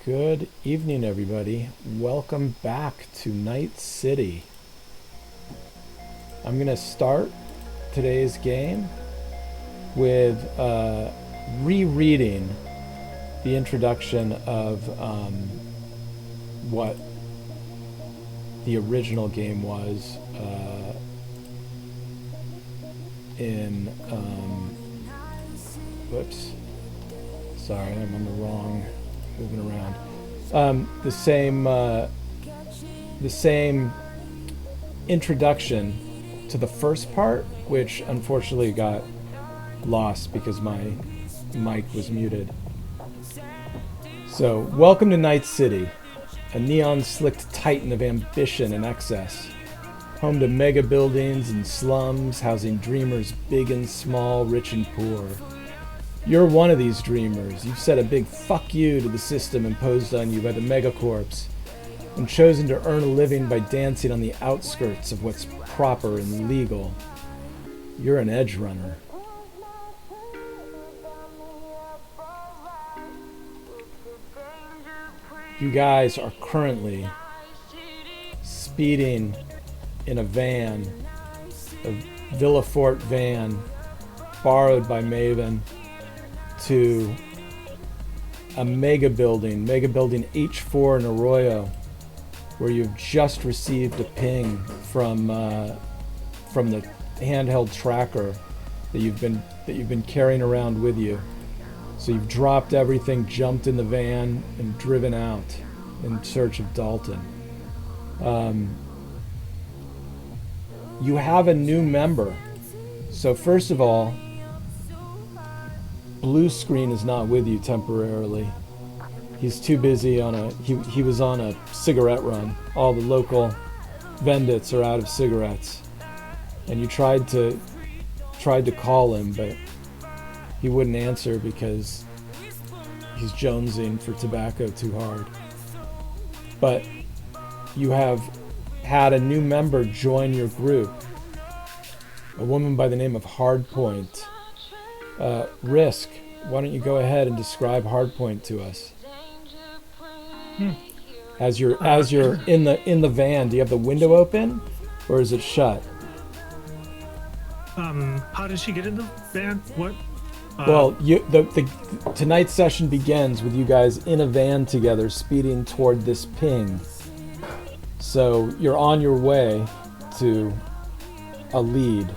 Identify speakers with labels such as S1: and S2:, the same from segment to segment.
S1: Good evening, everybody. Welcome back to Night City. I'm going to start today's game with rereading the introduction of what the original game was in... whoops. Sorry, I'm on the wrong... moving around. The same introduction to the first part, which unfortunately got lost because my mic was muted. So, welcome to Night City, a neon-slicked titan of ambition and excess. Home to mega buildings and slums, housing dreamers big and small, rich and poor. You're one of these dreamers. You've said a big fuck you to the system imposed on you by the megacorps and chosen to earn a living by dancing on the outskirts of what's proper and legal. You're an edgerunner. You guys are currently speeding in a van, a Villafort van, borrowed by Maven, to a mega building H4 in Arroyo, where you've just received a ping from the handheld tracker that you've been carrying around with you. So you've dropped everything, jumped in the van, and driven out in search of Dalton. You have a new member. So first of all, Blue Screen is not with you temporarily. He's too busy he was on a cigarette run. All the local vendits are out of cigarettes. And you tried to call him, but he wouldn't answer because he's jonesing for tobacco too hard. But you have had a new member join your group. A woman by the name of Hardpoint. Risk, why don't you go ahead and describe Hardpoint to us? As you're in the van, do you have the window open, or is it shut?
S2: How did she get in the van? What?
S1: Well, tonight's session begins with you guys in a van together, speeding toward this ping. So you're on your way to a lead.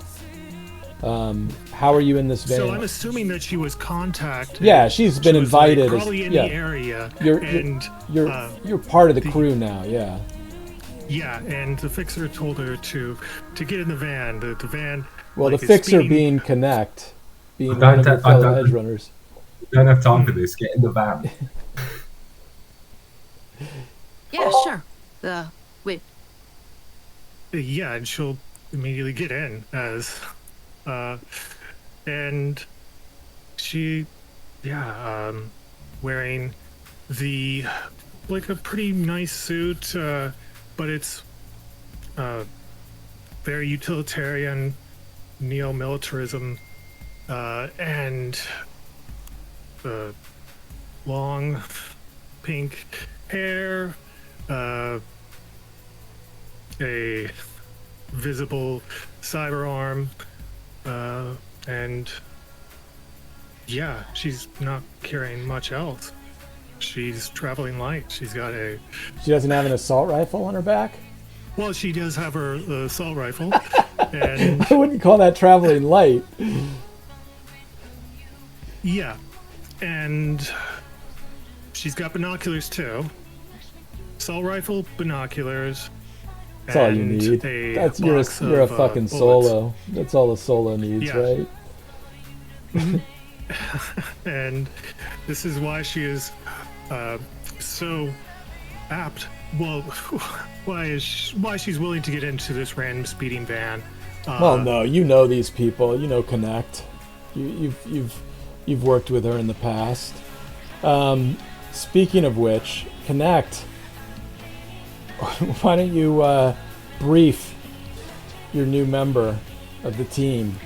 S1: How are you in this van?
S2: So I'm assuming that she was contacted.
S1: Yeah, she's been invited.
S2: Probably in the area.
S1: You're part of the crew now. Yeah.
S2: Yeah, and the fixer told her to get in the van. The van.
S1: Well, the fixer being Connect, being one of your fellow Edgerunners.
S3: We don't have time for this. Get in the van.
S4: Yeah, sure. Wait.
S2: Yeah, and she'll immediately get in as. And she, wearing a pretty nice suit, but it's, very utilitarian, neo-militarism, and, long pink hair, a visible cyber arm, and yeah, she's not carrying much else. She's traveling light. She
S1: doesn't have an assault rifle on her back?
S2: Well, she does have her assault rifle. And
S1: I wouldn't call that traveling light.
S2: Yeah, and she's got binoculars too. Assault rifle, binoculars.
S1: That's all you need. You're a fucking solo. That's all a solo needs, right?
S2: And this is why she is so apt. Well, why she's willing to get into this random speeding van.
S1: Well, no, you know these people. You know Connect. You've worked with her in the past. Speaking of which, Connect. Why don't you brief your new member of the team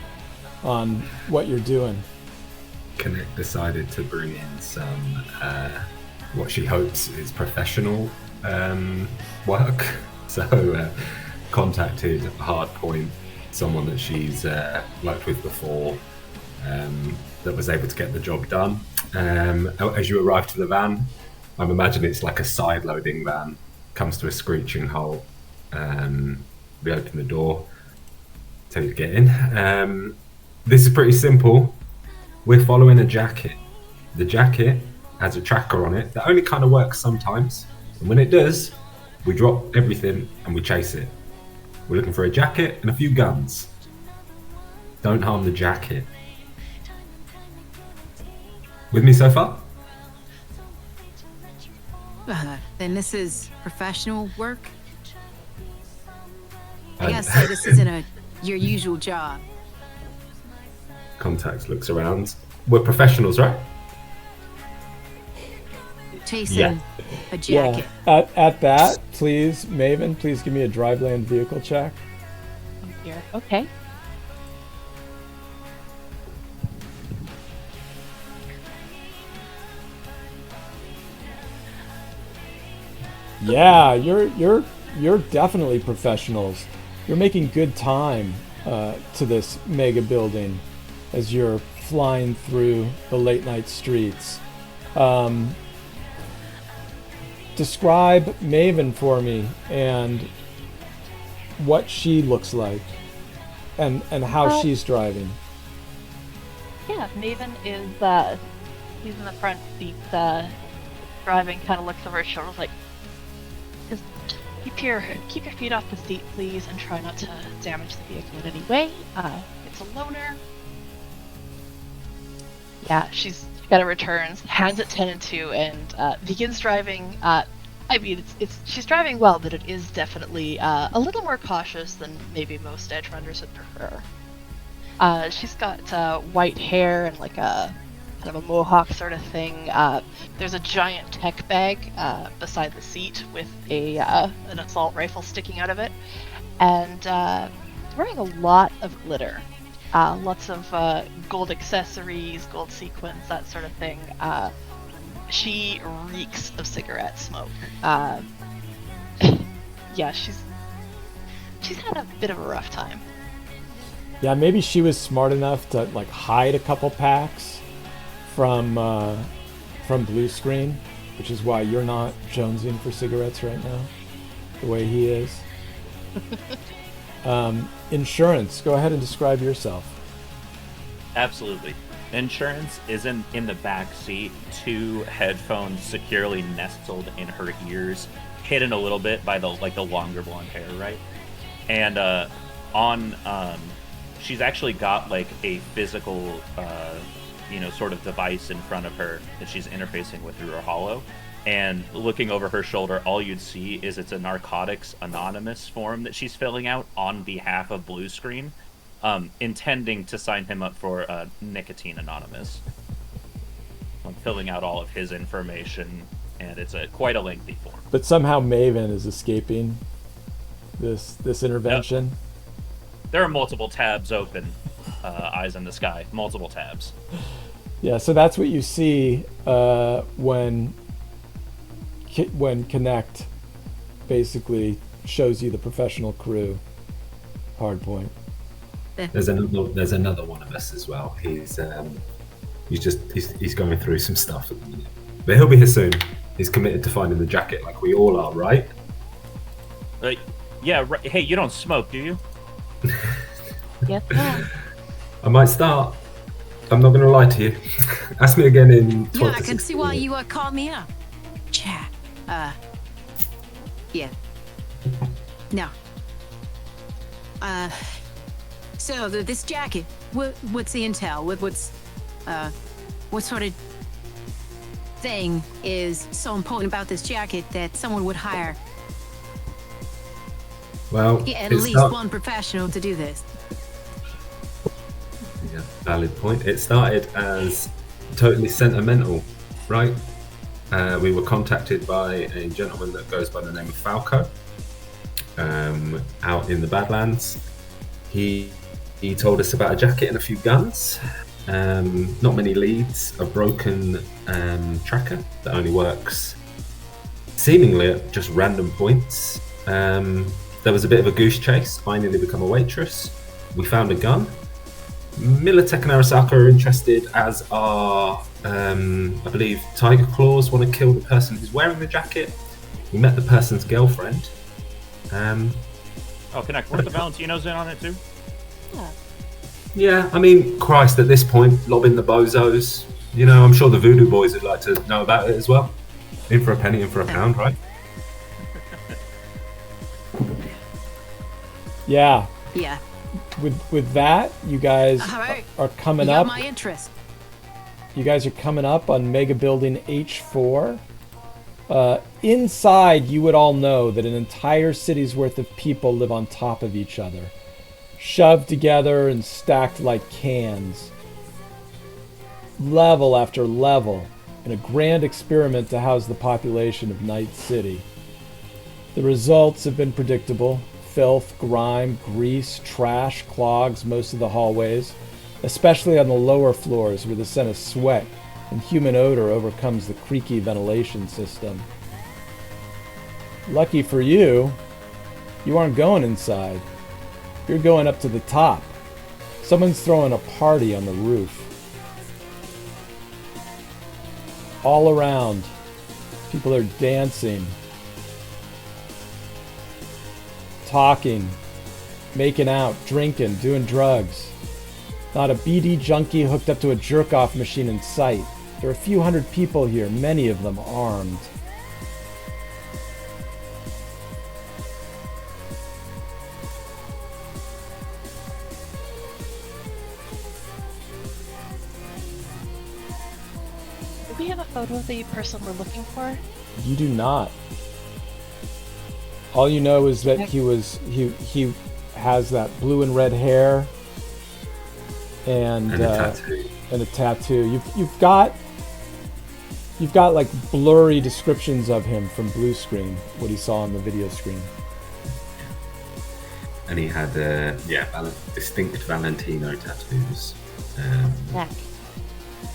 S1: on what you're doing?
S3: Connect decided to bring in some what she hopes is professional work. So contacted Hardpoint, someone that she's worked with before, that was able to get the job done. As you arrive to the van, I'm imagining it's like a side-loading van, comes to a screeching halt. We open the door, tell you to get in. This is pretty simple. We're following a jacket. The jacket has a tracker on it that only kind of works sometimes. And when it does, we drop everything and we chase it. We're looking for a jacket and a few guns. Don't harm the jacket. With me so far?
S4: Then this is professional work? I gotta say, this isn't your usual job.
S3: Contacts looks around. We're professionals, right?
S4: Chasing a jacket.
S1: Yeah. At that, please, Maven, please give me a driveland vehicle check.
S5: Oh dear. Okay.
S1: Yeah, you're definitely professionals. You're making good time to this mega building as you're flying through the late night streets. Describe Maven for me and what she looks like and how she's driving.
S5: Yeah, Maven is he's in the front seat, driving, kind of looks over his shoulders like, just keep your feet off the seat, please, and try not to damage the vehicle in any way. It's a loner. Yeah, she's got her returns, hands at 10 and 2, and begins driving. I mean, she's driving well, but it is definitely a little more cautious than maybe most Edgerunners would prefer. She's got white hair and like a kind of a mohawk sort of thing. There's a giant tech bag beside the seat with an assault rifle sticking out of it, and wearing a lot of glitter. Lots of gold accessories, gold sequins, that sort of thing. She reeks of cigarette smoke. Yeah, she's had a bit of a rough time.
S1: Yeah, maybe she was smart enough to like hide a couple packs from Blue Screen, which is why you're not jonesing for cigarettes right now, the way he is. Insurance, go ahead and describe yourself.
S6: Absolutely. Insurance is in the back seat, 2 headphones securely nestled in her ears, hidden a little bit by the longer blonde hair, right? And she's actually got like a physical sort of device in front of her that she's interfacing with through her holo. And looking over her shoulder, all you'd see is it's a Narcotics Anonymous form that she's filling out on behalf of Blue Screen, intending to sign him up for Nicotine Anonymous. I'm filling out all of his information, and it's quite a lengthy form.
S1: But somehow Maven is escaping this intervention.
S6: Yep. There are multiple tabs open, eyes in the sky, multiple tabs.
S1: Yeah, so that's what you see when Connect basically shows you the professional crew. Hardpoint.
S3: There's another one of us as well. He's going through some stuff at the minute, but he'll be here soon. He's committed to finding the jacket, like we all are, right?
S6: Yeah. Right. Hey, you don't smoke, do you?
S5: Yes, no.
S3: I might start. I'm not going to lie to you. Ask me again in 12
S4: Yeah, I
S3: to
S4: can
S3: 16
S4: see why
S3: minutes.
S4: you called me up. Chat. Yeah. No. So this jacket, what's the intel? What sort of thing is so important about this jacket that someone would hire
S3: Well,
S4: at
S3: it's
S4: least
S3: not-
S4: one professional to do this?
S3: Yeah, valid point. It started as totally sentimental, right? We were contacted by a gentleman that goes by the name of Falco, out in the Badlands. He told us about a jacket and a few guns. Not many leads. A broken tracker that only works seemingly at just random points. There was a bit of a goose chase. I nearly become a waitress. We found a gun. Militech and Arasaka are interested, as are, I believe, Tiger Claws want to kill the person who's wearing the jacket. We met the person's girlfriend.
S6: Oh, connect. Weren't the Valentinos in on it too?
S3: Yeah, I mean, Christ, at this point, lobbing the bozos. You know, I'm sure the Voodoo Boys would like to know about it as well. In for a penny, in for a pound, right?
S1: Yeah.
S4: Yeah.
S1: With that, you guys
S4: All right.
S1: are coming
S4: You
S1: up.
S4: got my interest.
S1: You guys are coming up on Mega Building H4. Inside, you would all know that an entire city's worth of people live on top of each other, shoved together and stacked like cans, level after level, in a grand experiment to house the population of Night City. The results have been predictable. Filth, grime, grease, trash clogs most of the hallways, especially on the lower floors where the scent of sweat and human odor overcomes the creaky ventilation system. Lucky for you, you aren't going inside. You're going up to the top. Someone's throwing a party on the roof. All around, people are dancing, talking, making out, drinking, doing drugs. Not a BD junkie hooked up to a jerk-off machine in sight. There are a few hundred people here, many of them armed.
S5: Do we have a photo of the person we're looking for?
S1: You do not. All you know is that he has that blue and red hair and
S3: And a tattoo.
S1: and a tattoo. You've got like blurry descriptions of him from blue screen, what he saw on the video screen.
S3: And he had, distinct Valentino tattoos
S5: Neck.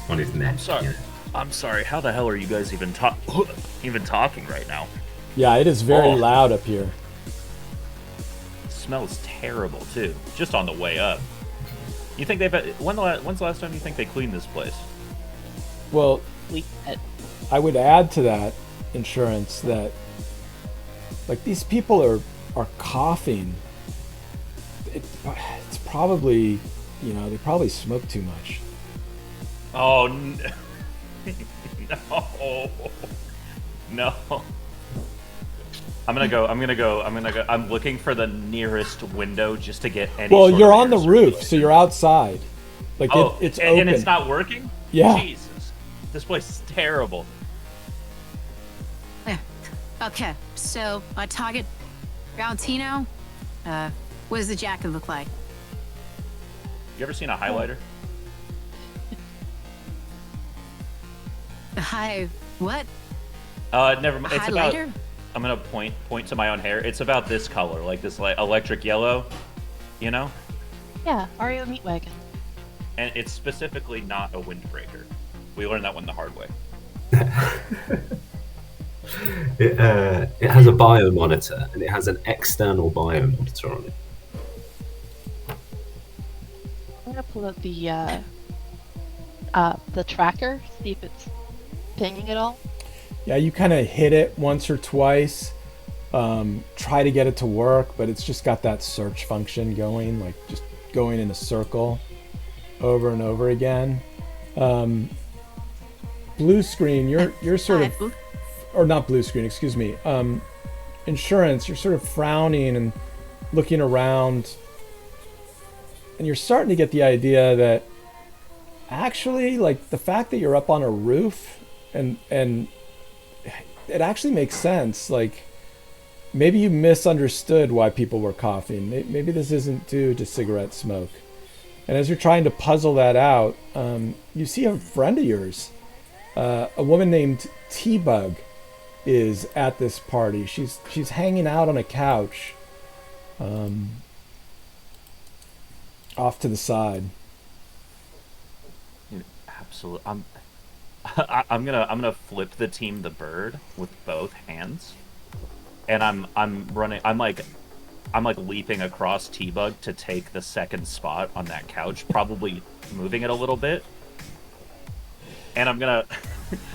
S3: on his neck.
S6: I'm sorry.
S3: Yeah.
S6: I'm sorry. How the hell are you guys even talking right now?
S1: Yeah, it is very
S6: Oh.
S1: loud up here.
S6: It smells terrible too. Just on the way up. You think when's the last time you think they cleaned this place?
S1: Well,
S5: At
S1: I would add to that, insurance, that like these people are coughing. It's probably, they probably smoke too much.
S6: Oh no. I'm gonna go. I'm looking for the nearest window just to get any.
S1: Well,
S6: sort
S1: you're
S6: of
S1: on the
S6: air
S1: roof, so
S6: circulation.
S1: you're outside. Like
S6: Oh,
S1: it's
S6: and,
S1: open.
S6: and it's not working.
S1: Yeah.
S6: Jesus, this place is terrible.
S4: Okay, so my target, Valentino. What does the jacket look like?
S6: You ever seen a highlighter?
S4: Hi, what?
S6: Never mind. It's
S4: Highlighter?
S6: about. I'm gonna point to my own hair. It's about this color, like this like electric yellow, you know.
S5: yeah, Ario Meat Wagon.
S6: And it's specifically not a windbreaker. We learned that one the hard way.
S3: It has a bio monitor, and it has an external bio monitor on it.
S5: I'm gonna pull out the tracker, see if it's pinging at all.
S1: Yeah, you kind of hit it once or twice, try to get it to work, but it's just got that search function going, like just going in a circle over and over again. Blue screen, you're sort of, or not blue screen, excuse me. Insurance, you're sort of frowning and looking around, and you're starting to get the idea that actually, like, the fact that you're up on a roof and it actually makes sense. Like, maybe you misunderstood why people were coughing. Maybe this isn't due to cigarette smoke. And as you're trying to puzzle that out, you see a friend of yours, a woman named T-Bug, is at this party. She's hanging out on a couch, off to the side.
S6: absolutely. I'm gonna flip the team the bird with both hands, and I'm running. I'm like leaping across T-Bug to take the second spot on that couch, probably moving it a little bit. And I'm gonna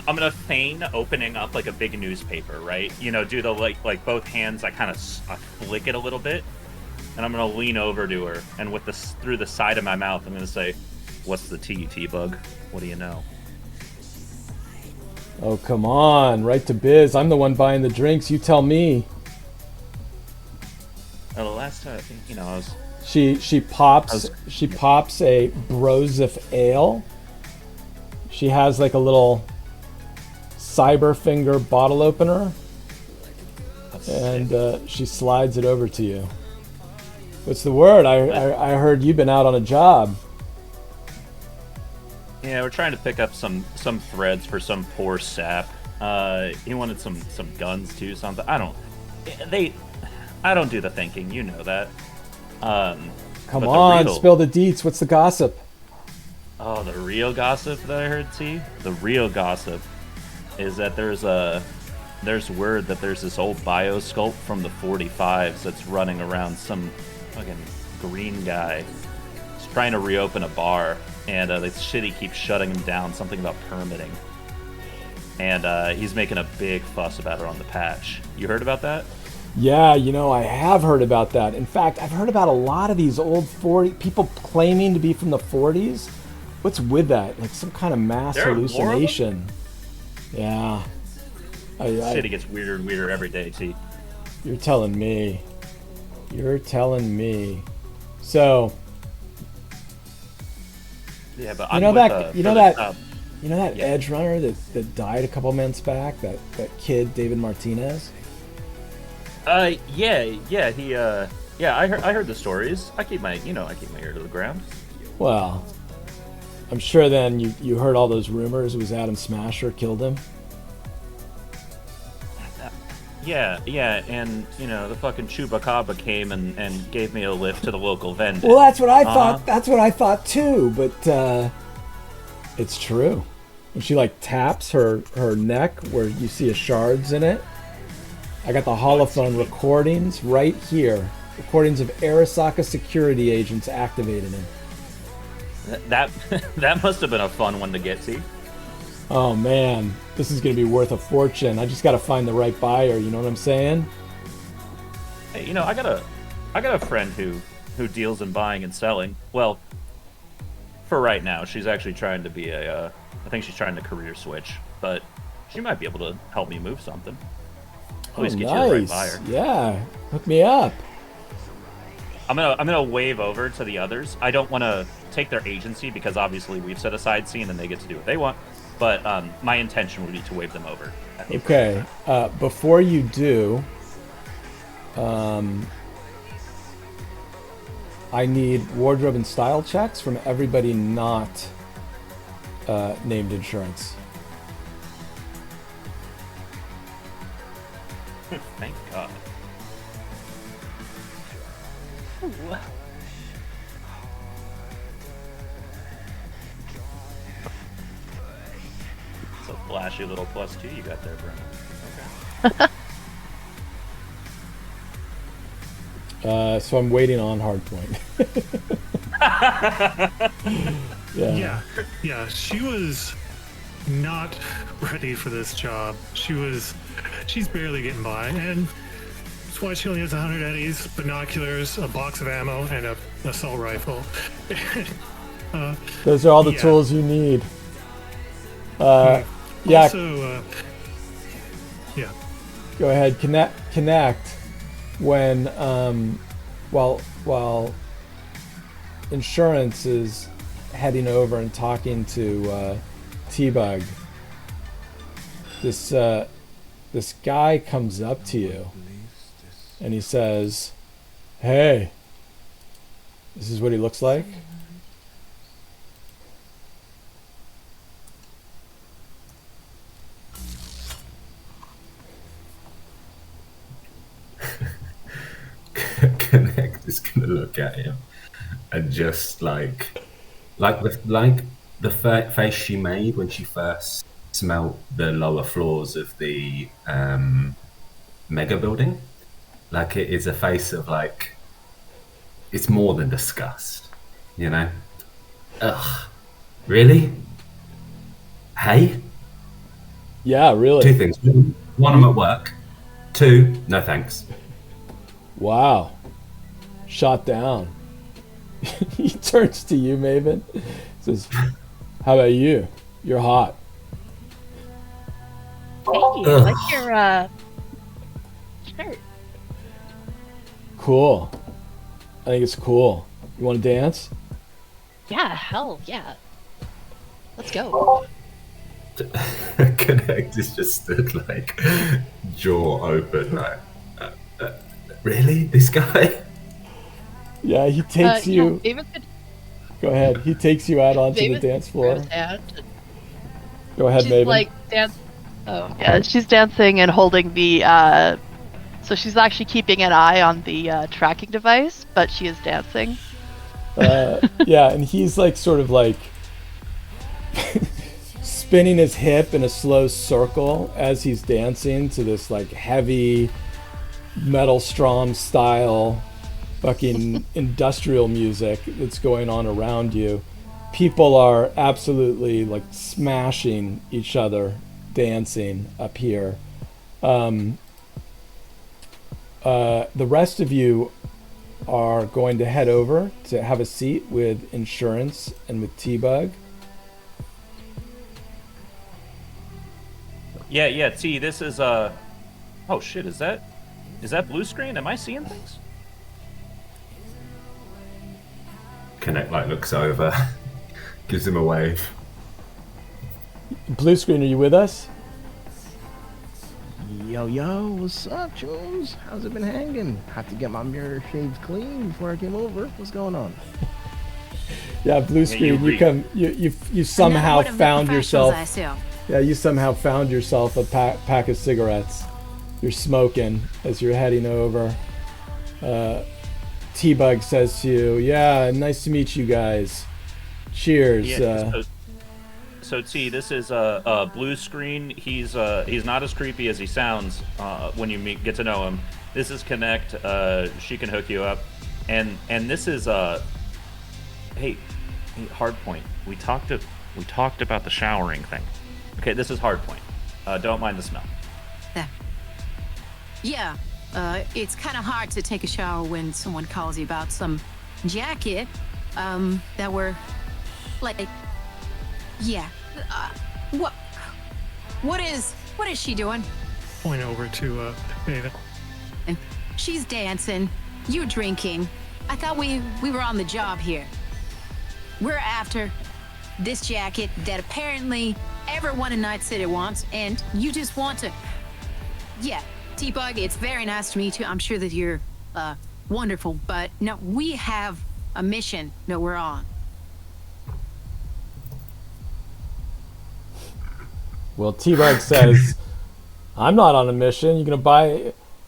S6: I'm gonna feign opening up like a big newspaper, right? You know, do the like both hands. I kind of flick it a little bit, and I'm gonna lean over to her, and with this through the side of my mouth, I'm gonna say, "What's the tea, T-Bug? What do you know?"
S1: Oh, come on, right to biz. I'm the one buying the drinks. You tell me.
S6: The last time, you know, I was.
S1: She pops a Broseph ale. She has like a little cyber finger bottle opener, and she slides it over to you. What's the word? I heard you've been out on a job.
S6: Yeah, we're trying to pick up some threads for some poor sap. He wanted some guns too, something. I don't do the thinking, you know that.
S1: Come on, spill the deets. What's the gossip?
S6: Oh, the real gossip that I heard, T? The real gossip is that there's word that there's this old biosculpt from the 45s that's running around some fucking green guy. He's trying to reopen a bar, and the city keeps shutting him down, something about permitting. And he's making a big fuss about it on the patch. You heard about that?
S1: Yeah, you know, I have heard about that. In fact, I've heard about a lot of these old 40 people claiming to be from the 40s. What's with that? Like some kind of mass hallucination. Yeah.
S6: The city gets weirder and weirder every day, T.
S1: You're telling me. You're telling me. So.
S6: Yeah, but
S1: you know that Edgerunner that died a couple months back. That kid David Martinez.
S6: I heard the stories. I keep my ear to the ground.
S1: Well, I'm sure then you heard all those rumors. It was Adam Smasher killed him.
S6: Yeah, and the fucking Chupacabra came and gave me a lift to the local vendor.
S1: Well, that's what I thought. That's what I thought too. But it's true. And she like taps her neck where you see a shards in it. I got the holophone recordings right here. Recordings of Arasaka security agents activated him.
S6: That must have been a fun one to get to.
S1: Oh man, this is gonna be worth a fortune. I just gotta find the right buyer. You know what I'm saying?
S6: Hey, I got a friend who deals in buying and selling. Well, for right now, she's actually trying to be I think she's trying to career switch, but she might be able to help me move something. At least get you the right buyer.
S1: Yeah, hook me up.
S6: I'm gonna wave over to the others. I don't want to take their agency because obviously we've set aside scene and they get to do what they want. But my intention would be to wave them over.
S1: Okay. Before you do, I need wardrobe and style checks from everybody not named insurance.
S6: Thank God.
S5: Ooh.
S6: It's a flashy little +2 you got there, Brennan. Okay.
S1: So I'm waiting on Hardpoint.
S2: Yeah. She was not ready for this job. She's barely getting by, and that's why she only has 100 eddies, binoculars, a box of ammo, and a assault rifle.
S1: Those are all the tools you need. Yeah.
S2: Also, yeah.
S1: Go ahead. Connect. When while insurance is heading over and talking to T-Bug, this guy comes up to you and he says, "Hey, this is what he looks like."
S3: Connect is gonna look at him and just like the face she made when she first smelt the lower floors of the mega building, like it is a face of like, it's more than disgust, you know? Ugh, really? Hey?
S1: Yeah, really.
S3: Two things. One, I'm at work. Two, no thanks.
S1: Wow. Shot down. He turns to you, Maven. Says, "How about you? You're hot."
S5: Hey, I like your shirt.
S1: Cool. I think it's cool. You want to dance?
S5: Yeah, hell yeah. Let's go.
S3: Connect is just stood like jaw open, like, really? This guy?
S1: Yeah, he takes you.
S5: Yeah, Maven could
S1: Go ahead. He takes you out onto the
S5: Maven
S1: dance
S5: could
S1: floor.
S5: grab his hand and
S1: Go ahead,
S5: she's
S1: Maven.
S5: like dance. Oh yeah, she's dancing and holding the. So she's actually keeping an eye on the tracking device, but she is dancing.
S1: Yeah, and he's like sort of like spinning his hip in a slow circle as he's dancing to this like heavy metal strum style fucking industrial music that's going on around you. People are absolutely like smashing each other dancing up here. The rest of you are going to head over to have a seat with insurance and with T-Bug.
S6: Yeah, T, this is oh shit, is that blue screen? Am I seeing things?
S3: Connect like looks over, gives him a wave.
S1: Blue screen, are you with us?
S7: Yo, what's up, Jones? How's it been hanging? Had to get my mirror shaved clean before I came over. What's going on?
S1: Yeah, blue screen. You somehow
S4: One of the
S1: found
S4: professionals
S1: yourself.
S4: I saw.
S1: Yeah, you somehow found yourself a pack of cigarettes. You're smoking as you're heading over. T-Bug says to you, "Yeah, nice to meet you guys. Cheers."
S6: Yeah, so T, this is a blue screen. He's not as creepy as he sounds when you get to know him. This is Connect. She can hook you up, and this is hey, Hardpoint. We talked about the showering thing. Okay, this is Hardpoint. Don't mind the smell.
S4: Yeah, it's kind of hard to take a shower when someone calls you about some jacket that were like, yeah. What is she doing?
S2: Point over to Maven.
S4: She's dancing. You're drinking. I thought we were on the job here. We're after this jacket that apparently everyone in Night City wants, and you just want to. Yeah, T-Bug, it's very nice to meet you. I'm sure that you're wonderful, but no, we have a mission that we're on.
S1: Well, T-Bug says, "I'm not on a mission.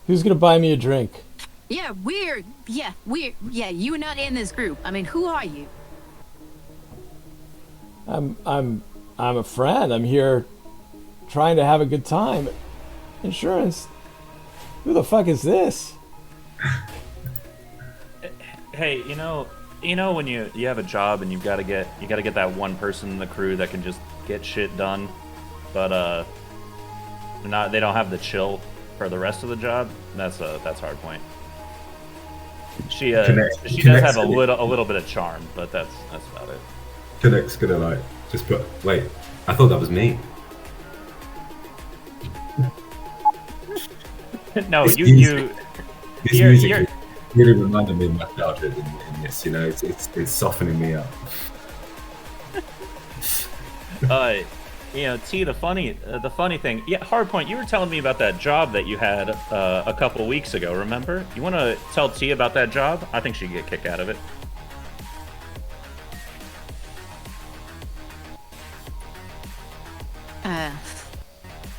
S1: Who's gonna buy me a drink?"
S4: Yeah, you're not in this group. I mean, who are you?
S1: I'm a friend. I'm here trying to have a good time. Insurance? Who the fuck is this?
S6: Hey, you know when you have a job and you gotta get that one person in the crew that can just get shit done, but they don't have the chill for the rest of the job. That's Hardpoint. She does have a little bit of charm, but that's about it.
S3: Connect's gonna like just put. Wait, I thought that was me.
S6: No,
S3: This
S6: you're
S3: music really reminded me of my childhood in this. You know, it's softening me up.
S6: T, the funny thing, yeah, Hardpoint, you were telling me about that job that you had a couple weeks ago, remember? You want to tell T about that job? I think she'd get a kick out of it.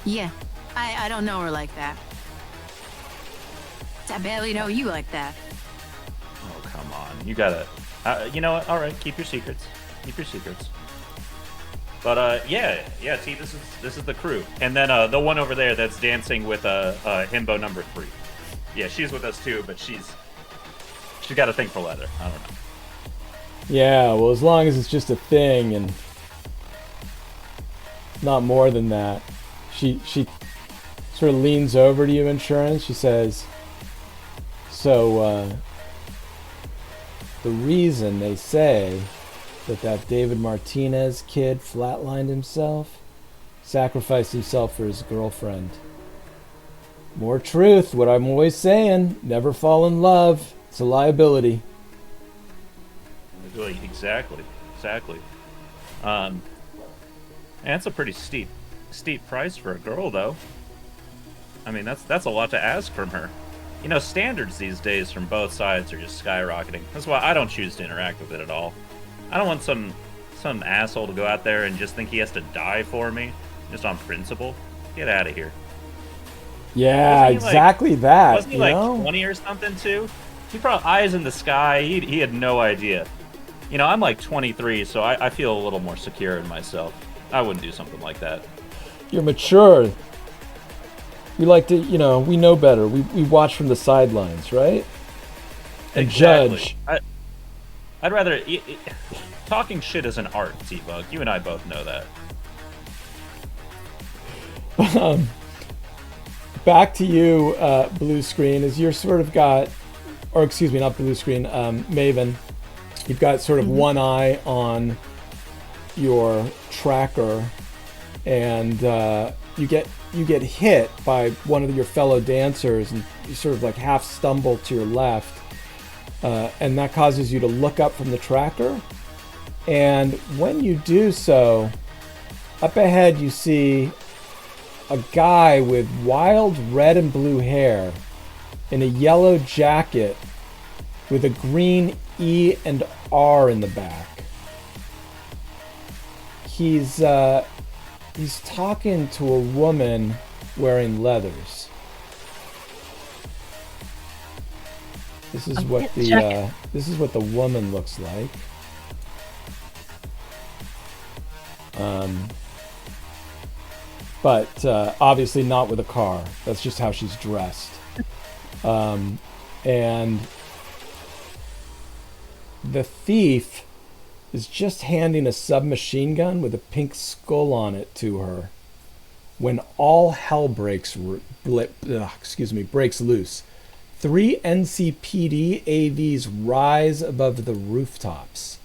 S4: Yeah, I don't know her like that. I barely know you like that.
S6: Oh, come on. You gotta, you know what? All right, keep your secrets. Keep your secrets. But yeah, T, this is the crew, and then the one over there that's dancing with himbo number 3. Yeah, she's with us too, but she's got a thing for leather. I don't know.
S1: Yeah, well, as long as it's just a thing and not more than that. She sort of leans over to you, Insurance. She says, so the reason they say that David Martinez kid flatlined himself, sacrificed himself for his girlfriend. More truth, what I'm always saying, never fall in love. It's a liability.
S6: Exactly. That's a pretty steep price for a girl, though. I mean, that's a lot to ask from her. You know, standards these days from both sides are just skyrocketing. That's why I don't choose to interact with it at all. I don't want some asshole to go out there and just think he has to die for me, just on principle. Get out of here.
S1: Yeah, exactly that.
S6: Wasn't he like 20 or something too? He probably eyes in the sky. He had no idea. You know, I'm like 23, so I feel a little more secure in myself. I wouldn't do something like that.
S1: You're mature. We like to, we know better. We watch from the sidelines, right? And
S6: exactly.
S1: Judge.
S6: I'd rather... talking shit is an art, T-Bug. You and I both know that.
S1: Back to you, Blue Screen, as you're sort of got... Or excuse me, not Blue Screen, Maven. You've got sort of one eye on your tracker, and you get hit by one of your fellow dancers, and you sort of like half stumble to your left, and that causes you to look up from the tracker. And when you do so, up ahead you see a guy with wild red and blue hair in a yellow jacket with a green E and R in the back. He's talking to a woman wearing leathers. This is what the woman looks like. But obviously not with a car. That's just how she's dressed. And the thief is just handing a submachine gun with a pink skull on it to her when all hell breaks loose. 3 NCPD AVs rise above the rooftops.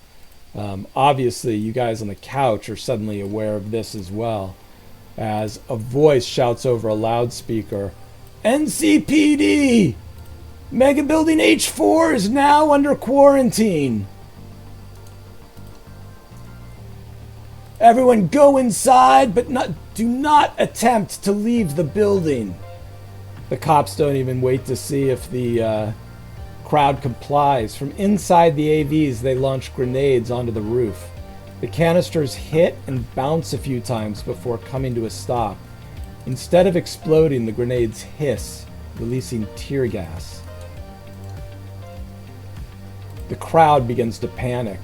S1: Obviously, you guys on the couch are suddenly aware of this as well, as a voice shouts over a loudspeaker, NCPD! Mega Building H4 is now under quarantine. Everyone go inside, but do not attempt to leave the building. The cops don't even wait to see if the crowd complies. From inside the AVs, they launch grenades onto the roof. The canisters hit and bounce a few times before coming to a stop. Instead of exploding, the grenades hiss, releasing tear gas. The crowd begins to panic.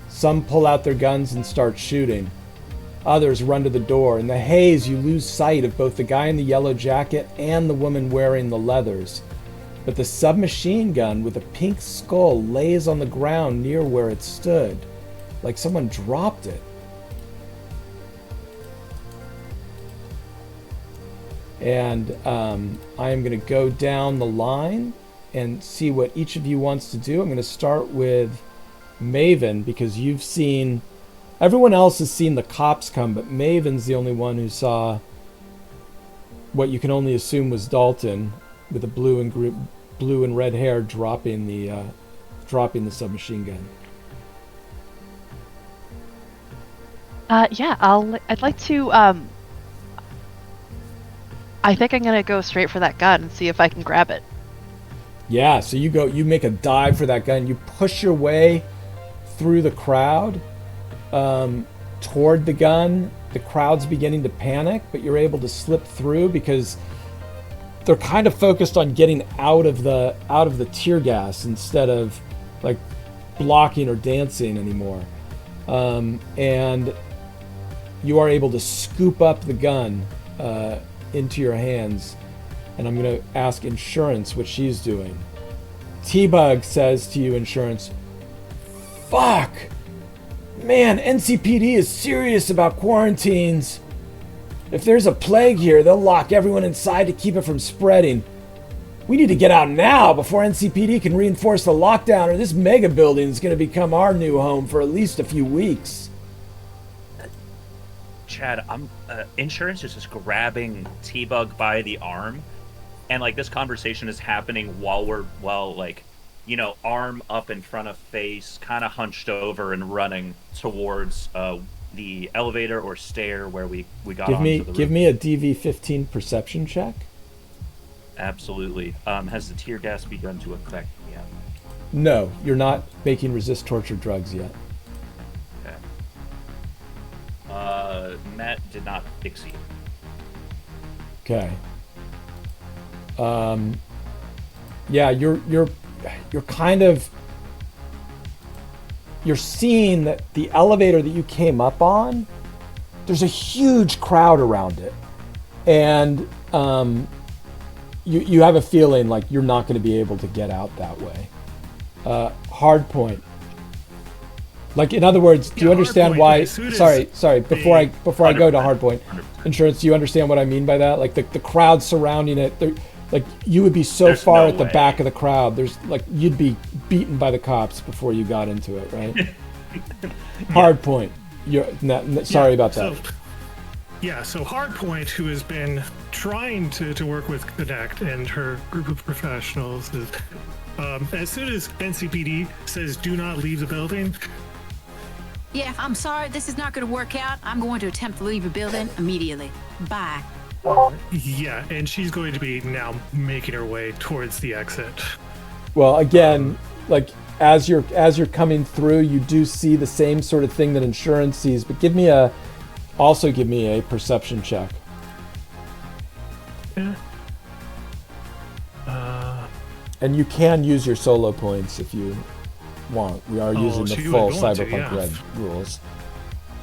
S1: Some pull out their guns and start shooting. Others run to the door. In the haze, you lose sight of both the guy in the yellow jacket and the woman wearing the leathers. But the submachine gun with a pink skull lays on the ground near where it stood, like someone dropped it. And I am going to go down the line and see what each of you wants to do. I'm going to start with Maven, because you've seen... Everyone else has seen the cops come, but Maven's the only one who saw what you can only assume was Dalton, with the blue and red hair dropping the submachine gun.
S5: I'd like to. I think I'm gonna go straight for that gun and see if I can grab it.
S1: Yeah, so you make a dive for that gun. You push your way through the crowd toward the gun. The crowd's beginning to panic, but you're able to slip through because they're kind of focused on getting out of the tear gas instead of like blocking or dancing anymore. And you are able to scoop up the gun into your hands, and I'm going to ask Insurance what she's doing. T-Bug says to you, Insurance, fuck! Man, NCPD is serious about quarantines. If there's a plague here, they'll lock everyone inside to keep it from spreading. We need to get out now before NCPD can reinforce the lockdown, or this mega building is going to become our new home for at least a few weeks.
S6: Chad, Insurance is just grabbing T-Bug by the arm, and like this conversation is happening while arm up in front of face, kind of hunched over and running towards the elevator or stair where we got onto the roof.
S1: Give me a DV-15 perception check.
S6: Absolutely. Has the tear gas begun to affect me yet?
S1: No, you're not making resist torture drugs yet.
S6: Okay. Matt did not exceed.
S1: Okay. Yeah, you're kind of, you're seeing that the elevator that you came up on, there's a huge crowd around it, and you have a feeling like you're not going to be able to get out that way. Hard point. Like, in other words, do you understand why? Sorry. Before I go to hard point, Insurance, do you understand what I mean by that? Like the crowd surrounding it, like you would be so far at the back of the crowd. There's like you'd be beaten by the cops before you got into it, right? Hard point. Sorry about that.
S2: So Hardpoint, who has been trying to work with Connect and her group of professionals, is, as soon as NCPD says do not leave the building.
S4: Yeah, I'm sorry, this is not going to work out. I'm going to attempt to leave the building immediately. Bye.
S2: Yeah, and she's going to be now making her way towards the exit.
S1: Well, again, like as you're coming through, you do see the same sort of thing that Insurance sees, but give me a perception check.
S2: Yeah.
S1: And you can use your solo points if you want. We are using the full Cyberpunk Red rules.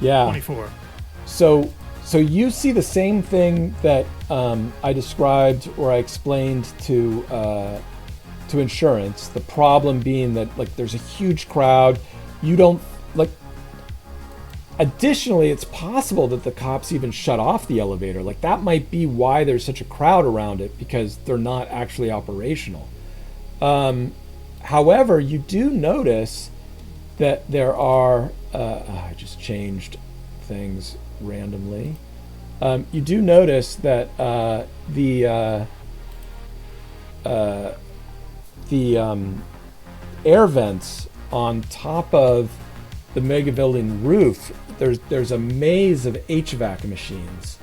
S1: Yeah.
S2: 24.
S1: So you see the same thing that I described or I explained to Insurance. The problem being that like there's a huge crowd. You don't like. Additionally, it's possible that the cops even shut off the elevator. Like that might be why there's such a crowd around it, because they're not actually operational. However, you do notice that there are. I just changed things randomly. You do notice that the air vents on top of the mega building roof, there's a maze of HVAC machines.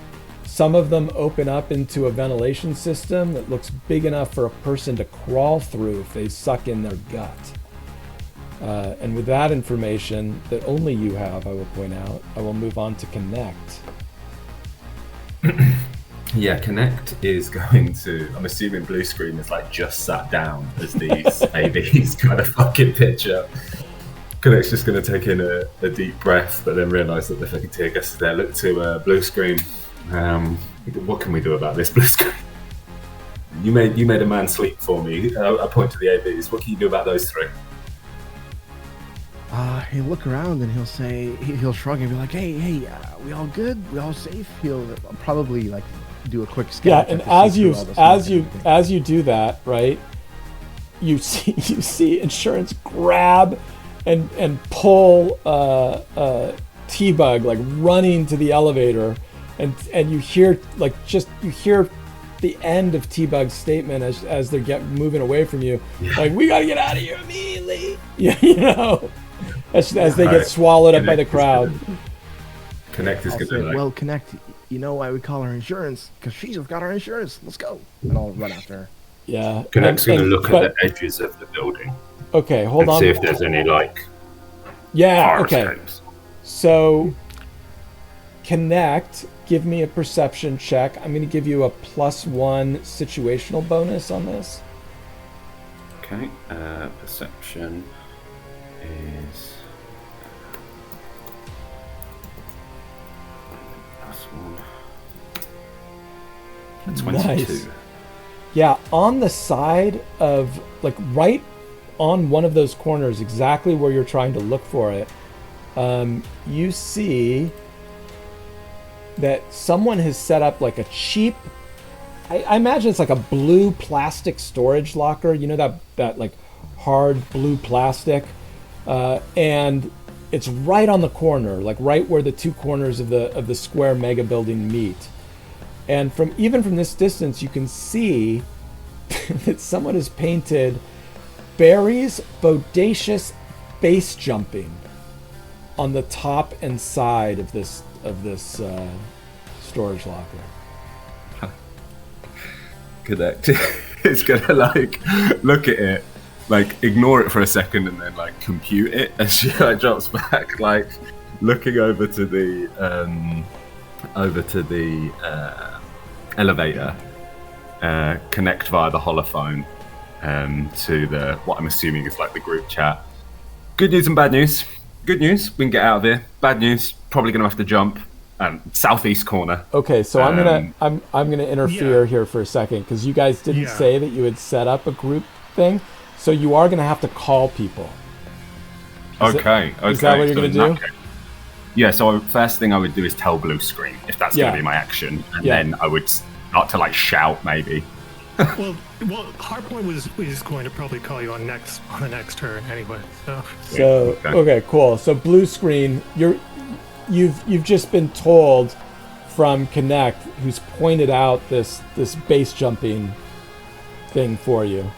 S1: Some of them open up into a ventilation system that looks big enough for a person to crawl through if they suck in their gut. And with that information that only you have, I will point out, I will move on to Connect.
S3: Yeah, Connect is going to, I'm assuming Blue Screen is like just sat down as these ABs kind of fucking pitch up. Connect's just going to take in a deep breath, but then realise that the fucking tear gas is there. Look to Blue Screen. What can we do about this, Blue Screen? You made a man sleep for me. I point to the ABs. What can you do about those three?
S7: He'll look around and he'll say, he'll shrug and be like, hey, we all good? We all safe? He'll probably like do a quick scan.
S1: Yeah, and as you do that, right? You see Insurance grab and pull T-Bug like running to the elevator, and you hear the end of T-Bug's statement as they're moving away from you, like, we gotta get out of here immediately. As they get swallowed up by the crowd.
S3: Connect is going to like,
S7: well, Connect, you know why we call her Insurance? Because she's got our insurance. Let's go. And I'll run after her.
S1: Yeah.
S3: Connect's going to look at the edges of the building.
S1: Okay, hold on.
S3: See if there's any like.
S1: Yeah. Okay.
S3: Escapes.
S1: So, Connect, give me a perception check. I'm going to give you a +1 situational bonus on this.
S3: Okay. Perception is A 22.
S1: Nice. Yeah, on the side of, like, right on one of those corners, exactly where you're trying to look for it, you see that someone has set up like a cheap, I imagine it's like a blue plastic storage locker, you know, that like hard blue plastic, and it's right on the corner, like right where the two corners of the square mega building meet. And even from this distance, you can see that someone has painted Barry's bodacious base jumping on the top and side of this storage locker.
S3: Connect. It's gonna like look at it, like ignore it for a second, and then like compute it as she like drops back, like looking over to the elevator. Connect via the holophone to the what I'm assuming is like the group chat. Good news and bad news. Good news, we can get out of here. Bad news, probably gonna have to jump southeast corner.
S1: Okay, so I'm gonna interfere here for a second because you guys didn't say that you had set up a group thing, so you are gonna have to call people. Is that what you're gonna do?
S3: Yeah. So first thing I would do is tell blue screen if that's gonna be my action, and then I would start to like shout maybe.
S2: well, Hardpoint is going to probably call you on the next turn anyway. So
S1: okay, cool. So blue screen, you've just been told from Connect, who's pointed out this base jumping thing for you.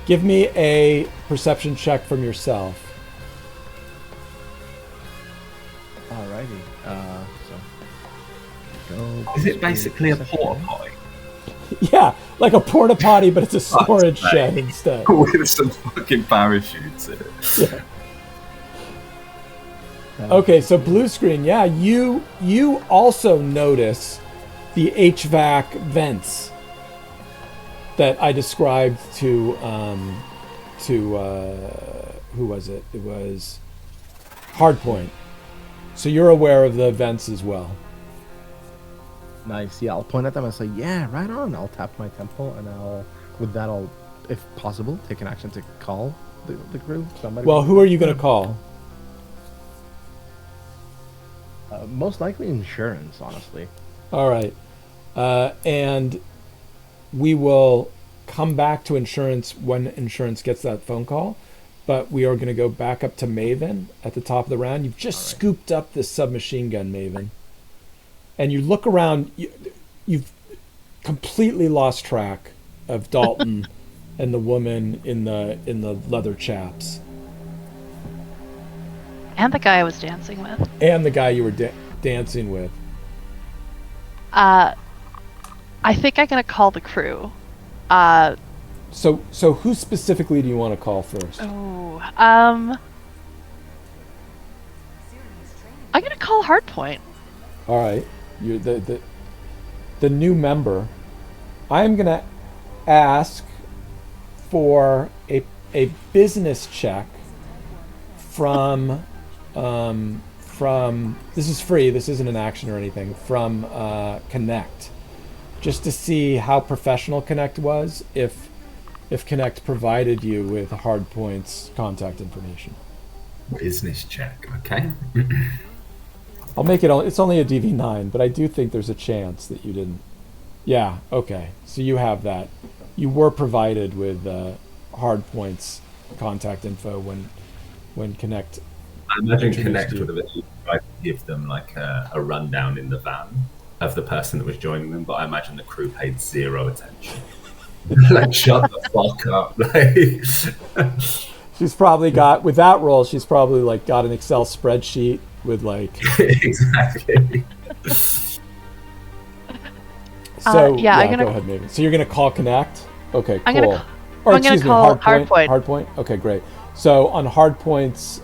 S1: Give me a perception check from yourself.
S7: Alrighty. So go.
S3: Is it basically a porta potty?
S1: Yeah, like a porta potty, but it's a storage shed instead.
S3: With some fucking parachutes in it.
S1: Yeah. Okay, so blue screen. Yeah, you also notice the HVAC vents that I described to who was it? It was Hardpoint. So you're aware of the vents as well.
S7: Nice. Yeah, I'll point at them and say, "Yeah, right on." I'll tap my temple, and I'll, if possible, take an action to call the crew.
S1: Well, who are you going to call?
S7: Most likely insurance, honestly.
S1: All right, and we will come back to insurance when insurance gets that phone call. But we are going to go back up to Maven at the top of the round. You've just scooped up this submachine gun, Maven. And you look around, you've completely lost track of Dalton and the woman in the leather chaps.
S5: And the guy I was dancing with.
S1: And the guy you were dancing with.
S5: I think I'm going to call the crew.
S1: So who specifically do you want to call first?
S5: I'm going to call Hardpoint.
S1: All right. You're the new member. I'm going to ask for a business check from this is free, this isn't an action or anything, from Connect, just to see how professional Connect was, if Connect provided you with Hardpoint's contact information.
S3: Business check, okay.
S1: I'll make it. It's only a DV9, but I do think there's a chance that you didn't. Yeah. Okay. So you have that. You were provided with Hardpoint's contact info when Connect.
S3: I imagine Connect would have tried to give them like a rundown in the van of the person that was joining them, but I imagine the crew paid zero attention. Like, shut the fuck up. Like,
S1: she's probably got, with that role, she's probably like got an Excel spreadsheet with like.
S3: Exactly.
S1: So
S5: yeah,
S1: go ahead, maybe. So you're gonna call Connect? Okay,
S5: I'm
S1: cool.
S5: I'm gonna call Hardpoint.
S1: Hardpoint. Okay, great. So on Hardpoint's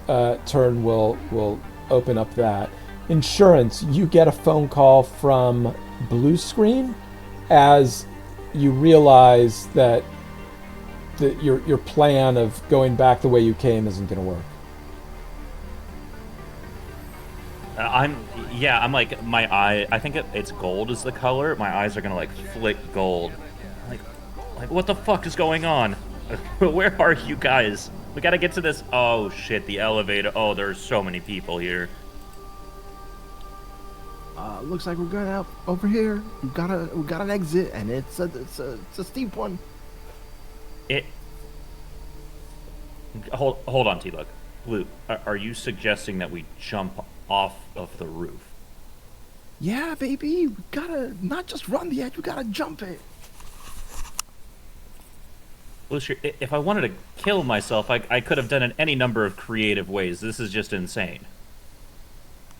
S1: turn, we'll open up that insurance. You get a phone call from Blue Screen as you realize that your plan of going back the way you came isn't going to work.
S6: I'm like, my eye, I think it's gold is the color. My eyes are gonna like flick gold. Like what the fuck is going on? Where are you guys? We gotta get to this. Oh shit, the elevator. Oh, there's so many people here.
S7: Looks like we're going out over here. We got an exit, and it's a steep one.
S6: Hold on, T-Bug. Blue, are you suggesting that we jump off of the roof?
S7: Yeah, baby. We gotta not just run the edge. We gotta jump it.
S6: Well, sure, if I wanted to kill myself, I could have done it any number of creative ways. This is just insane.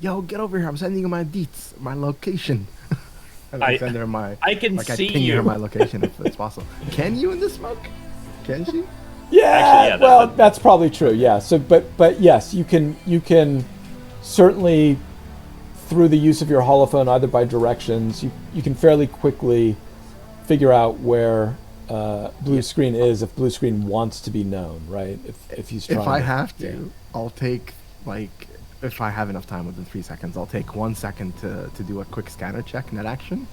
S7: Yo, get over here. I'm sending you my deets, my location. And I send her my...
S6: I can
S7: like,
S6: see
S7: I ping
S6: you.
S7: her my location if it's possible. Can you in the smoke? Can she?
S1: Yeah,
S6: Actually,
S1: well, that's probably true. Yeah. So, but yes, you can certainly, through the use of your holophone, either by directions, you can fairly quickly figure out where blue screen is if blue screen wants to be known, right? If he's trying.
S7: If I have to, I'll take if I have enough time within 3 seconds, I'll take 1 second to do a quick scanner check, net action,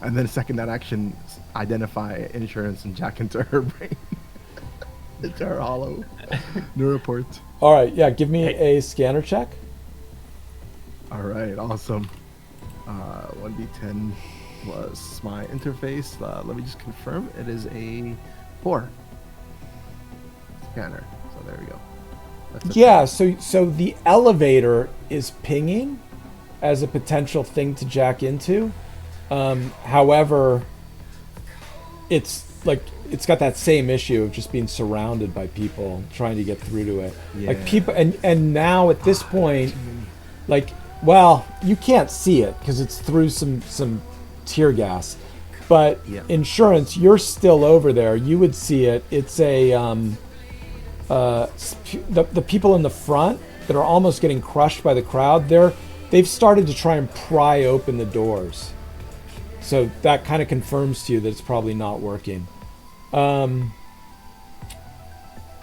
S7: and then a second net action, identify insurance and jack into her brain. Into her hollow. New report.
S1: All right. Yeah. Give me a scanner check.
S7: All right. Awesome. 1d10 plus my interface. Let me just confirm. It is a 4 scanner. So there we go. That's
S1: Yeah. So the elevator is pinging as a potential thing to jack into. However, it's got that same issue of just being surrounded by people trying to get through to it.
S7: Yeah.
S1: Like people, and now at this point, like, well, you can't see it because it's through some tear gas. But insurance, you're still over there. You would see it. It's the people in the front that are almost getting crushed by the crowd. They've started to try and pry open the doors. So that kind of confirms to you that it's probably not working.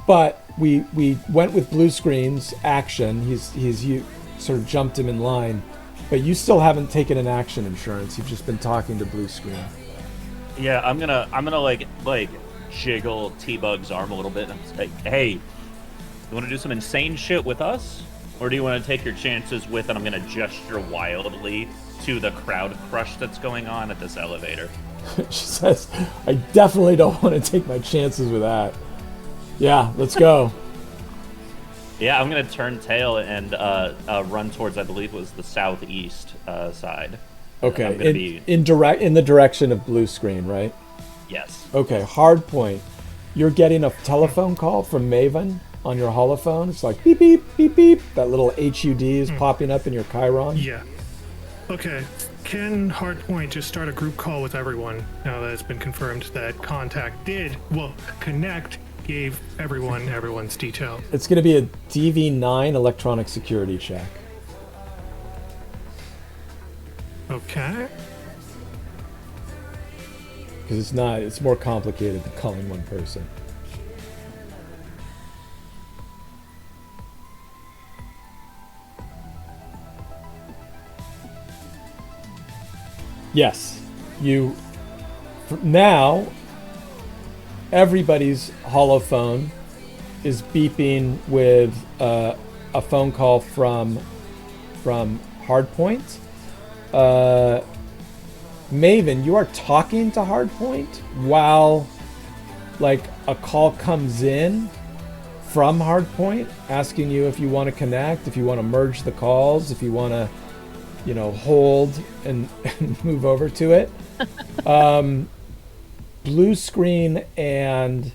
S1: But we went with blue screen's action. You sort of jumped him in line, but you still haven't taken an action, insurance. You've just been talking to blue screen.
S6: Yeah, I'm gonna like jiggle T-Bug's arm a little bit. And say, hey, you want to do some insane shit with us, or do you want to take your chances with? And I'm gonna gesture wildly to the crowd crush that's going on at this elevator.
S1: She says, I definitely don't want to take my chances with that. Yeah, let's go.
S6: Yeah, I'm gonna turn tail and run towards, I believe it was the southeast side.
S1: Okay, in the direction of blue screen, right?
S6: Yes.
S1: Okay, hard point. You're getting a telephone call from Maven on your holophone. It's like beep beep beep beep. That little HUD is popping up in your Chiron.
S2: Yeah. Okay. Can Hardpoint just start a group call with everyone now that it's been confirmed that Connect gave everyone's detail?
S1: It's going to be a DV9 electronic security check.
S2: Okay.
S1: Because it's more complicated than calling one person. Yes. Now, everybody's holophone is beeping with a phone call from Hardpoint. Maven, you are talking to Hardpoint while like a call comes in from Hardpoint asking you if you want to connect, if you want to merge the calls, if you want to, hold and move over to it. Blue screen and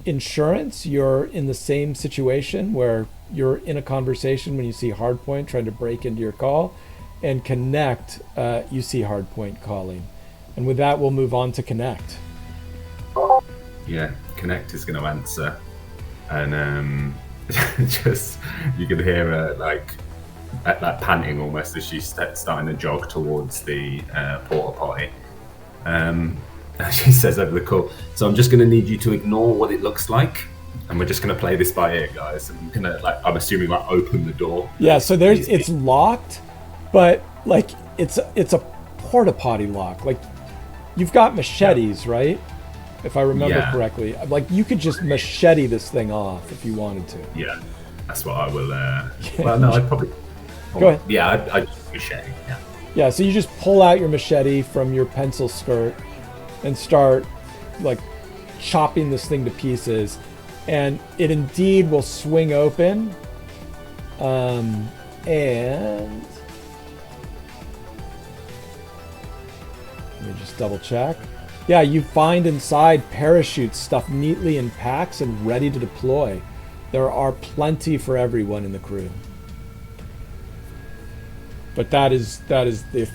S1: insurance, you're in the same situation where you're in a conversation when you see Hardpoint trying to break into your call. And Connect, you see Hardpoint calling. And with that, we'll move on to Connect.
S3: Yeah, Connect is going to answer. And just, you can hear her like panting almost as she's starting to jog towards the porta potty. She says over the call, so I'm just going to need you to ignore what it looks like. And we're just going to play this by ear, guys. And I'm going to, I'm assuming, open the door.
S1: Yeah, so it's locked. but like it's a porta potty lock. Like you've got machetes, right? If I remember
S3: Yeah.
S1: correctly, like you could just machete this thing off if you wanted to.
S3: Yeah, that's what I will. Well, no, I'd probably.
S1: Go ahead.
S3: Yeah, I'd just machete. Yeah.
S1: Yeah, so you just pull out your machete from your pencil skirt and start like chopping this thing to pieces, and it indeed will swing open. And let me just double check. Yeah, you find inside parachutes stuffed neatly in packs and ready to deploy. There are plenty for everyone in the crew. But that is the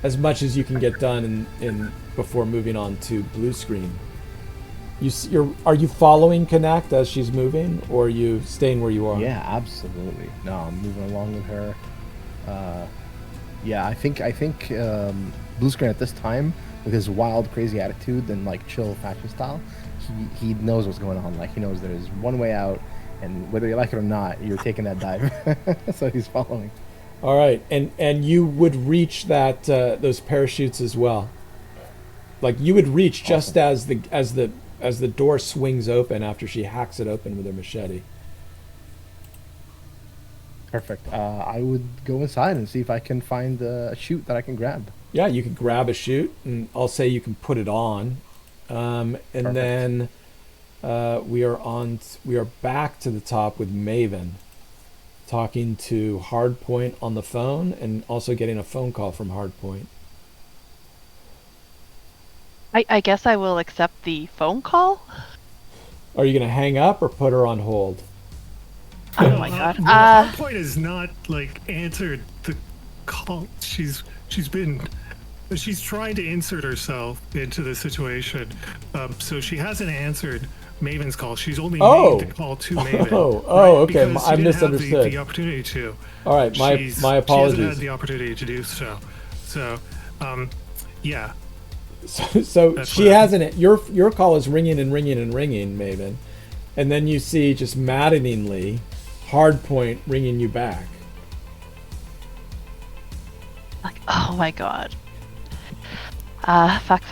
S1: as much as you can get done in before moving on to blue screen. Are you following Connect as she's moving, or are you staying where you are?
S7: Yeah, absolutely. No, I'm moving along with her. Yeah, I think blue screen at this time, with his wild, crazy attitude and like chill fashion style, he knows what's going on. Like he knows there's one way out, and whether you like it or not, you're taking that dive. So he's following.
S1: All right, and you would reach that those parachutes as well. Like you would reach just as the door swings open after she hacks it open with her machete.
S7: Perfect. I would go inside and see if I can find a chute that I can grab.
S1: Yeah, you can grab a chute, and I'll say you can put it on, and
S7: Perfect.
S1: then we are back to the top with Maven, talking to Hardpoint on the phone, and also getting a phone call from Hardpoint.
S5: I guess I will accept the phone call.
S1: Are you gonna hang up or put her on hold?
S5: Oh my god.
S2: Hardpoint has not like answered the call. She's trying to insert herself into the situation, so she hasn't answered Maven's call. She's only made the call to Maven.
S1: Okay.
S2: Because
S1: I
S2: she didn't have
S1: misunderstood.
S2: the opportunity to.
S1: All right, my
S2: She hasn't
S1: apologies.
S2: had the opportunity to do so. So, yeah.
S1: So
S2: That's
S1: she
S2: what
S1: hasn't. Your call is ringing and ringing and ringing, Maven, and then you see just maddeningly Hardpoint ringing you back.
S5: Like, oh my god. Fuck.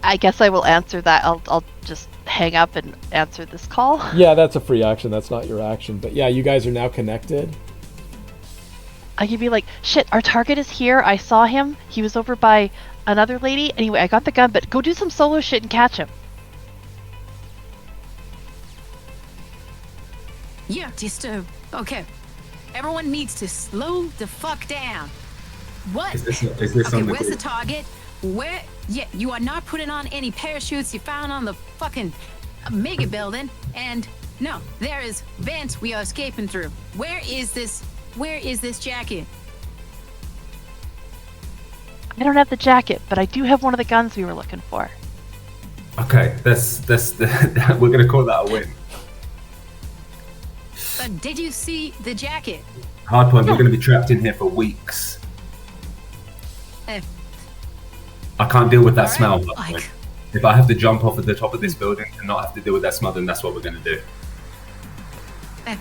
S5: I guess I will answer that. I'll just hang up and answer this call.
S1: Yeah, that's a free action. That's not your action. But yeah, you guys are now connected.
S5: I could be like, shit, our target is here. I saw him. He was over by another lady. Anyway, I got the gun, but go do some solo shit and catch him.
S4: Yeah, just okay. Everyone needs to slow the fuck down. What?
S3: Is this
S4: Okay,
S3: on the
S4: where's the
S3: group?
S4: target? Where? Yeah, you are not putting on any parachutes you found on the fucking mega building. And no, there is vents we are escaping through. Where is this jacket?
S5: I don't have the jacket, but I do have one of the guns we were looking for.
S3: Okay, that's we're gonna call that a win.
S4: Did you see the jacket?
S3: Hardpoint, we're gonna be trapped in here for weeks.
S4: Uh,
S3: I can't deal with that
S4: Alright,
S3: smell.
S4: like-
S3: If I have to jump off at the top of this building and not have to deal with that smell, then that's what we're gonna do.
S4: all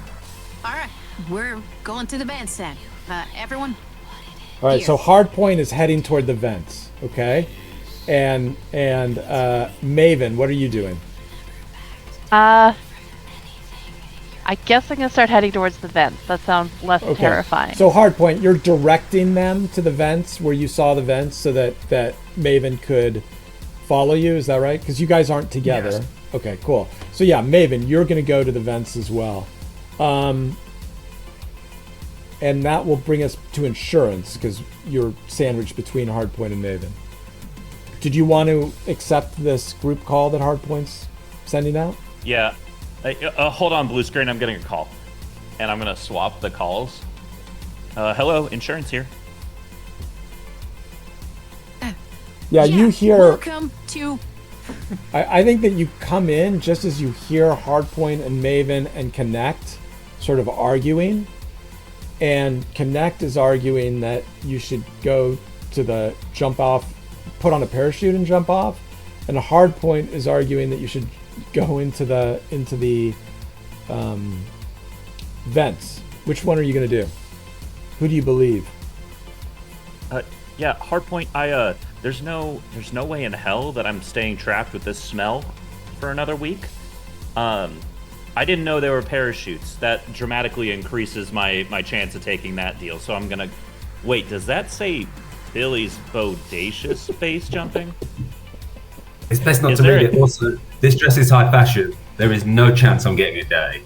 S4: right, we're going to the vents then. Everyone,
S1: All right,
S4: Here.
S1: so Hardpoint is heading toward the vents. Okay, and Maven, what are you doing?
S5: I guess I'm gonna start heading towards the vents. That sounds less
S1: Okay.
S5: terrifying.
S1: So Hardpoint, you're directing them to the vents where you saw the vents, so that Maven could follow you. Is that right? Because you guys aren't together.
S2: Yes.
S1: Okay, cool. So yeah, Maven, you're going to go to the vents as well, and that will bring us to insurance because you're sandwiched between Hardpoint and Maven. Did you want to accept this group call that Hardpoint's sending out?
S6: Yeah. Hold on, blue screen. I'm getting a call, and I'm gonna swap the calls. Hello, insurance here.
S1: Yeah, you hear.
S4: welcome to.
S1: I think that you come in just as you hear Hardpoint and Maven and Connect sort of arguing. And Connect is arguing that you should go to the jump off, put on a parachute and jump off. And Hardpoint is arguing that you should go into the vents Which one are you gonna do? Who do you believe?
S6: Yeah, Hardpoint. There's no way in hell that I'm staying trapped with this smell for another week. I didn't know there were parachutes. That dramatically increases my chance of taking that deal. So I'm gonna wait. Does that say Billy's bodacious base jumping?
S3: It's best not
S6: Is
S3: to
S6: there
S3: read it. Also, this dress is high fashion. There is no chance I'm getting a day.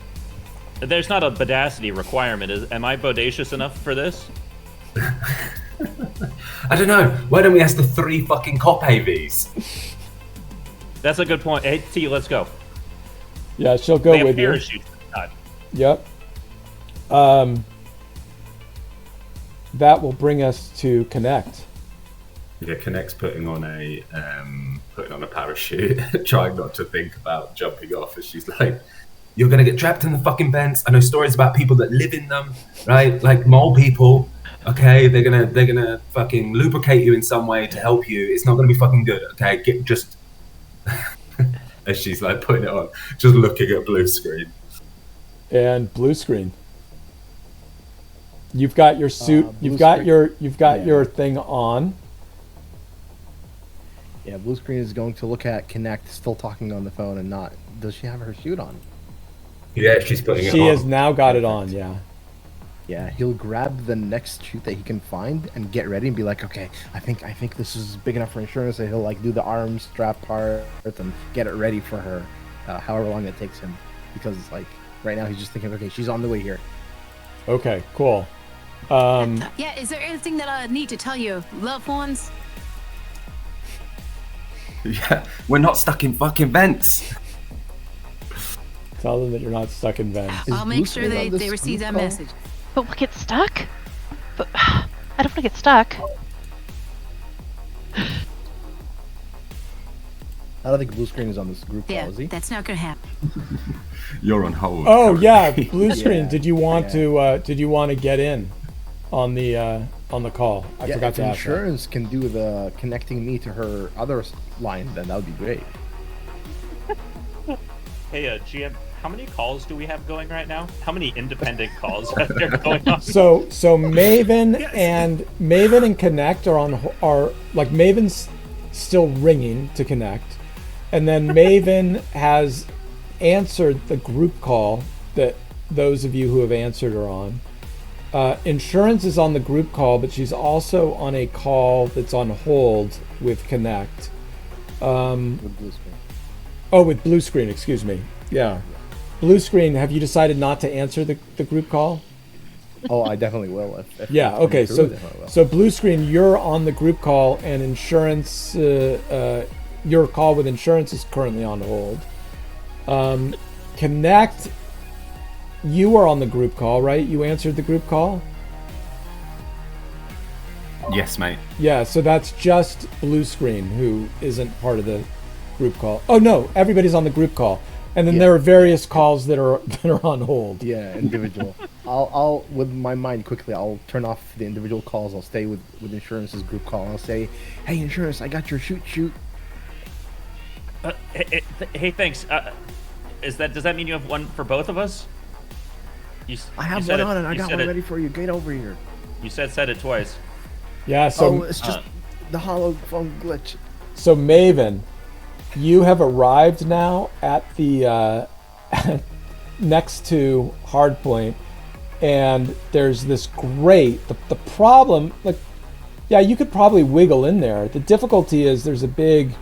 S6: There's not a bodacity requirement. Am I bodacious enough for this?
S3: I don't know. Why don't we ask the 3 fucking cop AVs?
S6: That's a good point. Hey, T, let's go.
S1: Yeah, she'll go
S6: They have
S1: with you.
S6: parachutes.
S1: Yep. That will bring us to Connect.
S3: Yeah, Connect's putting on a parachute, trying not to think about jumping off. As she's like, "You're gonna get trapped in the fucking vents. I know stories about people that live in them, right? Like mole people. Okay, they're gonna fucking lubricate you in some way to help you. It's not gonna be fucking good. Okay, get just." As she's like putting it on, just looking at blue screen.
S1: And blue screen. You've got your suit. You've got your thing on.
S7: Yeah, blue screen is going to look at Connect, still talking on the phone, and not. Does she have her suit on?
S3: Yeah, she's putting it on.
S1: She has now got it on. Yeah.
S7: Yeah, he'll grab the next chute that he can find and get ready and be like, okay, I think this is big enough for insurance. And he'll like do the arm strap part and get it ready for her, however long it takes him. Because like right now he's just thinking, okay, she's on the way here.
S1: Okay. Cool.
S4: Yeah, is there anything that I need to tell your loved ones?
S3: Yeah, we're not stuck in fucking vents.
S1: Tell them that you're not stuck in vents.
S4: I'll make sure they receive that message.
S5: But we'll get stuck? But I don't want to get stuck.
S7: I don't think blue screen is on this group
S4: Yeah,
S7: call, is he?
S4: that's not gonna happen.
S3: You're on hold.
S1: Oh yeah, blue screen.
S7: Yeah,
S1: Did you want
S7: yeah.
S1: to get in on the call? I
S7: Yeah,
S1: forgot
S7: if
S1: to ask that.
S7: insurance can do the connecting me to her other line, then that would be great.
S6: Hey, GM, how many calls do we have going right now? How many independent calls are there going on?
S1: So Maven and Connect are like Maven's still ringing to Connect, and then Maven has answered the group call that those of you who have answered are on. Insurance is on the group call, but she's also on a call that's on hold with Connect.
S7: With blue screen.
S1: Oh, with blue screen, excuse me. Yeah. Blue screen, have you decided not to answer the group call?
S7: Oh, I definitely will. If
S1: Yeah,
S7: it's
S1: okay.
S7: coming through, I definitely will.
S1: So blue screen, you're on the group call, and insurance, your call with insurance is currently on hold. Connect, you are on the group call, right? You answered the group call?
S3: Yes, mate.
S1: Yeah, so that's just blue screen who isn't part of the group call. Oh no, everybody's on the group call. And then
S7: Yeah.
S1: there are various calls that are on hold.
S7: Yeah, individual. I'll with my mind quickly. I'll turn off the individual calls. I'll stay with insurance's group call. I'll say, "Hey, insurance, I got your shoot."
S6: Hey, thanks. Does that mean you have one for both of us?
S7: I have one on, and I got one ready for you. Get over here.
S6: You said it twice.
S1: Yeah, so
S7: It's just the hollow phone glitch.
S1: So Maven, you have arrived now at the next to Hardpoint, and there's this grate. The problem, like, yeah, you could probably wiggle in there. The difficulty is there's a big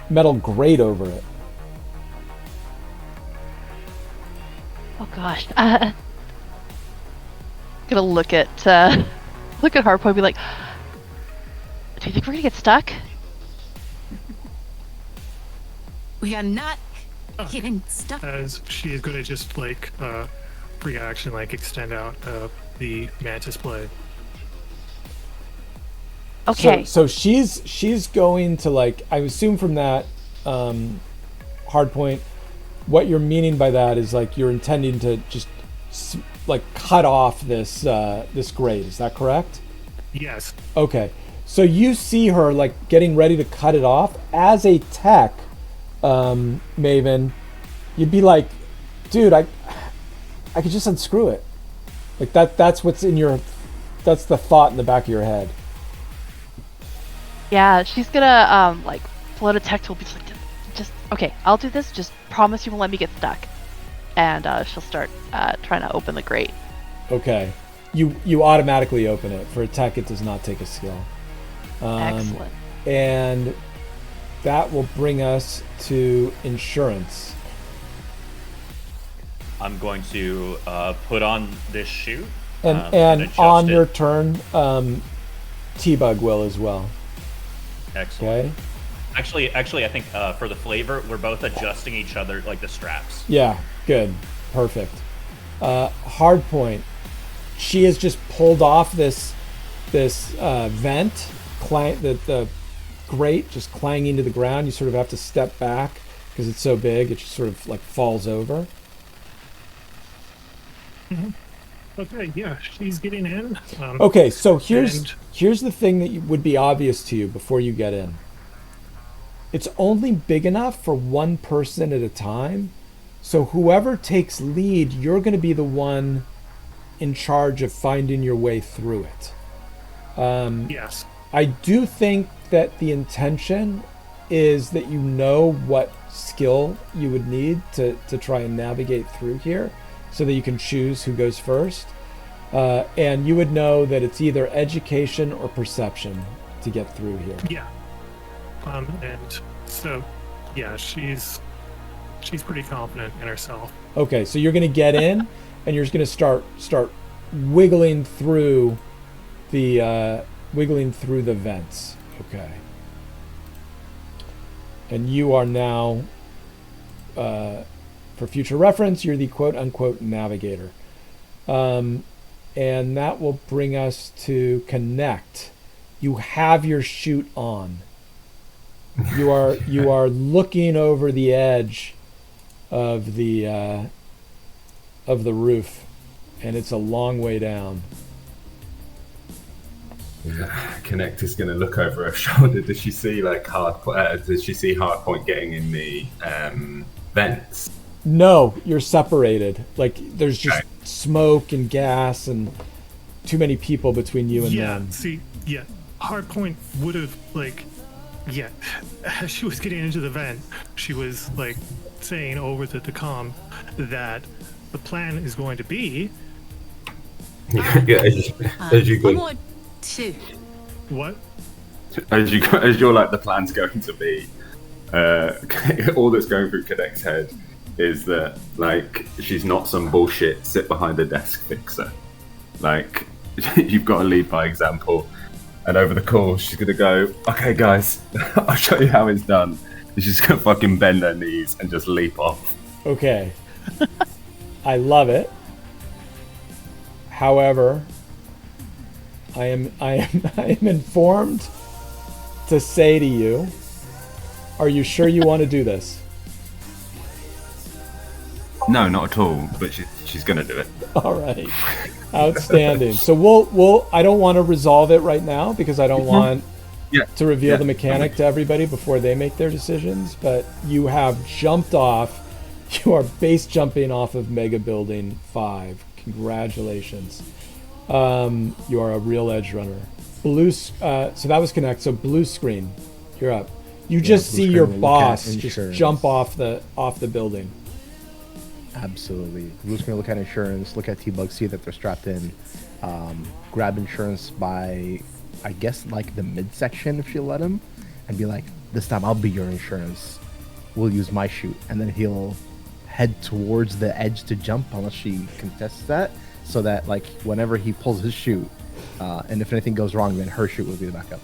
S1: metal grate over it.
S5: Oh gosh. Gonna look at Hardpoint and be like, do you think we're gonna get stuck?
S4: We are not getting stuck.
S2: As she is going to just like reaction, like extend out the mantis blade.
S5: Okay.
S1: So she's going to, like, I assume from that Hardpoint, what you're meaning by that is like you're intending to just like cut off this this grate. Is that correct?
S2: Yes.
S1: Okay. So you see her like getting ready to cut it off. As a tech, Maven, you'd be like, dude, I could just unscrew it. Like that's what's in your, that's the thought in the back of your head.
S5: Yeah, she's gonna like float a tech tool, be like, just okay, I'll do this. Just promise you won't let me get stuck. And she'll start trying to open the grate.
S1: Okay. You automatically open it. For a tech, it does not take a skill.
S5: Excellent.
S1: And that will bring us to insurance.
S6: I'm going to put on this chute.
S1: And
S6: adjust
S1: on
S6: it.
S1: your turn, T-Bug will as well.
S6: Excellent.
S1: Okay?
S6: Actually, I think for the flavor, we're both adjusting each other, like the straps.
S1: Yeah, good. Perfect. Hard point. She has just pulled off this vent, the grate just clanging to the ground. You sort of have to step back because it's so big. It just sort of like falls over.
S2: Okay, yeah, she's getting in.
S1: Okay, so here's
S2: and-
S1: the thing that would be obvious to you before you get in. It's only big enough for one person at a time. So whoever takes lead, you're going to be the one in charge of finding your way through it.
S2: Yes.
S1: I do think that the intention is that you know what skill you would need to try and navigate through here so that you can choose who goes first. And you would know that it's either education or perception to get through here.
S2: Yeah. And so, yeah, she's pretty confident in herself.
S1: Okay, so you're going to get in and you're just going to start wiggling through the vents. Okay. And you are now, for future reference, you're the quote-unquote navigator. And that will bring us to connect. You have your chute on. You are looking over the edge of the roof, and it's a long way down.
S3: Yeah, Connect is going to look over her shoulder. Does she see Hardpoint getting in the vents?
S1: No, you're separated. Like there's just
S3: Okay.
S1: smoke and gas and too many people between you and
S2: Yeah,
S1: them.
S2: see, yeah, Hardpoint would have, as she was getting into the vent, she was, saying over the comm that the plan is going to be...
S3: Yeah, as you
S4: One
S3: go,
S4: more, two.
S2: What?
S3: as you're like, the plan's going to be, all that's going through Connect's head is that, she's not some bullshit sit behind a desk fixer. You've got to lead by example. And over the call, she's going to go, okay, guys, I'll show you how it's done. And she's going to fucking bend her knees and just leap off.
S1: Okay. I love it. However, I am informed to say to you, are you sure you want to do this?
S3: No, not at all, but she's going to do it.
S1: All right. Outstanding. So we'll I don't want to resolve it right now because I don't want to reveal the mechanic to everybody before they make their decisions, but you have jumped off. You are base jumping off of Mega Building 5. Congratulations. You are a real Edgerunner. So that was Connect. So blue screen. You're up. You just
S7: blue
S1: see
S7: screen,
S1: your
S7: look at
S1: boss just
S7: insurance.
S1: jump off the building.
S7: Absolutely. Blue's gonna look at insurance, look at T-Bug, see that they're strapped in, grab insurance by, I guess, the midsection if she'll let him, and be like, this time I'll be your insurance. We'll use my chute. And then he'll head towards the edge to jump unless she contests that, so that, whenever he pulls his chute, and if anything goes wrong, then her chute will be the backup.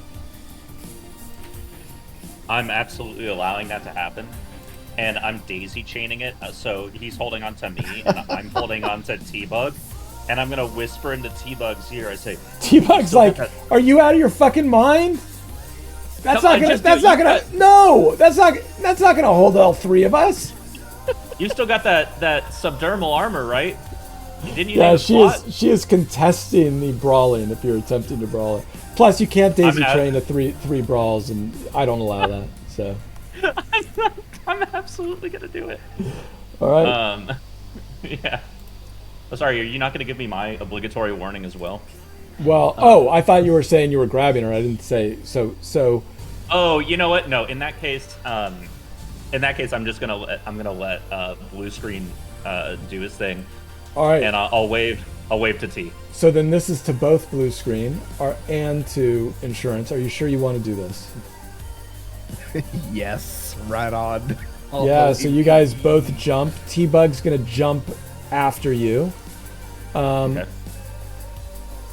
S6: I'm absolutely allowing that to happen. And I'm daisy chaining it, so he's holding on to me, and I'm holding on to T-Bug. And I'm gonna whisper into T-Bug's ear. I say,
S1: T-Bug's
S6: "Still
S1: like,
S6: got
S1: are you out of your fucking mind? That's
S6: Come
S1: not
S6: on,
S1: gonna.
S6: just
S1: That's
S6: do-
S1: not gonna. No, that's not gonna hold all three of us.
S6: You still got that subdermal armor, right? Didn't you?
S1: Yeah,
S6: name the plot?
S1: she is contesting the brawling. If you're attempting to brawl it, plus you can't daisy
S6: I'm
S1: train to three brawls, and I don't allow that. So,
S6: I'm absolutely gonna do it.
S1: all right.
S6: Yeah. Oh, sorry, are you not going to give me my obligatory warning as well?
S1: Well, I thought you were saying you were grabbing her. I didn't say so. So.
S6: Oh, you know what? No, in that case, I'm just gonna let Blue Screen do his thing.
S1: All right.
S6: And I'll wave to T.
S1: So then this is to both Blue Screen and to Insurance. Are you sure you want to do this?
S7: Yes, right on.
S1: Yeah, so you guys both jump. T-Bug's going to jump after you.
S6: Okay.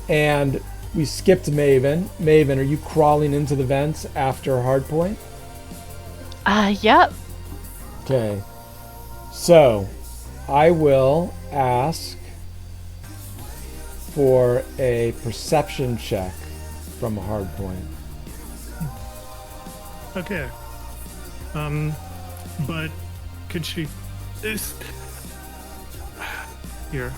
S1: And we skipped Maven. Maven, are you crawling into the vents after Hardpoint?
S5: Yep.
S1: Okay. So, I will ask for a perception check from Hardpoint.
S2: Okay. But could she? This here.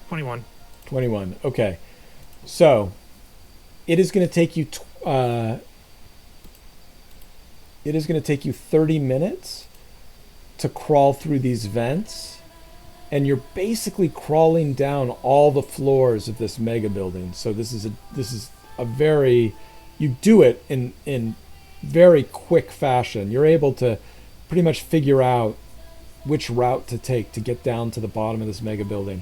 S2: 21.
S1: 21. Okay. So, it is going to take you 30 minutes to crawl through these vents, and you're basically crawling down all the floors of this mega building. So this is a very, you do it in very quick fashion. You're able to pretty much figure out which route to take to get down to the bottom of this mega building.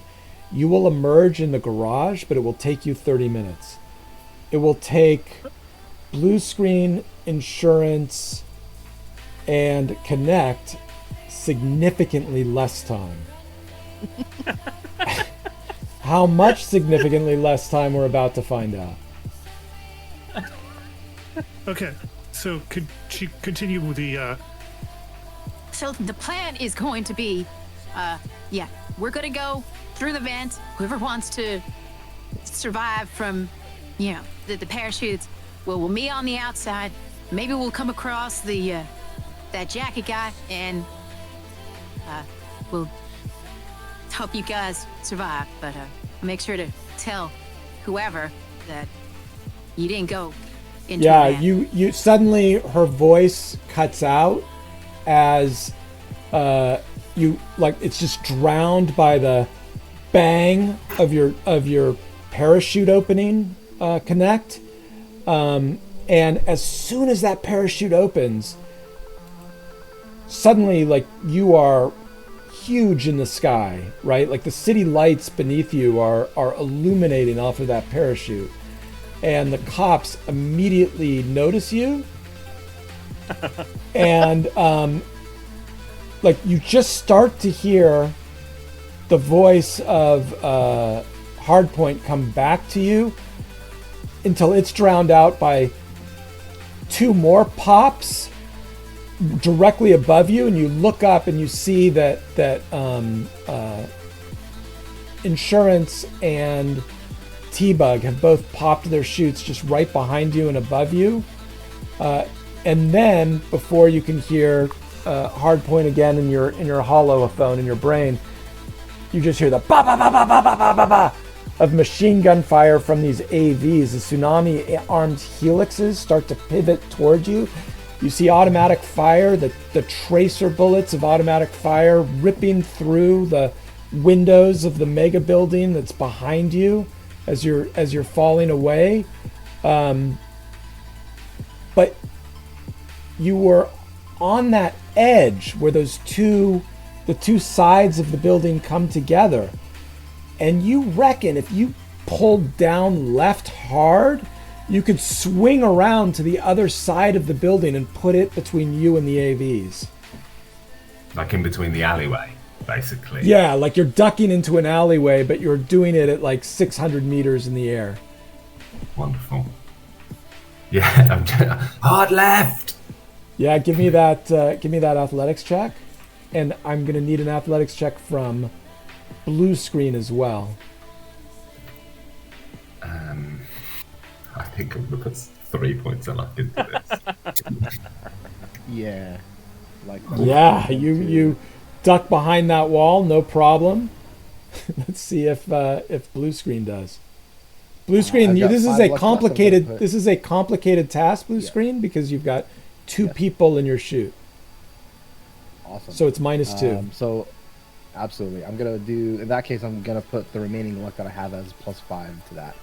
S1: You will emerge in the garage, but it will take you 30 minutes. It will take Blue Screen, Insurance, and Connect significantly less time. How much significantly less time we're about to find out.
S2: Okay. So could she continue with the?
S4: So the plan is going to be, we're gonna go through the vent. Whoever wants to survive from, the parachutes, we'll meet on the outside. Maybe we'll come across the that jacket guy, and we'll help you guys survive. But make sure to tell whoever that you didn't go into.
S1: Yeah, you suddenly her voice cuts out as it's just drowned by the bang of your parachute opening, Connect. And as soon as that parachute opens, suddenly you are huge in the sky, right? Like the city lights beneath you are illuminating off of that parachute, and the cops immediately notice you. And you just start to hear the voice of Hardpoint come back to you until it's drowned out by two more pops directly above you, and you look up and you see that Insurance and T-Bug have both popped their chutes just right behind you and above you. And then before you can hear Hardpoint again in your holophone in your brain, you just hear the ba ba ba ba ba ba ba ba ba of machine gun fire from these AVs. The tsunami armed helixes start to pivot toward you. You see automatic fire, the tracer bullets of automatic fire ripping through the windows of the mega building that's behind you as you're falling away. But you were on that edge where the two sides of the building come together. And you reckon if you pulled down left hard, you could swing around to the other side of the building and put it between you and the AVs.
S3: Like in between the alleyway, basically.
S1: Yeah, like you're ducking into an alleyway, but you're doing it at 600 meters in the air.
S3: Wonderful. Yeah, I'm hard left.
S1: Yeah, give me that athletics check, and I'm gonna need an athletics check from Blue Screen as well.
S3: I think I'm gonna put 3 points of luck into this.
S7: Yeah.
S1: Yeah, you duck behind that wall, no problem. Let's see if Blue Screen does. Blue Screen, this is a complicated task, Blue Screen, because you've got two people in your chute.
S7: Awesome.
S1: So it's -2.
S7: So, absolutely. I'm gonna do. In that case, I'm gonna put the remaining luck that I have as +5 to that.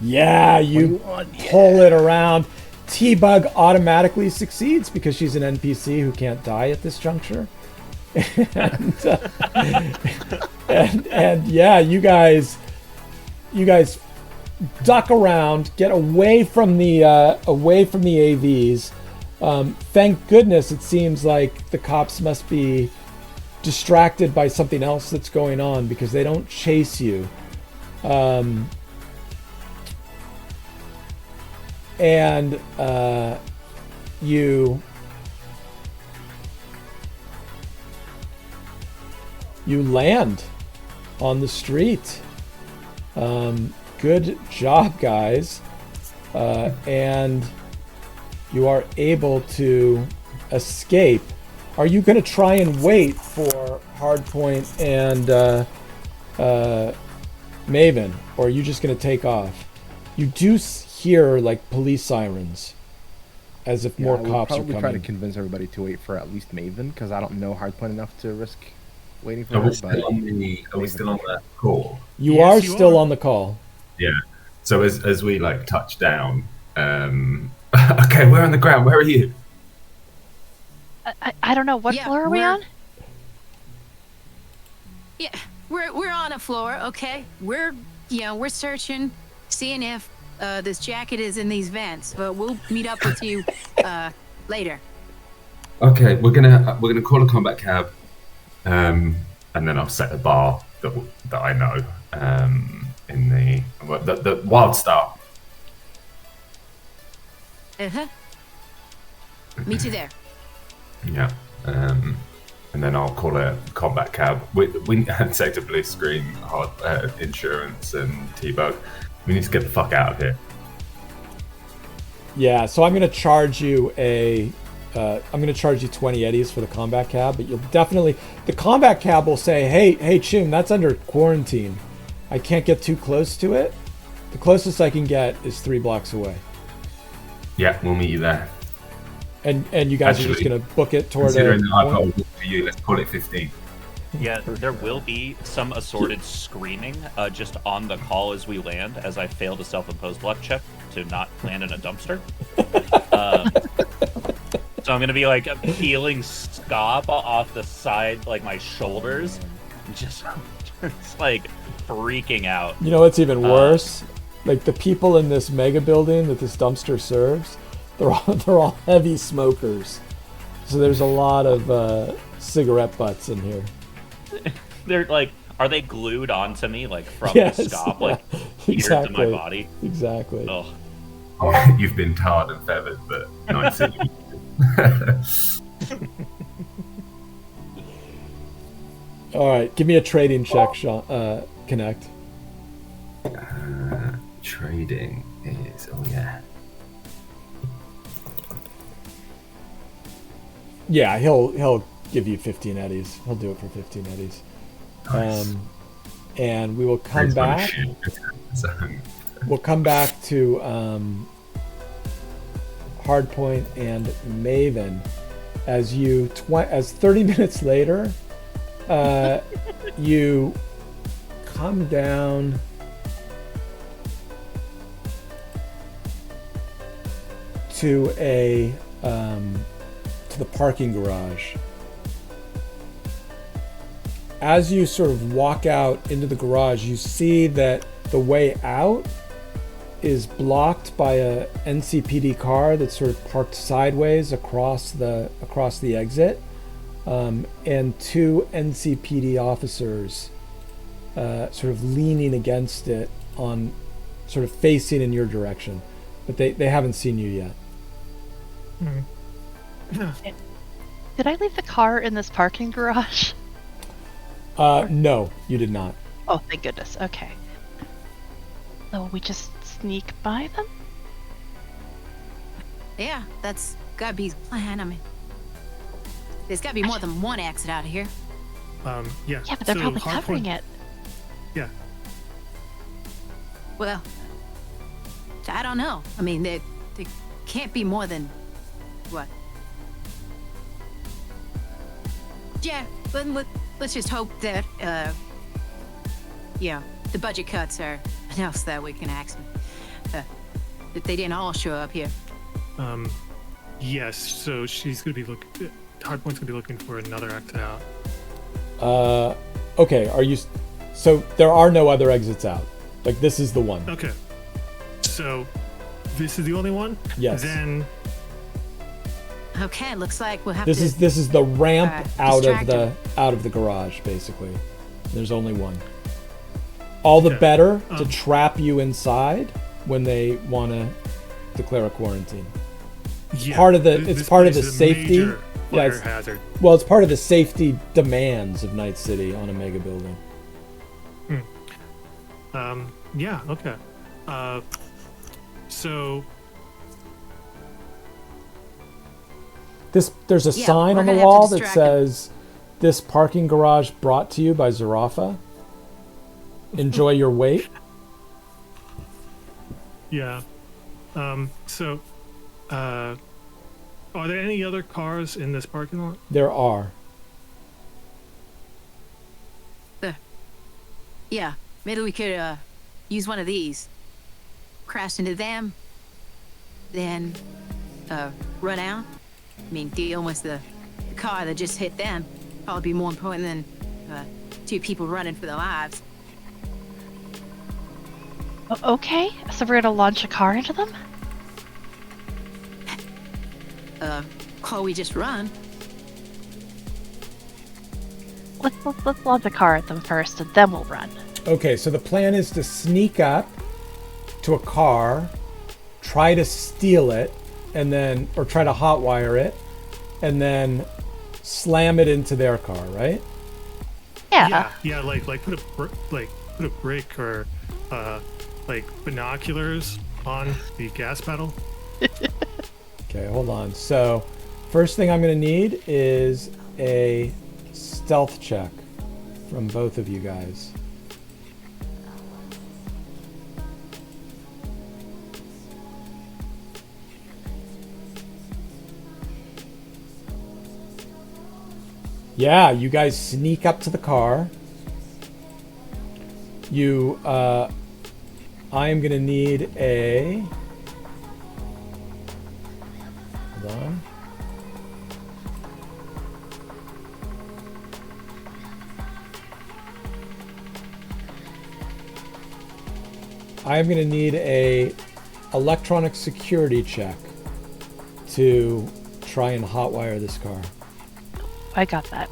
S1: Yeah, you
S7: 21,
S1: pull it around. T-Bug automatically succeeds because she's an NPC who can't die at this juncture. and yeah, you guys duck around, get away from the AVs. Thank goodness it seems like the cops must be distracted by something else that's going on because they don't chase you. And you land on the street. Good job, guys. And you are able to escape. Are you going to try and wait for Hardpoint and Maven, or are you just going to take off? You do hear like police sirens, as if more
S7: I would
S1: cops are
S7: probably
S1: coming.
S7: try to convince everybody to wait for at least Maven, because I don't know Hardpoint enough to risk waiting for
S3: Are
S7: her.
S3: we still on that call?
S1: You
S2: Yes,
S1: are
S2: you
S1: still
S2: are.
S1: on the call.
S3: Yeah. So as we like touch down, okay, we're on the ground. Where are you?
S5: I don't know. What
S4: Yeah,
S5: floor are we
S4: we're-
S5: on?
S4: Yeah, we're on a floor, okay? We're searching, seeing if this jacket is in these vents, but we'll meet up with you later.
S3: Okay, we're gonna call a combat cab, and then I'll set a bar that I know in the Wild Star.
S4: Uh-huh. Meet you there.
S3: Yeah. And then I'll call a combat cab. We and say to Blue Screen, Insurance, and T-Bug, we need to get the fuck out of here.
S1: Yeah, so I'm going to charge you I'm going to charge you 20 eddies for the combat cab, but you'll definitely, the combat cab will say, hey, Chum, that's under quarantine. I can't get too close to it. The closest I can get is 3 blocks away.
S3: Yeah, we'll meet you there.
S1: And you guys are just
S3: Actually,
S1: going to book it toward
S3: Considering that I've got
S1: point?
S3: a book for you, let's call it 15.
S6: Yeah, there will be some assorted screaming just on the call as we land, as I failed a self-imposed luck check to not land in a dumpster. So I'm gonna be like peeling scab off the side, like my shoulders, just like freaking out.
S1: You know what's even worse? Like the people in this mega building that this dumpster serves, they're all heavy smokers. So there's a lot of cigarette butts in here.
S6: They're like, are they glued onto me like from
S1: Yes,
S6: the scab, like
S1: yeah,
S6: here to
S1: exactly.
S6: my body?
S1: Exactly.
S6: Oh,
S3: Oh, you've been tarred and feathered, but nice.
S1: All right, give me a trading check, Sean. Connect.
S3: Trading is
S1: Yeah, he'll give you 15 eddies. He'll do it for 15 eddies.
S3: Nice.
S1: And we will come back.
S3: So,
S1: We'll come back to Hardpoint and Maven as as 30 minutes later, you come down to the parking garage. As you sort of walk out into the garage, you see that the way out is blocked by a NCPD car that's sort of parked sideways across the exit, and 2 NCPD officers sort of leaning against it, on sort of facing in your direction, but they haven't seen you yet.
S5: Did I leave the car in this parking garage?
S1: No, you did not.
S5: Oh, thank goodness. Okay. So we just sneak by them?
S4: Yeah, that's gotta be the plan. I mean, there's gotta be more than one exit out of here.
S2: Yeah.
S5: Yeah, but they're
S2: so
S5: probably
S2: Hardpoint-
S5: covering it.
S2: Yeah.
S4: Well, I don't know. I mean, there can't be more than What? Yeah, but let's just hope that, the budget cuts are enough that we can ask them. That they didn't all show up here.
S2: Yes, so she's gonna be Hardpoint's gonna be looking for another exit out.
S1: Okay, so there are no other exits out. Like, this is the one.
S2: Okay. So, this is the only one?
S1: Yes.
S2: Then...
S4: Okay, looks like we'll have
S1: This
S4: to...
S1: is the ramp out
S4: distract
S1: of the garage, basically. There's only one. All the better to trap you inside when they want to declare a quarantine.
S2: Yeah,
S1: Part of the
S2: this
S1: part of the
S2: place is a
S1: safety.
S2: major fire hazard.
S1: Well, it's part of the safety demands of Night City on a mega building.
S2: Yeah, okay. So...
S1: There's a sign
S4: we're
S1: on the
S4: gonna have to
S1: wall that
S4: distract them.
S1: says, "This parking garage brought to you by Zarafa. Enjoy your wait."
S2: Yeah. So, are there any other cars in this parking lot?
S1: There are.
S4: Yeah, maybe we could use one of these. Crash into them, then run out. I mean, dealing with the car that just hit them probably be more important than two people running for their lives.
S5: Okay, so we're gonna launch a car into them?
S4: Chloe just run.
S5: Let's launch a car at them first, and then we'll run.
S1: Okay, so the plan is to sneak up to a car, try to steal it, and then, or try to hotwire it, and then slam it into their car, right?
S5: Yeah.
S2: Like put a brick or like binoculars on the gas pedal.
S1: Okay, hold on. So, first thing I'm going to need is a stealth check from both of you guys. Yeah, you guys sneak up to the car. I am going to need a... Hold on. I'm going to need a electronic security check to try and hotwire this car.
S5: I got that.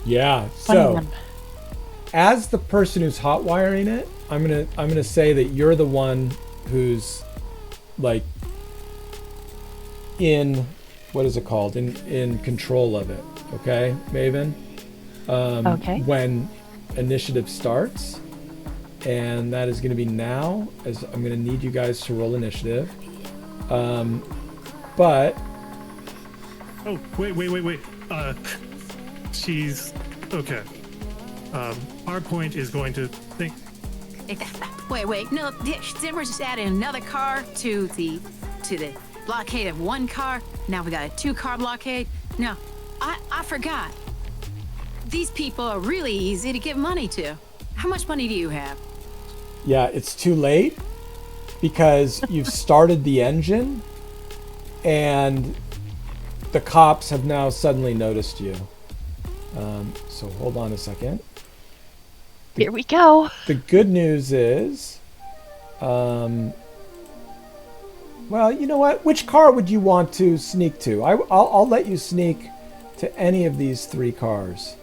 S1: Yeah, so as the person who's hotwiring it, I'm gonna say that you're the one who's like in, what is it called? In control of it. Okay, Maven?
S5: Okay.
S1: When initiative starts, and that is going to be now, as I'm going to need you guys to roll initiative. But...
S2: Oh, wait. She's... Okay. Hardpoint is going to think...
S4: Wait, no, then we're just adding another car to the blockade of one car. Now we got a 2-car blockade. No, I forgot. These people are really easy to give money to. How much money do you have?
S1: Yeah, it's too late because you've started the engine and the cops have now suddenly noticed you. So hold on a second.
S5: Here we go.
S1: The good news is, well, you know what? Which car would you want to sneak to? I'll let you sneak to any of these 3 cars.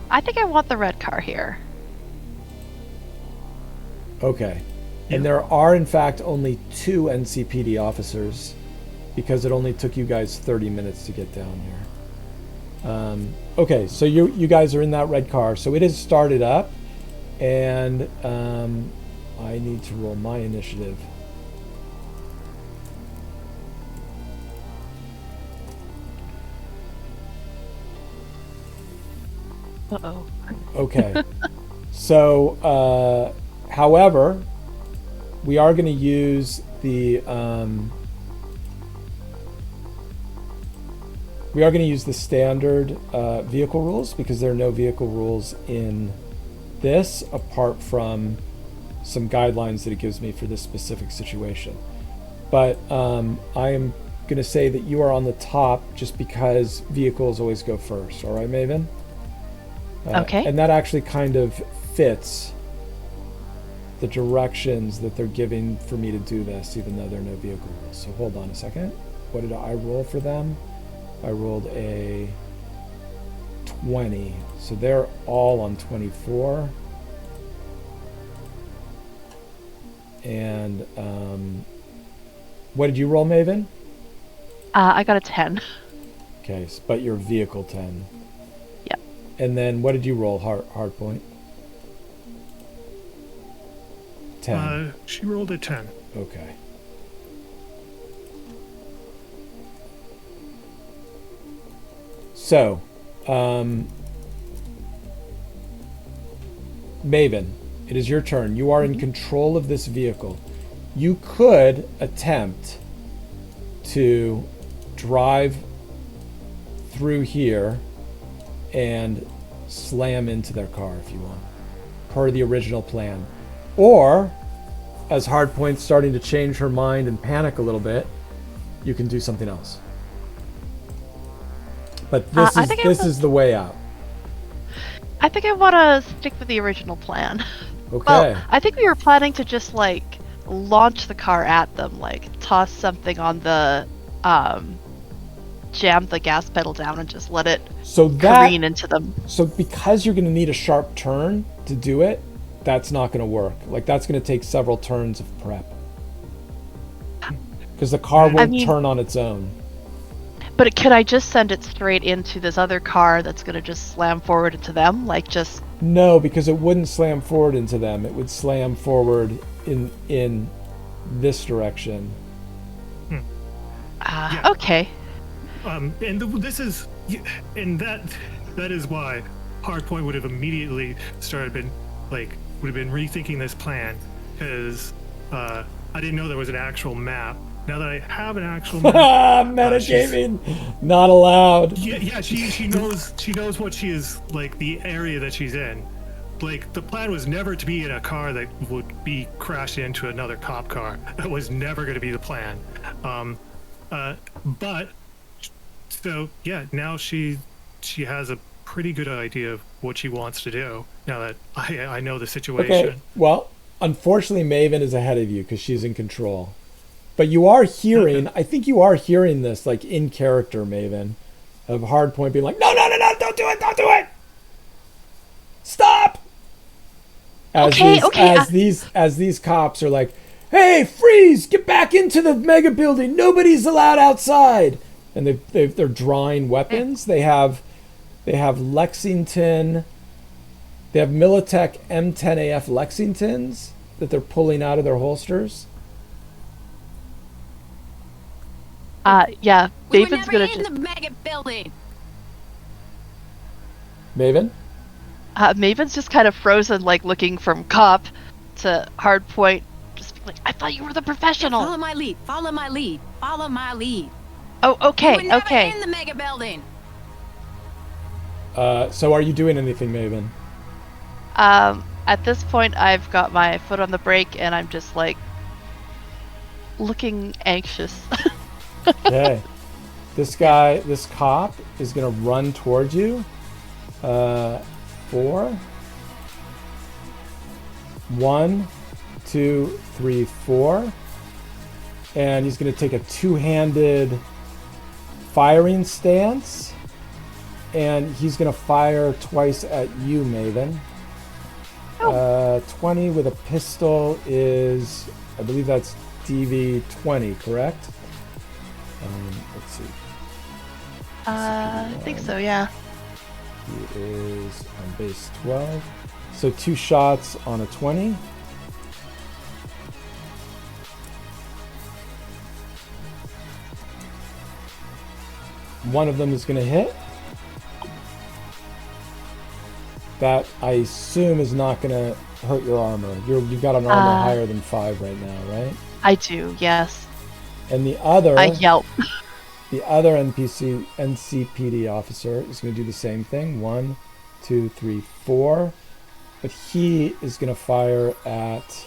S5: I think I want the red car here.
S1: Okay. And there are, in fact, only 2 NCPD officers because it only took you guys 30 minutes to get down here. Okay, so you guys are in that red car. So it has started up, and I need to roll my initiative.
S5: Uh-oh.
S1: Okay. So, however, we are going to use the standard vehicle rules because there are no vehicle rules in this apart from some guidelines that it gives me for this specific situation. But I am going to say that you are on the top just because vehicles always go first. All right, Maven?
S5: Okay.
S1: And that actually kind of fits the directions that they're giving for me to do this, even though there are no vehicle rules. So hold on a second. What did I roll for them? I rolled a 20. So they're all on 24. And what did you roll, Maven?
S5: I got a 10.
S1: Okay, but your vehicle 10.
S5: Yep.
S1: And then what did you roll, Hardpoint? 10.
S2: She rolled a 10.
S1: Okay. So, Maven, it is your turn. You are in control of this vehicle. You could attempt to drive through here and slam into their car if you want, per the original plan. Or, as Hardpoint's starting to change her mind and panic a little bit, you can do something else. But this is the way out.
S5: I think I want to stick with the original plan.
S1: Okay.
S5: Well, I think we were planning to just, like, launch the car at them, like, toss something on the, jam the gas pedal down and just let it careen into them.
S1: So because you're going to need a sharp turn to do it, that's not going to work. Like, that's going to take several turns of prep. Because the car won't turn on its own.
S5: But could I just send it straight into this other car that's going to just slam forward into them? Like, just...
S1: No, because it wouldn't slam forward into them. It would slam forward in this direction.
S2: Yeah.
S5: Okay.
S2: And this is... And that is why Hardpoint would have immediately would have been rethinking this plan. Because I didn't know there was an actual map. Now that I have an actual map,
S1: metagaming not allowed.
S2: Yeah, she knows what she is, like, the area that she's in. Like, the plan was never to be in a car that would be crashed into another cop car. That was never going to be the plan. But so yeah, now she has a pretty good idea of what she wants to do. Now that I know the situation.
S1: Okay. Well, unfortunately, Maven is ahead of you because she's in control. But you are hearing, I think you are hearing this, like, in character, Maven, of Hardpoint being like, no, don't do it! Stop! As these cops are like, hey, freeze! Get back into the mega building! Nobody's allowed outside! And they're drawing weapons. They have Lexington, they have Militech M10AF Lexingtons that they're pulling out of their holsters.
S5: Yeah,
S4: We were
S5: Maven's
S4: never
S5: gonna
S4: in
S5: just...
S4: the mega building.
S1: Maven?
S5: Maven's just kind of frozen, like, looking from cop to Hardpoint, just like, I thought you were the professional!
S4: Follow my lead. Follow my lead. Follow my lead.
S5: Oh, okay,
S4: We were never
S5: okay.
S4: in the mega building.
S1: So are you doing anything, Maven?
S5: At this point, I've got my foot on the brake, and I'm just, like, looking anxious.
S1: Okay. This cop is going to run towards you. 4. 1, 2, 3, 4. And he's going to take a two-handed firing stance. And he's going to fire twice at you, Maven. 20 with a pistol is, I believe that's DV 20, correct? Let's see.
S5: I think so, yeah.
S1: He is on base 12. So 2 shots on a 20. one of them is going to hit. That, I assume, is not going to hurt your armor. You've got an armor higher than 5 right now, right?
S5: I do, yes.
S1: And the other...
S5: I yelp.
S1: The other NCPD officer is going to do the same thing. 1, 2, 3, 4. But he is going to fire at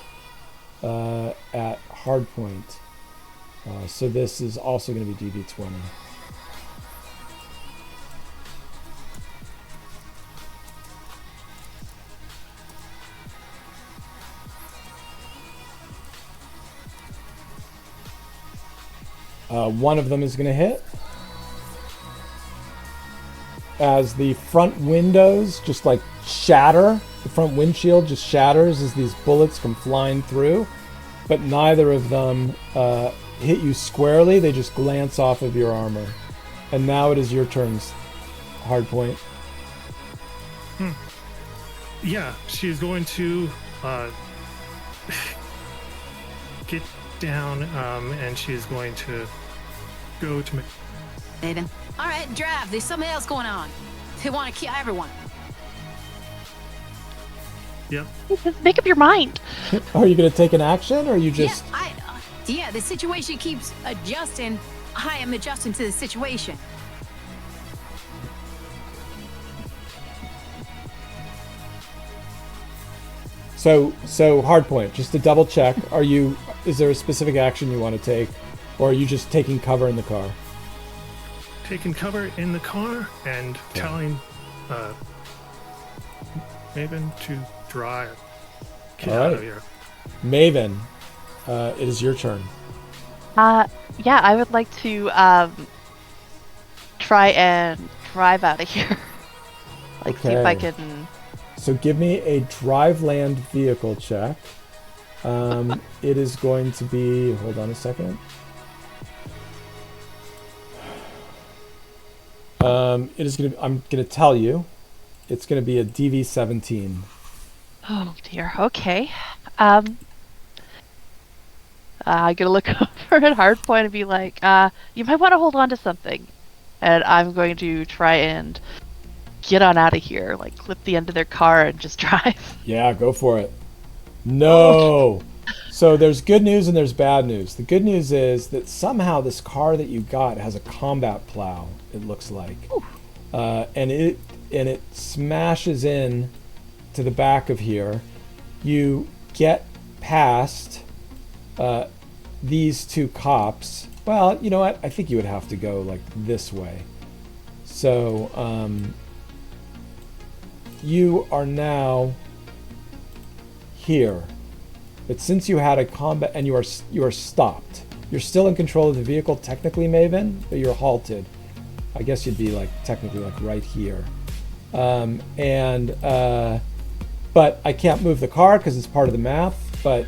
S1: hardpoint. So this is also going to be DB20. One of them is going to hit. As the front windows just like shatter, the front windshield just shatters as these bullets come flying through, but neither of them hit you squarely. They just glance off of your armor. And now it is your turns, Hardpoint.
S2: Yeah, she's going to get down, and she's going to go to...
S4: Nathan. All right, drive. There's something else going on. They want to kill everyone.
S2: Yep.
S5: Just make up your mind.
S1: Are you going to take an action, or are you just...
S4: Yeah, the situation keeps adjusting. I am adjusting to the situation.
S1: So Hardpoint, just to double check, is there a specific action you want to take, or are you just taking cover in the car?
S2: Taking cover in the car and telling Maven to drive. Get out of here.
S1: Maven, it is your turn.
S5: Yeah, I would like to try and drive out of here. See if I can...
S1: So give me a drive land vehicle check. It is going to be... Hold on a second. It is going to... I'm going to tell you. It's going to be a DV-17.
S5: Oh, dear. Okay. I'm going to look over at Hardpoint and be like, you might want to hold on to something. And I'm going to try and get on out of here. Clip the end of their car and just drive.
S1: Yeah, go for it. No! So there's good news and there's bad news. The good news is that somehow this car that you got has a combat plow, it looks like. And it smashes in to the back of here. You get past these two cops. Well, you know what? I think you would have to go this way. So you are now here. But since you had a combat and you are stopped. You're still in control of the vehicle technically, Maven, but you're halted. I guess you'd be technically right here. But I can't move the car because it's part of the map, but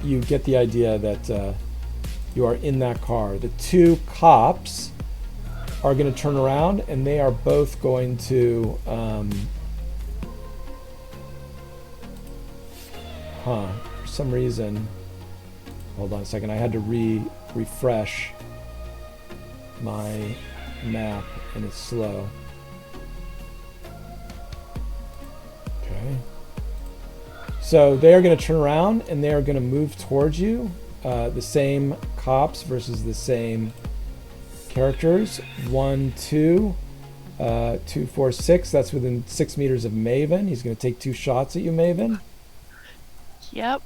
S1: you get the idea that you are in that car. The two cops are going to turn around and they are both going to for some reason, hold on a second, I had to refresh my map and it's slow. Okay. So they are going to turn around and they are going to move towards you. The same cops versus the same characters. 1, 2, 2, 4, 6. That's within 6 meters of Maven. He's going to take 2 shots at you, Maven.
S5: Yep.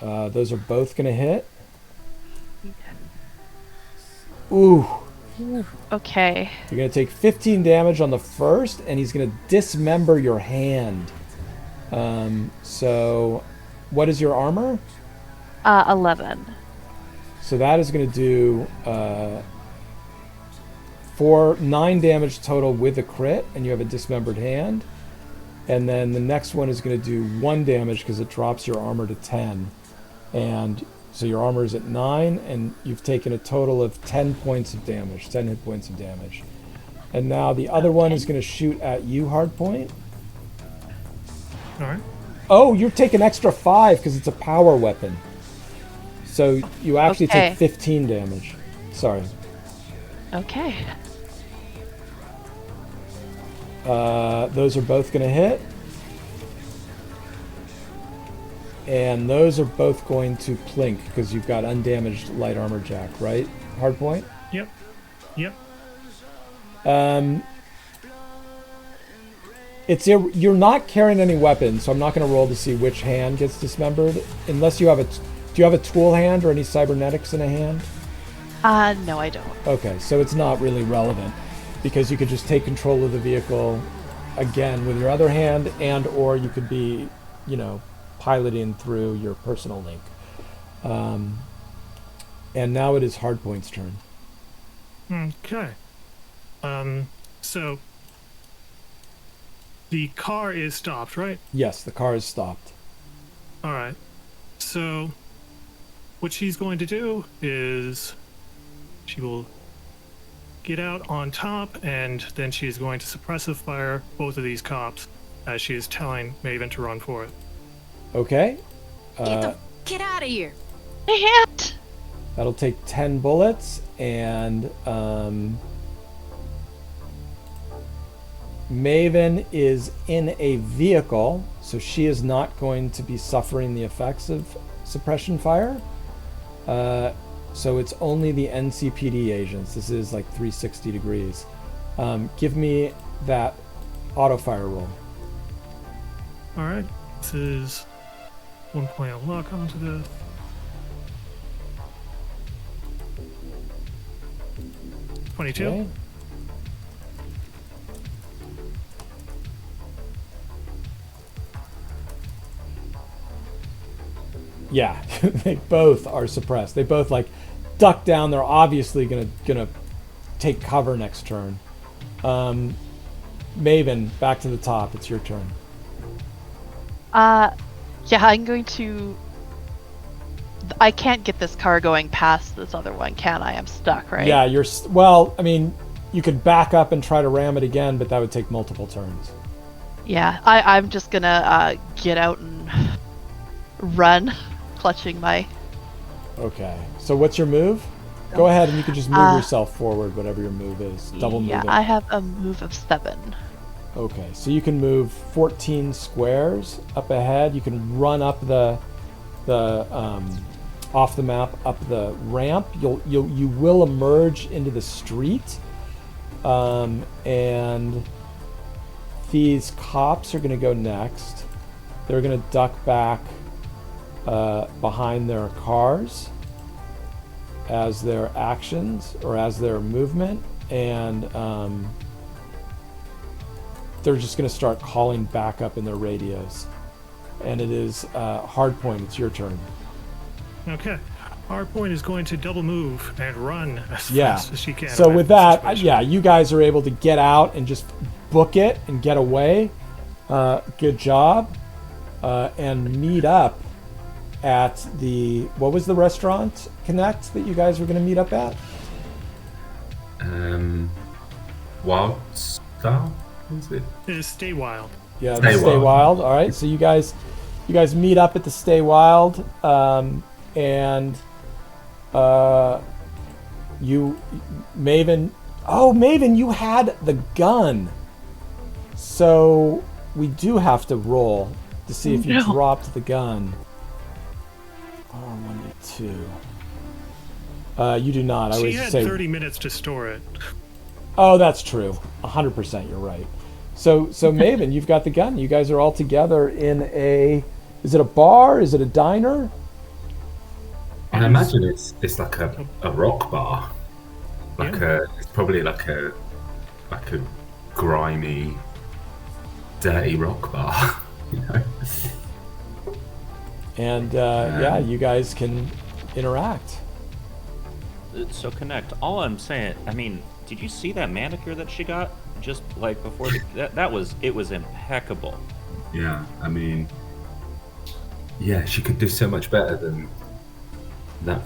S1: Those are both going to hit. Ooh.
S5: Okay.
S1: You're going to take 15 damage on the first, and he's going to dismember your hand. So, what is your armor?
S5: 11.
S1: So that is going to do 9 damage total with a crit, and you have a dismembered hand. And then the next one is going to do 1 damage because it drops your armor to 10. And so your armor is at 9, and you've taken a total of 10 points of damage, 10 hit points of damage. And now the other one is going to shoot at you, Hardpoint.
S2: All right.
S1: Oh, you're taking extra 5 because it's a power weapon. So you actually
S5: Okay.
S1: take 15 damage. Sorry.
S5: Okay.
S1: Those are both going to hit. And those are both going to plink because you've got undamaged light armor jack, right? Hardpoint?
S2: Yep. Yep.
S1: You're not carrying any weapons, so I'm not going to roll to see which hand gets dismembered. Unless you have do you have a tool hand or any cybernetics in a hand?
S5: No, I don't.
S1: Okay, so it's not really relevant because you could just take control of the vehicle again with your other hand, and or you could be, piloting through your personal link. And now it is Hardpoint's turn.
S2: Okay. So the car is stopped, right?
S1: Yes, the car is stopped.
S2: All right. So what she's going to do is she will get out on top, and then she is going to suppressive fire both of these cops as she is telling Maven to run for it.
S1: Okay.
S4: Get out of here.
S5: I can't.
S1: That'll take 10 bullets, and Maven is in a vehicle, so she is not going to be suffering the effects of suppression fire. So it's only the NCPD agents. This is like 360 degrees. Give me that auto fire roll.
S2: All right. This is 1 point of luck onto this. $22.
S1: Okay. Yeah, they both are suppressed. They both duck down. They're obviously gonna take cover next turn. Maven, back to the top. It's your turn.
S5: Yeah, I'm going to... I can't get this car going past this other one, can I? I'm stuck, right?
S1: Yeah, well, I mean, you could back up and try to ram it again, but that would take multiple turns.
S5: Yeah, I'm just gonna get out and run, clutching my...
S1: Okay, so what's your move? Go ahead and you can just move yourself forward, whatever your move is. Double move
S5: Yeah,
S1: it.
S5: I have a move of 7.
S1: Okay, so you can move 14 squares up ahead. You can run up the off the map up the ramp. You will emerge into the street, and these cops are going to go next. They're going to duck back behind their cars as their actions or as their movement, and they're just going to start calling back up in their radios. And it is Hardpoint. It's your turn.
S2: Okay. Hardpoint is going to double move and run as
S1: Yeah.
S2: fast as she can.
S1: So
S2: away
S1: with
S2: from the
S1: that,
S2: situation.
S1: yeah, you guys are able to get out and just book it and get away. Good job. And meet up at what was the restaurant Connect that you guys were going to meet up at?
S3: Wild Star, is it?
S2: Stay wild.
S1: Yeah,
S3: Stay
S1: the Stay
S3: Wild.
S1: Wild. All right, so you guys meet up at the Stay Wild, and Maven. Oh, Maven, you had the gun. So we do have to roll to see if you
S5: No.
S1: dropped the gun. R1D2. You do not. I
S2: She
S1: would
S2: had
S1: say.
S2: 30 minutes to store it.
S1: Oh, that's true. 100%. You're right. So Maven, you've got the gun. You guys are all together in is it a bar? Is it a diner?
S3: I imagine it's like a rock bar. It's probably like a grimy, dirty rock bar. You know?
S1: And yeah, you guys can interact.
S6: So Connect. All I'm saying, I mean, did you see that manicure that she got just like before? It was impeccable.
S3: Yeah, I mean, yeah, she could do so much better than that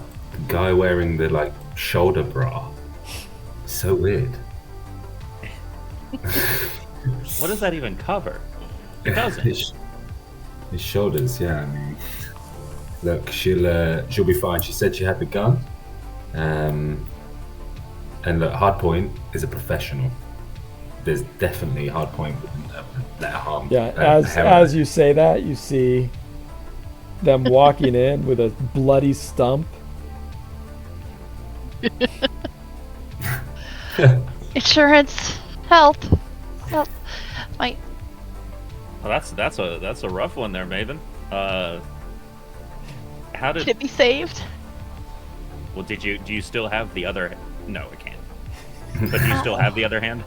S3: guy wearing the shoulder bra. So weird.
S6: What does that even cover? It doesn't.
S3: His shoulders, yeah. I mean, look, she'll be fine. She said she had the gun. And look, Hardpoint is a professional. There's definitely Hardpoint wouldn't let her harm.
S1: Yeah, as you say that, you see them walking in with a bloody stump.
S5: Insurance, help. My
S6: Well, that's a rough one there, Maven. How did?
S5: Can it be saved?
S6: Well, do you still have the other? No, it can't. But do you still have the other hand?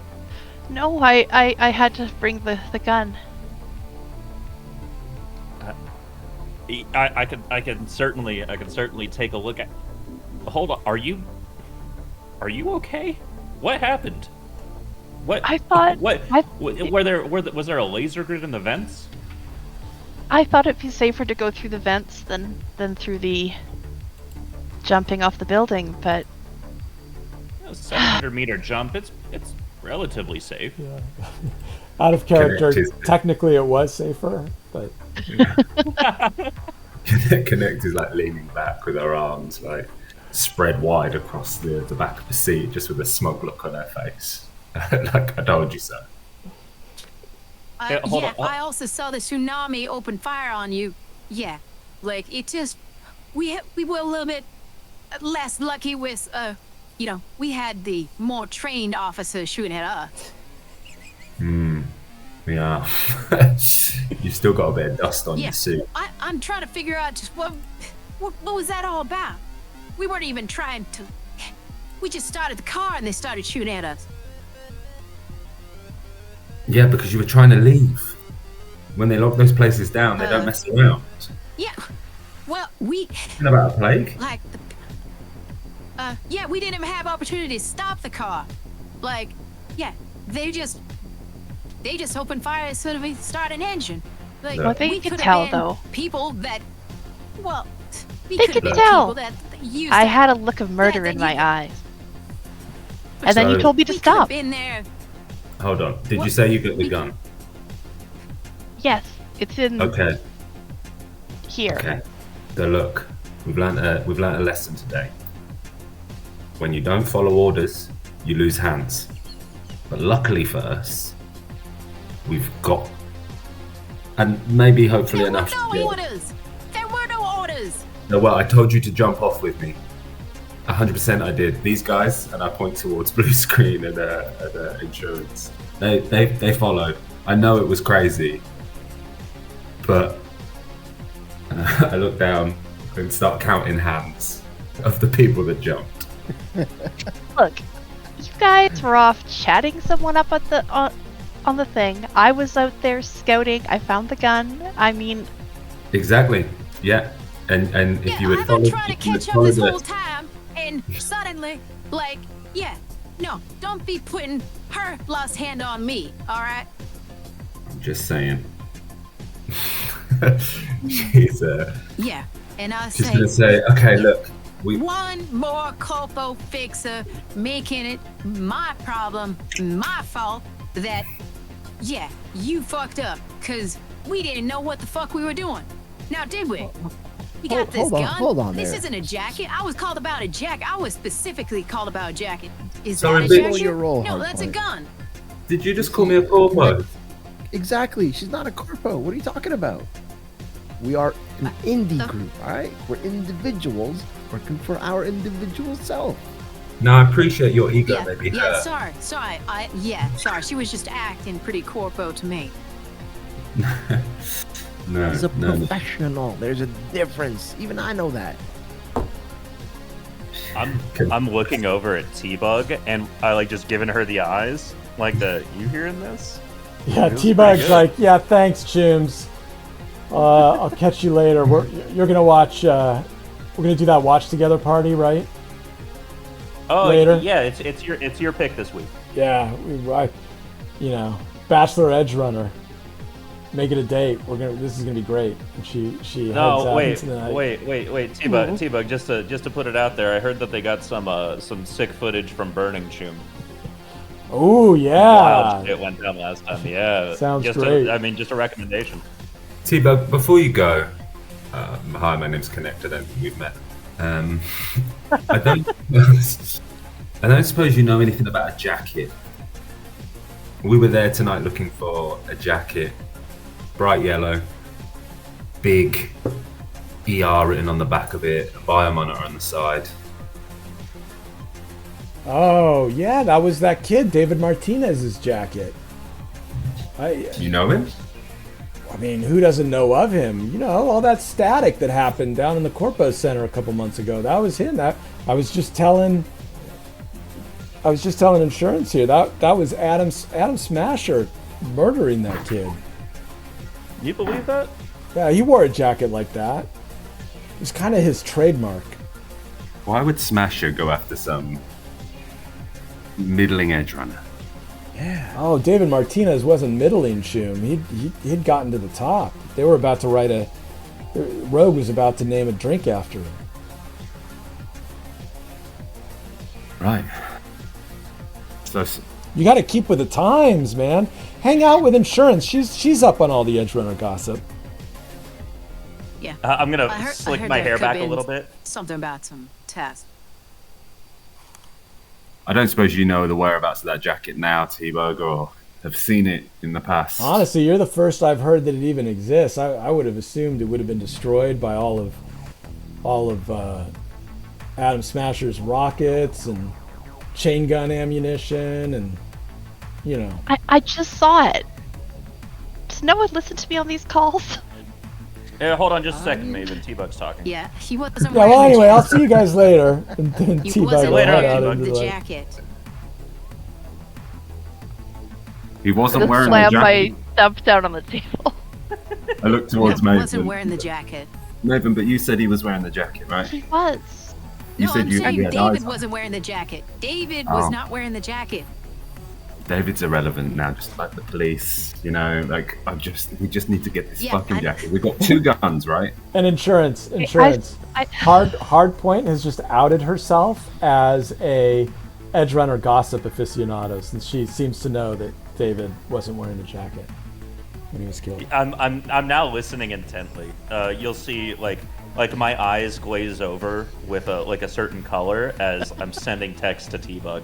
S5: No, I had to bring the gun.
S6: I can certainly take a look at. Hold on, are you okay? What happened? What
S5: I thought.
S6: was there a laser grid in the vents?
S5: I thought it'd be safer to go through the vents than through the jumping off the building, but
S6: A 700-meter jump. It's relatively safe.
S1: Yeah. Out of character,
S3: Connect is-
S1: technically it was safer, but
S3: Connect is like leaning back with her arms like spread wide across the back of the seat, just with a smug look on her face. Like, I told you so.
S6: Yeah, hold on.
S4: I also saw the tsunami open fire on you. Yeah, like it just we were a little bit less lucky with we had the more trained officers shooting at us.
S3: Yeah. You've still got a bit of dust on
S4: Yeah,
S3: your suit.
S4: I'm trying to figure out just what was that all about? We weren't even trying to. We just started the car and they started shooting at us.
S3: Yeah, because you were trying to leave. When they lock those places down, they don't mess around.
S4: Yeah. Well, we
S3: Isn't about a plague?
S4: like the. Yeah, we didn't even have opportunity to stop the car. Like, yeah, they just opened fire as soon as we start an engine. Like,
S3: Well,
S5: they
S4: we
S5: could
S4: could
S5: tell,
S4: have been
S5: though.
S4: people that, well, we
S5: They
S4: could have
S5: could
S4: been
S5: tell.
S4: people that used
S5: I
S4: to-
S5: had a look of murder
S4: Yeah,
S5: in
S4: then
S5: my
S4: you-
S5: eyes. And then you
S3: So-
S5: told me to
S4: we could have
S5: stop.
S4: been there.
S3: Hold on. Did you
S4: What?
S3: say you got the gun?
S5: Yes, it's in
S3: Okay.
S5: here.
S3: Okay. So look, we've learnt a lesson today. When you don't follow orders, you lose hands. But luckily for us, we've got, and maybe hopefully
S4: There were
S3: enough.
S4: no
S3: to get-
S4: orders. There were no orders.
S3: No, well, I told you to jump off with me. 100% I did. These guys, and I point towards blue screen and insurance. They followed. I know it was crazy, but I look down and start counting hands of the people that jumped.
S5: Look, you guys were off chatting someone up at the on the thing. I was out there scouting. I found the gun. I mean,
S3: Exactly. Yeah. And if
S4: Yeah,
S3: you had
S4: I've
S3: followed,
S4: been trying to
S3: if you had
S4: catch up
S3: followed
S4: this
S3: the-
S4: whole time, and suddenly, like, yeah, no, don't be putting her lost hand on me, all right?
S3: I'm just saying. she's
S4: Yeah, and I
S3: she's
S4: say,
S3: gonna say, okay, look, we
S4: one more corpo fixer making it my problem, my fault, that, yeah, you fucked up, because we didn't know what the fuck we were doing. Now, did we? You got this gun?
S7: hold on
S4: This
S7: there.
S4: isn't a jacket. I was called about a jacket. I was specifically called about a jacket. Is
S3: Sorry,
S4: that a
S3: bitch.
S4: jacket?
S7: Your role,
S4: No, that's a
S7: Hardpoint.
S4: gun.
S3: did you just call me a corpo?
S7: Exactly. She's not a corpo. What are you talking about? We are an indie group, all right? We're individuals working for our individual self.
S3: No, I appreciate your ego,
S4: Yeah,
S3: maybe
S4: yeah,
S3: hurt.
S4: sorry. Sorry. She was just acting pretty corpo to me.
S3: No,
S7: He's a
S3: no,
S7: professional. There's a difference. Even I know that.
S6: I'm looking over at T-Bug and I like just giving her the eyes, like you hearing this?
S1: yeah,
S6: It was
S1: T-Bug's
S6: pretty good.
S1: like, yeah, thanks, Chooms. I'll catch you later. You're gonna watch. We're gonna do that watch together party, right?
S6: Oh
S1: Later.
S6: yeah, it's your pick this week.
S1: Yeah, Bachelor Edgerunner. Make it a date. This is gonna be great. And she heads
S6: No,
S1: out
S6: wait,
S1: into the night.
S6: wait, T-Bug, just to put it out there, I heard that they got some sick footage from Burning Choom.
S1: Oh
S6: Wild
S1: yeah.
S6: shit went down last time. Yeah,
S1: Sounds
S6: just
S1: great.
S6: just a recommendation.
S3: T-Bug, before you go, hi, my name's Connect. I don't think we've met. I don't. I don't suppose you know anything about a jacket. We were there tonight looking for a jacket, bright yellow, big ER written on the back of it, a biomonitor on the side.
S1: Oh, yeah, that was that kid, David Martinez's jacket.
S3: You know him?
S1: I mean, who doesn't know of him? You know, all that static that happened down in the Corpo Center a couple months ago. That was him. I was just telling insurance here. That was Adam Smasher murdering that kid.
S6: You believe that?
S1: Yeah, he wore a jacket like that. It was kind of his trademark.
S3: Why would Smasher go after some middling Edgerunner?
S1: Yeah. Oh, David Martinez wasn't middling, Shum. He'd gotten to the top. They were about to write Rogue was about to name a drink after him.
S3: Right. So
S1: you got to keep with the times, man. Hang out with insurance. She's up on all the Edgerunner gossip.
S4: Yeah.
S6: I'm gonna
S4: I
S6: slick
S4: heard
S6: my
S4: there
S6: hair
S4: could
S6: back a
S4: been
S6: little bit.
S4: Something about some tests.
S3: I don't suppose you know the whereabouts of that jacket now, T-Bug, or have seen it in the past.
S1: Honestly, you're the first I've heard that it even exists. I would have assumed it would have been destroyed by all of Adam Smasher's rockets and chain gun ammunition, and you know.
S5: I just saw it. Does no one listen to me on these calls?
S6: Hold on just a second, Maven. T-Bug's talking.
S4: Yeah, he wasn't
S1: Yeah,
S4: wearing
S1: well,
S4: the
S1: anyway, I'll
S4: jacket.
S1: see you guys later. And then
S4: He
S1: T-Bug
S4: wasn't
S1: will head
S6: Later,
S1: out
S4: wearing
S1: into
S4: the
S1: the
S4: jacket.
S3: He wasn't
S5: Just
S3: wearing
S5: slam
S3: the
S5: my
S3: jacket.
S5: thumb down on the table.
S3: I looked towards
S4: He
S3: Maven.
S4: wasn't wearing the jacket.
S3: Maven, but you said he was wearing the jacket, right?
S5: He was.
S3: You
S4: No,
S3: said
S4: I'm
S3: you
S4: saying
S3: had eyes
S4: David
S3: on.
S4: wasn't wearing the jacket. David was
S3: Oh.
S4: not wearing the jacket.
S3: David's irrelevant now, just like the police. You know, like we just need to get this
S4: Yeah,
S3: fucking
S4: I-
S3: jacket. We've got 2 guns, right?
S1: And insurance.
S5: I-
S1: Hardpoint has just outed herself as a Edgerunner gossip aficionado, since she seems to know that David wasn't wearing the jacket when he was killed.
S6: I'm now listening intently. You'll see like my eyes glaze over with a certain color as I'm sending text to T-Bug.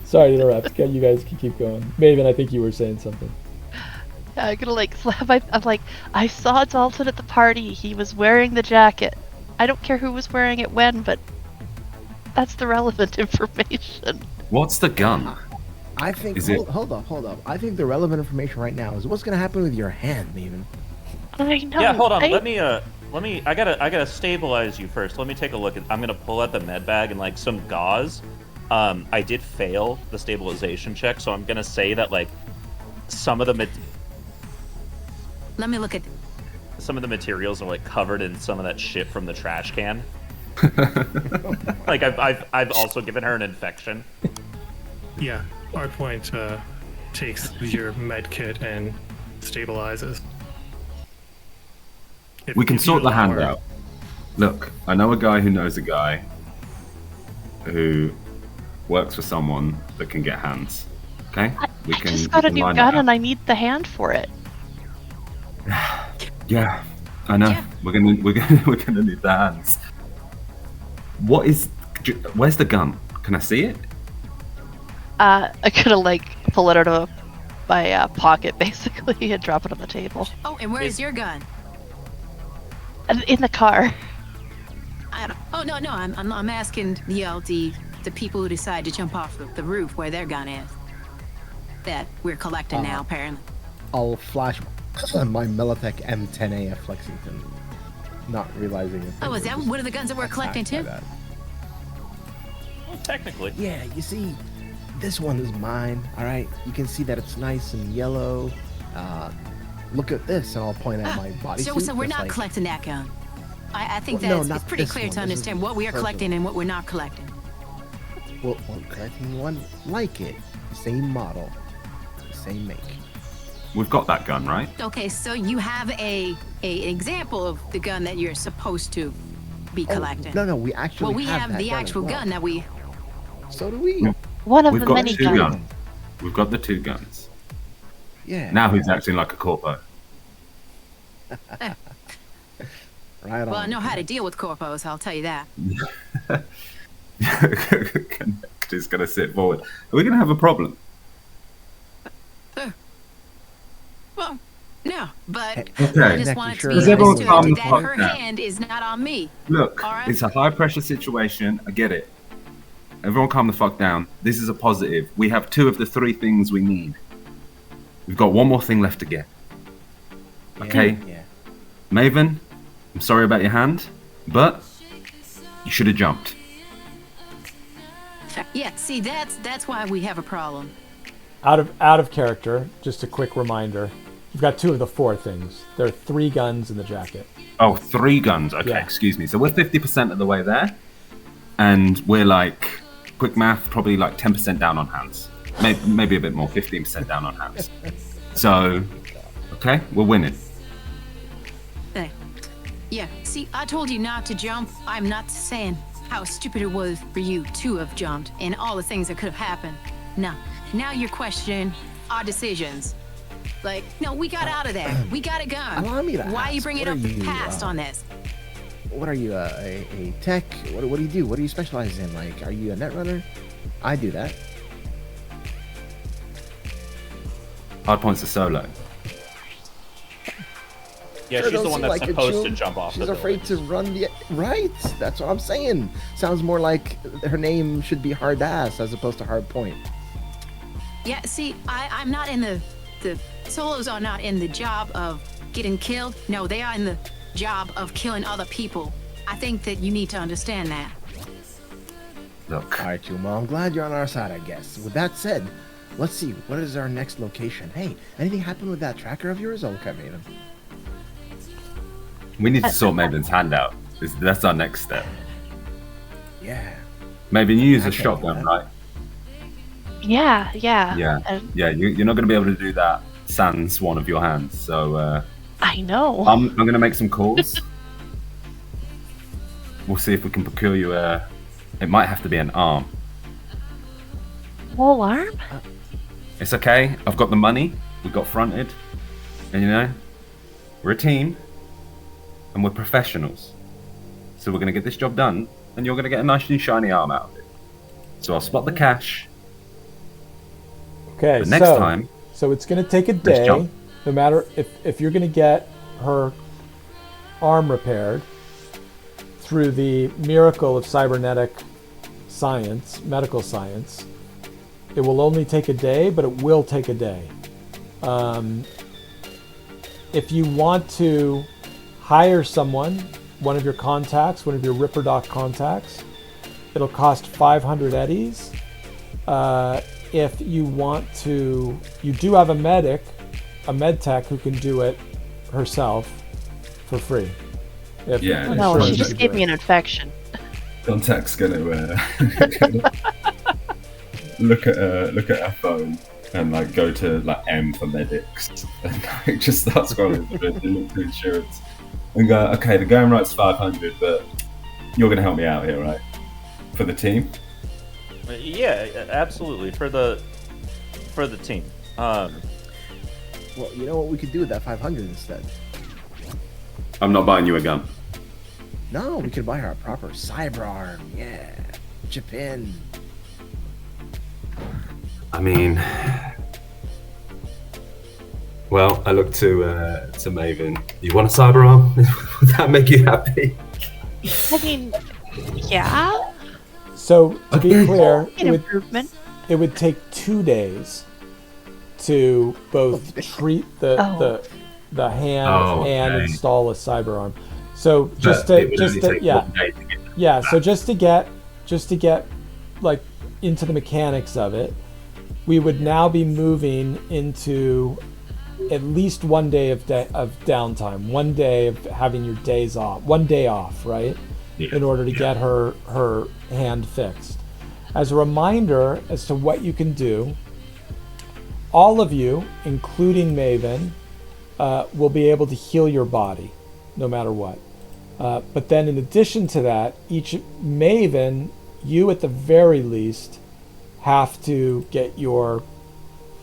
S1: Sorry to interrupt. You guys can keep going. Maven, I think you were saying something.
S5: I'm gonna like slap my. I'm like, I saw Dalton at the party. He was wearing the jacket. I don't care who was wearing it when, but that's the relevant information.
S3: What's the gun?
S7: I think.
S3: Is it-
S7: Hold up. I think the relevant information right now is what's gonna happen with your hand, Maven.
S5: I know.
S6: Yeah, hold on. Let me. I gotta stabilize you first. Let me take a look. I'm gonna pull out the med bag and like some gauze. I did fail the stabilization check, so I'm gonna say that like some of the
S4: Let me look at.
S6: some of the materials are like covered in some of that shit from the trash can. Like I've also given her an infection.
S2: Yeah, Hardpoint takes your med kit and stabilizes.
S3: We can
S2: If you
S3: sort the
S2: allow
S3: hand
S2: her.
S3: out. Look, I know a guy who knows a guy who works for someone that can get hands. Okay?
S5: I just got a new gun and I need the hand for it.
S3: Yeah, I know.
S4: Yeah.
S3: We're gonna need the hands. Where's the gun? Can I see it?
S5: I could like pull it out of my pocket basically and drop it on the table.
S4: Oh, and where is your gun?
S5: In the car.
S4: I don't. Oh no. I'm asking the people who decide to jump off the roof where their gun is. That we're collecting now, apparently.
S7: I'll flash my Militech M10AF Lexington, not realizing it.
S4: Oh, is that one of the guns that we're collecting too?
S6: Well, technically.
S7: Yeah, you see, this one is mine. All right, you can see that it's nice and yellow. Look at this, and I'll point at my bodysuit.
S4: So we're
S7: just
S4: not
S7: like-
S4: collecting that gun. I think
S7: Well, no,
S4: that's
S7: not
S4: it's pretty
S7: this
S4: clear
S7: one.
S4: to
S7: This is
S4: understand what we are
S7: personal.
S4: collecting and what we're not collecting.
S7: Well, collecting one like it, same model, same make.
S3: We've got that gun, right?
S4: Okay, so you have an example of the gun that you're supposed to be collecting.
S7: No, we actually.
S4: Well, we have
S7: that
S4: the
S7: gun as
S4: actual
S7: well.
S4: gun that we.
S7: So do we.
S5: One of
S3: We've
S5: the
S3: got
S5: many
S3: 2
S5: guns.
S3: guns. We've got the 2 guns.
S7: Yeah.
S3: Now who's acting like a corpo?
S7: Right on.
S4: Well, I know how to deal with corpos, I'll tell you that.
S3: Connect is going to sit forward. Are we going to have a problem?
S4: Well, no, but
S3: Okay.
S4: I just
S7: Nick,
S4: want
S7: you
S4: it to
S7: sure
S4: be
S7: Does everyone
S3: calm
S4: understood
S3: the
S4: that
S3: fuck
S4: her
S3: down?
S4: hand is not on me.
S3: Look,
S4: All right.
S3: it's a high pressure situation. I get it. Everyone calm the fuck down. This is a positive. We have 2 of the 3 things we need. We've got one more thing left to get. Okay?
S7: Yeah.
S3: Maven, I'm sorry about your hand, but you should have jumped.
S4: Yeah, see, that's why we have a problem.
S1: Out of character, just a quick reminder. You've got 2 of the 4 things. There are 3 guns in the jacket.
S3: Oh, 3 guns. Okay,
S1: Yeah.
S3: excuse me. So we're 50% of the way there. And we're like, quick math, probably like 10% down on hands. Maybe a bit more, 15% down on hands. So, okay, we're winning.
S4: Hey. Yeah, see, I told you not to jump. I'm not saying how stupid it was for you to have jumped and all the things that could have happened. No, now you're questioning our decisions. Like, no, we got out of there. We got a gun.
S7: Allow me to
S4: Why are you
S7: ask,
S4: bringing
S7: what
S4: up
S7: are
S4: the
S7: you,
S4: past on this?
S7: What are you, a tech? What do you do? What do you specialize in? Like, are you a netrunner? I do that.
S3: Hardpoint's a solo.
S6: Yeah,
S7: Sure
S6: she's the
S7: don't
S6: one
S7: seem
S6: that's
S7: like a
S6: supposed to
S7: chum.
S6: jump off
S7: She's
S6: the
S7: afraid to run the... Right! That's what I'm saying. Sounds more like her name should be Hard Ass as opposed to Hard Point.
S4: Yeah, see, I'm not in the solos are not in the job of getting killed. No, they are in the job of killing other people. I think that you need to understand that.
S3: Look,
S7: Alright, Chuma, I'm glad you're on our side, I guess. With that said, let's see, what is our next location? Hey, anything happen with that tracker of yours? Oh, look at me.
S3: we need to sort Maven's hand out. That's our next step.
S7: Yeah.
S3: Maven, you use
S7: I
S3: a
S7: can't do
S3: shotgun,
S7: that.
S3: right?
S5: Yeah.
S3: Yeah.
S5: And
S3: Yeah, you're not going to be able to do that sans one of your hands. So
S5: I know.
S3: I'm going to make some calls. We'll see if we can procure you a... It might have to be an arm.
S5: Whole arm?
S3: It's okay. I've got the money. We got fronted. And you know, we're a team. And we're professionals. So we're going to get this job done. And you're going to get a nice new shiny arm out of it. So I'll spot the cash.
S1: Okay,
S3: But next time...
S1: So it's going to take a
S3: Let's
S1: day,
S3: jump.
S1: no matter if you're going to get her arm repaired through the miracle of cybernetic science, medical science. It will only take a day, but it will take a day. If you want to hire someone, one of your contacts, one of your Ripperdoc contacts, it'll cost 500 eddies. If you want to, you do have a med tech who can do it herself for free. If
S3: Yeah.
S5: Oh, no,
S1: insurance
S5: she just
S1: can
S5: gave
S1: do
S5: me
S1: it.
S5: an infection.
S3: Contact's going to look at her phone and like go to like M for medics and like, just start scrolling the look for insurance and go, okay, the going right's 500, but you're going to help me out here, right? For the team.
S6: Yeah, absolutely. For the team.
S7: Well, you know what we could do with that 500 instead?
S3: I'm not buying you a gun.
S7: No, we could buy her a proper cyber arm. Yeah. Chip in.
S3: I mean, well, I look to Maven. You want a cyber arm? Would that make you happy?
S5: I mean, yeah.
S1: So to be clear,
S5: An improvement.
S1: it would take 2 days to both treat the hand
S3: Oh,
S1: and
S3: okay.
S1: install a cyber arm. So
S3: But it would only take 1 day to get
S1: yeah. So just to get like into the mechanics of it, we would now be moving into at least 1 day of downtime, 1 day of having your days off, 1 day off, right?
S3: Yeah,
S1: In order to
S3: yeah.
S1: get her hand fixed. As a reminder as to what you can do, all of you, including Maven, will be able to heal your body, no matter what. But then in addition to that, each Maven, you at the very least, have to get your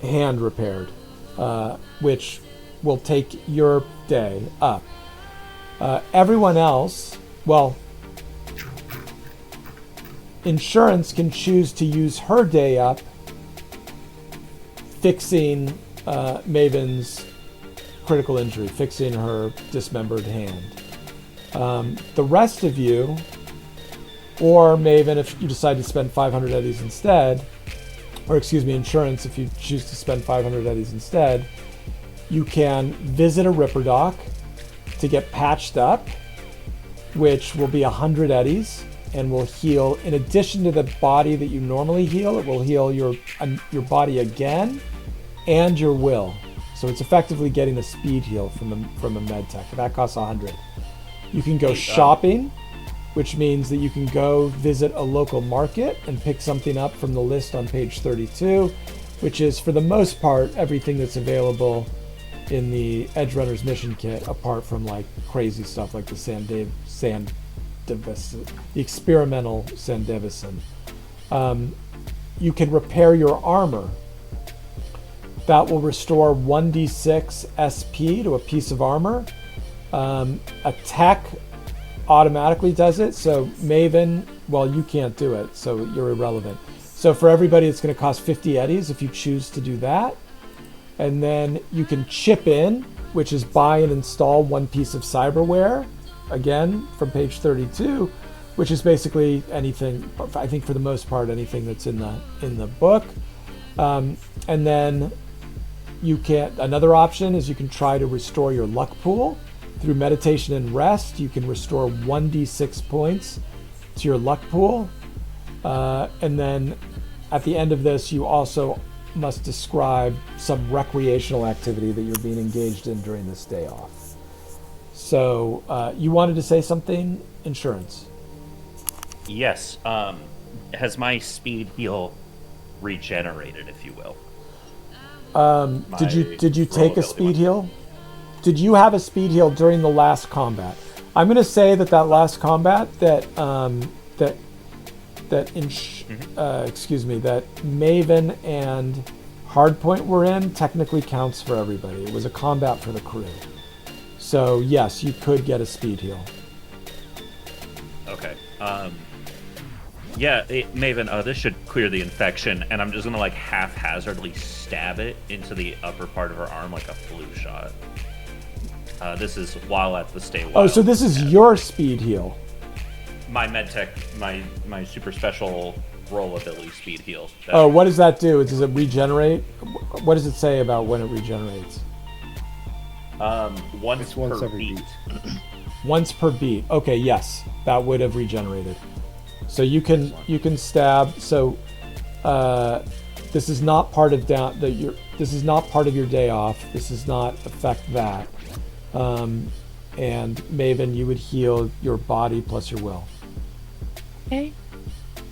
S1: hand repaired. which will take your day up. Everyone else, well, Insurance can choose to use her day up fixing Maven's critical injury, fixing her dismembered hand. The rest of you, or Maven if you decide to spend 500 eddies instead, or excuse me, Insurance if you choose to spend 500 eddies instead, you can visit a Ripper Doc to get patched up, which will be 100 eddies and will heal, in addition to the body that you normally heal, it will heal your body again and your will. So it's effectively getting a speed heal from a med tech. That costs 100. You can go shopping, which means that you can go visit a local market and pick something up from the list on page 32, which is for the most part everything that's available in the Edgerunners mission kit, apart from like crazy stuff like the the experimental Sandevison. You can repair your armor. That will restore 1d6 SP to a piece of armor. Attack automatically does it, so Maven, well, you can't do it, so you're irrelevant. So for everybody, it's going to cost 50 eddies if you choose to do that. And then you can chip in, which is buy and install one piece of cyberware, again, from page 32, which is basically anything, I think for the most part, anything that's in the book. And then you can, another option is you can try to restore your luck pool. Through meditation and rest, you can restore 1d6 points to your luck pool. And then at the end of this, you also must describe some recreational activity that you're being engaged in during this day off. So you wanted to say something, Insurance?
S6: Yes. Has my speed heal regenerated, if you will?
S1: Did you take a speed heal? Did you have a speed heal during the last combat? I'm going to say that last combat that Maven and Hardpoint were in technically counts for everybody. It was a combat for the crew. So yes, you could get a speed heal.
S6: Okay. Yeah, Maven, this should clear the infection, and I'm just gonna like haphazardly stab it into the upper part of her arm like a flu shot. This is while at the stay wild.
S1: Oh, so this is your speed heal.
S6: My medtech, my super special roll ability speed heal.
S1: Oh, what does that do? Does it regenerate? What does it say about when it regenerates?
S6: Once per
S8: every
S6: beat.
S1: Once per beat. Okay, yes, that would have regenerated. So you can stab. So this is not part of this is not part of your day off. This does not affect that. And Maven, you would heal your body plus your will.
S5: Okay.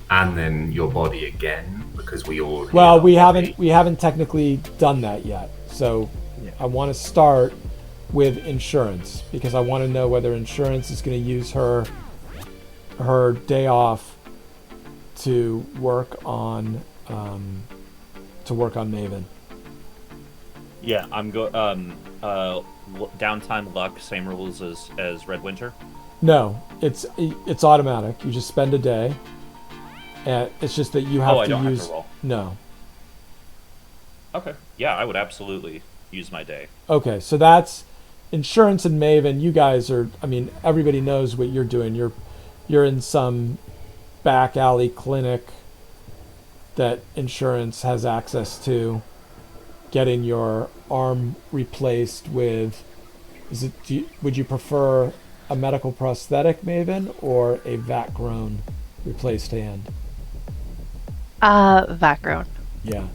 S3: And then your body again, because we all.
S1: Well, we haven't technically done that yet. So I want to start with Insurance because I want to know whether Insurance is going to use her day off to work on Maven.
S6: Yeah, I'm downtime luck, same rules as Red Winter.
S1: No, it's automatic. You just spend a day, and it's just that you have to
S6: don't
S1: use.
S6: Have to roll.
S1: No.
S6: Okay. Yeah, I would absolutely use my day.
S1: Okay, so that's Insurance and Maven. You guys are. I mean, everybody knows what you're doing. You're in some back alley clinic that Insurance has access to, getting your arm replaced with. Would you prefer a medical prosthetic, Maven, or a vat-grown replaced hand?
S5: Vat-grown.
S1: Yeah.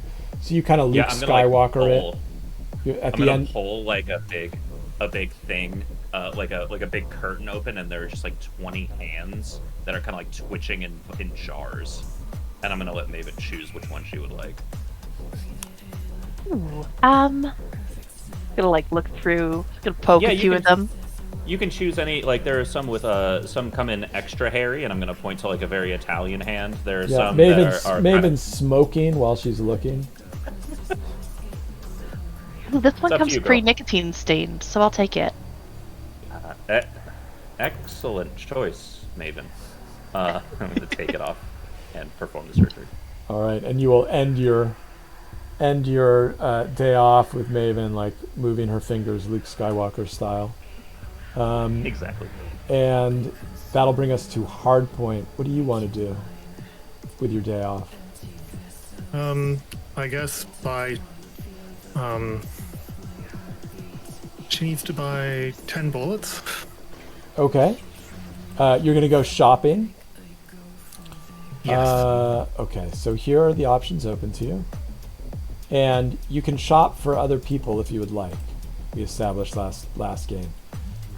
S1: So you kind of Luke Skywalker it.
S6: I'm gonna pull like a big thing, like a big curtain open, and there's just like 20 hands that are kind of like twitching in jars, and I'm gonna let Maven choose which one she would like.
S5: Ooh, gonna like look through, gonna poke a few of them.
S6: You can choose any. Like there are some with some come in extra hairy, and I'm gonna point to like a very Italian hand. There are some
S1: Maven's
S6: that are
S1: Maven's smoking while she's looking.
S5: This one
S6: up to
S5: comes
S6: you, girl.
S5: pre-nicotine stained, so I'll take it.
S6: Excellent choice, Maven. I'm going to take it off and perform the surgery.
S1: All right, and you will end your day off with Maven like moving her fingers Luke Skywalker style.
S6: Exactly.
S1: And that'll bring us to Hardpoint. What do you want to do with your day off?
S2: I guess buy. She needs to buy 10 bullets.
S1: Okay. You're gonna go shopping.
S2: Yes.
S1: Okay, so here are the options open to you. And you can shop for other people if you would like. We established last game.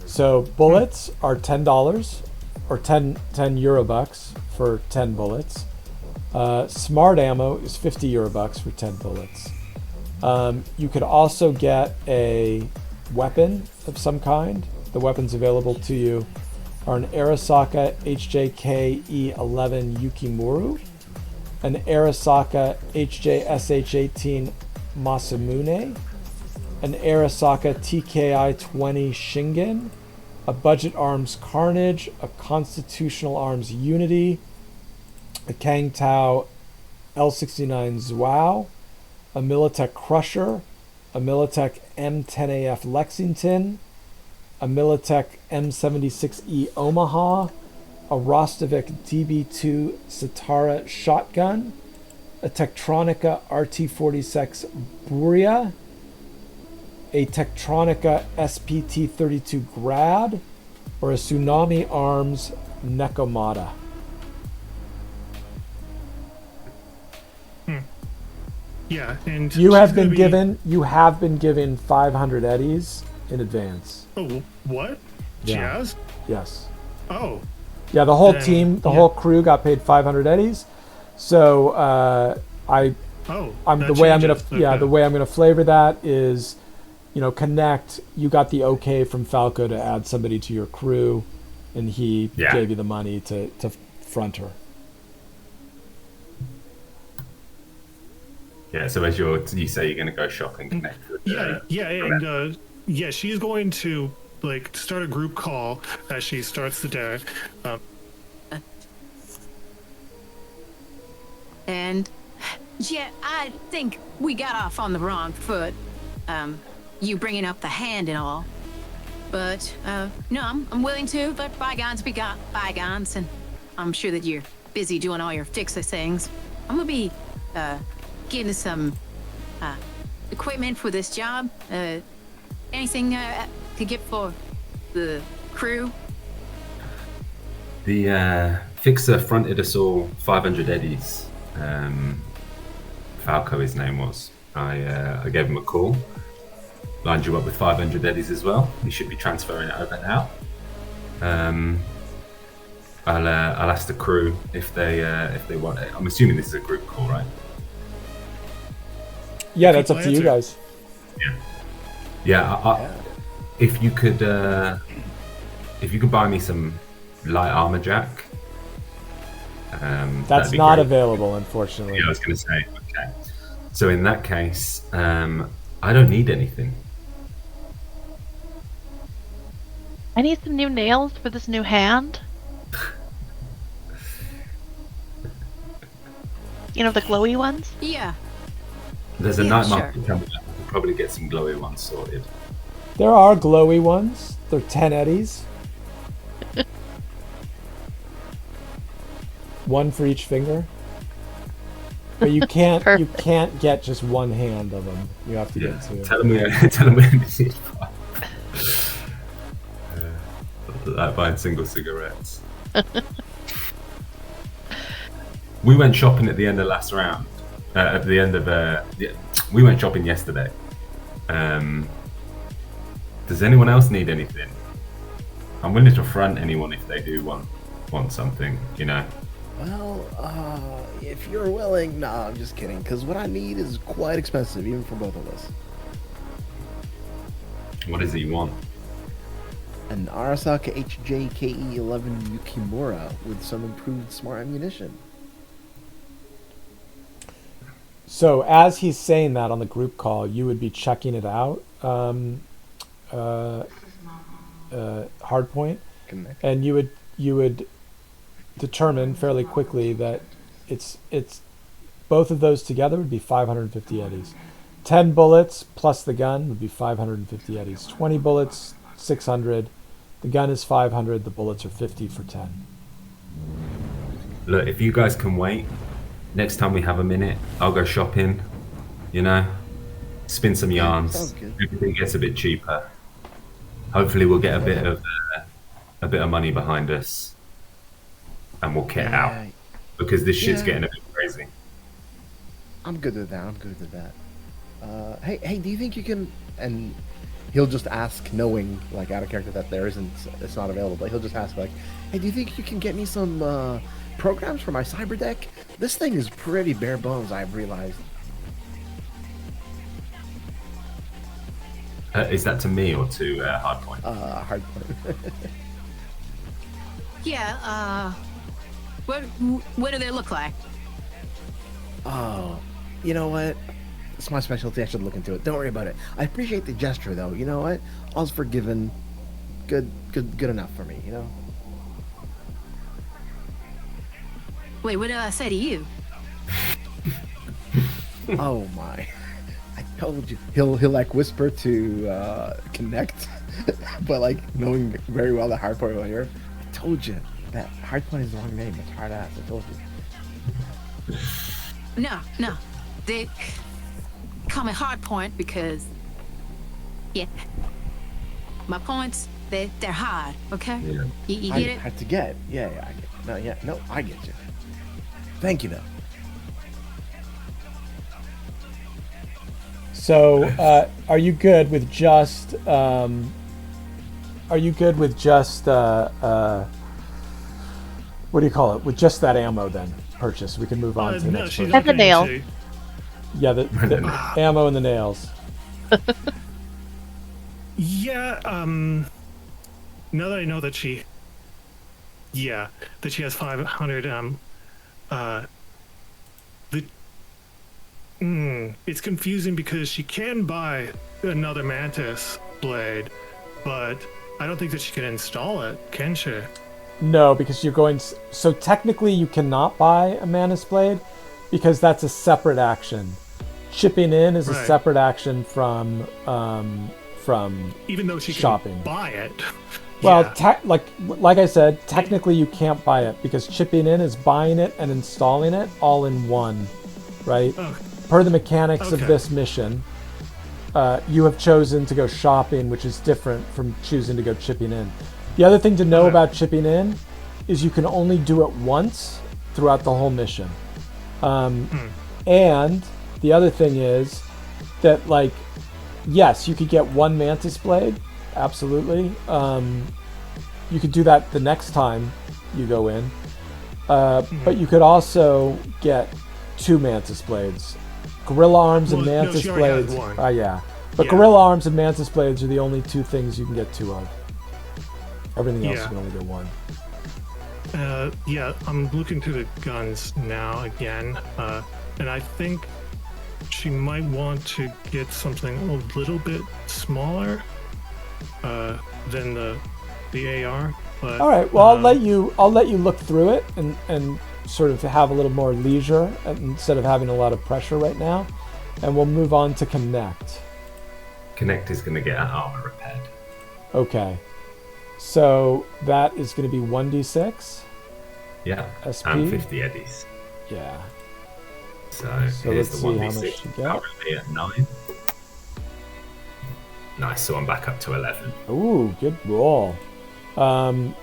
S1: So bullets are $10 or 10 euro bucks for 10 bullets. Smart ammo is 50 euro bucks for 10 bullets. You could also get a weapon of some kind. The weapons available to you are an Arasaka HJK-E11 Yukimura, an Arasaka HJSH-18 Masamune, an Arasaka TKI-20 Shingen, a Budget Arms Carnage, a Constitutional Arms Unity, a Kang Tao L69 Zhuao, a Militech Crusher, a Militech M10AF Lexington, a Militech M76E Omaha, a Rostovik DB2 Satara Shotgun, a Tektronika RT46 Buria, a Tektronika SPT32 Grad, or a Tsunami Arms Nekomata.
S2: Yeah, and
S1: You
S2: she's
S1: have
S2: gonna
S1: been given 500 eddies in advance.
S2: Oh, what?
S1: Yeah.
S2: She has?
S1: Yes.
S2: Oh,
S1: Yeah, the whole
S2: Then,
S1: team, the
S2: yeah.
S1: whole crew got paid 500 eddies. So
S2: oh.
S1: the
S2: that
S1: way I'm gonna
S2: changes. Okay.
S1: the way I'm gonna flavor that is, Connect. You got the okay from Falco to add somebody to your crew, and he
S3: Yeah.
S1: gave you the money to front her.
S3: Yeah, so as you say, you're going to go shopping, connect with
S2: and she's going to start a group call as she starts the day.
S4: And yeah, I think we got off on the wrong foot. You bringing up the hand and all. But no, I'm willing to let bygones be bygones, and I'm sure that you're busy doing all your fixer things. I'm gonna be getting some equipment for this job. Anything to get for the crew?
S3: The fixer fronted us all 500 eddies. Falco, his name was. I gave him a call. Lined you up with 500 eddies as well. You should be transferring it over now. I'll ask the crew if they want it. I'm assuming this is a group call, right?
S1: Yeah, that's up to you guys.
S3: Yeah. If you could buy me some light armor jack.
S1: That's
S3: that'd be
S1: not
S3: great.
S1: available, unfortunately.
S3: Yeah, I was going to say. Okay. So in that case, I don't need anything.
S5: I need some new nails for this new hand. The glowy ones?
S4: Yeah.
S3: There's a
S4: Yeah,
S3: night
S4: sure.
S3: market coming up. We'll probably get some glowy ones sorted.
S1: There are glowy ones. They're 10 eddies. One for each finger. But you can't get just one hand of them. You have to get two.
S3: Tell them we need five. Like buying single cigarettes. We went shopping at the end of last round. At the end of we went shopping yesterday. Does anyone else need anything? I'm willing to front anyone if they do want something.
S7: Well, if you're willing, nah, I'm just kidding. Because what I need is quite expensive, even for both of us.
S3: What is it you want?
S7: An Arasaka HJKE-11 Yukimura with some improved smart ammunition.
S1: So as he's saying that on the group call, you would be checking it out, Hardpoint,
S7: Connect.
S1: and you would determine fairly quickly that it's both of those together would be 550 eddies. 10 bullets plus the gun would be 550 eddies. 20 bullets, 600. The gun is 500. The bullets are 50 for 10.
S3: Look, if you guys can wait, next time we have a minute, I'll go shopping. You know, spin some yarns.
S7: sounds good.
S3: Everything gets a bit cheaper. Hopefully, we'll get a bit of money behind us, and we'll get out because this shit's getting a bit crazy.
S7: I'm good with that. I'm good with that. Hey, do you think you can? And he'll just ask, knowing like out of character that it's not available. But he'll just ask like, hey, do you think you can get me some programs for my cyber deck? This thing is pretty bare bones, I've realized.
S3: Is that to me or to Hardpoint?
S7: Hardpoint.
S4: Yeah, what do they look like?
S7: Oh, you know what? It's my specialty. I should look into it. Don't worry about it. I appreciate the gesture, though. You know what? All's forgiven. Good enough for me. You know.
S4: Wait, what did I say to you?
S7: Oh my! I told you. He'll like whisper to connect, but like knowing very well that Hardpoint will hear. I told you that Hardpoint is the wrong name. It's hard ass. I told you.
S4: No. They call me Hardpoint because, yeah, my points, they're hard, okay?
S3: Yeah.
S4: You
S7: I
S4: get it?
S7: had to get. Yeah. I get. No, I get you. Thank you, though.
S1: So, are you good with just? What do you call it? With just that ammo, then purchase. We can move on to the next
S2: she's
S1: person.
S5: That's a
S2: okay
S5: nail.
S2: to-
S1: Yeah, the ammo and the nails.
S2: Yeah, now that I know that she has 500, it's confusing because she can buy another Mantis blade, but I don't think that she can install it, can she?
S1: No, because you're going. So technically, you cannot buy a Manus Blade because that's a separate action. Chipping in is a
S2: Right.
S1: separate action from
S2: Even though she
S1: shopping.
S2: can buy it.
S1: Well,
S2: Yeah.
S1: like I said, technically you can't buy it because chipping in is buying it and installing it all in one, right?
S2: Oh,
S1: Per the mechanics of
S2: Okay.
S1: this mission, you have chosen to go shopping, which is different from choosing to go chipping in. The other thing to know
S2: Okay.
S1: about chipping in is you can only do it once throughout the whole mission. And the other thing is that, like, yes, you could get one Mantis Blade, absolutely. You could do that the next time you go in. But you could also get two Mantis Blades. Gorilla Arms and
S2: Well, no,
S1: Mantis
S2: she already
S1: Blades.
S2: has one.
S1: Yeah. But
S2: Yeah.
S1: Gorilla Arms and Mantis Blades are the only two things you can get two of. Everything else
S2: Yeah.
S1: you can only get one.
S2: Yeah, I'm looking through the guns now again, and I think she might want to get something a little bit smaller than the AR. But
S1: All right. Well, I'll let you look through it and sort of have a little more leisure instead of having a lot of pressure right now, and we'll move on to Connect.
S3: Connect is going to get her armor repaired.
S1: Okay. So that is going to be 1d6.
S3: Yeah,
S1: SP?
S3: and 50 eddies.
S1: Yeah.
S3: So
S1: let's
S3: here's the
S1: see how
S3: 1d6.
S1: much you get.
S3: Currently at 9. Nice, so I'm back up to 11.
S1: Ooh, good roll. Blue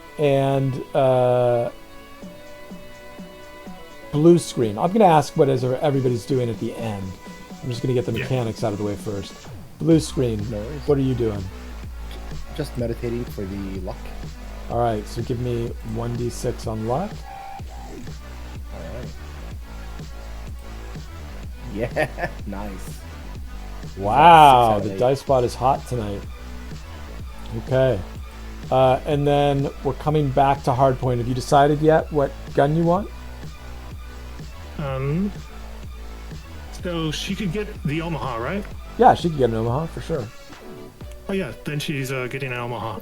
S1: screen. I'm going to ask what everybody's doing at the end. I'm just going to get the
S3: Yeah.
S1: mechanics out of the way first. Blue screen.
S7: No worries.
S1: What are you doing?
S7: Just meditating for the luck.
S1: All right, so give me 1d6 on luck.
S7: Alright. Yeah, nice.
S1: Wow,
S7: 6 out of
S1: the
S7: 8.
S1: dice spot is hot tonight. Okay. And then we're coming back to Hardpoint. Have you decided yet what gun you want?
S2: So she could get the Omaha, right?
S1: Yeah, she could get an Omaha for sure.
S2: Oh yeah, then she's getting an Omaha.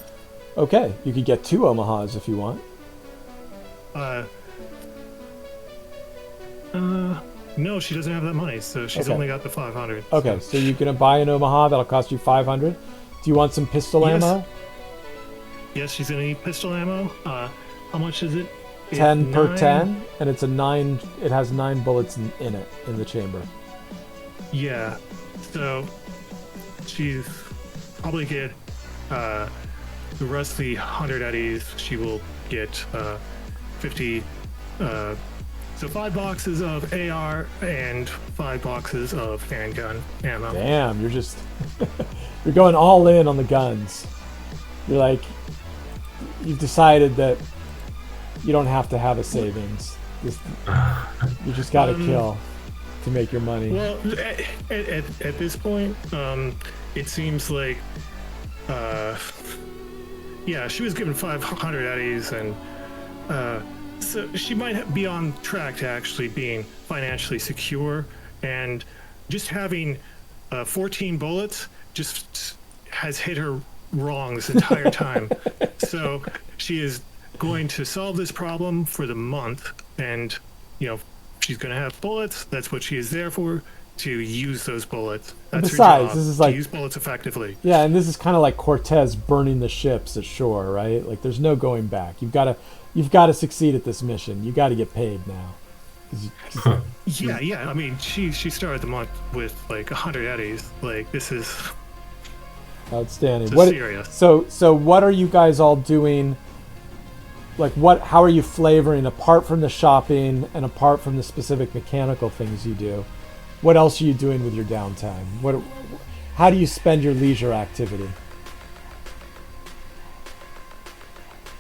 S1: Okay, you could get 2 Omahas if you want.
S2: No, she doesn't have that money, so she's
S1: Okay.
S2: only got the 500.
S1: Okay, so you're gonna buy an Omaha that'll cost you 500. Do you want some pistol
S2: Yes.
S1: ammo?
S2: Yes, she's gonna need pistol ammo. How much is it?
S1: 10 per
S2: 9?
S1: 10, and it's a 9. It has 9 bullets in it in the chamber.
S2: Yeah. So she's probably get the rest of the 100 eddies. She will get 50. So 5 boxes of AR and 5 boxes of handgun ammo.
S1: Damn, you're just you're going all in on the guns. You're like, you've decided that you don't have to have a savings. You just gotta kill to make your money.
S2: Well, at this point, it seems like, yeah, she was given 500 eddies, and so she might be on track to actually being financially secure, and just having 14 bullets just has hit her wrong this entire time. So she is going to solve this problem for the month, and she's going to have bullets. That's what she is there for, to use those bullets. That's
S1: Besides,
S2: her job,
S1: this is like,
S2: to use bullets effectively.
S1: yeah, and this is kind of like Cortez burning the ships at shore, right? Like, there's no going back. You've got to succeed at this mission. You got to get paid now.
S2: Yeah. I mean, she started the month with like 100 eddies. Like, this is
S1: Outstanding.
S2: serious.
S1: So what are you guys all doing? Like, how are you flavoring apart from the shopping and apart from the specific mechanical things you do? What else are you doing with your downtime? How do you spend your leisure activity?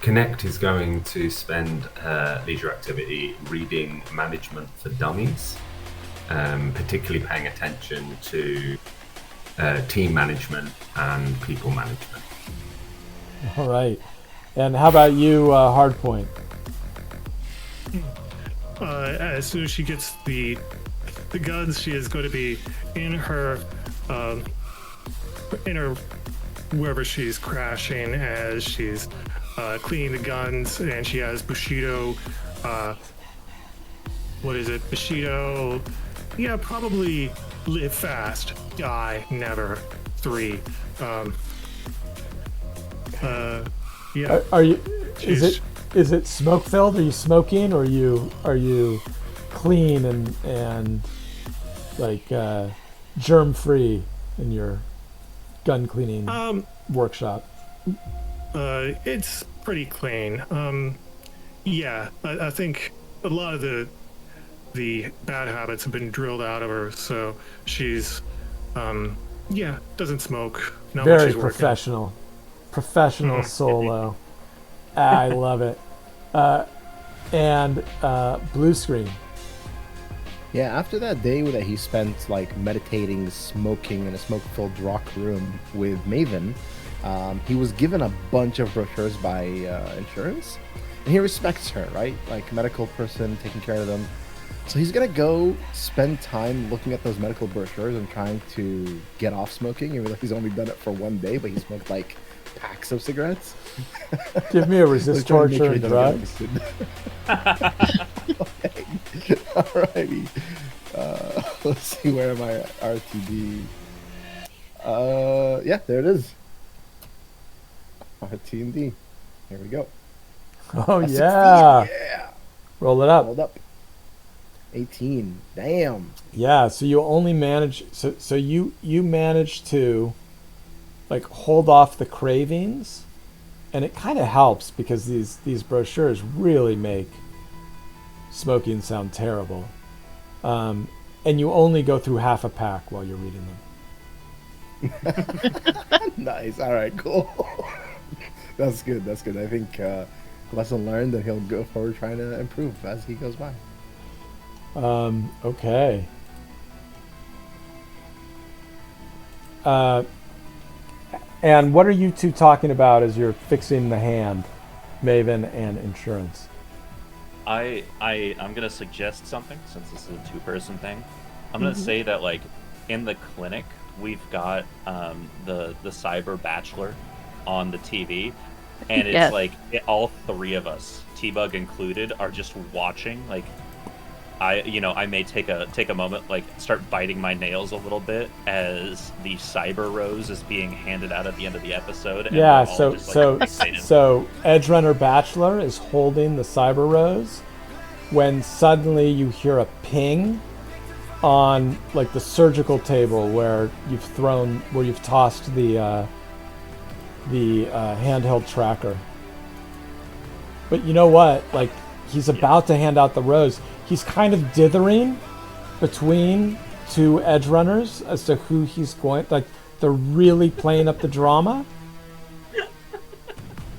S3: Connect is going to spend leisure activity reading Management for Dummies, particularly paying attention to team management and people management.
S1: All right. And how about you, Hardpoint?
S2: As soon as she gets the guns, she is going to be in her wherever she's crashing, as she's cleaning the guns, and she has Bushido. What is it? Bushido. Yeah, probably live fast, die never. 3. Yeah.
S1: Are you? Is it smoke filled? Are you smoking, or are you clean and like germ free in your gun cleaning workshop?
S2: It's pretty clean. Yeah, I think a lot of the bad habits have been drilled out of her, so she's doesn't smoke. Not when
S1: Very
S2: she's working.
S1: professional solo. I love it. And blue screen.
S7: Yeah, after that day that he spent like meditating, smoking in a smoke-filled rock room with Maven, he was given a bunch of brochures by insurance, and he respects her, right? Like medical person taking care of them. So he's gonna go spend time looking at those medical brochures and trying to get off smoking. Even though he's only done it for 1 day, but he smoked like packs of cigarettes.
S1: Give me a resist torture and drugs.
S7: Okay. Alrighty. Let's see, where am I? RTD. Yeah, there it is. RT&D. Here we go.
S1: Oh
S7: A 16,
S1: yeah.
S7: yeah.
S1: Roll it up.
S7: Hold up. 18. Damn.
S1: Yeah, so you only manage so you manage to like hold off the cravings, and it kind of helps because these brochures really make smoking sound terrible. And you only go through half a pack while you're reading them.
S7: Nice. All right, cool. That's good. That's good. I think lesson learned, and he'll go forward trying to improve as he goes by.
S1: Okay. And what are you two talking about as you're fixing the hand, Maven and insurance?
S6: I'm gonna suggest something, since this is a 2-person thing. I'm gonna say that like in the clinic we've got the cyber bachelor on the TV, and it's
S5: Yes.
S6: like all three of us, T-Bug included, are just watching. Like I may take a moment, like start biting my nails a little bit as the cyber rose is being handed out at the end of the episode. And
S1: Yeah,
S6: we're all
S1: so
S6: just, like,
S1: so
S6: fixated.
S1: so Edgerunner Bachelor is holding the cyber rose when suddenly you hear a ping on like the surgical table where you've tossed the handheld tracker. But you know what? Like he's about to hand out the rose. He's kind of dithering between two Edgerunners as to who he's going. Like they're really playing up the drama.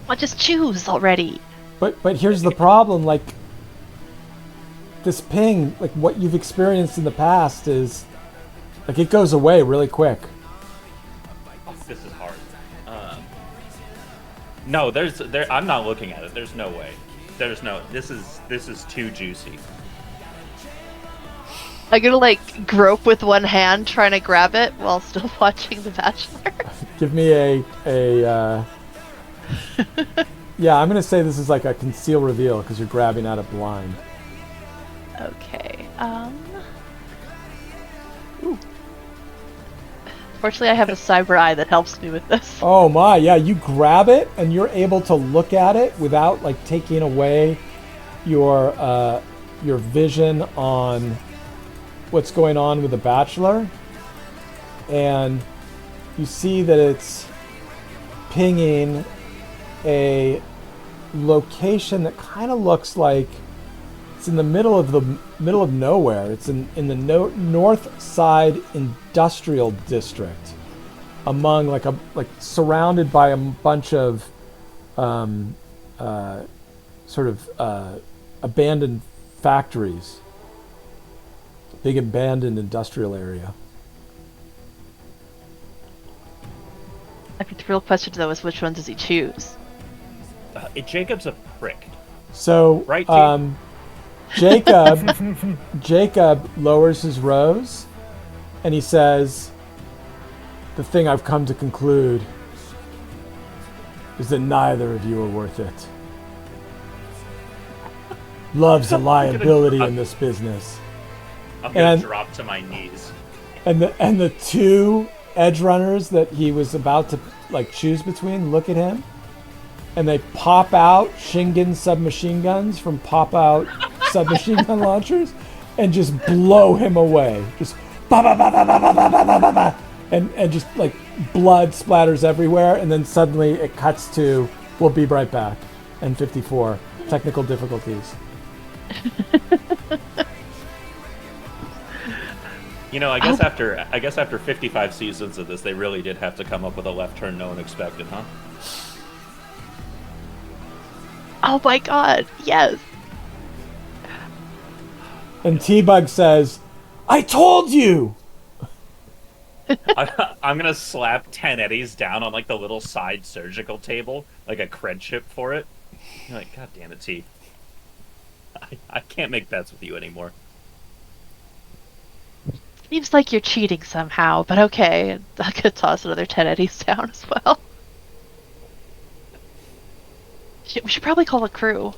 S5: Well, just choose already.
S1: But here's the problem, like this ping, like what you've experienced in the past is like it goes away really quick.
S6: This is hard. No, I'm not looking at it. There's no way. This is too juicy.
S5: I'm gonna like grope with one hand trying to grab it while still watching The Bachelor.
S1: Give me a yeah, I'm gonna say this is like a conceal reveal because you're grabbing at it blind.
S5: Okay. Ooh. Fortunately, I have a cyber eye that helps me with this.
S1: Oh my, yeah, you grab it and you're able to look at it without like taking away your vision on what's going on with the Bachelor, and you see that it's pinging a location that kind of looks like it's in the middle of nowhere. It's in the north side industrial district, among like surrounded by a bunch of abandoned factories. Big abandoned industrial area.
S5: I think the real question though is which one does he choose?
S6: Jacob's a prick.
S1: So,
S6: Right,
S1: Jacob lowers his rose, and he says, "The thing I've come to conclude is that neither of you are worth it. Love's a liability in this business."
S6: I'm gonna
S1: And-
S6: drop to my knees.
S1: And the two Edgerunners that he was about to like choose between look at him, and they pop out Shingen submachine guns from pop-out submachine gun launchers, and just blow him away. Just ba ba ba ba ba ba ba ba ba ba, and just like blood splatters everywhere, and then suddenly it cuts to "We'll be right back" and 54 technical difficulties.
S6: You know, I guess after 55 seasons of this, they really did have to come up with a left turn no one expected, huh?
S5: Oh my god, yes!
S1: And T-Bug says, "I told you!"
S6: I'm gonna slap 10 eddies down on like the little side surgical table, like a cred chip for it. You're like, God damn it, T. I can't make bets with you anymore.
S5: Seems like you're cheating somehow, but okay. I could toss another 10 eddies down as well. We should probably call a crew.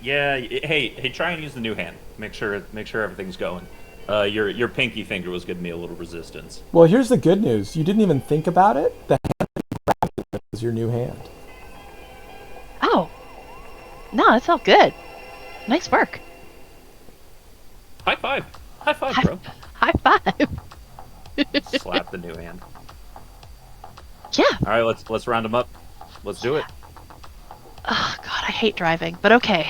S6: Yeah, hey, try and use the new hand. Make sure everything's going. Your pinky finger was giving me a little resistance.
S1: Well, here's the good news. You didn't even think about it. The hand that you grabbed was your new hand.
S5: Oh. No, that felt good. Nice work.
S6: High five, bro.
S5: High five.
S6: Slap the new hand.
S5: Yeah.
S6: All right, let's round them up. Let's do it.
S5: Oh god, I hate driving, but okay.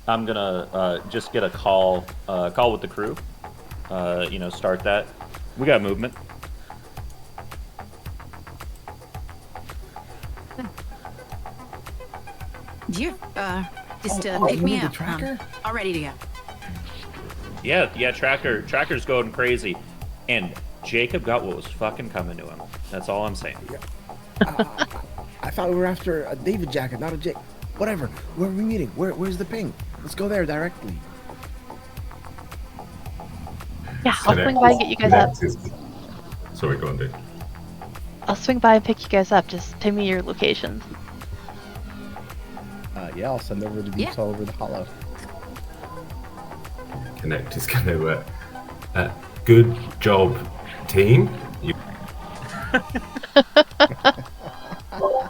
S6: I'm gonna just get a call with the crew. Start that. We got movement.
S4: You, just
S7: Oh,
S4: pick
S7: you
S4: me
S7: mean the
S4: up.
S7: tracker?
S4: All ready to go.
S6: Yeah, Tracker's going crazy, and Jacob got what was fucking coming to him. That's all I'm saying.
S7: I thought we were after a David jacket, not a Jake. Whatever. Where are we meeting? Where's the ping? Let's go there directly.
S5: Yeah, I'll swing by and get you guys up.
S3: Sorry, go on, dude.
S5: I'll swing by and pick you guys up. Just tell me your locations.
S7: Yeah, I'll send over the beeps all over the hollow.
S3: Connect is going to. Good job, team.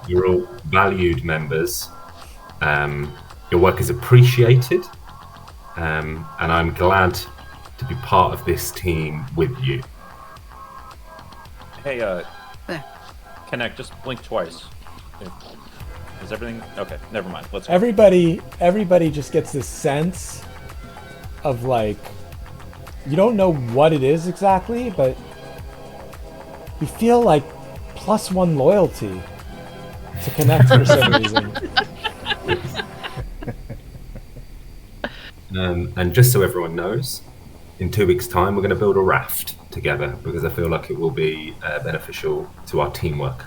S3: You're all valued members. Your work is appreciated, and I'm glad to be part of this team with you.
S6: Hey, Connect, just blink twice. Is everything okay? Never mind. Let's go.
S1: Everybody just gets this sense of like, you don't know what it is exactly, but you feel like +1 loyalty to Connect for some reason.
S3: And just so everyone knows, in 2 weeks' time, we're going to build a raft together because I feel like it will be beneficial to our teamwork.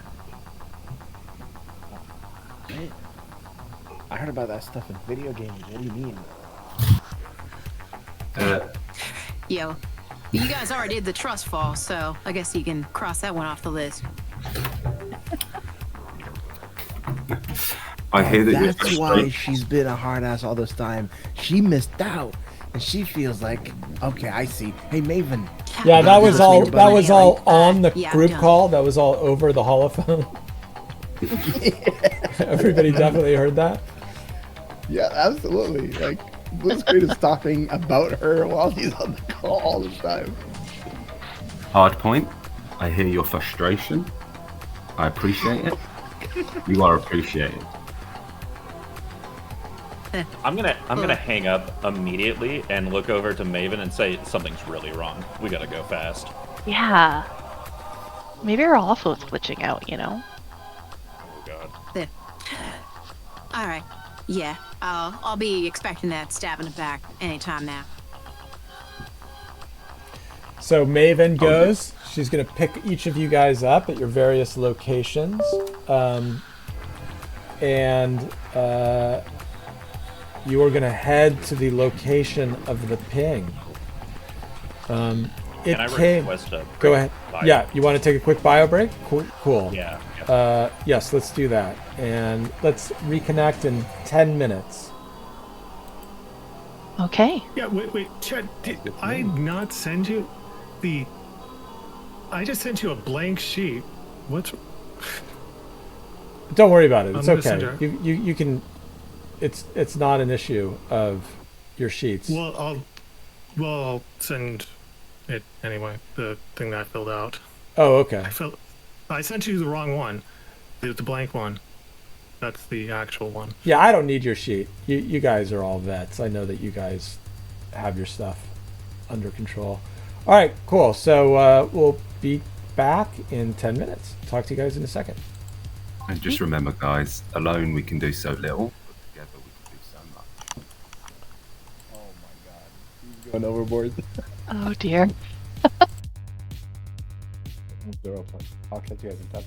S7: I heard about that stuff in video games. What do you mean?
S4: Yo, you guys already did the trust fall, so I guess you can cross that one off the list.
S3: I hear that you're
S7: That's why she's been a hard ass all this time. She missed out, and she feels like, okay, I see. Hey, Maven.
S1: Yeah, that was all. That was all on the
S4: Yeah,
S1: group
S4: I'm done.
S1: call. That was all over the holophone. Everybody definitely heard that.
S7: Yeah, absolutely. Like, Blitzcrank is talking about her while he's on the call all the time.
S3: Hard point. I hear your frustration. I appreciate it. You are appreciated.
S6: I'm gonna hang up immediately and look over to Maven and say something's really wrong. We gotta go fast.
S5: Yeah. Maybe our holophone's glitching out, you know?
S6: Oh god.
S4: All right. Yeah, I'll be expecting that stab in the back anytime now.
S1: So Maven goes. She's gonna pick each of you guys up at your various locations, and you are gonna head to the location of the ping.
S6: Can I request a
S1: Go ahead.
S6: bio?
S1: Yeah, you want to take a quick bio break? Cool.
S6: Yeah.
S1: Yes, let's do that, and let's reconnect in 10 minutes.
S5: Okay.
S2: Yeah, wait, Chad, did I not send you the... I just sent you a blank sheet. What's...
S1: Don't worry about it. It's
S2: I'm gonna
S1: okay.
S2: send
S1: You can. It's not an issue of your sheets.
S2: Well, I'll send it anyway, the thing that I filled out.
S1: Oh, okay.
S2: I sent you the wrong one. The blank one. That's the actual one.
S1: Yeah, I don't need your sheet. You guys are all vets. I know that you guys have your stuff under control. All right, cool. So we'll be back in 10 minutes. Talk to you guys in a second.
S3: And just remember, guys, alone we can do so little, but together we can do so much.
S7: Oh my god. He's going overboard.
S5: Oh dear.
S7: They're open. I'll catch you guys in 10.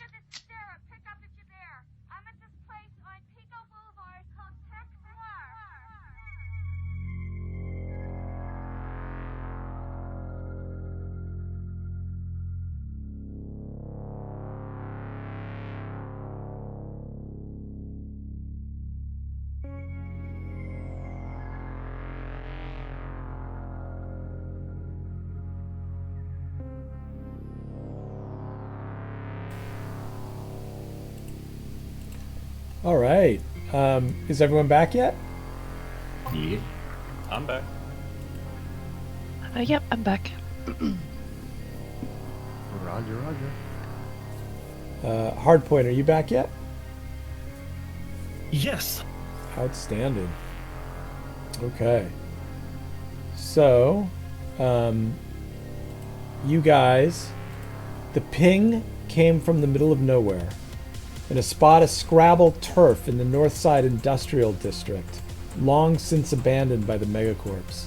S8: Roger, this is Sarah. Pick up if you're there. I'm at this place on Pico Boulevard called Tech Noir.
S1: All right. Is everyone back yet?
S3: Yeah.
S6: I'm back.
S5: Yep, I'm back.
S7: Roger, Roger.
S1: Hardpoint, are you back yet?
S2: Yes.
S1: Outstanding. Okay. So, you guys, the ping came from the middle of nowhere in a spot of Scrabble turf in the Northside Industrial District, long since abandoned by the megacorps.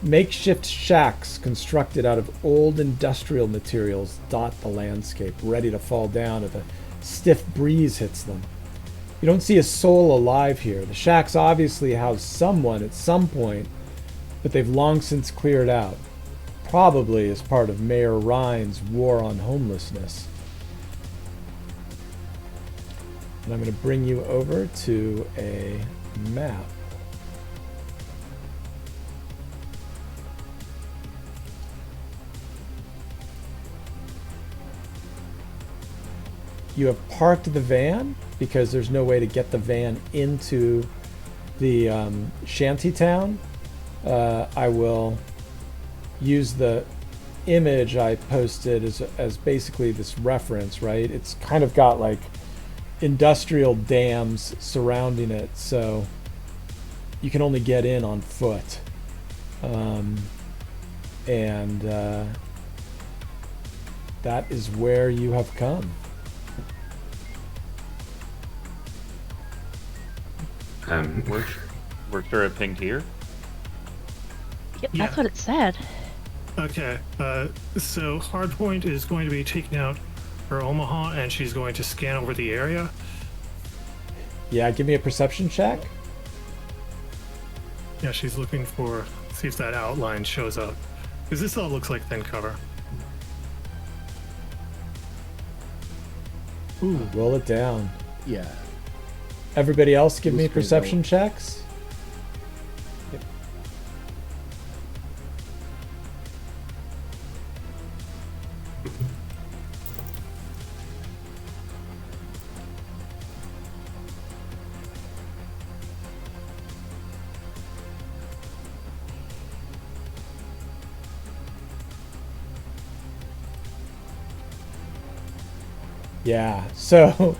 S1: Makeshift shacks constructed out of old industrial materials dot the landscape, ready to fall down if a stiff breeze hits them. You don't see a soul alive here. The shacks obviously house someone at some point, but they've long since cleared out, probably as part of Mayor Ryan's war on homelessness. And I'm going to bring you over to a map. You have parked the van because there's no way to get the van into the shanty town. I will use the image I posted as basically this reference, right? It's kind of got like industrial dams surrounding it, so you can only get in on foot. That is where you have come.
S6: We're sure it pinged here.
S5: Yep,
S2: Yeah.
S5: that's what it said.
S2: Okay. So Hardpoint is going to be taking out her Omaha, and she's going to scan over the area.
S1: Yeah, give me a perception check.
S2: Yeah, she's looking for, see if that outline shows up. Because this all looks like thin cover.
S1: Ooh, roll it down.
S7: Yeah.
S1: Everybody else give
S7: Blue
S1: me
S7: screen,
S1: perception
S7: though.
S1: checks. Yeah, so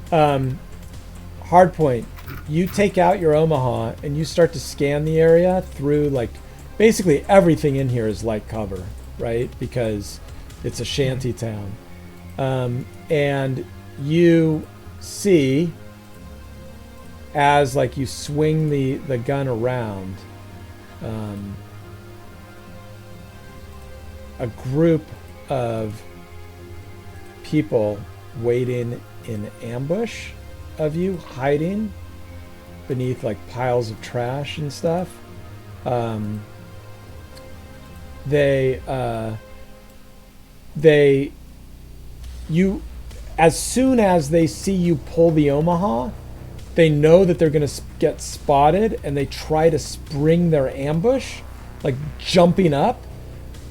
S1: Hardpoint, you take out your Omaha and you start to scan the area through, like, basically everything in here is light cover, right? Because it's a shanty town. And you see, as like you swing the gun around, a group of people waiting in ambush of you, hiding beneath like piles of trash and stuff. You, as soon as they see you pull the Omaha, they know that they're going to get spotted, and they try to spring their ambush, like jumping up.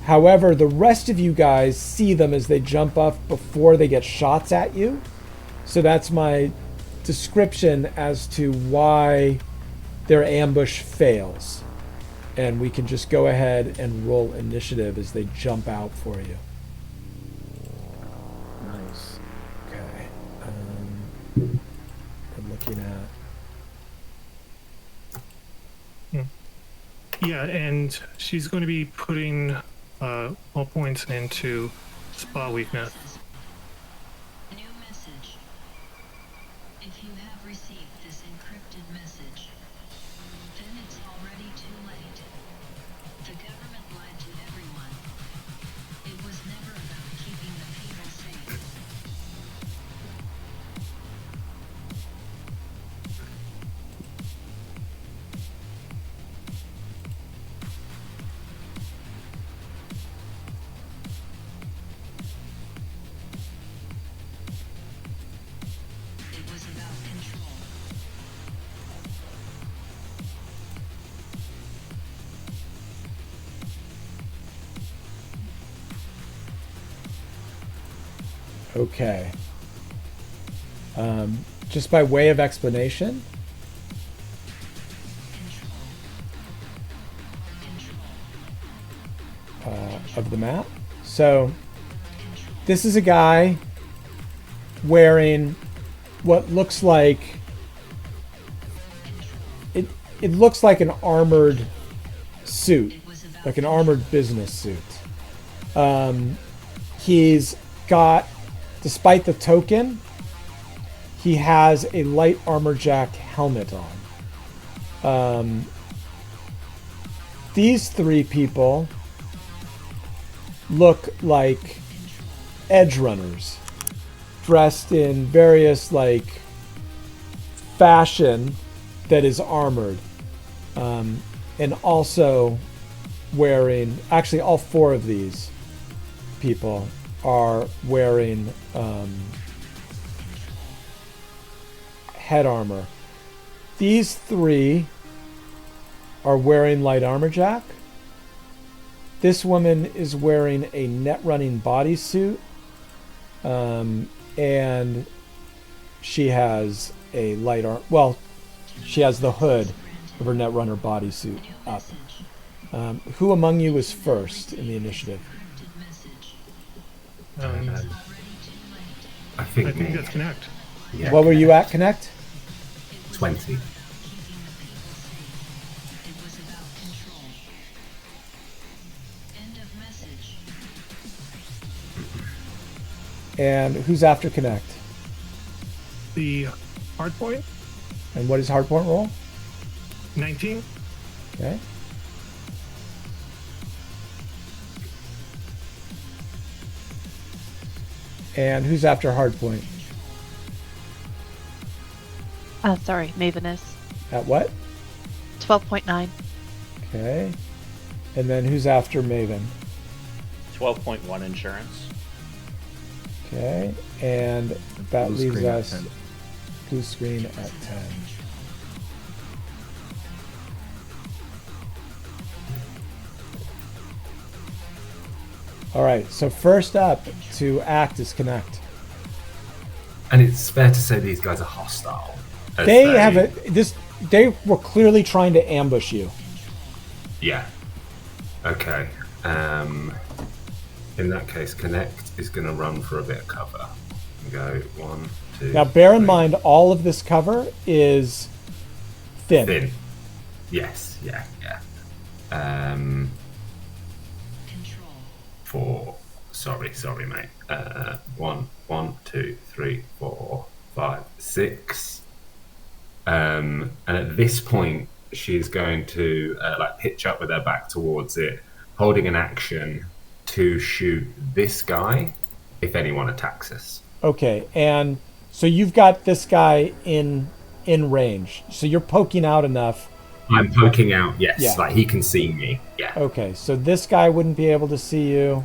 S1: However, the rest of you guys see them as they jump up before they get shots at you. So that's my description as to why their ambush fails. And we can just go ahead and roll initiative as they jump out for you.
S7: Nice.
S1: Okay. I'm looking at...
S2: Yeah, and she's going to be putting all points into spot weakness.
S9: New message. If you have received this encrypted message, then it's already too late. The government lied to everyone. It was never about keeping the people safe.
S1: Okay. Just by way of explanation, of the map. So this is a guy wearing what looks like it looks like an armored suit, like an armored business suit. He's got, despite the token, he has a light armor jack helmet on. These three people look like Edgerunners, dressed in various like fashion that is armored, and also wearing, actually all four of these people are wearing head armor. These three are wearing light armor jack. This woman is wearing a net running bodysuit, and she has a light armor. Well, she has the hood of her net runner bodysuit up. Who among you is first in the initiative?
S3: I think
S2: that's Connect.
S3: Yeah,
S1: What were you at, Connect?
S3: 20.
S1: And who's after Connect?
S2: The hard point,
S1: And what is hardpoint roll?
S2: 19.
S1: Okay. And who's after hardpoint?
S5: Sorry, Maven is.
S1: At what?
S5: 12.9.
S1: Okay. And then who's after Maven?
S6: 12.1 insurance.
S1: Okay. And that
S7: Blue
S1: leaves
S7: screen at
S1: us
S7: 10.
S1: blue screen at 10. All right. So first up to act is Connect.
S3: And it's fair to say these guys are hostile. as
S1: They have a this. They were clearly trying to ambush you.
S3: Yeah. Okay. In that case, Connect is going to run for a bit of cover. Go 1, 2.
S1: Now, bear in
S3: 3.
S1: mind, all of this cover is thin.
S3: Thin. Yes. Yeah. Yeah. For sorry, mate. 1, 2, 3, 4, 5, 6. And at this point, she's going to like pitch up with her back towards it, holding an action to shoot this guy if anyone attacks us.
S1: Okay, and so you've got this guy in range. So you're poking out enough.
S3: I'm poking out, yes,
S1: Yeah.
S3: like he can see me. Yeah.
S1: Okay, so this guy wouldn't be able to see you.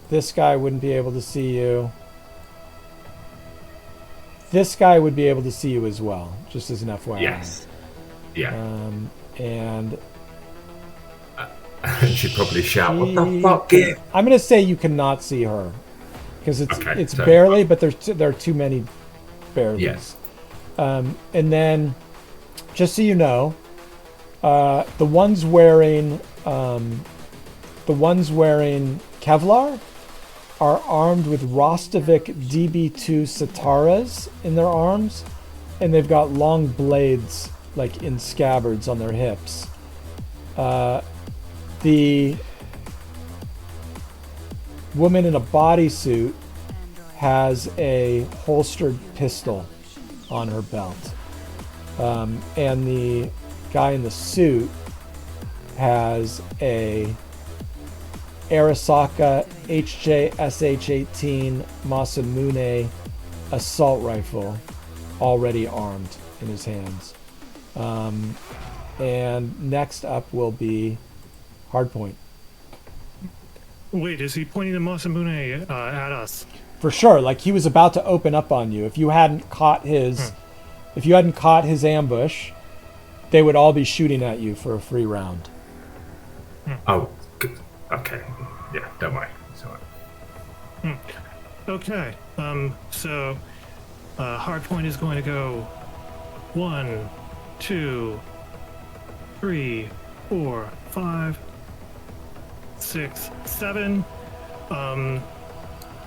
S1: This guy wouldn't be able to see you. This guy would be able to see you as well, just as an FYI.
S3: Yes. Yeah.
S1: And
S3: She'd probably shout, "What the
S1: she
S3: fuck?"
S1: can- I'm going to say you cannot see her because
S3: Okay,
S1: it's
S3: so-
S1: barely, but there are too many barely.
S3: Yes.
S1: And then, just so you know, the ones wearing Kevlar are armed with Rostovik DB2 Sitaras in their arms, and they've got long blades like in scabbards on their hips. The woman in a bodysuit has a holstered pistol on her belt. And the guy in the suit has a Arasaka HJSH-18 Masamune assault rifle already armed in his hands. And next up will be Hardpoint.
S2: Wait, is he pointing the Masamune at us?
S1: For sure, like he was about to open up on you. If you hadn't caught his ambush, they would all be shooting at you for a free round.
S3: Oh, good. Okay. Yeah, don't worry. It's all right.
S2: Okay. So hardpoint is going to go 1, 2, 3, 4, 5, 6, 7.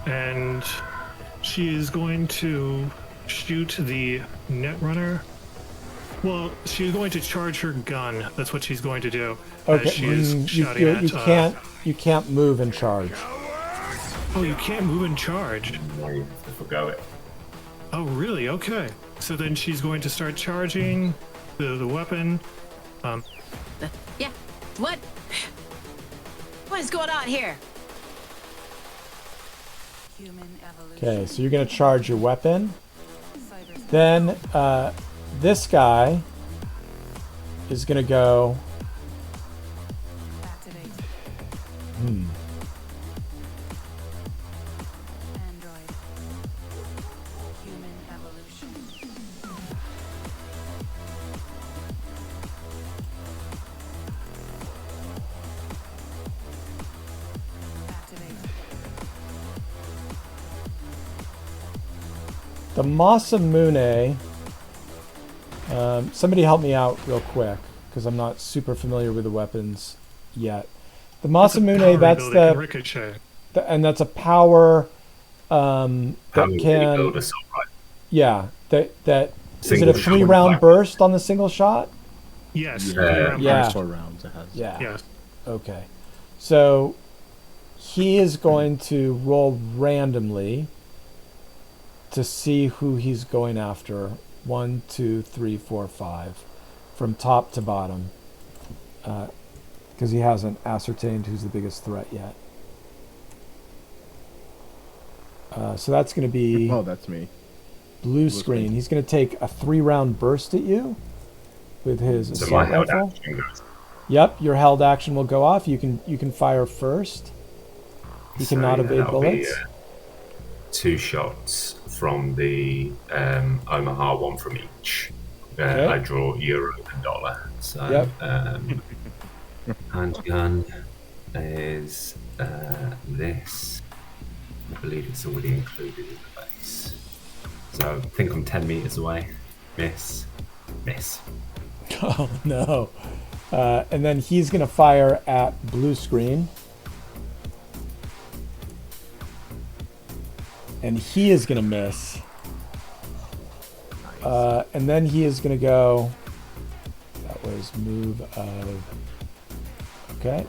S2: And she is going to shoot the Netrunner. Well, she's going to charge her gun. That's what she's going to do.
S1: Okay,
S2: As she is shouting at.
S1: you can't move and charge.
S2: Oh, you can't move and charge.
S3: No, you have to forgo it.
S2: Oh, really? Okay. So then she's going to start charging the weapon.
S4: Yeah. What? What is going on here?
S1: Okay, so you're gonna charge your weapon. Then this guy is gonna go. The Masamune, somebody help me out real quick, because I'm not super familiar with the weapons yet. The Masamune, that's
S2: the ricochet.
S1: And that's a power that can,
S3: build assault rifle.
S1: yeah, that is it
S3: Single
S1: a 3-round
S3: shot.
S1: burst on the single shot?
S2: Yes.
S1: Yeah.
S10: 4 rounds it has.
S1: Yeah.
S2: Yes.
S1: Okay. So he is going to roll randomly to see who he's going after. 1, 2, 3, 4, 5. From top to bottom. Because he hasn't ascertained who's the biggest threat yet. So that's going to be
S7: Oh, that's me.
S1: blue screen. He's going to take a 3-round burst at you with his
S3: So my
S1: assault
S3: held
S1: rifle.
S3: action goes.
S1: Yep, your held action will go off. You can fire first. He cannot evade
S3: that'll be,
S1: bullets.
S3: 2 shots from the Omaha, 1 from each.
S1: Okay.
S3: I draw euro and dollar. So
S1: Yep.
S3: handgun is this. I believe it's already included in the base. So I think I'm 10 meters away. Miss.
S1: Oh no. And then he's going to fire at blue screen. And he is going to miss. And then he is going to go. That was move of. Okay.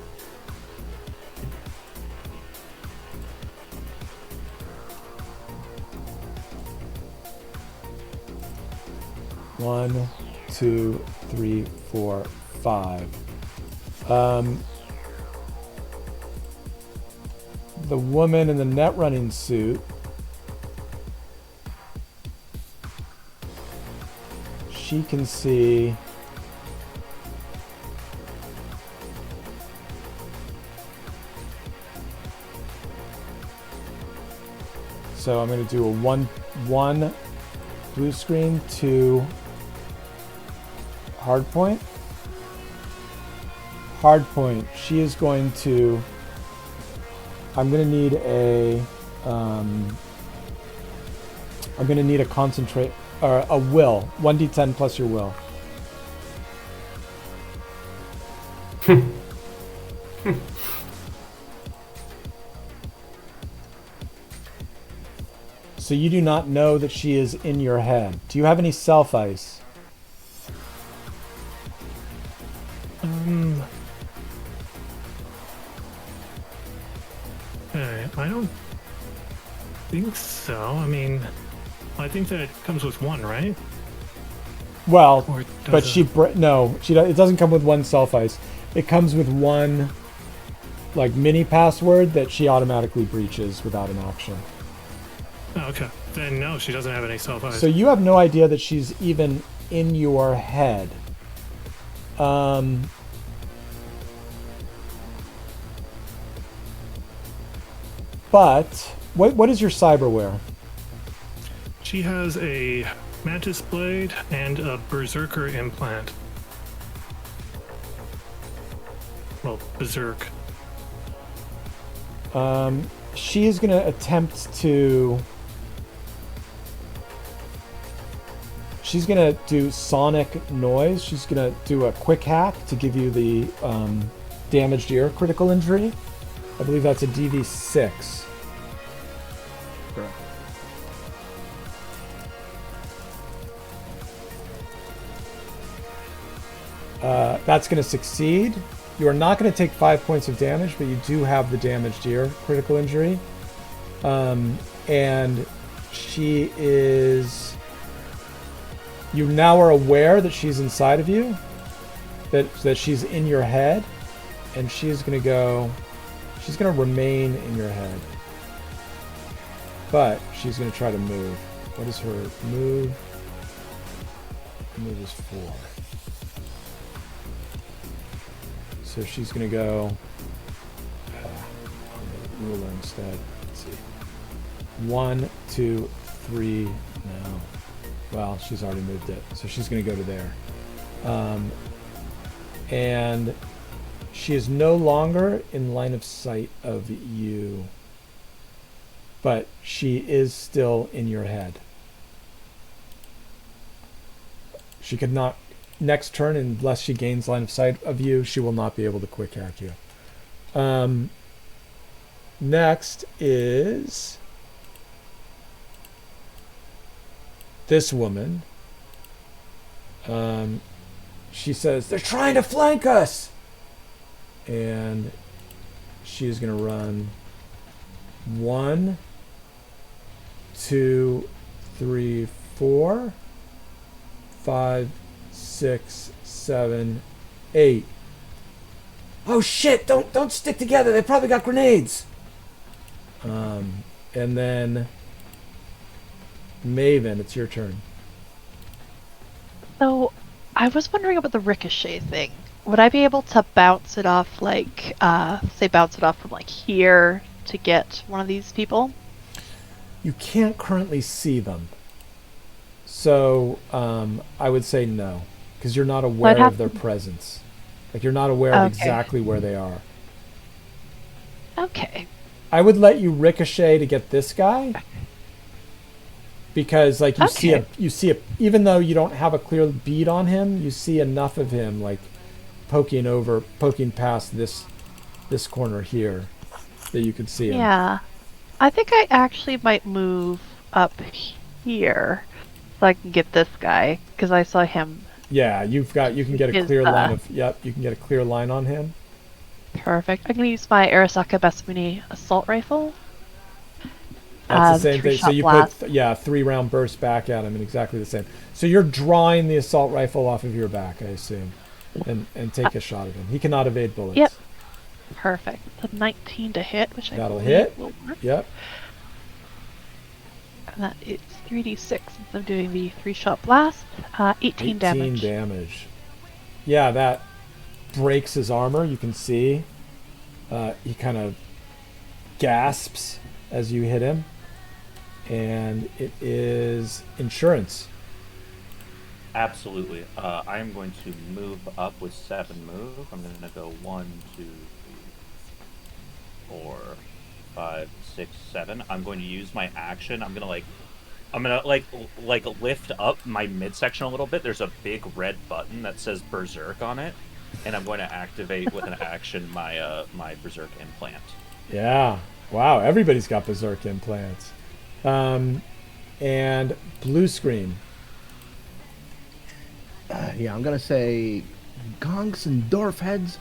S1: One, 2, 3, 4, 5. The woman in the net running suit. She can see. So I'm going to do a 1 blue screen, 2 hard point. Hard point. She is going to. I'm going to need a. I'm going to need a concentrate or a will. 1d10 plus your will. So you do not know that she is in your head. Do you have any self ice?
S2: I don't think so. I mean, I think that it comes with 1, right?
S1: Well,
S2: Or
S1: but
S2: does
S1: she no, she it doesn't come with 1 self ice. It comes with 1 like mini password that she automatically breaches without an action.
S2: Oh, okay. Then no, she doesn't have any self-eyes.
S1: So you have no idea that she's even in your head. But what is your cyberware?
S2: She has a mantis blade and a berserker implant. Well, berserk.
S1: she is going to attempt to... She's going to do sonic noise. She's going to do a quick hack to give you the damaged ear critical injury. I believe that's a DV6.
S7: Correct.
S1: That's going to succeed. You are not going to take 5 points of damage, but you do have the damaged ear critical injury. And she is... You now are aware that she's inside of you, that she's in your head, and she's going to go... She's going to remain in your head. But she's going to try to move. What is her move? Move is 4. So she's going to go on the ruler instead. Let's see. 1, 2, 3. No. Well, she's already moved it. So she's going to go to there. And she is no longer in line of sight of you. But she is still in your head. She could not... Next turn, unless she gains line of sight of you, she will not be able to quick hack you. Next is this woman. She says, "They're trying to flank us!" And she's going to run 1, 2, 3, 4, 5, 6, 7, 8. Oh shit! Don't stick together. They probably got grenades. And then Maven, it's your turn.
S5: So, I was wondering about the ricochet thing. Would I be able to bounce it off, like, say bounce it off from, like, here to get one of these people?
S1: You can't currently see them. So, I would say no. Because you're not aware of their presence. Like, you're not aware of exactly where they are.
S5: Okay.
S1: I would let you ricochet to get this guy. Because, like, you see a, even though you don't have a clear bead on him, you see enough of him, like, poking past this corner here, that you can see him.
S5: Yeah. I think I actually might move up here so I can get this guy, because I saw him.
S1: Yeah, you can get a clear line of, you can get a clear line on him.
S5: Perfect. I'm going to use my Arasaka Besmini assault rifle.
S1: That's the same thing. So you
S5: blast.
S1: put 3-round burst back at him, and exactly the same. So you're drawing the assault rifle off of your back, I assume, and take a shot at him. He cannot evade bullets.
S5: Yep. Perfect. It's a 19 to hit, which
S1: That'll
S5: I
S1: hit.
S5: will work.
S1: Yep.
S5: And that is 3d6 since I'm doing the 3-shot blast. 18 damage.
S1: 18 damage. Yeah, that breaks his armor. You can see he kind of gasps as you hit him. And it is insurance.
S6: Absolutely. I am going to move up with 7 move. I'm going to go 1, 2, 3, 4, 5, 6, 7. I'm going to use my action. I'm gonna lift up my midsection a little bit. There's a big red button that says Berserk on it, and I'm going to activate with an action my my Berserk implant.
S1: Yeah. Wow. Everybody's got Berserk implants. And blue screen.
S7: Yeah, I'm gonna say, gonks and dwarf heads,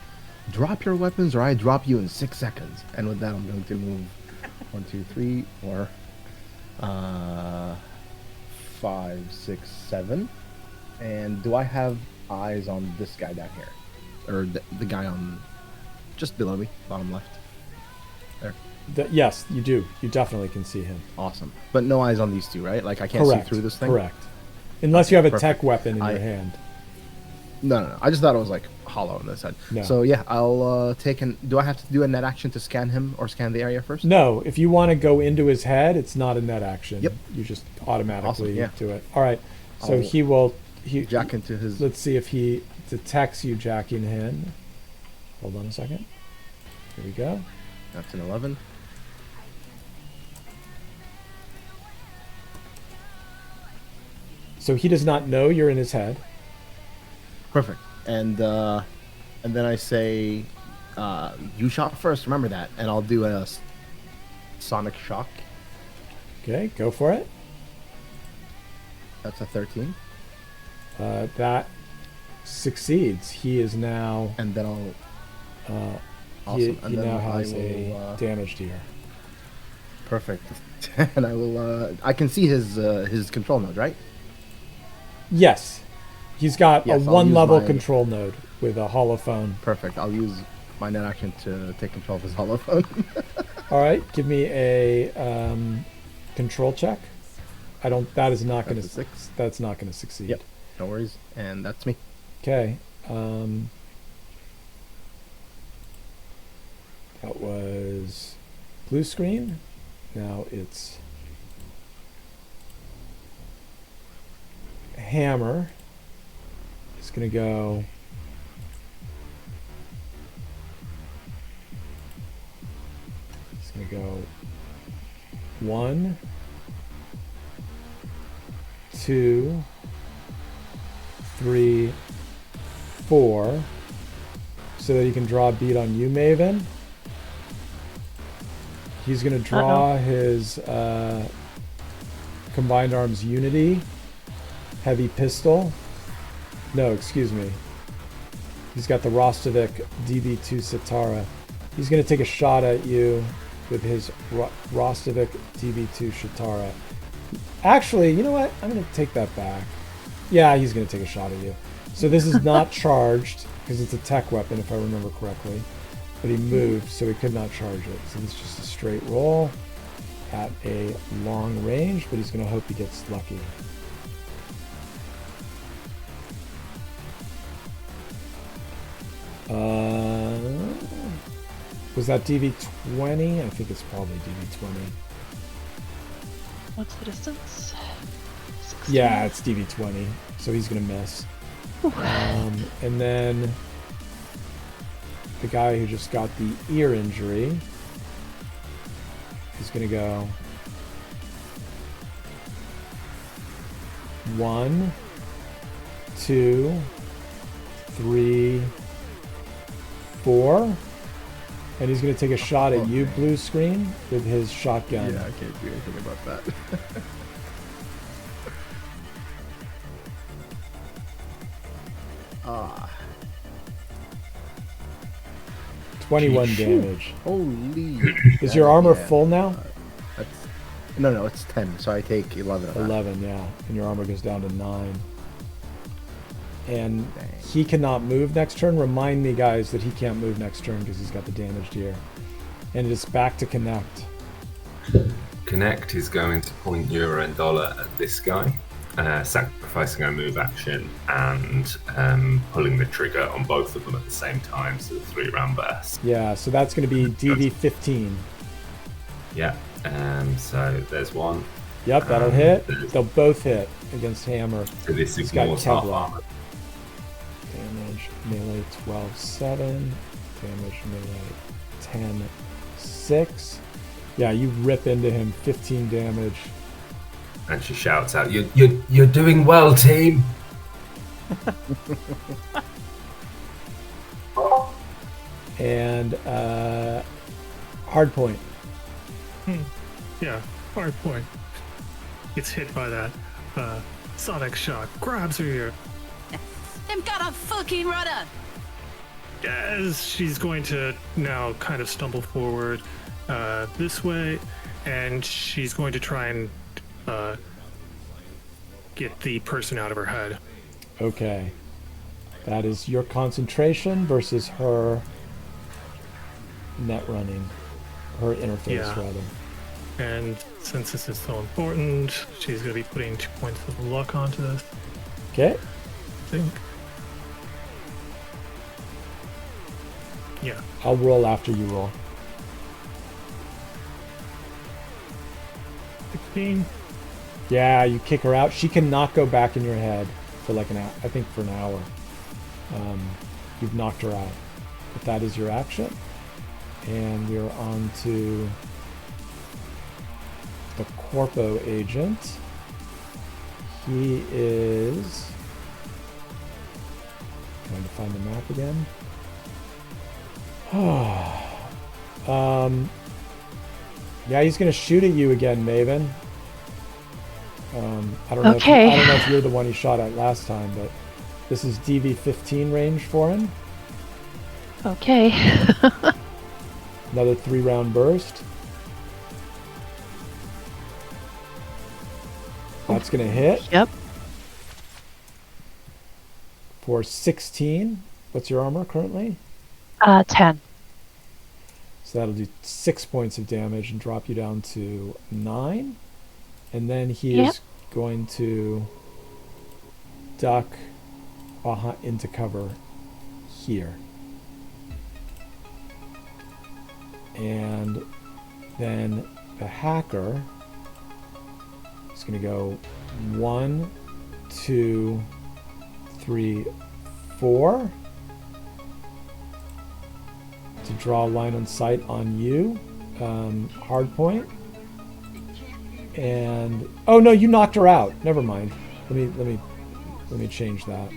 S7: drop your weapons or I drop you in 6 seconds. And with that, I'm going to move 1, 2, 3, 4, 5, 6, 7. And do I have eyes on this guy down here? Or the guy on just below me, bottom left? There.
S1: Yes, you do. You definitely can see him.
S7: Awesome. But no eyes on these two, right? Like I can't see through this thing?
S1: Correct. Unless you have a
S7: perfect.
S1: tech weapon in your hand.
S7: No. I just thought it was like hollow on this side.
S1: No.
S7: So yeah, I'll take an... Do I have to do a net action to scan him or scan the area first?
S1: No, if you want to go into his head, it's not a net action.
S7: Yep.
S1: You just automatically
S7: Awesome,
S1: do it. All right. So
S7: I'll
S1: he will...
S7: jack into his...
S1: Let's see if he detects you jacking in. Hold on a second. Here we go.
S7: That's an 11.
S1: So he does not know you're in his head.
S7: Perfect. And then I say, you shot first. Remember that. And I'll do a sonic shock.
S1: Okay, go for it.
S7: That's a 13.
S1: That succeeds. He is now.
S7: And then I'll.
S1: He
S7: Awesome. And then
S1: now
S7: I
S1: has a
S7: will,
S1: damage deer.
S7: Perfect. And I will. I can see his control node, right?
S1: Yes. He's got
S7: Yes,
S1: a
S7: I'll
S1: one-level
S7: use my-
S1: control node with a holophone.
S7: Perfect. I'll use my net action to take control of his holophone.
S1: All right, give me a control check. I don't. That is not going
S7: That's
S1: to.
S7: a 6.
S1: That's not going to succeed.
S7: Yep. No worries. And that's me.
S1: Okay. That was blue screen. Now it's hammer. It's going to go. It's going to go 1, 2, 3, 4, so that he can draw a bead on you, Maven. He's going to draw his Combined Arms Unity heavy pistol. No, excuse me. He's got the Rostovik DB2 Sitara. He's going to take a shot at you with his Rostovik DB2 Sitara. Actually, you know what? I'm going to take that back. Yeah, he's going to take a shot at you. So this is not charged because it's a tech weapon, if I remember correctly. But he moved, so he could not charge it. So it's just a straight roll at a long range, but he's going to hope he gets lucky. Was that DV20? I think it's probably DV20.
S5: What's the distance? 16.
S1: Yeah, it's DV20, so he's going to miss. And then the guy who just got the ear injury is going to go 1, 2, 3, 4, and he's going to take a shot at you, blue screen, with his shotgun.
S7: Yeah, I can't do anything about that.
S1: 21
S7: Phew.
S1: damage.
S7: Holy.
S1: Is your armor
S7: Yeah.
S1: full now?
S7: That's, no, it's 10, so I take 11 of that.
S1: 11, yeah. And your armor goes down to 9. And
S7: Dang.
S1: he cannot move next turn. Remind me, guys, that he can't move next turn because he's got the damaged ear. And it is back to connect.
S3: Connect is going to point euro and dollar at this guy, sacrificing a move action and pulling the trigger on both of them at the same time, so the 3-round burst.
S1: Yeah, so that's going to be DV15.
S3: Yeah, so there's one.
S1: Yep, that'll hit. They'll both hit against hammer.
S3: So this
S1: He's got
S3: ignores half
S1: Kevlar.
S3: armor.
S1: Damage melee 12-7. Damage melee 10-6. Yeah, you rip into him, 15 damage.
S3: And she shouts out, "You're doing well, team."
S1: And hard point.
S2: Yeah, hard point. Gets hit by that sonic shock. Grabs her ear.
S4: Them got a fucking rudder.
S2: As she's going to now kind of stumble forward this way, and she's going to try and get the person out of her head.
S1: Okay. That is your concentration versus her net running. Her interface,
S2: Yeah.
S1: rather.
S2: And since this is so important, she's going to be putting 2 points of luck onto this,
S1: Okay.
S2: I think. Yeah.
S1: I'll roll after you roll.
S2: 16.
S1: Yeah, you kick her out. She cannot go back in your head for like an hour. I think for an hour. You've knocked her out. But that is your action. And we're on to the Corpo agent. He is trying to find the map again. Yeah, he's gonna shoot at you again, Maven. I don't know.
S5: Okay.
S1: I don't know if you're the one he shot at last time, but this is DV-15 range for him.
S5: Okay.
S1: Another 3-round burst. That's gonna hit
S5: Yep.
S1: for 16. What's your armor currently?
S5: 10.
S1: So that'll do 6 points of damage and drop you down to 9. And then he
S5: Yep.
S1: is going to duck into cover here. And then the hacker is going to go 1, 2, 3, 4 to draw a line on sight on you. Hard point. And oh no, you knocked her out. Never mind. Let me change that.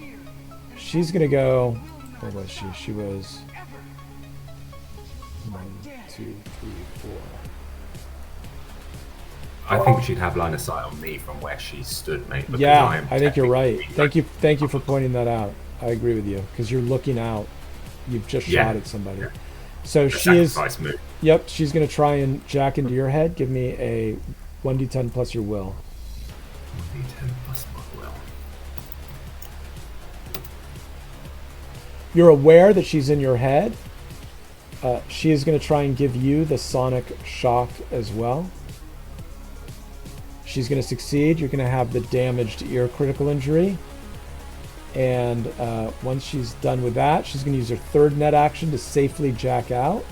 S1: She's gonna go. Where was she? She was 1, 2, 3, 4.
S3: I think she'd have line of sight on me from where she stood, mate. Because
S1: Yeah,
S3: I'm
S1: I think you're right.
S3: technically-
S1: Thank you for pointing that out. I agree with you because you're looking out. You've just
S3: Yeah,
S1: shot at somebody.
S3: yeah.
S1: So
S3: A
S1: she is.
S3: sacrifice move.
S1: Yep, she's gonna try and jack into your head. Give me a 1d10 plus your will.
S3: 1d10 plus my will.
S1: You're aware that she's in your head. She is going to try and give you the sonic shock as well. She's going to succeed. You're going to have the damaged ear critical injury. And once she's done with that, she's going to use her third net action to safely jack out.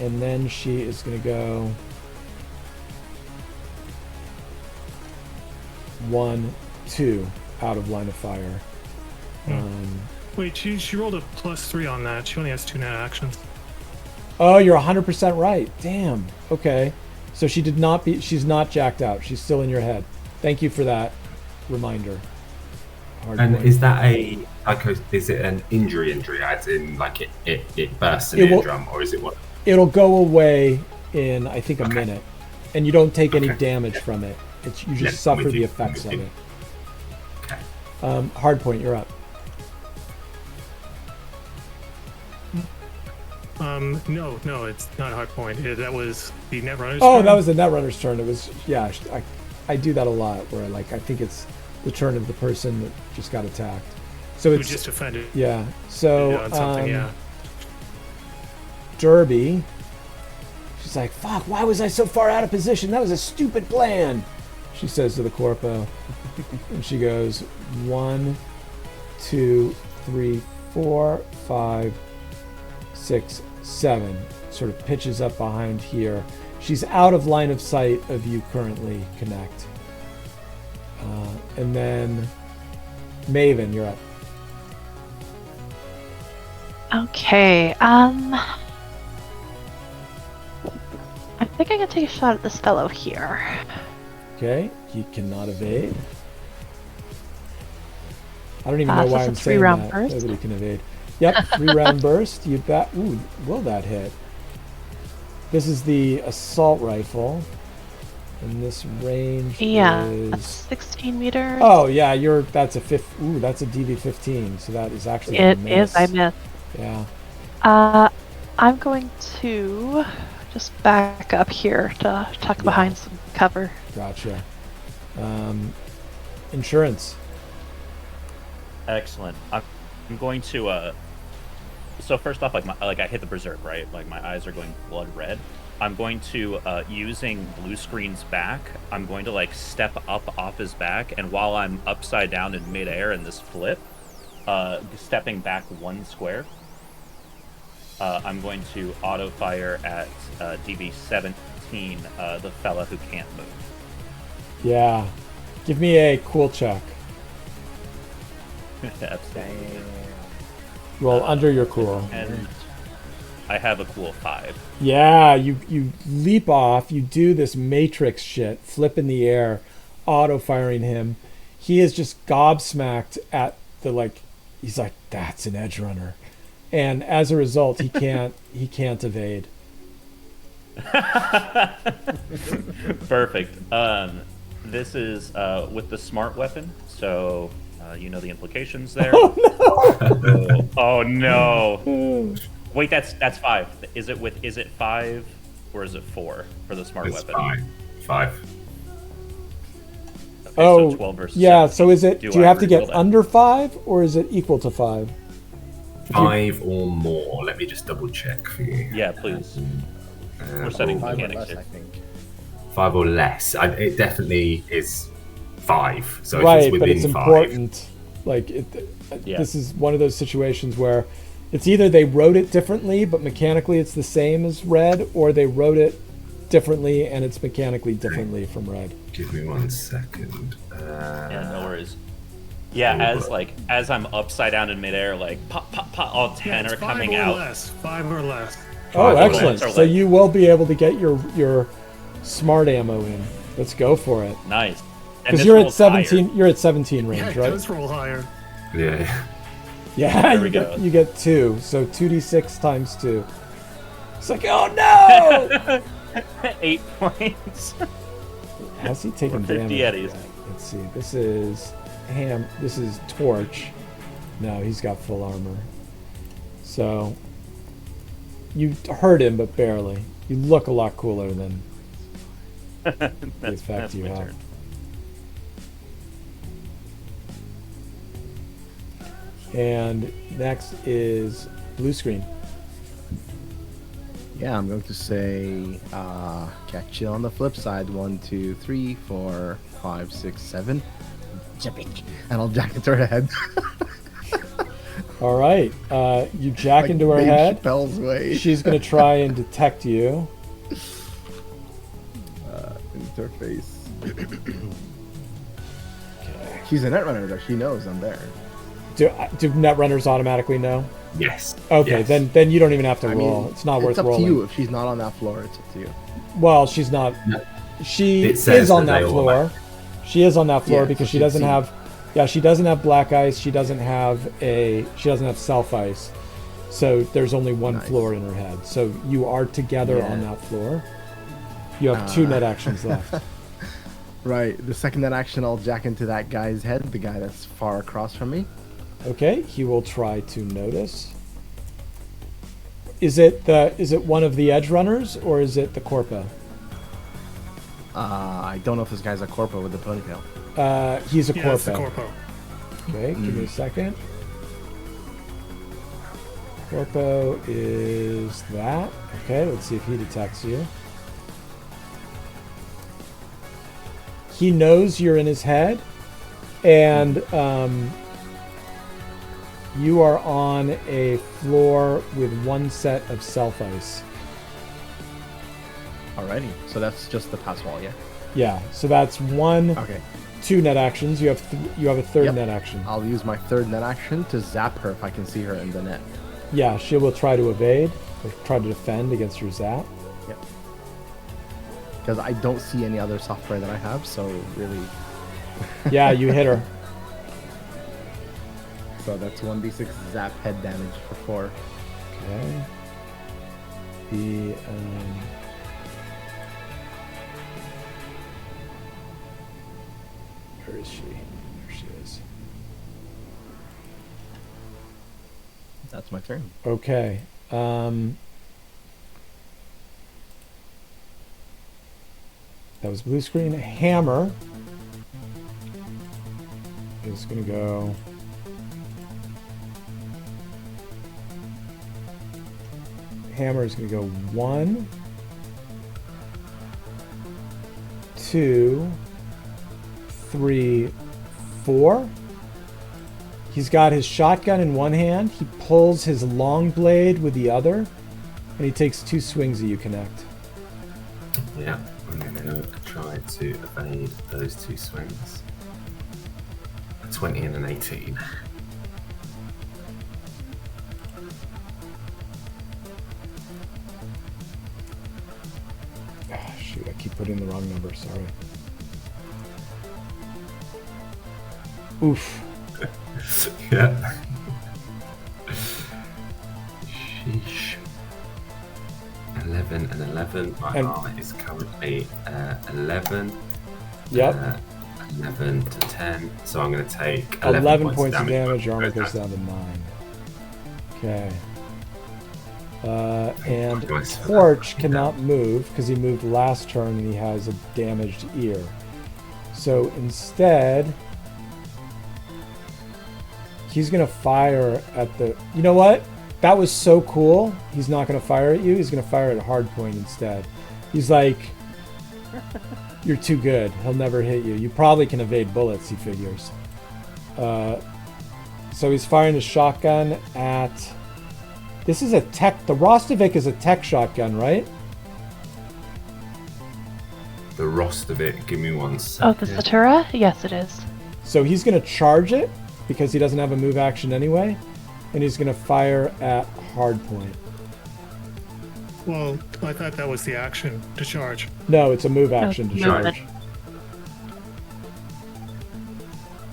S1: And then she is going to go 1, 2 out of line of fire.
S2: Wait, she rolled a +3 on that. She only has 2 net actions.
S1: Oh, you're 100% right. Damn. Okay. So she's not jacked out. She's still in your head. Thank you for that reminder. Hard
S3: And
S1: point.
S3: is that is it an injury, as in like it bursts an
S1: It will-
S3: eardrum, or is it what?
S1: It'll go away in, I think, a
S3: Okay.
S1: minute. And you don't take any
S3: Okay.
S1: damage from it. It's you
S3: Yeah,
S1: just
S3: I'm
S1: suffer
S3: with
S1: the
S3: you.
S1: effects
S3: I'm
S1: of
S3: with
S1: it.
S3: you. Okay.
S1: Hard point, you're up.
S2: No, it's not a hard point. That was the Netrunners.
S1: Oh,
S2: turn.
S1: that was the Netrunner's turn. It was, yeah, I do that a lot where I think it's the turn of the person that just got attacked. So
S2: Who
S1: it's,
S2: just offended.
S1: yeah. So,
S2: on something, yeah.
S1: Derby, she's like, fuck, why was I so far out of position? That was a stupid plan, she says to the Corpo. And she goes 1, 2, 3, 4, 5, 6, 7. Sort of pitches up behind here. She's out of line of sight of you currently, Connect. And then Maven, you're up.
S5: Okay, I think I can take a shot at this fellow here.
S1: Okay, he cannot evade. I don't even
S5: So
S1: know why
S5: it's a
S1: I'm saying
S5: 3-round
S1: that.
S5: burst?
S1: Nobody can evade. Yep, 3-round burst. You bet. Ooh, will that hit? This is the assault rifle, and this range
S5: Yeah, that's
S1: is.
S5: 16 meters.
S1: Oh yeah, that's a that's a DV-15. So that is actually a
S5: It
S1: miss.
S5: is, I missed.
S1: Yeah.
S5: I'm going to just back up here to tuck behind some cover.
S1: Gotcha. Insurance.
S6: Excellent. I'm going to so first off, like I hit the berserk, right? Like my eyes are going blood red. I'm going to using blue screen's back, I'm going to like step up off his back, and while I'm upside down in midair in this flip, stepping back 1 square, I'm going to auto fire at DB-17, the fella who can't move.
S1: Yeah. Give me a cool check.
S6: Absolutely.
S1: Roll under your cool.
S6: And I have a cool 5.
S1: Yeah, you leap off, you do this matrix shit, flip in the air, auto-firing him. He is just gobsmacked at the, like, he's like, that's an edge runner. And as a result, he can't evade.
S6: Perfect. This is with the smart weapon, so you know the implications there. Oh no! Wait, that's 5. Is it 5 or is it 4 for the smart
S3: It's
S6: weapon?
S3: 5.
S6: Okay,
S1: Oh,
S6: so 12 versus
S1: yeah.
S6: 17.
S1: So is it? Do you
S6: I
S1: have to get
S6: reroll that?
S1: under 5 or is it equal to 5?
S3: 5 or more. Let me just double check for you.
S6: Yeah, please. We're
S3: Uh,
S6: setting
S7: Five or
S6: mechanics
S7: less,
S6: here.
S7: I think.
S3: 5 or less. It definitely is 5. So if
S1: Right,
S3: it's
S1: but
S3: within
S1: it's
S3: 5,
S1: important. Like
S6: Yeah.
S1: this is one of those situations where it's either they wrote it differently, but mechanically it's the same as red, or they wrote it differently and it's mechanically differently from red.
S3: give me 1 second.
S6: Yeah, no worries. Yeah, as I'm upside down in midair, like pop, pop, pop, all 10
S2: it's
S6: are
S2: 5
S6: coming
S2: or
S6: out.
S2: less. 5 or less.
S1: Oh,
S3: 5 or
S1: excellent!
S6: less.
S1: So you will be able to get your smart ammo in. Let's go for it.
S6: Nice. And
S1: Because
S6: this
S1: you're at
S6: rolls
S1: 17.
S6: higher.
S1: You're at 17 range,
S2: Yeah, it
S1: right?
S2: does roll higher.
S3: Yeah.
S1: Yeah,
S6: There
S1: you
S6: we
S1: get
S6: go.
S1: you get 2. So 2d6 times 2. It's like, oh no!
S6: 8 points.
S1: How's he taking
S6: 50
S1: damage?
S6: eddies.
S1: Let's see. This is This is Torch. No, he's got full armor. So you hurt him, but barely. You look a lot cooler than the effect you
S6: my
S1: have.
S6: turn.
S1: And next is blue screen.
S7: Yeah, I'm going to say catch you on the flip side. 1, 2, 3, 4, 5, 6, 7. Jumping. And I'll jack into her head.
S1: All right, you jack
S7: Like
S1: into her
S7: Dave
S1: head.
S7: Chappelle's way.
S1: She's gonna try and detect you.
S7: Into her face. She's a net runner though. She knows I'm there.
S1: Do netrunners automatically know?
S3: Yes.
S1: Okay,
S3: Yes.
S1: then you don't even have to
S7: I
S1: roll.
S7: mean,
S1: It's not worth
S7: it's up
S1: rolling.
S7: to you. If she's not on that floor, it's up to you.
S1: Well, she's not.
S3: No.
S1: She
S3: It says
S1: is on
S3: that
S1: that
S3: they
S1: floor.
S3: all-
S1: She is on that floor
S7: Yeah,
S1: because
S7: so
S1: she
S7: she'd
S1: doesn't
S7: see.
S1: have. Yeah, she doesn't have black ice. She doesn't have self ice. So there's only one
S7: Nice.
S1: floor in her head. So you are together on
S7: Yeah.
S1: that floor. You have 2 net actions left.
S7: Right. The second net action, I'll jack into that guy's head, the guy that's far across from me.
S1: Okay, he will try to notice. Is it one of the edge runners or is it the Corpo?
S7: I don't know if this guy's a corpo with the ponytail.
S1: He's a
S2: Yeah,
S1: Corpo.
S2: it's the corpo.
S1: Okay, give me a second. Corpo is that. Okay, let's see if he detects you. He knows you're in his head, and you are on a floor with 1 set of self ice.
S7: Alrighty. So that's just the pass wall, yeah?
S1: Yeah, so that's 1,
S7: Okay.
S1: 2 net actions. You have you have a third
S7: Yep.
S1: net action.
S7: I'll use my third net action to zap her if I can see her in the net.
S1: Yeah, she will try to evade or try to defend against your zap.
S7: Yep. Because I don't see any other software that I have, so really.
S1: Yeah, you hit her.
S7: So that's 1d6 zap head damage for 4.
S1: Okay. The where is she? There she is.
S7: That's my turn.
S1: Okay. That was blue screen. Hammer is gonna go. Hammer is gonna go 1, 2, 3, 4. He's got his shotgun in one hand. He pulls his long blade with the other, and he takes 2 swings that you connect.
S3: Yeah. I'm going to try to evade those 2 swings. A 20 and an 18.
S1: Ah, shoot, I keep putting the wrong number. Sorry. Oof.
S3: Yeah. Sheesh. 11 and 11. My
S1: And-
S3: armor is currently 11.
S1: Yep.
S3: 11 to 10. So I'm going to take
S1: 11 points of damage. Your armor
S3: Goes
S1: goes down to 9. Okay. And
S3: Nice.
S1: Torch cannot move because he moved last turn and he has a damaged ear. So instead, he's going to fire at the... You know what? That was so cool. He's not going to fire at you. He's going to fire at Hardpoint instead. He's like, you're too good. He'll never hit you. You probably can evade bullets, he figures. So he's firing a shotgun at... This is a tech... The Rostovik is a tech shotgun, right?
S3: The Rostovik, give me 1 second.
S5: Oh, the Satura? Yes, it is.
S1: So he's going to charge it because he doesn't have a move action anyway. And he's going to fire at Hardpoint.
S2: Well, I thought that was the action to charge.
S1: No, it's a move action to
S5: movement.
S1: charge.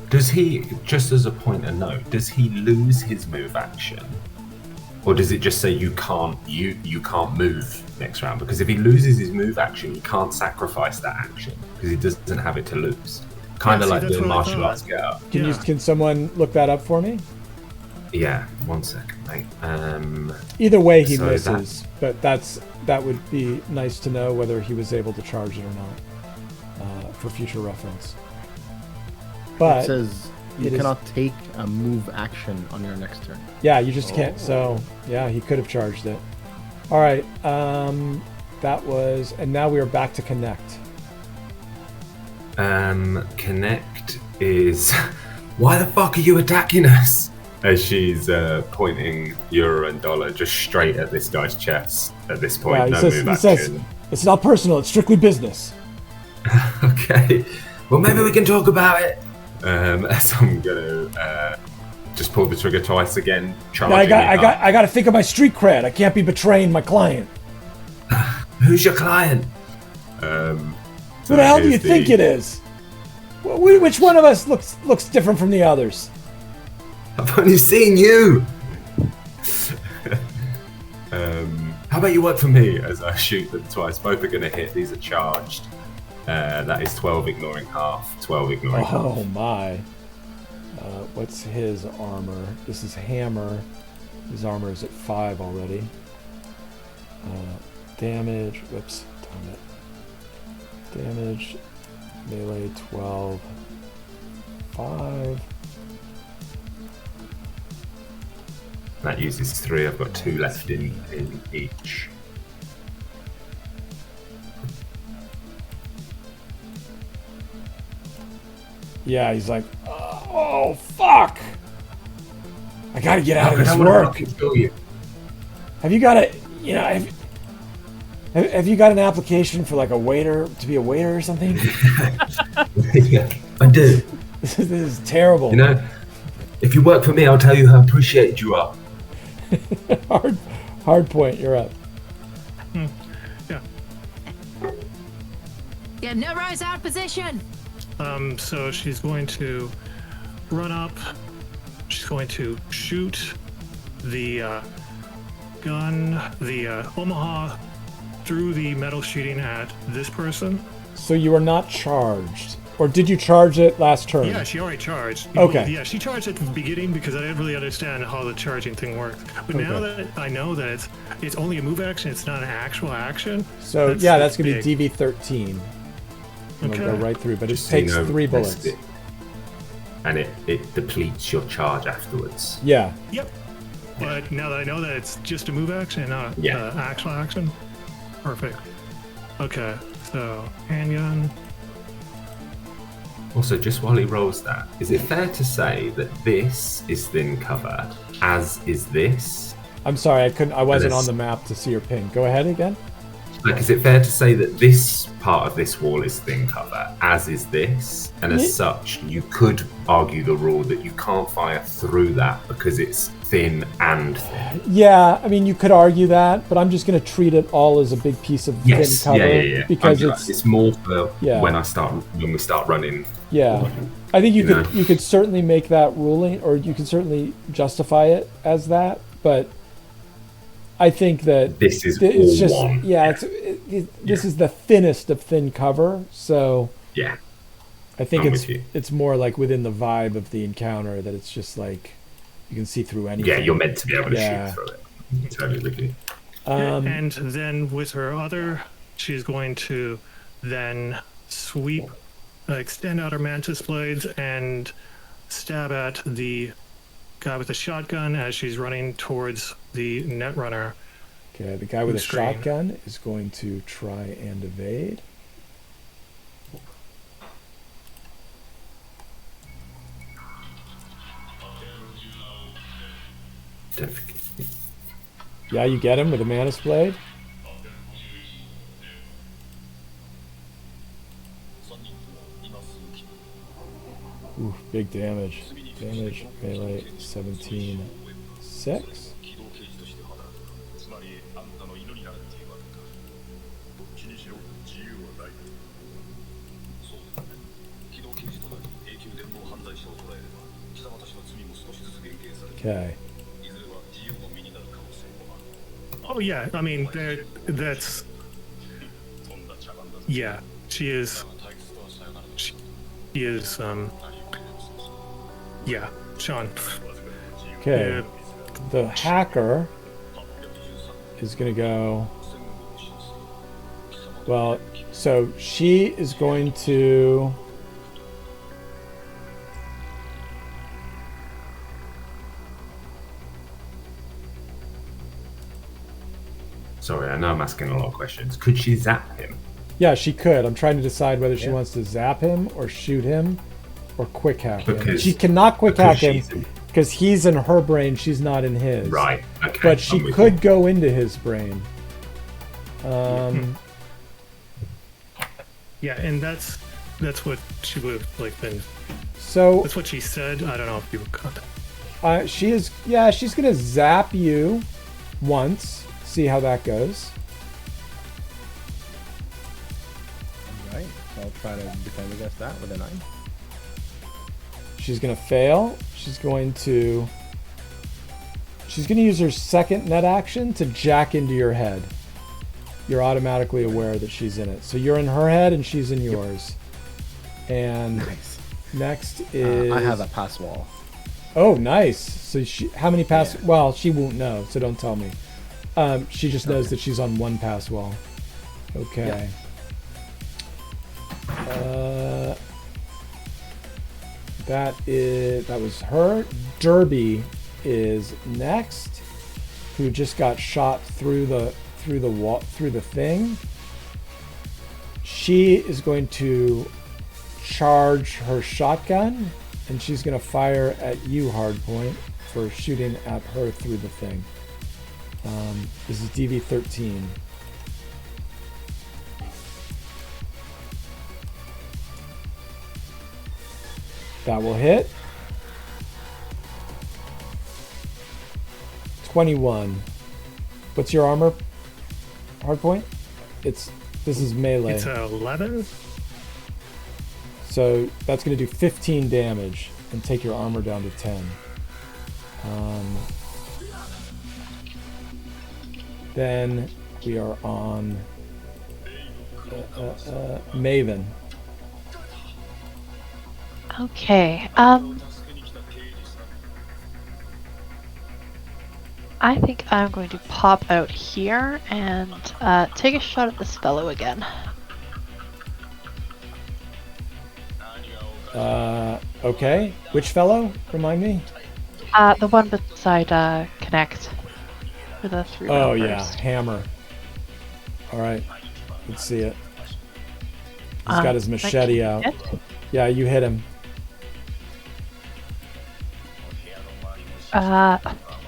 S3: Does he, just as a point of note, does he lose his move action? Or does it just say you can't move next round? Because if he loses his move action, he can't sacrifice that action because he doesn't have it to lose. Kind of
S2: see,
S3: like
S2: that's
S3: the
S2: what I
S3: martial
S2: thought.
S3: arts girl.
S1: Can someone look that up for me?
S3: Yeah, 1 second, mate.
S1: Either way, he
S3: So
S1: misses. But that would be nice to know whether he was able to charge it or not for future reference. But
S7: It says you
S1: it is-
S7: cannot take a move action on your next turn.
S1: yeah, you just can't. So yeah, he could have charged it. All right. That was, and now we are back to connect.
S3: Connect is... Why the fuck are you attacking us? As she's pointing Euro and Dollar just straight at this guy's chest at this point.
S1: Yeah,
S3: no
S1: he
S3: move
S1: says,
S3: action.
S1: it's not personal. It's strictly business.
S3: Okay. Well, maybe we can talk about it. So I'm gonna just pull the trigger twice again.
S1: Yeah, I got to think of my street cred. I can't be betraying my client.
S3: Who's your client?
S1: Who the hell do you think it is? Which one of us looks different from the others?
S3: I've only seen you. How about you work for me as I shoot them twice? Both are gonna hit. These are charged. That is 12 ignoring half. 12 ignoring half.
S1: Oh my. What's his armor? This is hammer. His armor is at 5 already. Damage. Whoops. Damn it. Damage. Melee 12. 5.
S3: That uses 3. I've got 2 left in each.
S1: Yeah, he's like, oh fuck! I gotta get out of this
S3: I wanna
S1: work.
S3: fucking kill you.
S1: Have you got have you got an application for like a waiter to be a waiter or something?
S3: Yeah, I do.
S1: This is terrible.
S3: You know, if you work for me, I'll tell you how appreciated you are.
S1: Hard point. You're up.
S2: Yeah.
S4: Yeah, no rise out position.
S2: So she's going to run up. She's going to shoot the gun, the Omaha, through the metal sheeting at this person.
S1: So you are not charged, or did you charge it last turn?
S2: Yeah, she already charged.
S1: Okay.
S2: Yeah, she charged at the beginning because I didn't really understand how the charging thing works. But now that I know that it's only a move action, it's not an actual action.
S1: So that's gonna be DV13. I'm gonna go
S2: Okay.
S1: right through, but it
S3: Just so you
S1: takes
S3: know,
S1: 3 bullets.
S3: And it depletes your charge afterwards.
S1: Yeah.
S2: Yep. But now that I know that it's just a move action and not
S3: Yeah.
S2: actual action, perfect. Okay, so handgun.
S3: Also, just while he rolls that, is it fair to say that this is thin cover, as is this?
S1: I'm sorry, I wasn't
S3: this-
S1: on the map to see your ping. Go ahead again.
S3: Like, is it fair to say that this part of this wall is thin cover, as is this? And as such, you could argue the rule that you can't fire through that because it's thin and thin.
S1: Yeah, I mean, you could argue that, but I'm just going to treat it all as a big piece of
S3: Yes,
S1: thin cover
S3: yeah.
S1: because
S3: it's more for
S1: Yeah.
S3: when we start running.
S1: Yeah, I think
S3: You know.
S1: you could certainly make that ruling, or you could certainly justify it as that. But I think that
S3: This is
S1: it's
S3: all
S1: just
S3: one.
S1: this is the thinnest of thin cover. So
S3: Yeah.
S1: I think
S3: I'm with you.
S1: it's more like within the vibe of the encounter that it's just like you can see through anything.
S3: Yeah, you're meant to be able to
S1: Yeah.
S3: shoot through it. Totally with you.
S2: And then with her other, she's going to then sweep, extend out her mantis blades and stab at the guy with the shotgun as she's running towards the Netrunner.
S1: Okay, the guy with a
S2: Screen.
S1: shotgun is going to try and evade.
S3: Don't forget.
S1: Yeah, you get him with a Manus Blade. Ooh, big damage. Damage, melee, 17, 6. Okay.
S2: Oh yeah, I mean that's yeah. She is. Yeah, Sean.
S1: Okay.
S2: Yeah.
S1: The hacker is going to go. Well, so she is going to.
S3: Sorry, I know I'm asking a lot of questions. Could she zap him?
S1: Yeah, she could. I'm trying to decide whether she
S3: Yeah.
S1: wants to zap him or shoot him or quick hack him.
S3: Because-
S1: She cannot quick
S3: because
S1: hack him
S3: she's in-
S1: because he's in her brain. She's not in his.
S3: Right. Okay.
S1: But she
S3: I'm with
S1: could
S3: you.
S1: go into his brain.
S2: Yeah, and that's what she would have like been.
S1: So
S2: That's what she said. I don't know if you caught that.
S1: she is. Yeah, she's gonna zap you once. See how that goes.
S7: Right. So I'll try to defend against that with a 9.
S1: She's gonna fail. She's going to use her second net action to jack into your head. You're automatically aware that she's in it. So you're in her head and she's in yours. And
S7: Nice.
S1: next is
S7: I have a pass wall.
S1: Oh, nice. So how many pass?
S7: Yeah.
S1: Well, she won't know, so don't tell me. She just knows that she's on one pass wall. Okay. That was her. Derby is next, who just got shot through the wall, through the thing. She is going to charge her shotgun, and she's going to fire at you, Hardpoint, for shooting at her through the thing. This is DV13. That will hit. 21. What's your armor, Hardpoint? This is melee.
S2: It's 11.
S1: So that's going to do 15 damage and take your armor down to 10. Then we are on Maven.
S5: Okay. I think I'm going to pop out here and take a shot at this fellow again.
S1: Okay. Which fellow? Remind me.
S5: The one beside Connect. For the 3
S1: Oh
S5: round
S1: yeah,
S5: burst.
S1: hammer. All right. Let's see it. He's got his machete out.
S5: hit?
S1: Yeah, you hit him.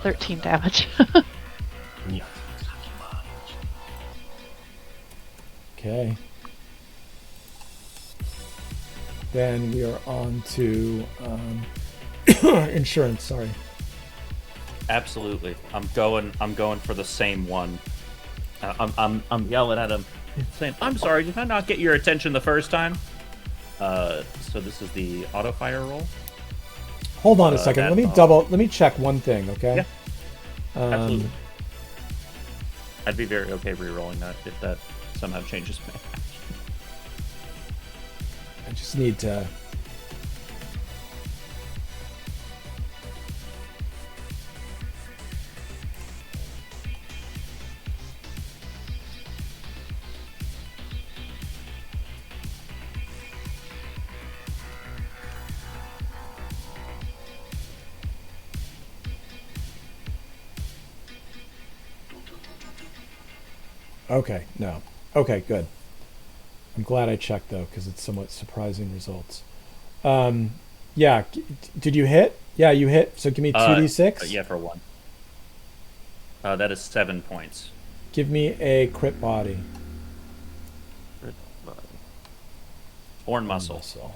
S5: 13 damage.
S1: Okay. Then we are on to insurance. Sorry.
S6: Absolutely. I'm going for the same one. I'm yelling at him, saying, "I'm sorry, did I not get your attention the first time?" So this is the auto fire roll.
S1: Hold on a second. Let me check one thing, okay?
S6: Yeah. Absolutely. I'd be very okay re-rolling that if that somehow changes my action.
S1: I just need to. Okay, no. Okay, good. I'm glad I checked though, because it's somewhat surprising results. Yeah, did you hit? Yeah, you hit. So give me 2d6.
S6: Yeah, for 1. That is 7 points.
S1: Give me a crit body.
S6: Crit body. Or muscle.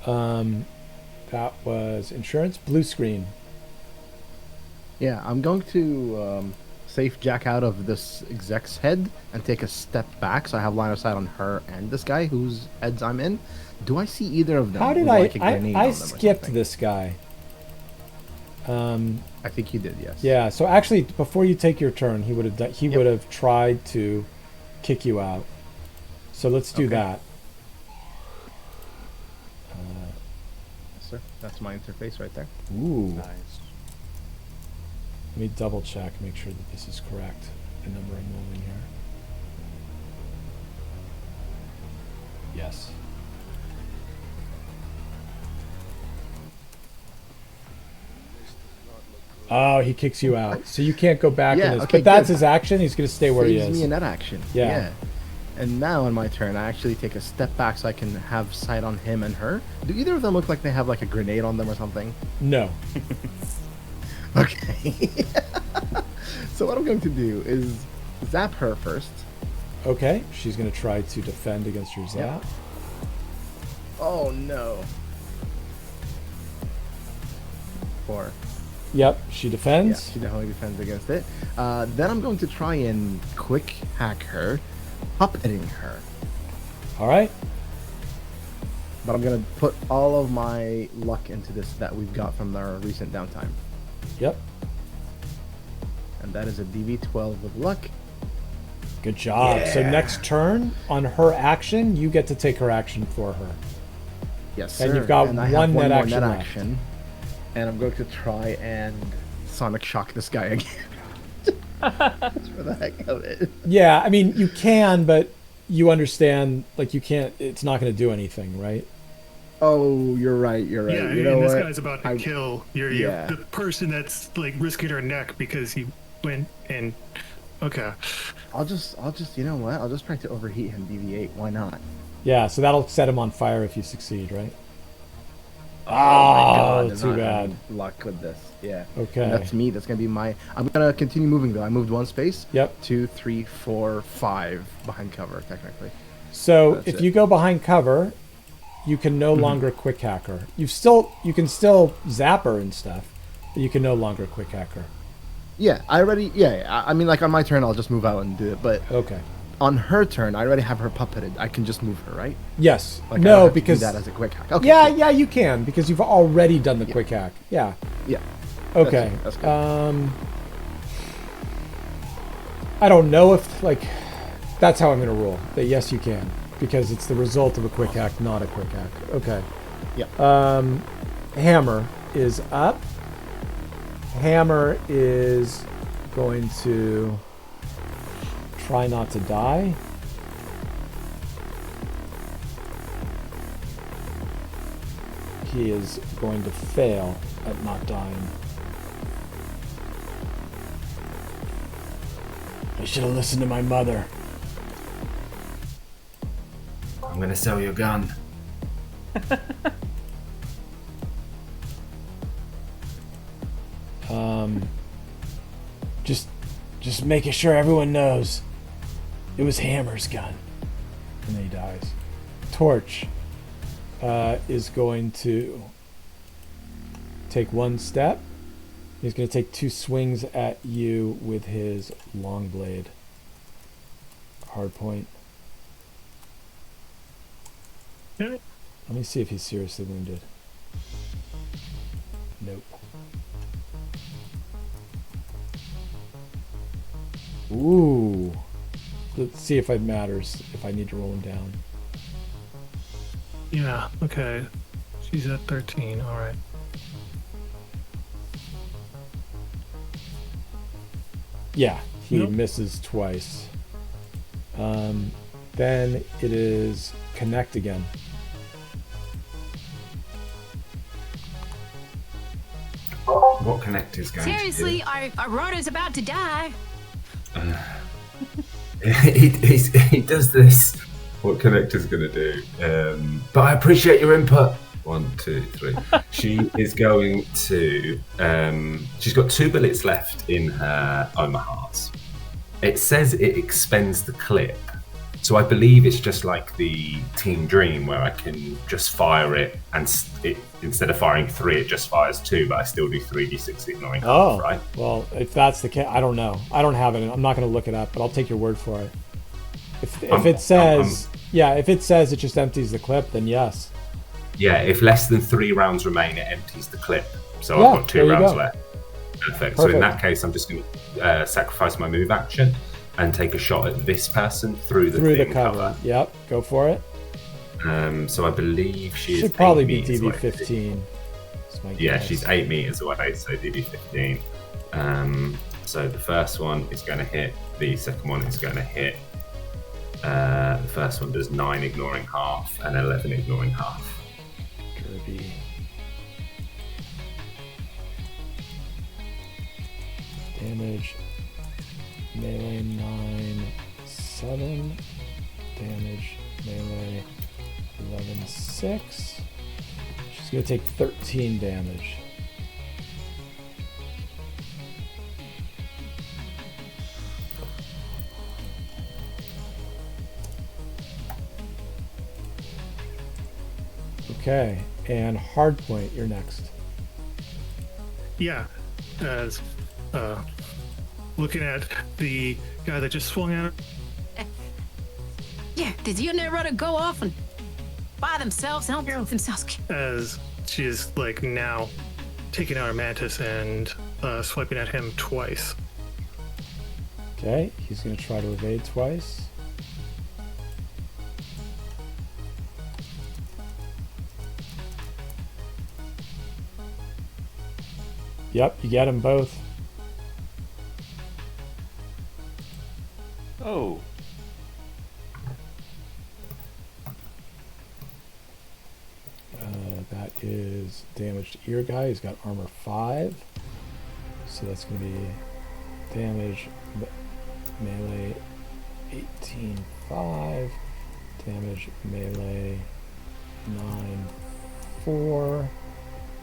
S1: That was insurance. Blue screen.
S7: Yeah, I'm going to safe jack out of this exec's head and take a step back so I have line of sight on her and this guy whose heads I'm in. Do I see either of them?
S1: How did
S7: with,
S1: I?
S7: like, a grenade on
S1: I
S7: them or
S1: skipped
S7: something?
S1: this guy.
S7: I think you did, yes.
S1: Yeah. So actually, before you take your turn, he would have done. He would have tried to kick you out. So let's do that.
S7: Yes, sir. That's my interface right there.
S1: Ooh.
S6: Nice.
S1: Let me double check, make sure that this is correct. The number I'm rolling here. Yes. Oh, he kicks you out, so you can't go back in this.
S7: Okay,
S1: but that's
S7: good.
S1: his action. He's going to stay where he
S7: Saves
S1: is.
S7: me in that action.
S1: Yeah.
S7: And now on my turn, I actually take a step back so I can have sight on him and her. Do either of them look like they have like a grenade on them or something?
S1: No.
S7: Okay. So what I'm going to do is zap her first.
S1: Okay, she's going to try to defend against your zap.
S7: Yep. Oh no. 4.
S1: Yep, she
S7: Yeah,
S1: defends.
S7: she definitely defends against it. Then I'm going to try and quick hack her, puppeting her.
S1: All right.
S7: But I'm going to put all of my luck into this that we've got from our recent downtime.
S1: Yep.
S7: And that is a DV12 with luck.
S1: Good job. So next turn, on her action, you get to take her action for her.
S7: Yes, sir.
S1: And you've got
S7: and I
S1: one
S7: have
S1: net
S7: more
S1: action
S7: net
S1: left.
S7: action. And I'm going to try and sonic shock this guy again. Just for the heck of it.
S1: Yeah, I mean, you can, but you understand, like, you can't, it's not going to do anything, right?
S7: Oh, you're right. You're right.
S2: Yeah,
S7: you know
S2: and this
S7: what?
S2: guy's about to kill
S7: yeah.
S2: the person that's like risking her neck because he went and okay.
S7: I'll just, you know what? I'll just try to overheat him DV8. Why not?
S1: Yeah, so that'll set him on fire if you succeed, right?
S7: Oh my God!
S1: Oh,
S7: I'm
S1: too
S7: not
S1: bad.
S7: having luck with this. Yeah.
S1: Okay.
S7: And that's me. That's gonna be my. I'm gonna continue moving though. I moved 1 space.
S1: Yep.
S7: 2, 3, 4, 5 behind cover technically.
S1: So
S7: That's
S1: if
S7: it.
S1: you go behind cover, you can no longer quick hack her. You can still zap her and stuff, but you can no longer quick hack her.
S7: Yeah, I already. Yeah, I mean, like on my turn, I'll just move out and do it. But
S1: Okay.
S7: on her turn, I already have her puppeted. I can just move her, right?
S1: Yes.
S7: Like, I don't
S1: No,
S7: have to
S1: because
S7: do that as a quick hack. Okay.
S1: yeah,
S7: cool.
S1: yeah, you can because you've already done the quick hack. Yeah.
S7: Yeah.
S1: Okay.
S7: That's good.
S1: I don't know if like that's how I'm gonna rule. That yes, you can because it's the result of a quick hack, not a quick hack. Okay.
S7: Yeah.
S1: Hammer is up. Hammer is going to try not to die. He is going to fail at not dying. I should have listened to my mother.
S3: I'm gonna sell your gun.
S1: Just making sure everyone knows it was Hammer's gun. And then he dies. Torch is going to take one step. He's going to take 2 swings at you with his long blade. Hard point.
S2: Okay.
S1: Let me see if he's seriously wounded. Nope. Ooh. Let's see if it matters, if I need to roll him down.
S2: Yeah, okay. She's at 13, alright.
S1: Yeah, he
S2: Nope.
S1: misses twice. Then it is connect again.
S3: What Connect is going
S4: Seriously, our runner's about to die.
S3: to do? He does this. What Connect is going to do? But I appreciate your input. 1, 2, 3. She is going to. She's got 2 bullets left in her Omaha's. It says it expends the clip. So I believe it's just like the Team Dream where I can just fire it and instead of firing 3, it just fires 2, but I still do 3d6 ignoring half, right?
S1: Well, if that's the case, I don't know. I don't have it. I'm not going to look it up, but I'll take your word for it. If it says, if it says it just empties the clip, then yes.
S3: Yeah, if less than 3 rounds remain, it empties the clip. So
S1: Yeah,
S3: I've got 2
S1: there you
S3: rounds
S1: go.
S3: left. Perfect. So in that case, I'm just going to sacrifice my move action and take a shot at this person through the thin
S1: cover. Yep, go for it.
S3: So I believe she is
S1: Should probably
S3: 8
S1: be
S3: meters away.
S1: DB15.
S3: Yeah, she's 8 meters away, so DB15. So the first one is going to hit. The second one is going to hit. The first one does 9 ignoring half and 11 ignoring half.
S1: Kirby. Damage. Melee 9, 7. Damage. Melee 11, 6. She's going to take 13 damage. Okay, and Hardpoint, you're next.
S2: Yeah, as looking at the guy that just swung out.
S4: Yeah, did you and that runner go off and by themselves, help themselves?
S2: As she is like now taking out her mantis and swiping at him twice.
S1: Okay, he's going to try to evade twice. Yep, you get them both.
S6: Oh.
S1: That is damage to ear guy. He's got armor 5. So that's going to be damage melee 18, 5. Damage melee 9, 4.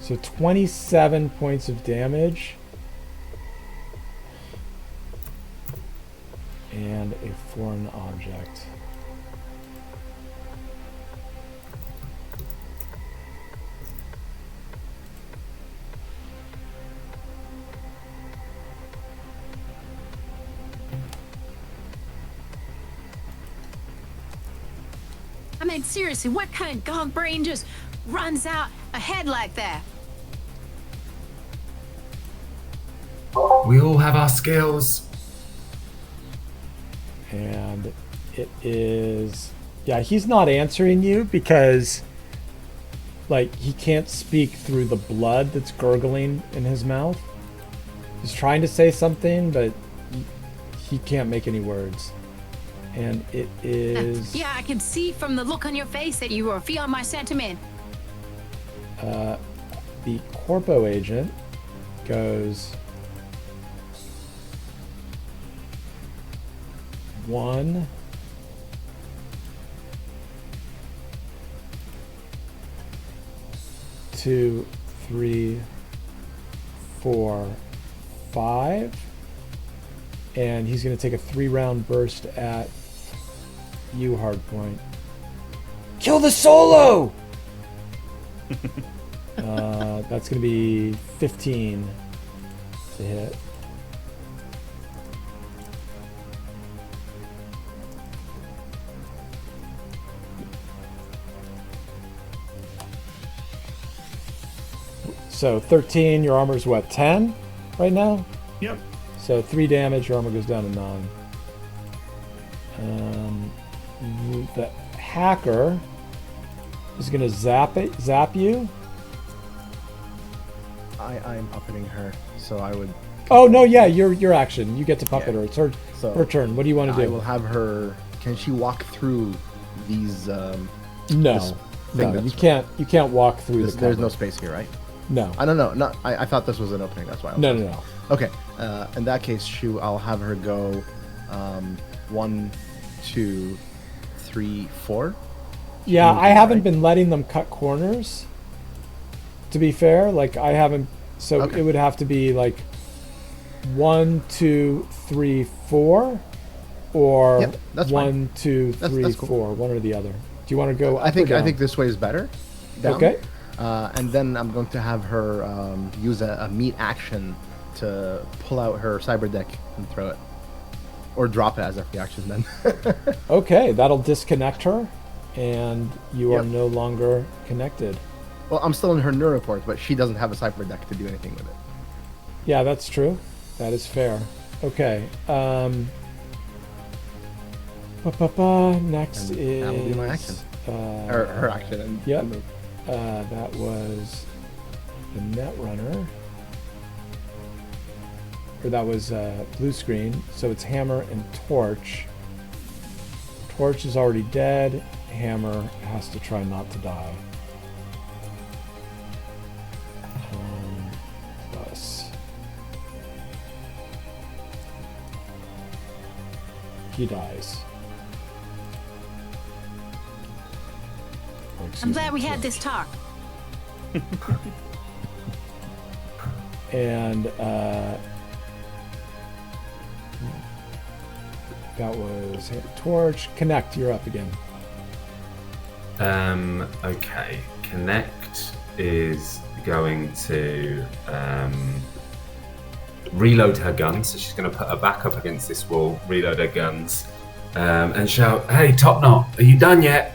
S1: So 27 points of damage. And a foreign object.
S4: I mean, seriously, what kind of gone brain just runs out ahead like that?
S3: We all have our skills.
S1: And it is... Yeah, he's not answering you because, like, he can't speak through the blood that's gurgling in his mouth. He's trying to say something, but he can't make any words. And it is...
S4: Yeah, I can see from the look on your face that you are feeling my sentiment.
S1: The Corpo agent goes... 1, 2, 3, 4, 5, and he's going to take a 3-round burst at you, Hardpoint. Kill the solo! That's going to be 15 to hit. So 13, your armor's what, 10 right now?
S2: Yep.
S1: So 3 damage, your armor goes down to 9. The hacker is going to zap you.
S7: I'm puppeting her, so I would.
S1: Oh no, yeah, your action. You get to puppet her. It's her turn. What do you want to do?
S7: I will have her. Can she walk through these?
S1: No, you can't walk through the.
S7: There's no space here, right?
S1: No.
S7: I don't know. I thought this was an opening. That's why.
S1: No.
S7: Okay. In that case, I'll have her go 1, 2, 3, 4.
S1: Yeah, I haven't been letting them cut corners. To be fair, like I haven't. So
S7: Okay.
S1: it would have to be like 1, 2, 3, 4, or
S7: Yep, that's
S1: 1, 2, 3,
S7: That's cool.
S1: 4. One or the other. Do you want to go?
S7: I
S1: up
S7: think
S1: or down?
S7: this way is better. Down.
S1: Okay.
S7: And then I'm going to have her use a meat action to pull out her cyber deck and throw it, or drop it as a reaction. Then.
S1: Okay, that'll disconnect her, and you are
S7: Yep.
S1: no longer connected.
S7: Well, I'm still in her neuroport, but she doesn't have a cyber deck to do anything with it.
S1: Yeah, that's true. That is fair. Okay. Next
S7: And
S1: is.
S7: that will be my action. Or her action. And
S1: Yep.
S7: move.
S1: That was the Netrunner. Or that was blue screen. So it's Hammer and Torch. Torch is already dead. Hammer has to try not to die. Plus. He dies. Or,
S4: I'm
S1: excuse
S4: glad
S1: me,
S4: we had
S1: Torch.
S4: this talk.
S1: And that was Torch. Connect, you're up again.
S3: Okay. Connect is going to reload her guns. So she's going to put her back up against this wall, reload her guns, and shout, "Hey, Top Knot, are you done yet?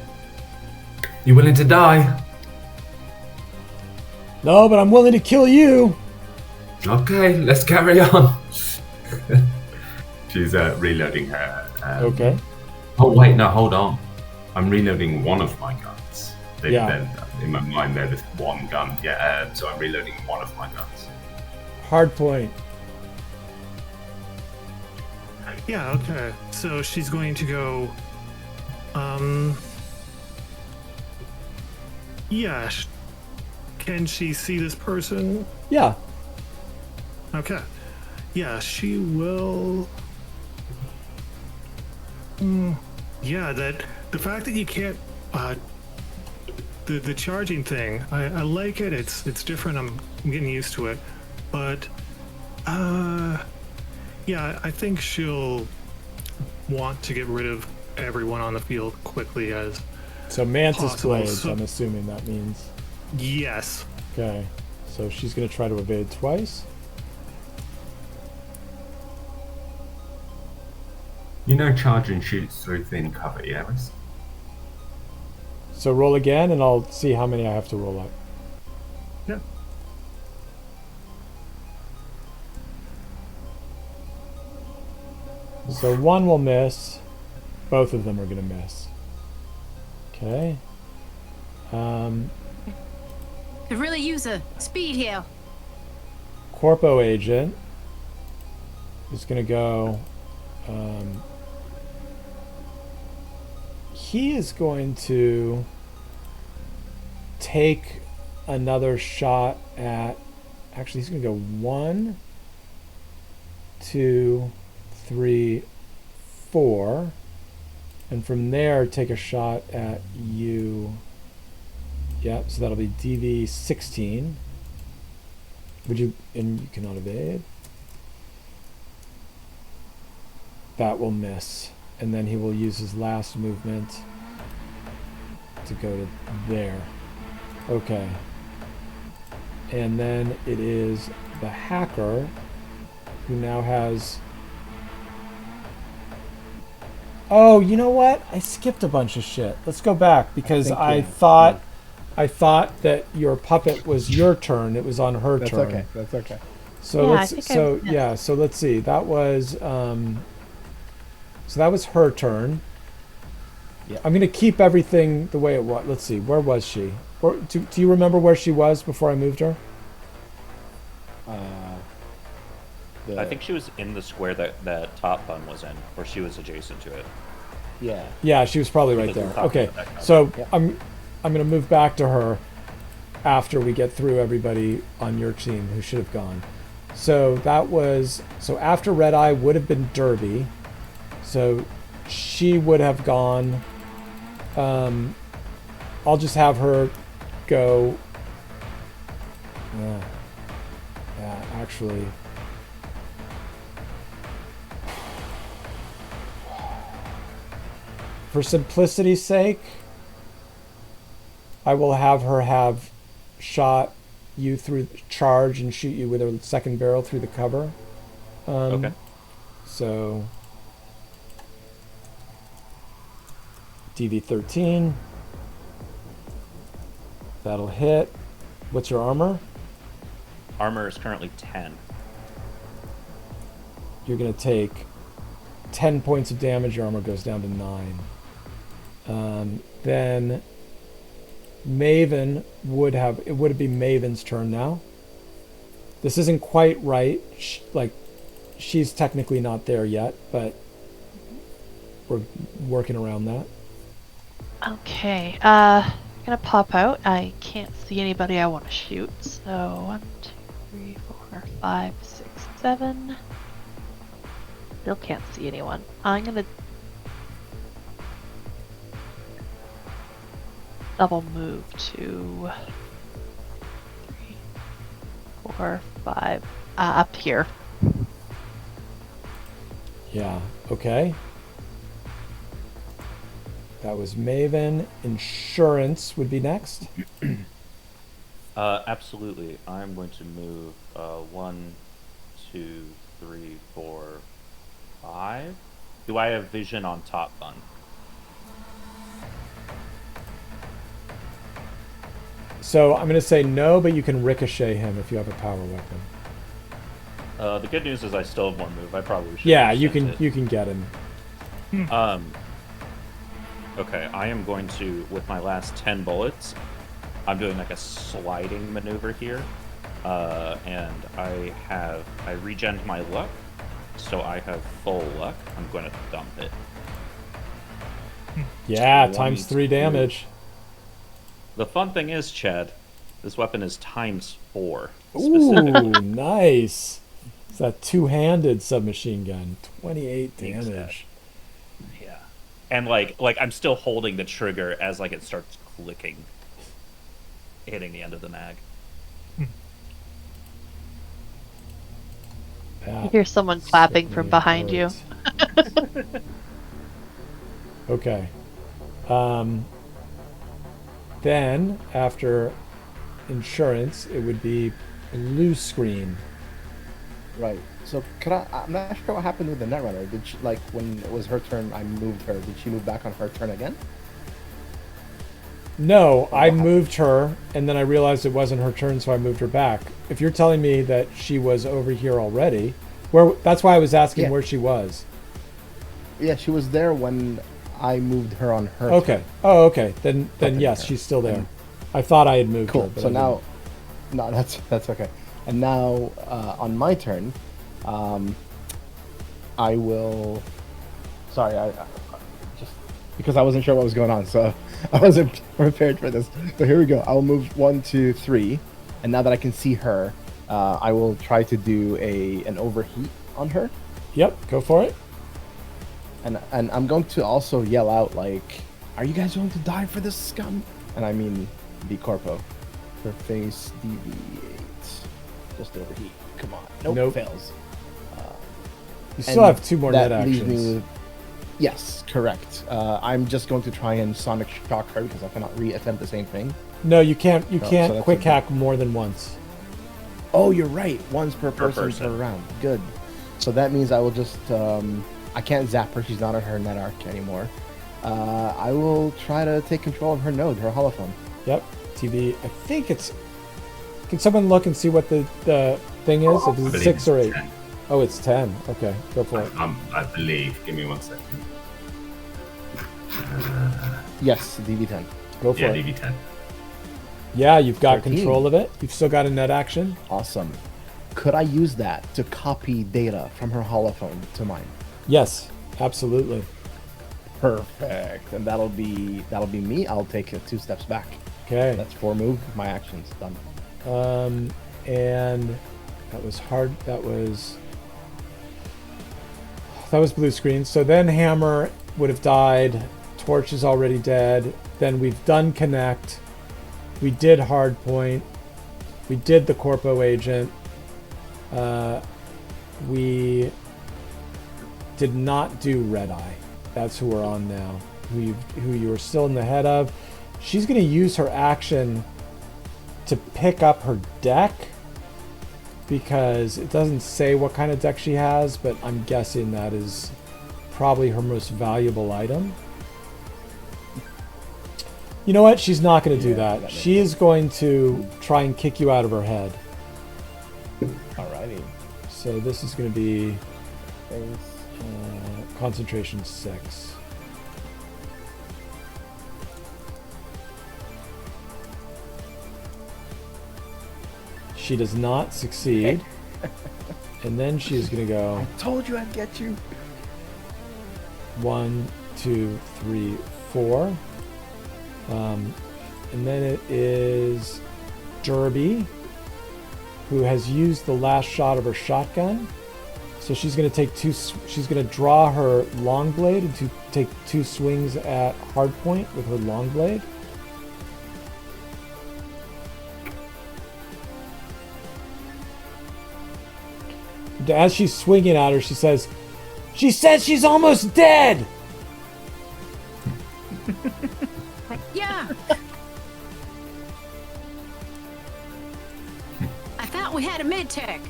S3: You willing to die?"
S1: No, but I'm willing to kill you.
S3: Okay, let's carry on. She's reloading her.
S1: Okay.
S3: Oh wait, no, hold on. I'm reloading one of my guns.
S1: Yeah.
S3: In my mind, they're the one gun. Yeah, so I'm reloading one of my guns.
S1: Hard point.
S2: Yeah, okay. So she's going to go. Yeah. Can she see this person?
S1: Yeah.
S2: Okay. Yeah, she will. Yeah, the fact that you can't. The charging thing, I like it. It's different. I'm getting used to it, but yeah, I think she'll want to get rid of everyone on the field quickly as
S1: So Mantis
S2: possible.
S1: Blades,
S2: So-
S1: I'm assuming that means.
S2: yes.
S1: Okay. So she's going to try to evade twice.
S3: You know, charging shoots through thin cover, yeah? Reese?
S1: So roll again, and I'll see how many I have to roll up.
S2: Yeah.
S1: So one will miss. Both of them are going to miss. Okay.
S4: Could really use a speed heal.
S1: Corpo agent is going to go. He is going to take another shot at. Actually, he's going to go 1, 2, 3, 4. And from there, take a shot at you. Yep, so that'll be DV 16. Would you. And you cannot evade. That will miss. And then he will use his last movement to go to there. Okay. And then it is the hacker who now has... Oh, you know what? I skipped a bunch of shit. Let's go back because I thought that your puppet was your turn. It was on her
S7: That's
S1: turn.
S7: okay. That's okay.
S1: So
S5: Yeah, I
S1: let's
S5: think
S1: so let's see. That was so that was her turn.
S7: Yeah.
S1: I'm gonna keep everything the way it was. Let's see. Where was she? Do you remember where she was before I moved her?
S6: I think she was in the square that Top Bun was in, or she was adjacent to it.
S7: Yeah.
S1: Yeah, she was probably right
S6: Because
S1: there.
S6: we're talking
S1: Okay,
S6: about that cover.
S1: so
S7: Yeah.
S1: I'm gonna move back to her after we get through everybody on your team who should have gone. So that was after Red Eye would have been Derby, so she would have gone. I'll just have her go. Yeah, actually. For simplicity's sake, I will have her have shot you through charge and shoot you with her second barrel through the cover.
S6: Okay.
S1: So DV13. That'll hit. What's your armor?
S6: Armor is currently 10.
S1: You're going to take 10 points of damage. Your armor goes down to 9. Then Maven would be Maven's turn now. This isn't quite right. She's technically not there yet, but we're working around that.
S5: Okay, gonna pop out. I can't see anybody I want to shoot. So 1, 2, 3, 4, 5, 6, 7. Still can't see anyone. I'm gonna double move to 3, 4, 5, up here.
S1: Yeah, okay. That was Maven. Insurance would be next.
S6: Absolutely. I'm going to move 1, 2, 3, 4, 5. Do I have vision on Top Bun?
S1: So I'm going to say no, but you can ricochet him if you have a power weapon.
S6: The good news is I still have more move. I probably should.
S1: Yeah,
S6: have
S1: you
S6: sent
S1: can
S6: it.
S1: you can get him.
S6: Okay, I am going to, with my last 10 bullets, I'm doing like a sliding maneuver here. And I regened my luck, so I have full luck. I'm going to dump it.
S1: Yeah,
S6: 22.
S1: times 3 damage.
S6: The fun thing is, Chad, this weapon is times 4.
S1: Ooh, nice. It's that two-handed submachine gun. 28 damage.
S6: Exactly. Yeah. And like I'm still holding the trigger as like it starts clicking, hitting the end of the mag.
S5: You hear someone clapping from behind you.
S1: Okay. Then, after insurance, it would be blue screen.
S7: Right. So I'm not sure what happened with the Netrunner. Did she, like, when it was her turn, I moved her. Did she move back on her turn again?
S1: No, I moved her, and then I realized it wasn't her turn, so I moved her back. If you're telling me that she was over here already, that's why I was asking where she was.
S7: Yeah, she was there when I moved her on her
S1: Okay.
S7: turn.
S1: Oh, okay. Then yes,
S7: turn.
S1: she's still there. I thought I had moved
S7: Cool.
S1: her. But
S7: So
S1: I
S7: now, no, that's okay. And now on my turn, I will. Sorry, I just because I wasn't sure what was going on, so I wasn't prepared for this. So here we go. I'll move 1, 2, 3, and now that I can see her, I will try to do an overheat on her.
S1: Yep. Go for it.
S7: And I'm going to also yell out like, "Are you guys going to die for this scum?" And I mean, B Corpo. Her face deviates. Just overheat. Come on. Nope. Fails.
S1: You still have 2 more net actions.
S7: Yes, correct. I'm just going to try and sonic shock her because I cannot re-attempt the same thing.
S1: No, you can't. You
S7: so
S1: can't
S7: that's
S1: quick
S7: okay.
S1: hack more than once.
S7: Oh, you're right. Once per person
S6: person.
S7: per round. Good. So that means I will just I can't zap her. She's not at her net arc anymore. I will try to take control of her node, her holophone.
S1: Yep. TV. I think it's. Can someone look and see what the thing is? If
S3: I
S1: it's
S3: believe
S1: 6 or 8.
S3: 10.
S1: Oh, it's 10. Okay, go for it.
S3: I believe. Give me 1 second.
S7: Yes, DV10.
S1: Go for
S3: Yeah,
S1: it.
S3: DV10.
S1: Yeah, you've got
S7: 13.
S1: control of it. You've still got a net action.
S7: Awesome. Could I use that to copy data from her holophone to mine?
S1: Yes, absolutely.
S7: Perfect. And that'll be me. I'll take 2 steps back.
S1: Okay.
S7: That's 4 move. My action's done.
S1: And that was hard. That was blue screen. So then Hammer would have died. Torch is already dead. Then we've done connect. We did hard point. We did the corpo agent. We did not do red eye. That's who we're on now. Who you were still in the head of. She's going to use her action to pick up her deck, because it doesn't say what kind of deck she has, but I'm guessing that is probably her most valuable item. You know what? She's not going to do that. She is going to try and kick you out of her head.
S7: Alrighty.
S1: So this is going to be concentration 6. She does not succeed. And then she is going to go
S7: Told you I'd get you.
S1: 1, 2, 3, 4. And then it is Derby, who has used the last shot of her shotgun. So she's going to take 2. She's going to draw her long blade and to take 2 swings at hard point with her long blade. As she's swinging at her, she says she's almost dead.
S4: Yeah. I thought we had a mid-tech.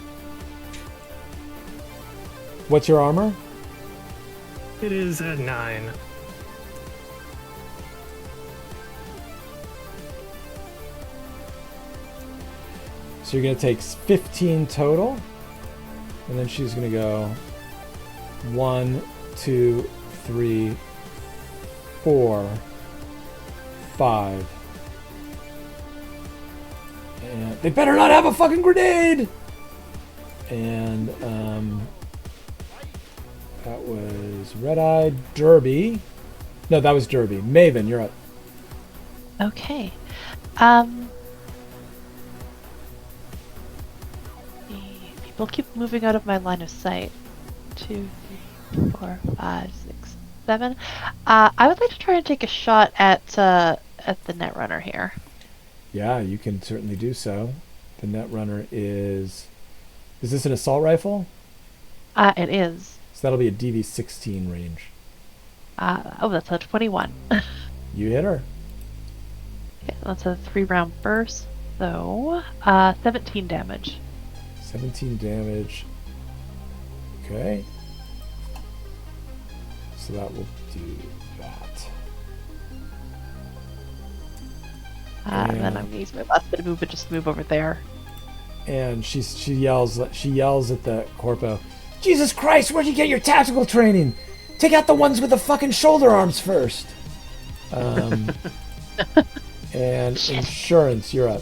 S1: What's your armor?
S2: It is at 9.
S1: So you're going to take 15 total. And then she's going to go 1, 2, 3, 4, 5. And they better not have a fucking grenade! And that was Red-Eye, Derby. No, that was Derby. Maven, you're up.
S5: Okay. People keep moving out of my line of sight. 2, 3, 4, 5, 6, 7. I would like to try and take a shot at the Netrunner here.
S1: Yeah, you can certainly do so. The Netrunner is... Is this an assault rifle?
S5: It is.
S1: So that'll be a DV-16 range.
S5: Oh, that's a 21.
S1: You hit her.
S5: Okay, that's a 3-round burst. So, 17 damage.
S1: 17 damage. Okay. So that will do that.
S5: And then I'm gonna use my last bit of move and just move over there.
S1: And she yells at the corpo, Jesus Christ, where'd you get your tactical training? Take out the ones with the fucking shoulder arms first. And insurance, you're up.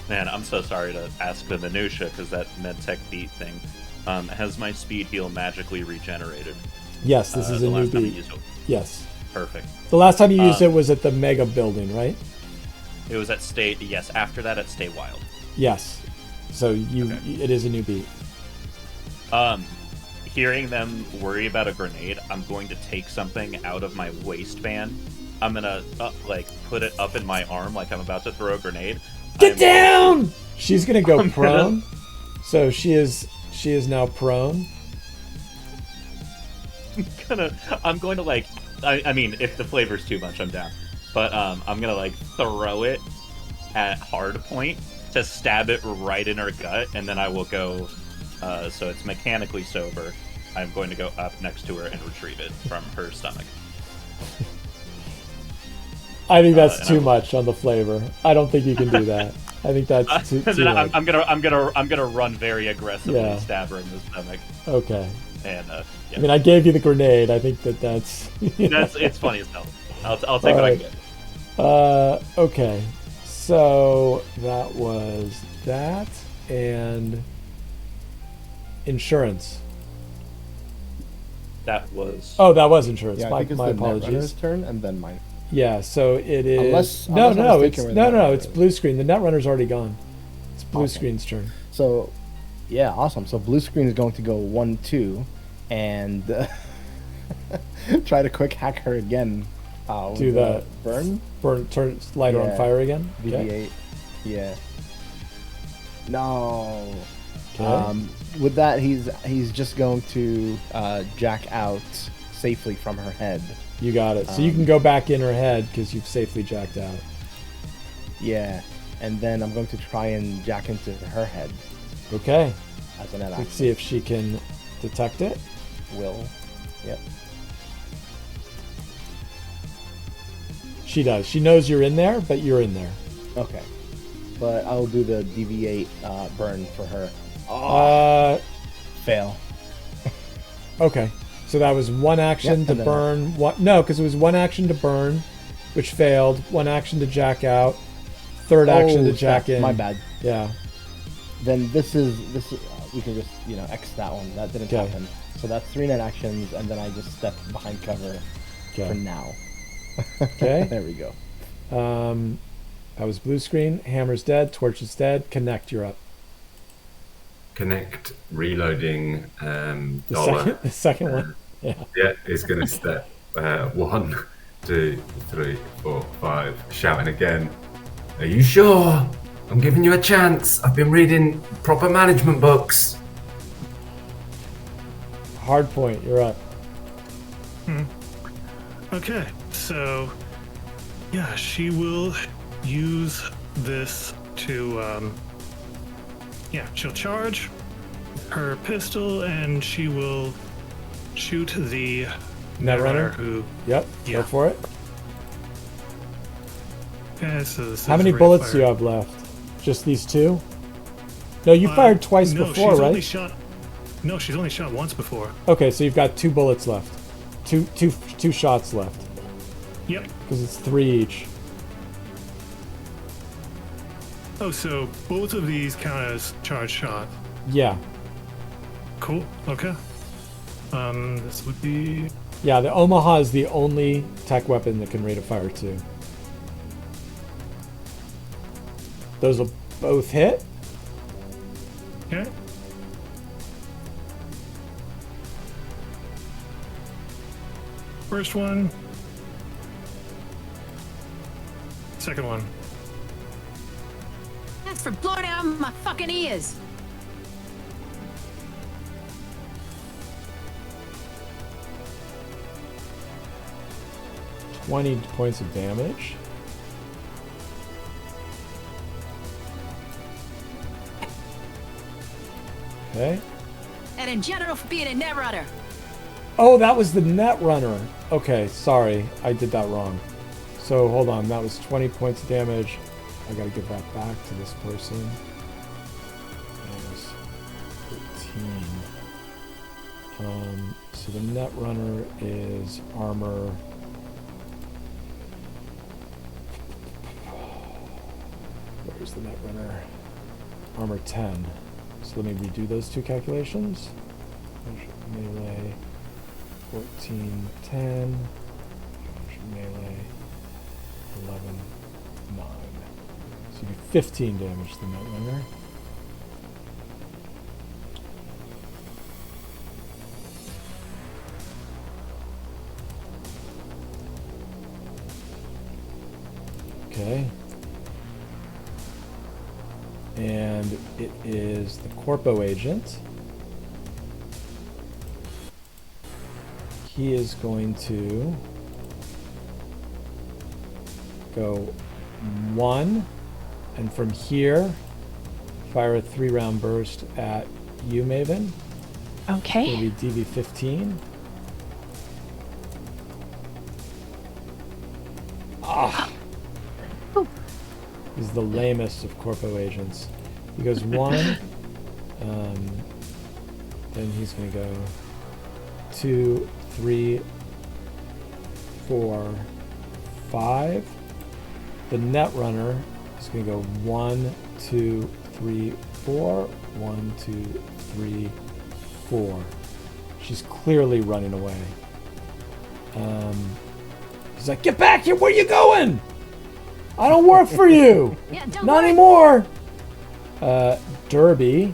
S6: Man, I'm so sorry to ask the minutia because that medtech beat thing. Has my speed heal magically regenerated?
S1: Yes, this is a new
S6: last time I
S1: beat.
S6: used it.
S1: Yes.
S6: Perfect.
S1: The last time you used it was at the Mega Building, right?
S6: It was at Stay. Yes, after that at Stay Wild.
S1: Yes. So it is a new beat.
S6: Hearing them worry about a grenade, I'm going to take something out of my waistband. I'm gonna put it up in my arm like I'm about to throw a grenade.
S1: Get down! She's gonna go prone. So she is now prone.
S6: I'm going to I mean, if the flavor's too much, I'm down. But I'm gonna throw it at hard point to stab it right in her gut, and then I will go. So it's mechanically sober. I'm going to go up next to her and retrieve it from her stomach.
S1: I think that's too much on the flavor. I don't think you can do that. I think that's too much.
S6: I'm gonna run very aggressively, and stab her in the stomach.
S1: Okay.
S6: And yeah.
S1: I mean, I gave you the grenade. I think that's.
S6: It's funny as hell. I'll take what I can get.
S1: Okay. So that was that and insurance.
S6: That was.
S1: Oh, that was insurance.
S7: Yeah, I
S1: my
S7: think it's
S1: my
S7: the
S1: apologies.
S7: Netrunner's turn and then mine.
S1: Yeah, so it is.
S7: Unless
S1: no,
S7: I'm
S1: no,
S7: mistaken
S1: it's
S7: where the
S1: no,
S7: Netrunner
S1: it's
S7: is.
S1: blue screen. The Netrunner's already gone. It's blue
S7: Okay.
S1: screen's turn.
S7: So, yeah, awesome. So blue screen is going to go 1-2, and try to quick hack her again. With
S1: Do the
S7: burn.
S1: Turn light her on
S7: Yeah.
S1: fire again.
S7: BB-8. Yeah. No.
S1: Okay.
S7: With that, he's just going to jack out safely from her head.
S1: You got it. So you can go back in her head because you've safely jacked out.
S7: Yeah, and then I'm going to try and jack into her head
S1: Okay.
S7: as an action.
S1: Let's see if she can detect it.
S7: Will. Yep.
S1: She does. She knows you're in there, but you're in there.
S7: Okay. But I'll do the DV8 burn for her. Fail.
S1: Okay. So that was one action
S7: Yep,
S1: to
S7: and then-
S1: burn. No, because it was one action to burn, which failed. One action to jack out. Third action to jack in.
S7: My bad.
S1: Yeah.
S7: Then this is we can just X that one. That didn't
S1: Okay.
S7: happen. So that's 3 net actions, and then I just step behind cover
S1: Okay.
S7: for now.
S1: Okay.
S7: There we go.
S1: That was blue screen. Hammer's dead. Torch is dead. Connect. You're up.
S3: Connect, reloading,
S1: The
S3: dollar.
S1: second one. Yeah.
S3: Yeah, is going to step 1, 2, 3, 4, 5, shouting again. Are you sure? I'm giving you a chance. I've been reading proper management books.
S1: Hard point. You're up.
S2: Okay, so yeah, she will use this to she'll charge her pistol and she will shoot the
S1: Netrunner?
S2: who.
S1: Yep.
S2: Yeah.
S1: Go for it.
S2: Okay, so this
S1: How
S2: is
S1: many
S2: rate
S1: bullets
S2: fire.
S1: do you have left? Just these 2? No, you fired twice
S2: no,
S1: before,
S2: she's
S1: right?
S2: Only shot, no, she's only shot once before.
S1: Okay, so you've got 2 bullets left. Two shots left.
S2: Yep.
S1: Because it's 3 each.
S2: Oh, so both of these count as charged shot.
S1: Yeah.
S2: Cool. Okay. This would be.
S1: Yeah, the Omaha is the only tech weapon that can rate a fire 2. Those will both hit.
S2: Okay. First one. Second one.
S4: That's for blowing out my fucking ears.
S1: $20 points of damage. Okay.
S4: And in general for being a Netrunner.
S1: Oh, that was the Netrunner. Okay, sorry. I did that wrong. So, hold on. That was 20 points of damage. I gotta give that back to this person. That was 13. So the Netrunner is armor. Where's the Netrunner? Armor 10. So let me redo those 2 calculations. Melee 14, 10. Melee 11, 9. So you do 15 damage to the Netrunner. Okay. And it is the Corpo agent. He is going to go 1, and from here fire a 3-round burst at you, Maven.
S5: Okay.
S1: Maybe DV15. Ah!
S5: Ooh.
S1: He's the lamest of corpo agents. He goes 1. Then he's going to go 2, 3, 4, 5. The Netrunner is going to go 1, 2, 3, 4. 1, 2, 3, 4. She's clearly running away. He's like, get back here! Where you going? I don't work for you!
S4: Yeah, don't
S1: Not
S4: worry.
S1: anymore! Derby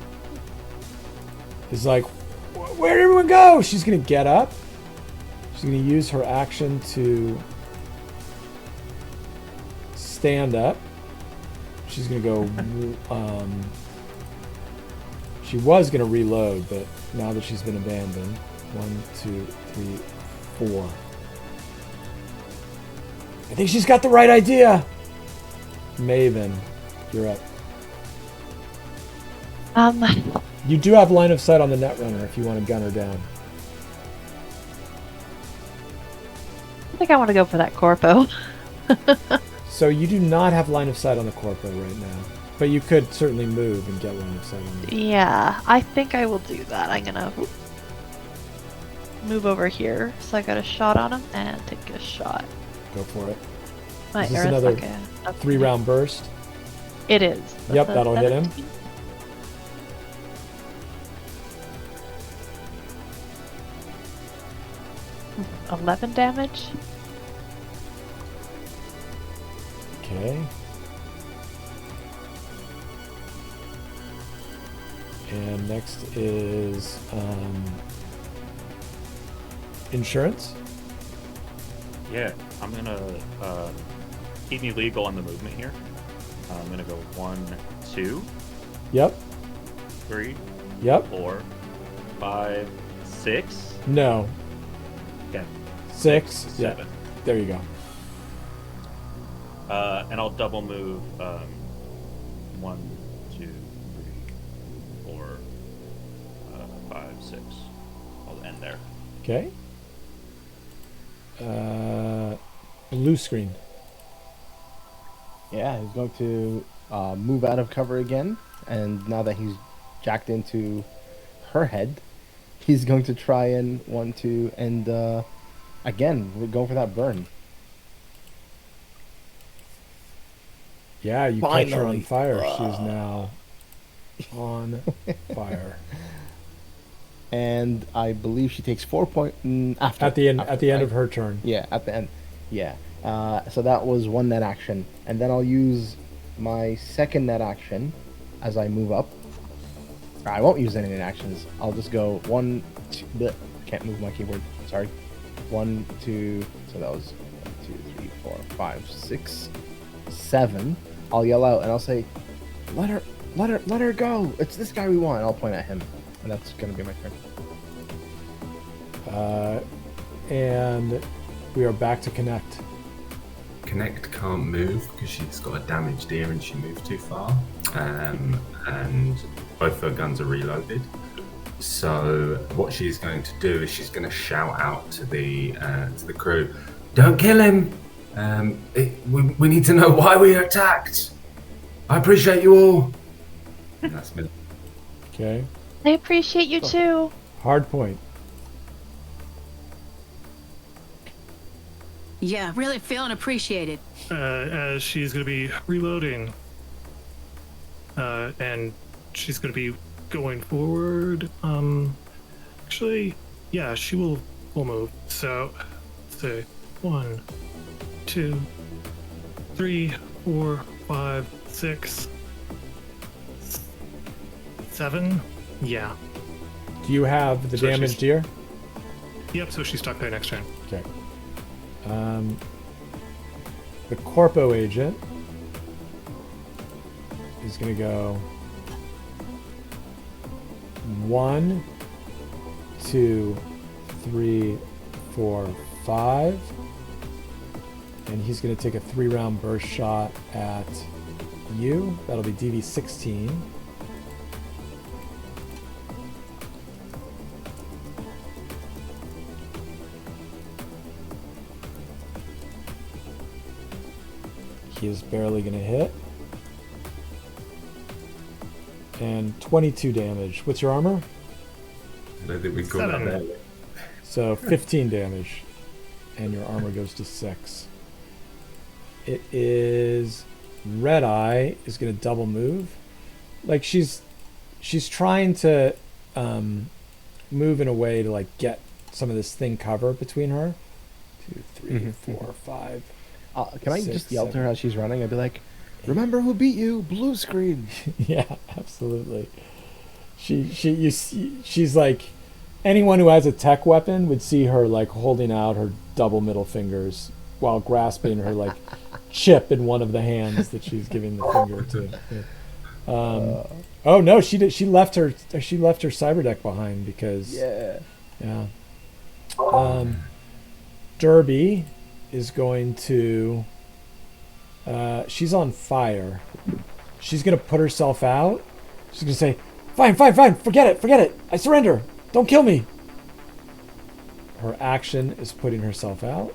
S1: is like, where did everyone go? She's gonna get up. She's gonna use her action to stand up. She's gonna go, she was gonna reload, but now that she's been abandoned, 1, 2, 3, 4. I think she's got the right idea. Maven, you're up. You do have line of sight on the Netrunner if you want to gun her down.
S5: I think I want to go for that corpo.
S1: So you do not have line of sight on the corpo right now, but you could certainly move and get line of sight on it.
S5: Yeah, I think I will do that. I'm gonna move over here so I got a shot on him and take a shot.
S1: Go for it.
S5: My
S1: Is this
S5: arrow's
S1: another
S5: like a
S1: 3-round burst?
S5: It is.
S1: Yep,
S5: That's a
S1: that'll hit him.
S5: 17. 11 damage.
S1: Okay. And next is insurance.
S6: Yeah, I'm gonna keep me legal on the movement here. I'm gonna go 1, 2,
S1: Yep.
S6: 3,
S1: Yep.
S6: 4, 5, 6.
S1: No.
S6: Okay.
S1: 6.
S6: 7.
S1: Yep. There you go.
S6: And I'll double move 1, 2, 3, 4, 5, 6. I'll end there.
S1: Okay. Blue screen.
S7: Yeah, he's going to move out of cover again, and now that he's jacked into her head, he's going to try and 1, 2, and again, we're going for that burn.
S1: Yeah, you catch her on
S7: Finally.
S1: fire. She's now on fire.
S7: And I believe she takes 4 points after.
S1: At the end
S7: after,
S1: of her turn.
S7: Yeah, at the end. Yeah. So that was one net action, and then I'll use my second net action as I move up. I won't use any net actions. I'll just go 1, 2. Bleh, can't move my keyboard. Sorry. 1, 2. So that was 1, 2, 3, 4, 5, 6, 7. I'll yell out and I'll say, "Let her go! It's this guy we want." I'll point at him, and that's gonna be my turn.
S1: And we are back to connect.
S3: Connect can't move because she's got a damaged ear and she moved too far. And both her guns are reloaded. So what she's going to do is she's going to shout out to the crew, "Don't kill him! We need to know why we are attacked. I appreciate you all." And that's me.
S1: Okay.
S5: I appreciate you too.
S1: Hard point.
S4: Yeah, really feeling appreciated.
S2: As she's going to be reloading, and she's going to be going forward. Actually, yeah, she will move. So, let's say 1, 2, 3, 4, 5, 6, 7. Yeah.
S1: Do you have the
S2: So
S1: damaged
S2: she's-
S1: ear?
S2: Yep. So she's stuck there next turn.
S1: Okay. The corpo agent is going to go 1, 2, 3, 4, 5, and he's going to take a 3-round burst shot at you. That'll be DV16. He is barely going to hit. And 22 damage. What's your armor?
S3: I don't think we call that
S2: 7.
S3: early.
S1: So 15 damage. And your armor goes to 6. It is... Red Eye is going to double move. Like she's trying to move in a way to like get some of this thing cover between her. 2, 3, 4, 5.
S7: Can I
S1: 6,
S7: just yell to
S1: 7.
S7: her as she's running? I'd be like, "Remember who beat you? Blue screen."
S1: Yeah, absolutely. She's like, anyone who has a tech weapon would see her like holding out her double middle fingers while grasping her like chip in one of the hands that she's giving the finger to. Oh no, she did. She left her cyber deck behind because yeah. Derby is going to. She's on fire. She's gonna put herself out. She's gonna say, "Fine, forget it. I surrender. Don't kill me." Her action is putting herself out.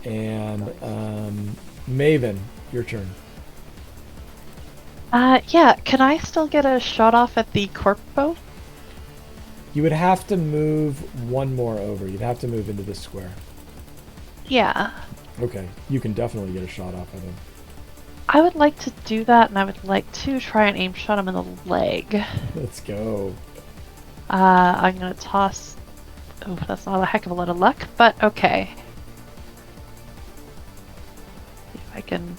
S1: And Maven, your turn.
S5: Yeah, can I still get a shot off at the corpo?
S1: You would have to move one more over. You'd have to move into this square.
S5: Yeah.
S1: Okay, you can definitely get a shot off at him.
S5: I would like to do that, and I would like to try and aim shot him in the leg.
S1: Let's go.
S5: I'm gonna toss... Oh, that's not a heck of a lot of luck, but okay. See if I can...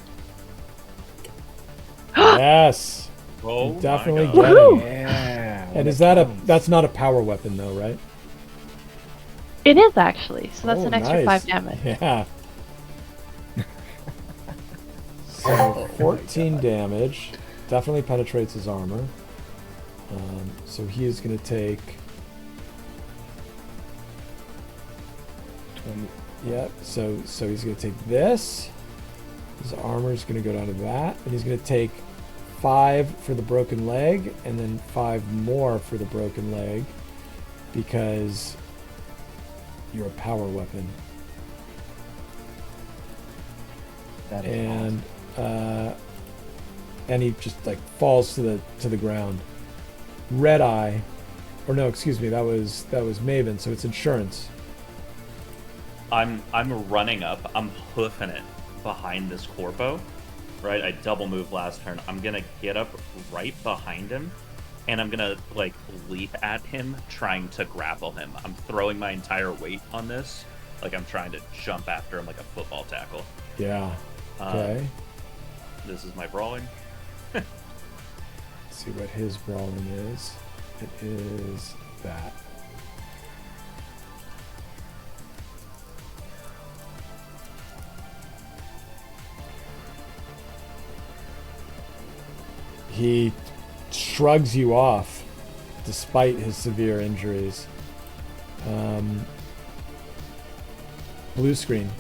S1: Yes.
S6: Oh,
S1: You definitely
S6: my
S1: get
S6: God.
S1: him.
S7: Yeah.
S1: And is that that's not a power weapon though, right?
S5: It is actually, so that's
S1: Oh,
S5: an extra
S1: nice.
S5: 5 damage.
S1: Yeah. So 14 damage. Definitely penetrates his armor. So he is going to take... 20. Yep. So he's going to take this. His armor is going to go down to that. And he's going to take 5 for the broken leg. And then 5 more for the broken leg. Because you're a power weapon.
S7: That is
S1: And he just like falls to the ground. Red Eye, or no, excuse me, that was Maven. So it's insurance.
S6: I'm running up. I'm hoofing it behind this corpo. Right, I double moved last turn. I'm gonna get up right behind him, and I'm gonna like leap at him, trying to grapple him. I'm throwing my entire weight on this, like I'm trying to jump after him like a football tackle.
S1: Yeah. Okay.
S6: This is my brawling.
S1: Let's see what his brawling is. It is that. He shrugs you off despite his severe injuries. Blue screen.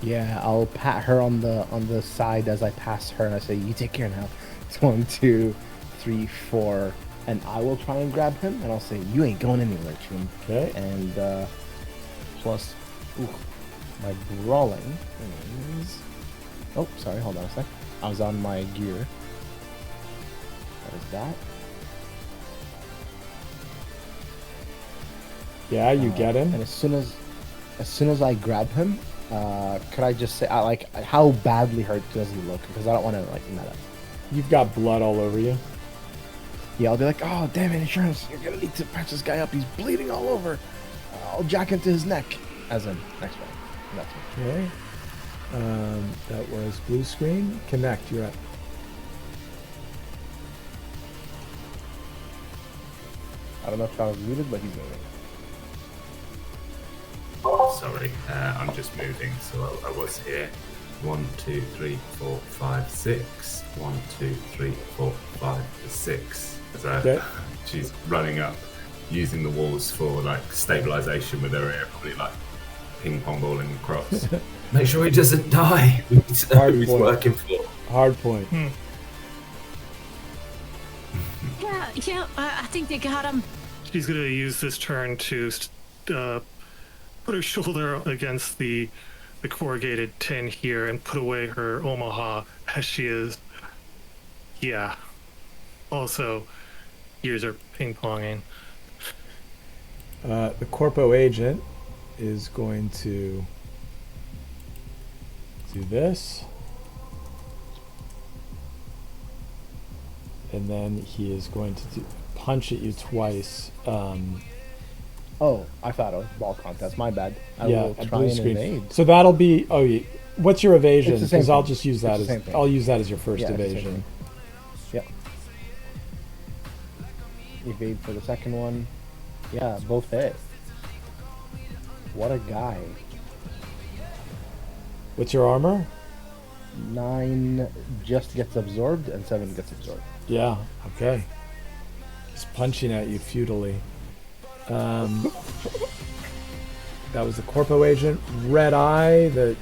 S7: Yeah, I'll pat her on the side as I pass her, and I say, "You take care now." It's 1, 2, 3, 4, and I will try and grab him, and I'll say, "You ain't going anywhere, Chum."
S1: Okay.
S7: And plus, my brawling is. Oh, sorry. Hold on a sec. I was on my gear. There's that.
S1: Yeah, you get him.
S7: And as soon as I grab him, could I just say, how badly hurt does he look? Because I don't want to meta.
S1: You've got blood all over you.
S7: Yeah, I'll be like, "Oh, damn it, insurance! You're gonna need to patch this guy up. He's bleeding all over. I'll jack into his neck." As in next one. That's me.
S1: Okay. That was blue screen. Connect. You're up.
S7: I don't know if I was muted, but he's moving.
S3: Sorry, I'm just moving, so I was here. 1, 2, 3, 4, 5, 6. 1, 2, 3, 4, 5, 6.
S1: Okay.
S3: She's running up, using the walls for like stabilization with her ear, probably like ping pong balling across. Make sure he doesn't die. We need to know
S1: Hard
S3: who he's
S1: point.
S3: working for.
S1: Hard point.
S4: Yeah, I think they got him.
S2: She's gonna use this turn to put her shoulder against the the corrugated tin here and put away her Omaha as she is. Yeah. Also, ears are ping-ponging.
S1: The corpo agent is going to do this. And then he is going to punch at you twice.
S7: Oh, I thought it was ball contest. My bad. I
S1: Yeah,
S7: will
S1: a
S7: try
S1: blue
S7: and
S1: screen.
S7: evade.
S1: So that'll be. Oh, what's your evasion?
S7: It's the same
S1: Because I'll
S7: thing.
S1: just use that
S7: It's the
S1: as.
S7: same thing.
S1: I'll use that as your first
S7: Yeah, it's the same
S1: evasion.
S7: thing. Yep. Evade for the second one. Yeah, both hit. What a guy.
S1: What's your armor?
S7: 9 just gets absorbed and 7 gets absorbed.
S1: Yeah. Okay. He's punching at you futilely. That was the corpo agent. Red eye.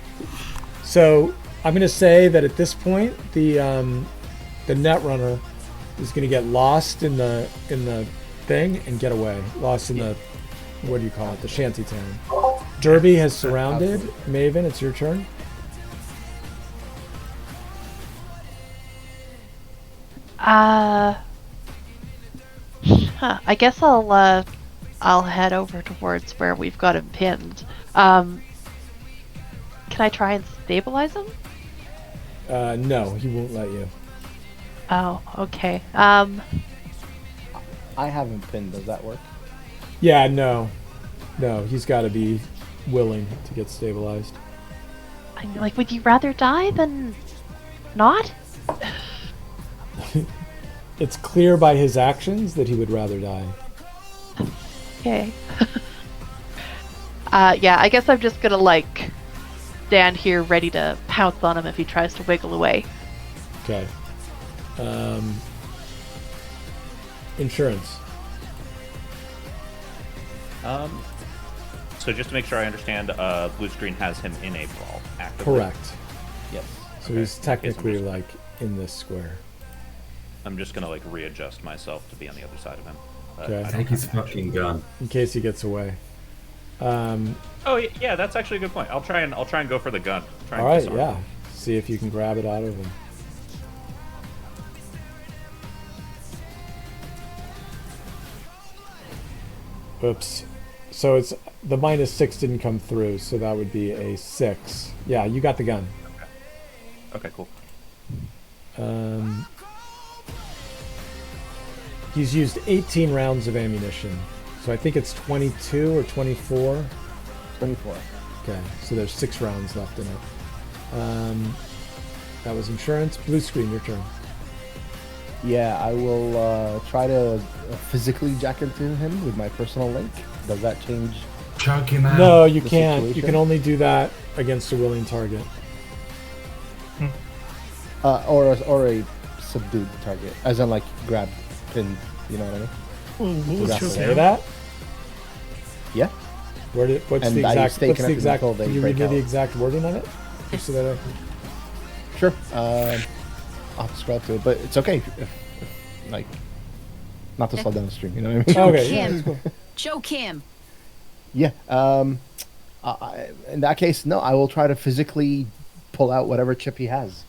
S1: So I'm going to say that at this point, the net runner is going to get lost in the thing and get away. Lost in the, what do you call it? The shanty town. Derby has surrounded. Maven, it's your turn.
S5: I guess I'll head over towards where we've got him pinned. Can I try and stabilize him?
S1: No, he won't let you.
S5: Oh, okay.
S7: I haven't pinned. Does that work?
S1: Yeah, no, he's got to be willing to get stabilized.
S5: I'm like, would you rather die than not?
S1: It's clear by his actions that he would rather die.
S5: Okay. Yeah, I guess I'm just gonna like stand here ready to pounce on him if he tries to wiggle away.
S1: Okay. Insurance.
S6: So just to make sure I understand, blue screen has him in a brawl actively.
S1: Correct.
S7: Yes.
S1: So he's technically like in this square.
S6: I'm just gonna like readjust myself to be on the other side of him.
S1: Okay.
S6: I don't
S3: Take his
S6: have an action.
S3: fucking gun.
S1: In case he gets away.
S6: Oh yeah, that's actually a good point. I'll try and go for the gun. Try and
S1: All right,
S6: disarm
S1: yeah.
S6: him.
S1: See if you can grab it out of him. Oops. So it's the -6 didn't come through, so that would be a 6. Yeah, you got the gun.
S6: Okay, cool.
S1: He's used 18 rounds of ammunition. So I think it's 22 or 24.
S7: 24.
S1: Okay, so there's 6 rounds left in it. That was insurance. Blue screen, your turn.
S7: Yeah, I will try to physically jack into him with my personal link. Does that change?
S3: Choke him out.
S1: No, you
S7: the
S1: can't. You
S7: situation?
S1: can only do that against a willing target.
S7: Or a subdued target, as in like grab, pin. You know what I mean?
S2: We'll
S7: Does
S2: choke
S1: Say
S2: him.
S1: that?
S7: Yeah.
S1: What's
S7: And
S1: the
S7: I
S1: exact?
S7: stay
S1: What's the
S7: connected
S1: exact?
S7: until they
S1: Can you read
S7: break
S1: me the
S7: out.
S1: exact wording of it? Just so that
S7: Sure. I'll have to scroll to it, but it's okay. If, like, not to slow down the stream. You know what I mean?
S1: Okay. Yeah,
S4: Kim.
S1: that's cool.
S4: Choke him.
S7: Yeah. In that case, no. I will try to physically pull out whatever chip he has.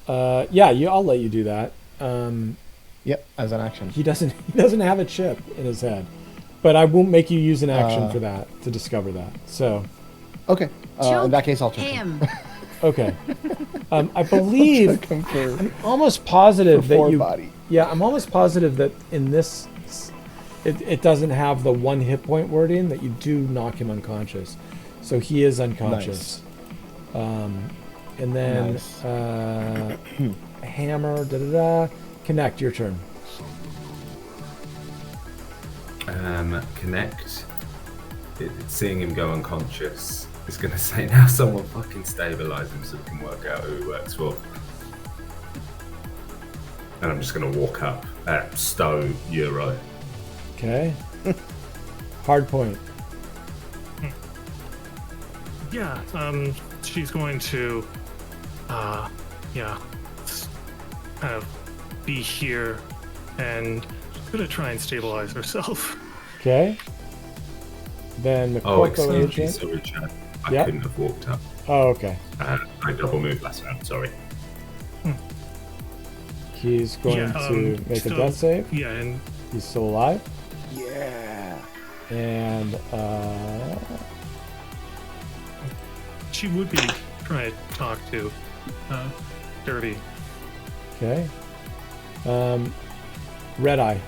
S1: Yeah, I'll let you do that.
S7: Yep, as an action.
S1: He doesn't have a chip in his head, but I won't make you use an action for that to discover that. So,
S7: Okay. In
S4: Choke
S7: that case, I'll check him.
S4: him.
S1: okay. I believe
S7: Check him for
S1: I'm almost positive that
S7: four
S1: you.
S7: body.
S1: Yeah, I'm almost positive that in this, it doesn't have the 1 hit point wording that you do knock him unconscious, so he is unconscious. And then
S7: Nice.
S1: hammer, connect. Your turn.
S3: Connect. Seeing him go unconscious, is going to say, now someone fucking stabilize him so we can work out who he works for. And I'm just going to walk up. Stowe, you're right.
S1: Okay. Hard point.
S2: Yeah, she's going to, yeah, kind of be here, and she's gonna try and stabilize herself.
S1: Okay. Then the
S3: Oh,
S1: corpo
S3: excuse me,
S1: agent.
S3: sorry, Chad. I
S1: Yep.
S3: couldn't have walked up.
S1: Oh, okay.
S3: I double moved last round. Sorry.
S1: He's going to make a
S2: so-
S1: death save.
S2: Yeah, and
S1: He's still alive.
S7: Yeah.
S1: And
S2: she would be trying to talk to Derby.
S1: okay. Red Eye.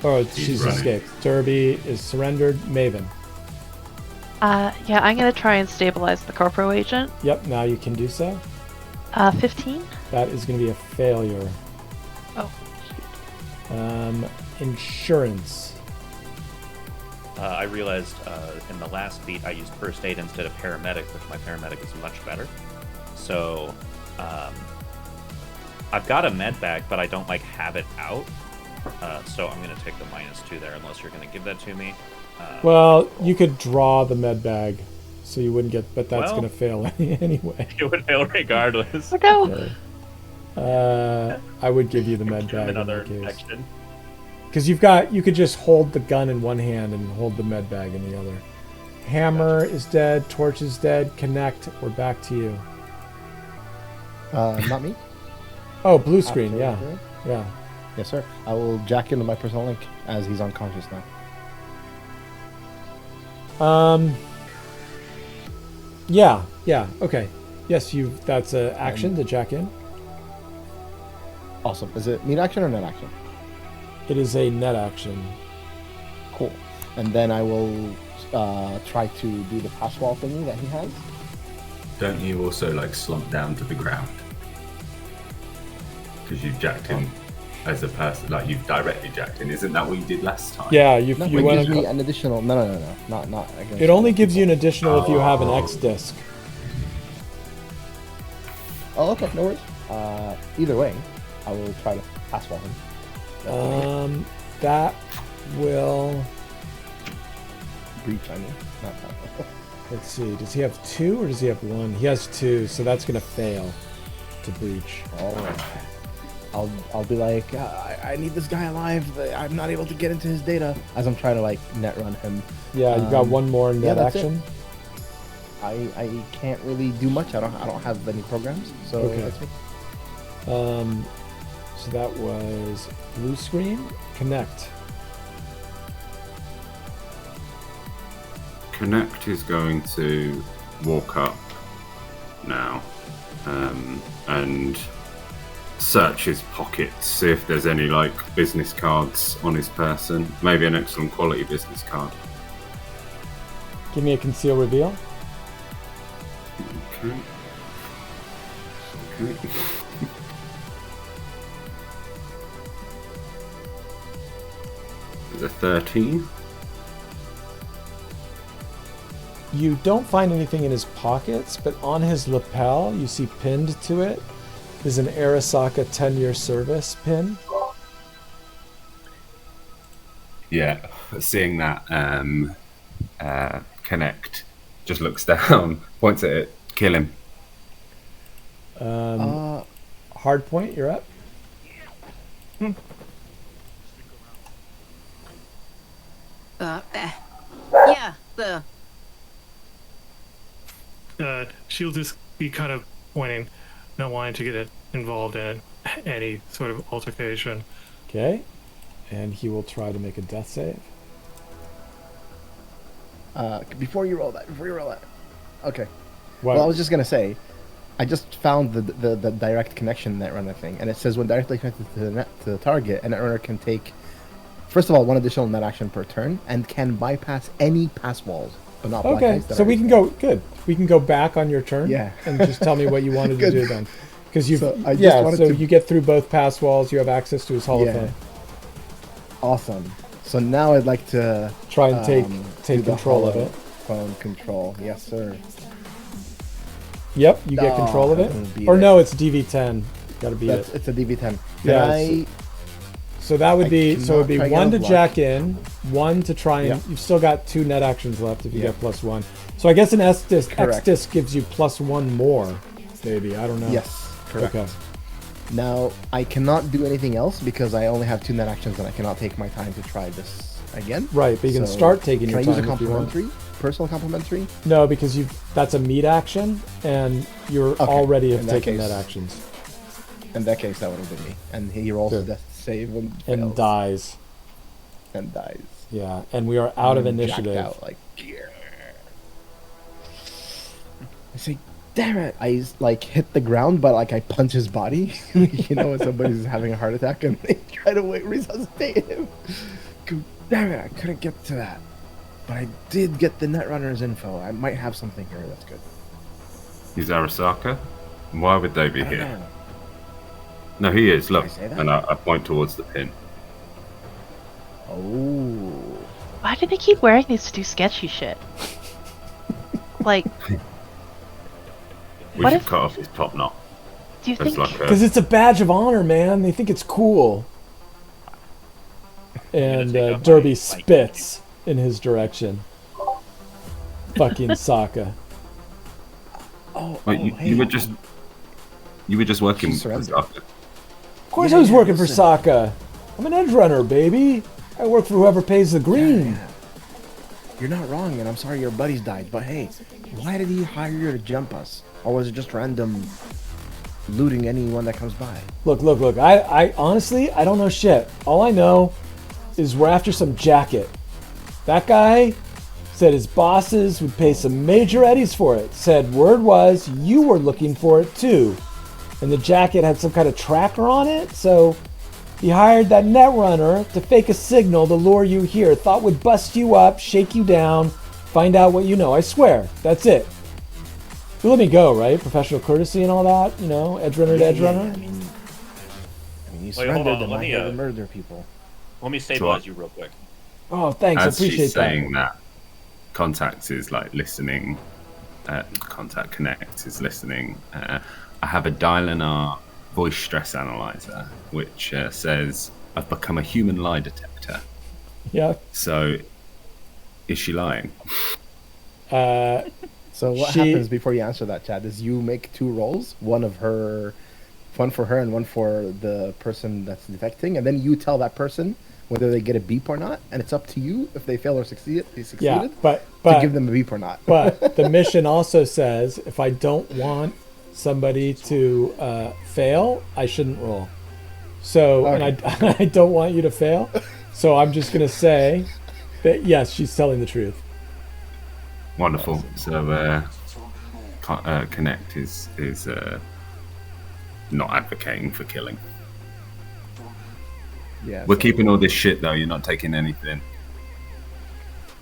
S1: Oh, she's
S3: running.
S1: escaped. Derby is surrendered. Maven.
S5: Yeah, I'm gonna try and stabilize the corpo agent.
S1: Yep, now you can do so.
S5: 15.
S1: That is going to be a failure.
S5: Oh.
S1: Insurance.
S6: I realized in the last beat I used first aid instead of paramedic, which my paramedic is much better. So I've got a med bag, but I don't have it out. So I'm going to take the -2 there, unless you're going to give that to me.
S1: Well, you could draw the med bag, so you wouldn't get. But that's
S6: Well-
S1: going to fail anyway.
S6: It would fail regardless.
S5: Oh no!
S1: Okay. I would give you the med bag in
S6: Another
S1: that case.
S6: action.
S1: Because you could just hold the gun in one hand and hold the med bag in the other. Hammer is dead. Torch is dead. Connect. We're back to you.
S7: Not me.
S1: Oh, blue screen. Yeah,
S7: Absolutely.
S1: yeah.
S7: Yes, sir. I will jack into my personal link as he's unconscious now.
S1: Yeah. Okay. Yes, that's an action to jack in.
S7: Awesome. Is it meat action or net action?
S1: It is a net action.
S7: Cool. And then I will try to do the pass wall thingy that he has.
S3: Don't you also slump down to the ground? Because you've jacked in as a person, you've directly jacked in. Isn't that what you did last time?
S1: Yeah,
S7: No,
S1: you
S7: it
S1: went.
S7: gives me an additional. No. Not against.
S1: It only gives you an additional if you have an
S3: Oh.
S1: X disc.
S7: Oh, okay. No worries. Either way, I will try to pass wall him.
S1: That will.
S7: Breach, I mean. Not that.
S1: Let's see. Does he have 2 or does he have 1? He has 2, so that's gonna fail to breach.
S7: I'll be like, I need this guy alive. I'm not able to get into his data as I'm trying to net run him.
S1: Yeah, you got one more net
S7: that's it.
S1: action.
S7: I can't really do much. I don't have any programs, so
S1: Okay.
S7: that's me.
S1: So that was blue screen. Connect.
S3: Connect is going to walk up now and search his pockets, see if there's any business cards on his person. Maybe an excellent quality business card.
S1: Give me a conceal reveal.
S3: Okay. The 13.
S1: You don't find anything in his pockets, but on his lapel, you see pinned to it is an Arasaka 10-year service pin.
S3: Yeah, seeing that Connect just looks down, points at it, kill him.
S1: Hard point, you're up.
S4: Yeah,
S2: She'll just be kind of pointing, not wanting to get involved in any sort of altercation.
S1: Okay. And he will try to make a death save.
S7: Before you roll that. Okay.
S1: What?
S7: Well, I was just gonna say, I just found the direct connection netrunner thing, and it says when directly connected to the target, a netrunner can take, first of all, 1 additional net action per turn, and can bypass any pass walls, but not black
S1: Okay,
S7: ice that
S1: so
S7: are-
S1: we can go. Good. We can go back on your turn.
S7: Yeah.
S1: And just tell me what you wanted to
S7: Good.
S1: do then, because you.
S7: So I just
S1: Yeah.
S7: wanted
S1: So
S7: to-
S1: you get through both pass walls. You have access to his holophone.
S7: Awesome. So now I'd like to
S1: Try and take
S7: do the
S1: control of it.
S7: Phone control. Yes, sir.
S1: Yep. You get
S7: Oh,
S1: control of
S7: I
S1: it.
S7: couldn't beat
S1: Or
S7: it.
S1: no, it's DV10. Got to beat
S7: That's
S1: it.
S7: it's a DV10.
S1: Yeah,
S7: Can
S1: So that would
S7: I
S1: be so it would be
S7: cannot try
S1: 1 to
S7: again with
S1: jack in, 1 to try and
S7: Yeah.
S1: you've still got 2 net actions left if you
S7: Yeah.
S1: get +1. So I guess an X disc
S7: Correct.
S1: gives you +1 more, maybe. I don't know.
S7: Yes, correct.
S1: Okay.
S7: Now I cannot do anything else because I only have 2 net actions and I cannot take my time to try this again.
S1: Right, but you can
S7: So,
S1: start taking
S7: can
S1: your
S7: I use
S1: time
S7: a
S1: if you want.
S7: complementary? personal complimentary?
S1: No, because that's a meat action, and you're
S7: Okay,
S1: already
S7: in
S1: have
S7: that
S1: taken
S7: case.
S1: that actions.
S7: In that case, that would have been me. And he rolls
S1: Good.
S7: death save and
S1: And
S7: fails.
S1: dies.
S7: And dies.
S1: Yeah, and we are out of
S7: I'm jacked
S1: initiative.
S7: out, like, I say, damn it! I like hit the ground, but like I punch his body. You know, when somebody's having a heart attack and they try to resuscitate him. Go, damn it! I couldn't get to that, but I did get the Netrunners info. I might have something here. That's good.
S3: Is Arasaka? Why would they be
S7: I don't
S3: here?
S7: know.
S3: No, he is. Look,
S7: I say that?
S3: and I point towards the pin.
S7: Oh.
S5: Why do they keep wearing these to do sketchy shit? Like,
S3: We
S5: What
S3: should
S5: if-
S3: cut off his top knot.
S5: do you
S3: That's
S5: think?
S3: like a,
S1: Because it's a badge of honor, man. They think it's cool. And
S6: take off
S1: Derby
S6: my
S1: spits in his direction. Fucking Sokka.
S7: Oh.
S3: Wait,
S7: oh,
S3: you,
S7: hey,
S3: you were just working
S7: She
S3: for
S7: surrendered.
S3: Saka.
S1: Of course
S7: Yeah,
S1: I was
S7: yeah,
S1: working for
S7: listen.
S1: Sokka. I'm an edge runner, baby. I work for whoever pays the green.
S7: Yeah. You're not wrong, and I'm sorry your buddies died, but hey, why did he hire you to jump us? Or was it just random looting anyone that comes by?
S1: Look. I honestly, I don't know shit. All I know is we're after some jacket. That guy said his bosses would pay some major eddies for it. Said word was you were looking for it too. And the jacket had some kind of tracker on it, so he hired that Netrunner to fake a signal to lure you here. Thought would bust you up, shake you down, find out what you know. I swear, that's it. You let me go, right? Professional courtesy and all that, you know, edge runner to edge runner.
S7: I mean, you
S6: Wait,
S7: surrendered
S6: hold on,
S7: and
S6: let
S7: I
S6: me,
S7: had to
S6: uh,
S7: murder people.
S6: Let me stabilize you real quick.
S1: Oh, thanks, I
S3: As
S1: appreciate
S3: she's saying
S1: that.
S3: that, Contact is like listening. Contact Connect is listening. I have a Dial-N-R voice stress analyzer, which says I've become a human lie detector.
S1: Yeah.
S7: So
S3: Is she lying?
S7: So what
S1: She-
S7: happens before you answer that, Chad, is you make two rolls, one for her and one for the person that's detecting, and then you tell that person whether they get a beep or not, and it's up to you if they fail or succeeded.
S1: Yeah, but
S7: to give them a beep or not.
S1: but the mission also says if I don't want somebody to fail, I shouldn't roll. So, and I don't want you to fail. So I'm just gonna say that yes, she's telling the truth.
S3: Wonderful. So Connect is not advocating for killing.
S7: Yeah,
S3: We're
S7: so-
S3: keeping all this shit though. You're not taking anything.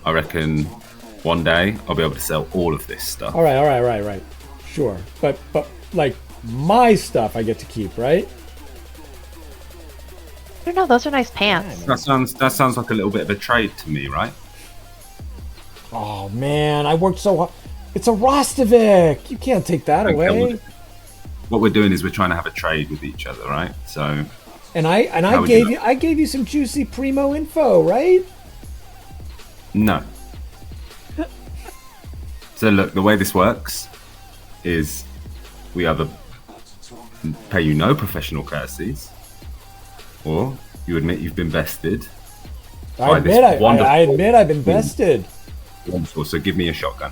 S3: I reckon one day I'll be able to sell all of this stuff.
S1: All right. Sure, but like my stuff, I get to keep, right?
S5: I don't know. Those are nice pants.
S3: That sounds like a little bit of a trade to me, right?
S1: Oh man, I worked so hard. It's a Rostovic. You can't take that
S3: Okay,
S1: away.
S3: What we're doing is we're trying to have a trade with each other, right? So
S1: And
S3: How
S1: I
S3: would
S1: gave
S3: you-
S1: I gave you some juicy primo info, right?
S3: no. So look, the way this works is we either pay you no professional courtesies, or you admit you've been bested.
S1: I
S3: this
S1: admit
S3: wonderful-
S1: I admit I've invested.
S3: Wonderful. So give me a shotgun.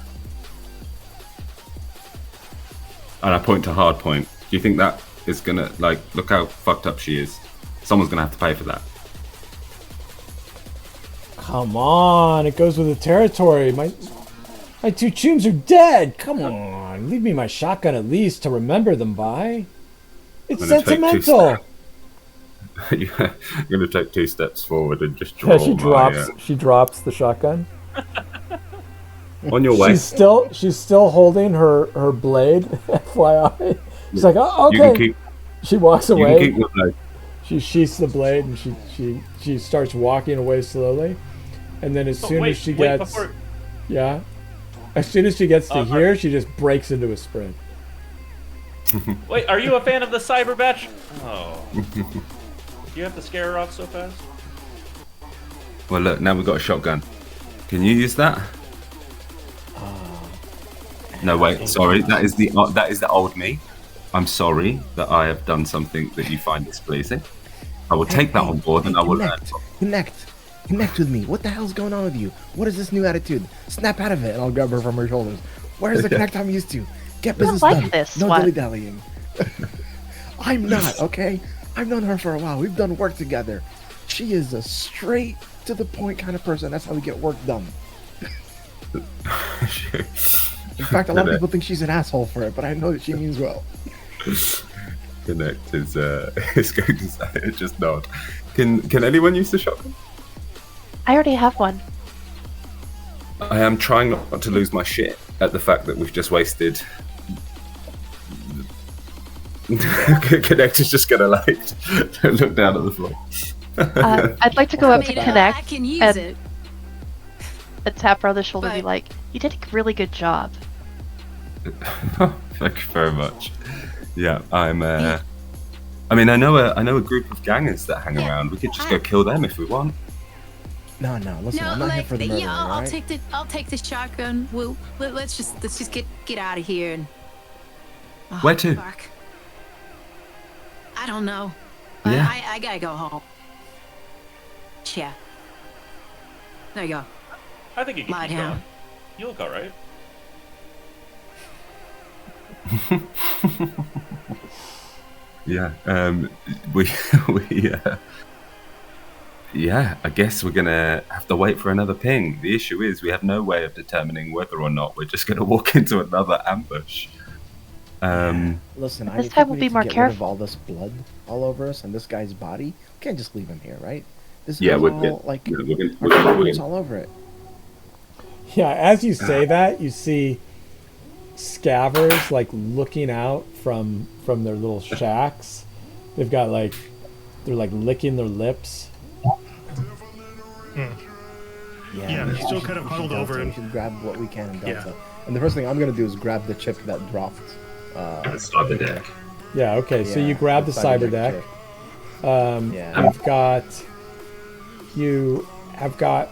S3: And I point to hard point. Do you think that is gonna look how fucked up she is? Someone's gonna have to pay for that.
S1: Come on, it goes with the territory. My two chooms are dead. Come on, leave me my shotgun at least to remember them by. It's
S3: I'm gonna take two
S1: sentimental.
S3: I'm gonna take 2 steps forward and just
S1: Yeah,
S3: draw
S1: she drops the shotgun.
S3: on your way.
S1: She's still holding her blade. FYI, she's like, oh,
S3: You can
S1: okay.
S3: keep.
S1: She walks
S3: You can
S1: away.
S3: keep your blade.
S1: She sheaths the blade and she starts walking away slowly. And then as soon as she gets as soon as she gets to here, she just breaks into a sprint.
S6: Wait, are you a fan of the Cyber Batch? Oh. Do you have to scare her off so fast?
S3: Well, look, now we've got a shotgun. Can you use that? No, wait. Sorry, that is the old me. I'm sorry that I have done something that you find displeasing. I will take that on board and I will learn.
S7: Connect. Connect with me. What the hell's going on with you? What is this new attitude? Snap out of it, and I'll grab her from her shoulders. Where's the connect I'm used to? Get business
S5: like
S7: done.
S5: this
S7: No
S5: one.
S7: dilly-dallying. I'm not, okay? I've known her for a while. We've done work together. She is a straight to the point kind of person. That's how we get work done. In fact, a lot of people think she's an asshole for it, but I know that she means well.
S3: Connect is going to say it. Just nod. Can anyone use the shotgun?
S5: I already have one.
S3: I am trying not to lose my shit at the fact that we've just wasted. Connect is just gonna like look down at the floor.
S5: I'd like to go up to
S4: I mean,
S5: Connect
S4: I can use
S5: and,
S4: it.
S5: and tap her on the shoulder and be
S4: But-
S5: like, "You did a really good job."
S3: Thank you very much. Yeah, I'm. I mean, I know a group of gangers that hang around. We could just go kill them if we want.
S7: No, listen, I'm not here for the murder,
S4: yeah, I'll
S7: alright?
S4: I'll take the shotgun. Let's just get out of here and. Oh,
S3: Where to?
S4: fuck. I don't know.
S3: Yeah.
S4: I gotta go home. Yeah. There you go.
S6: I think you can
S4: Lie
S6: keep
S4: down.
S6: going. You look alright.
S3: Yeah. We. Yeah. I guess we're gonna have to wait for another ping. The issue is we have no way of determining whether or not we're just gonna walk into another ambush.
S7: Listen,
S5: This
S7: I
S5: time
S7: think
S5: we'll
S7: we
S5: be
S7: need to
S5: more
S7: get rid of
S5: careful.
S7: all this blood all over us and this guy's body. We can't just leave him here, right? This
S3: Yeah,
S7: is
S3: we're
S7: all,
S3: good.
S7: like,
S3: Yeah, we're gonna-
S7: our
S3: we're gonna-
S7: fingerprints all over it.
S1: Yeah, as you say that, you see scavers like looking out from their little shacks. They've got like they're like licking their lips.
S2: Yeah,
S7: we
S2: they're still
S7: should-
S2: kind of
S7: we should
S2: huddled
S7: Delta.
S2: over
S7: We
S2: and-
S7: should grab what we can in Delta.
S2: Yeah.
S7: And the first thing I'm gonna do is grab the chip that dropped.
S3: Start the deck.
S1: Yeah, okay, so
S7: Yeah,
S1: you grab the cyber
S7: cyber
S1: deck.
S7: chip. Yeah.
S1: You have got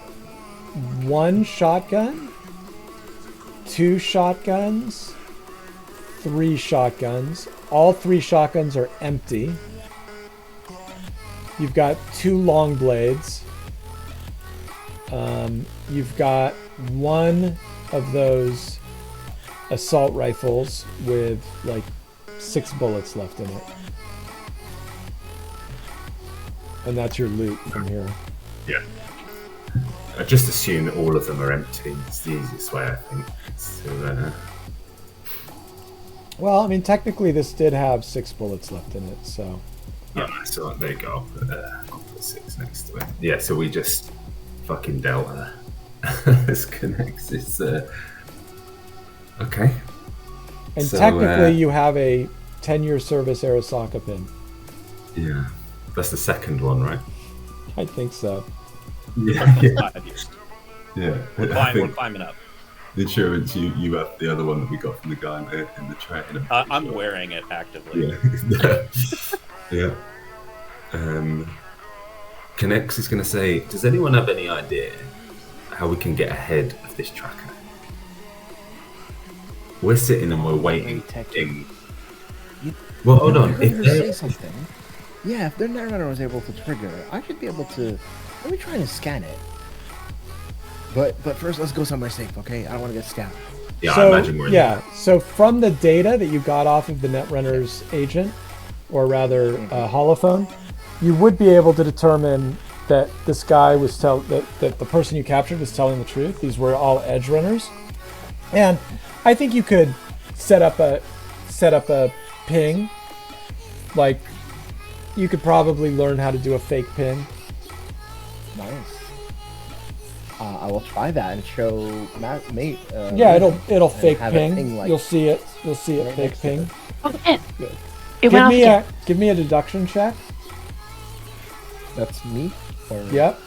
S1: one shotgun, two shotguns, three shotguns. All three shotguns are empty. You've got two long blades. You've got one of those assault rifles with like 6 bullets left in it. And that's your loot from here.
S3: Yeah. I just assume that all of them are empty. It's the easiest way, I think. So,
S1: Well, I mean, technically this did have 6 bullets left in it, so.
S3: yeah, so there you go. I'll put 6 next to it. Yeah, so we just fucking Delta. This connects. It's okay.
S1: And
S3: So,
S1: technically you have a 10-year service Arasaka pin.
S3: Yeah, that's the second one, right?
S1: I think so.
S3: Yeah,
S6: That's 5 years.
S3: yeah.
S6: We're climbing up.
S3: The insurance, you have the other one that we got from the guy in the train.
S6: I'm wearing it actively.
S3: Yeah. Yeah. Connects is going to say, does anyone have any idea how we can get ahead of this tracker? We're sitting and we're waiting. Well, hold on.
S7: I
S3: If
S7: heard her say
S3: they,
S7: something. Yeah, if their Netrunner was able to trigger it, I should be able to. Let me try and scan it. But first, let's go somewhere safe, okay? I don't want to get scammed.
S3: yeah,
S1: So,
S3: I imagine we're in
S1: yeah, so from the data that you got off of the Netrunner's agent, or rather holophone, you would be able to determine that this guy was that the person you captured was telling the truth. These were all Edgerunners, and I think you could set up a ping. Like, you could probably learn how to do a fake ping.
S7: Nice. I will try that and show mate.
S1: Yeah, it'll fake
S7: have it
S1: ping.
S7: ping, like,
S1: You'll see it
S7: right
S1: fake
S7: next to
S1: ping.
S7: it.
S5: Oh, it
S1: Give
S5: went off
S1: me
S5: again.
S1: give me a deduction check.
S7: That's me. Or,
S1: Yep.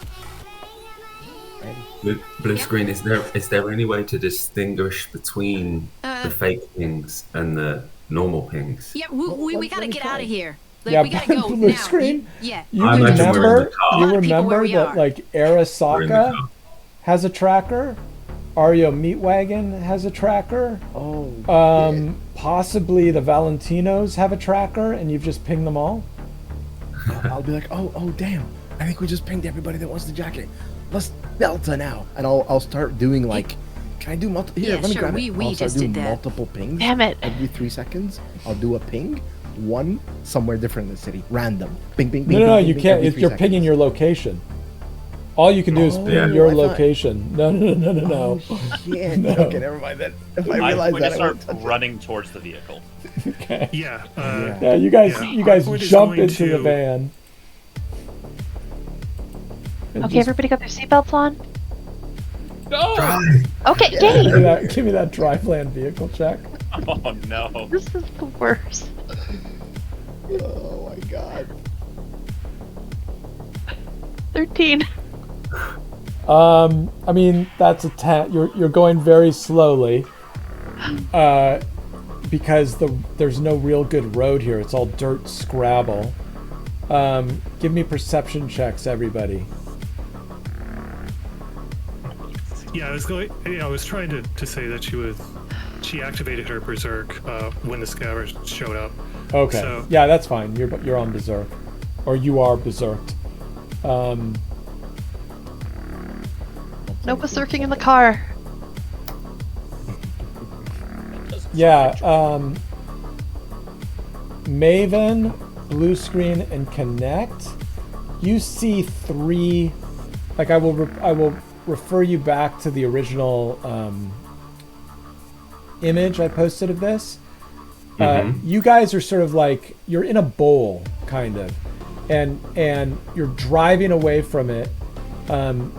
S3: Blue screen. Is there any way to distinguish between the fake pings and the normal pings?
S4: Yeah, we
S7: let
S4: gotta
S7: me
S4: get
S7: try.
S4: out of here. Like,
S1: Yeah,
S4: we gotta go
S1: blue
S4: now.
S1: screen.
S4: Yeah.
S1: You
S3: I imagine we're in
S1: remember?
S3: the car.
S1: You
S4: A lot of people where
S1: remember
S4: we
S1: that
S4: are.
S1: like
S3: We're in the
S1: Arasaka
S3: car.
S1: has a tracker. Ario Meatwagon has a tracker.
S7: Oh.
S1: Possibly the Valentinos have a tracker, and you've just pinged them all.
S7: I'll be like, oh, damn. I think we just pinged everybody that wants the jacket. Let's Delta now, and I'll start doing like. Can I do multiple? Here,
S4: Yeah,
S7: let me
S4: sure,
S7: grab
S4: we-
S7: it.
S4: we
S7: I'll start
S4: just
S7: doing
S4: did that.
S7: multiple pings.
S5: Damn it.
S7: Every 3 seconds, I'll do a ping. One somewhere different in the city, random. Ping, ping, ping.
S1: No,
S7: ping,
S1: you
S7: ping,
S1: can't.
S7: every 3
S1: You're pinging
S7: seconds.
S1: your location. All you can do is
S7: Oh,
S1: ping
S3: yeah.
S1: your
S7: I thought-
S1: location. No.
S7: Oh, shit.
S1: No.
S7: Okay, never mind then. If I
S6: I'm
S7: realize
S6: going
S7: that,
S6: to
S7: I
S6: start
S7: won't touch it.
S6: running towards the vehicle.
S1: Okay.
S2: Yeah.
S1: Yeah, you guys
S2: Hardpoint is
S1: jump
S2: going
S1: into the
S2: to-
S1: van. And
S5: Okay,
S1: just
S5: everybody got their seatbelts on?
S6: No!
S5: Okay,
S1: give
S5: yay!
S1: me that driveland vehicle check.
S6: Oh no.
S5: This is the worst.
S7: Oh my god.
S5: 13.
S1: I mean, that's a 10. You're going very slowly, because there's no real good road here. It's all dirt scrabble. Give me perception checks, everybody.
S2: Yeah, I was trying to say that she activated her berserk when the scavengers showed up.
S1: Okay.
S2: So-
S1: Yeah, that's fine. You're on berserk, or you are berserked.
S5: No berserking in the car.
S1: Yeah. Maven, blue screen, and connect. You see 3. Like I will refer you back to the original image I posted of this. You guys are sort of like you're in a bowl, kind of, and you're driving away from it.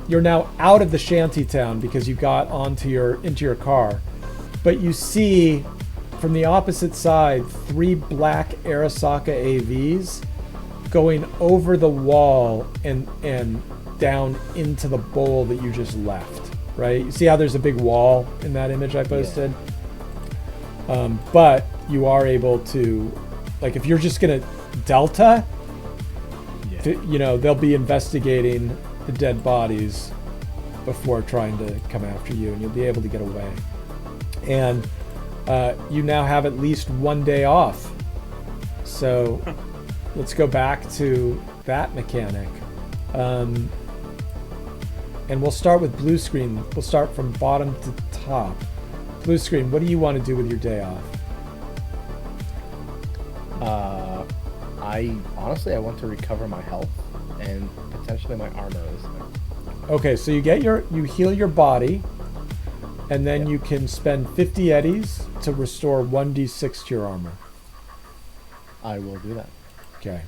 S1: You're now out of the shanty town because you got into your car, but you see from the opposite side 3 black Arasaka AVs going over the wall and down into the bowl that you just left. Right? You see how there's a big wall in that image I posted? But you are able to, like, if you're just gonna Delta, they'll be investigating the dead bodies before trying to come after you, and you'll be able to get away. And you now have at least 1 day off. So let's go back to that mechanic. And we'll start with blue screen. We'll start from bottom to top. Blue screen, what do you want to do with your day off?
S7: I want to recover my health and potentially my armor this time.
S1: Okay, so you heal your body, and then you can spend 50 eddies to restore 1d6 to your armor.
S7: I will do that.
S1: Okay.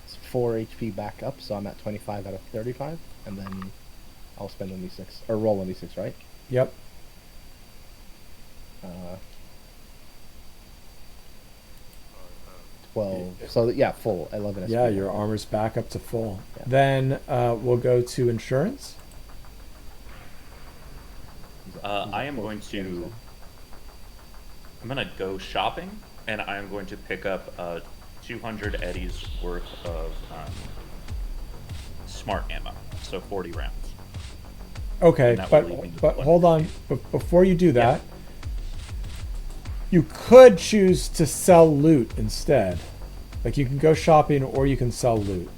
S7: It's 4 HP back up, so I'm at 25 out of 35, and then I'll spend 1d6 or roll 1d6, right?
S1: Yep.
S7: 12. So yeah, full 11.
S1: Yeah,
S7: SP.
S1: your armor's back up to full.
S7: Yeah.
S1: Then we'll go to insurance.
S6: I am going to. I'm gonna go shopping, and I am going to pick up 200 eddies worth of smart ammo, so 40 rounds.
S1: Okay,
S6: And that will leave me
S1: but
S6: with
S1: but
S6: one.
S1: hold on. Before you do that, you could choose to sell loot instead. Like you can go shopping or you can sell loot.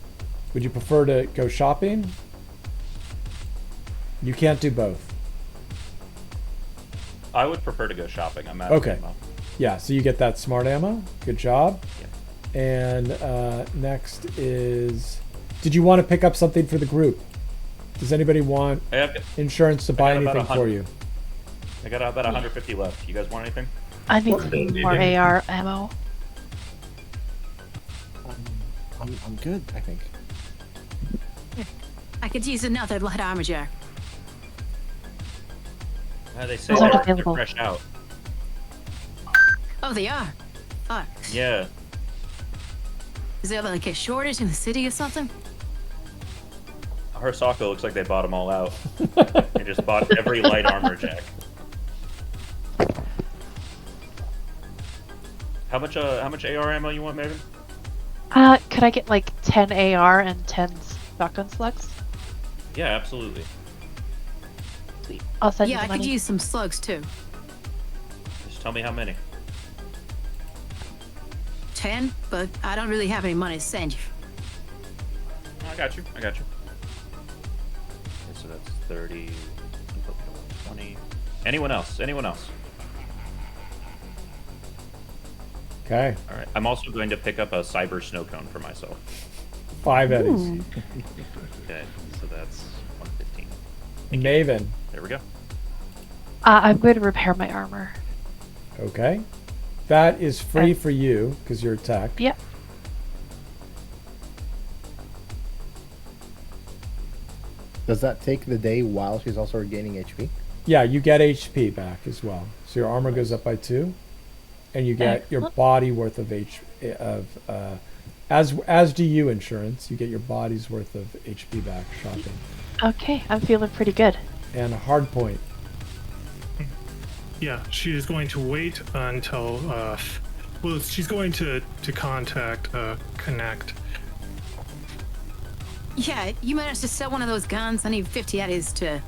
S1: Would you prefer to go shopping? You can't do both.
S6: I would prefer to go shopping. I'm out of
S1: Okay.
S6: ammo.
S1: Yeah, so you get that smart ammo. Good job.
S6: Yeah.
S1: And next is, did you want to pick up something for the group? Does anybody want
S6: I have,
S1: insurance to buy
S6: got about
S1: anything for
S6: 100.
S1: you?
S6: I got about 150 left. You guys want anything?
S5: I need
S3: What?
S5: some more AR ammo.
S7: I'm good, I think.
S4: I could use another light armor jack.
S6: They say
S5: Those aren't
S6: they're
S5: available.
S6: fresh out.
S4: Oh, they are. Fuck.
S6: Yeah.
S4: Is there like a shortage in the city or something?
S6: Harsaka looks like they bought them all out. They just bought every light armor jack. How much AR ammo you want, Maven?
S5: Could I get like 10 AR and 10 shotgun slugs?
S6: Yeah, absolutely.
S5: Sweet. I'll send you
S4: Yeah,
S5: the
S4: I could
S5: money.
S4: use some slugs too.
S6: Just tell me how many.
S4: 10, but I don't really have any money to send you.
S6: got you. Okay, so that's 30. 20. Anyone else?
S1: Okay.
S6: All right. I'm also going to pick up a cyber snow cone for myself.
S1: 5 eddies.
S6: Okay, so that's 115.
S1: Maven.
S6: There we go.
S5: I'm going to repair my armor.
S1: Okay. That is free for you because you're tech.
S5: Yep.
S7: Does that take the day while she's also regaining HP?
S1: Yeah, you get HP back as well. So your armor goes up by 2, and you get your body worth of as do you insurance. You get your body's worth of HP back shopping.
S5: Okay, I'm feeling pretty good.
S1: And a hard point.
S2: Yeah, she is going to wait until. Well, she's going to contact Connect.
S4: Yeah, you managed to sell one of those guns. I need 50 eddies to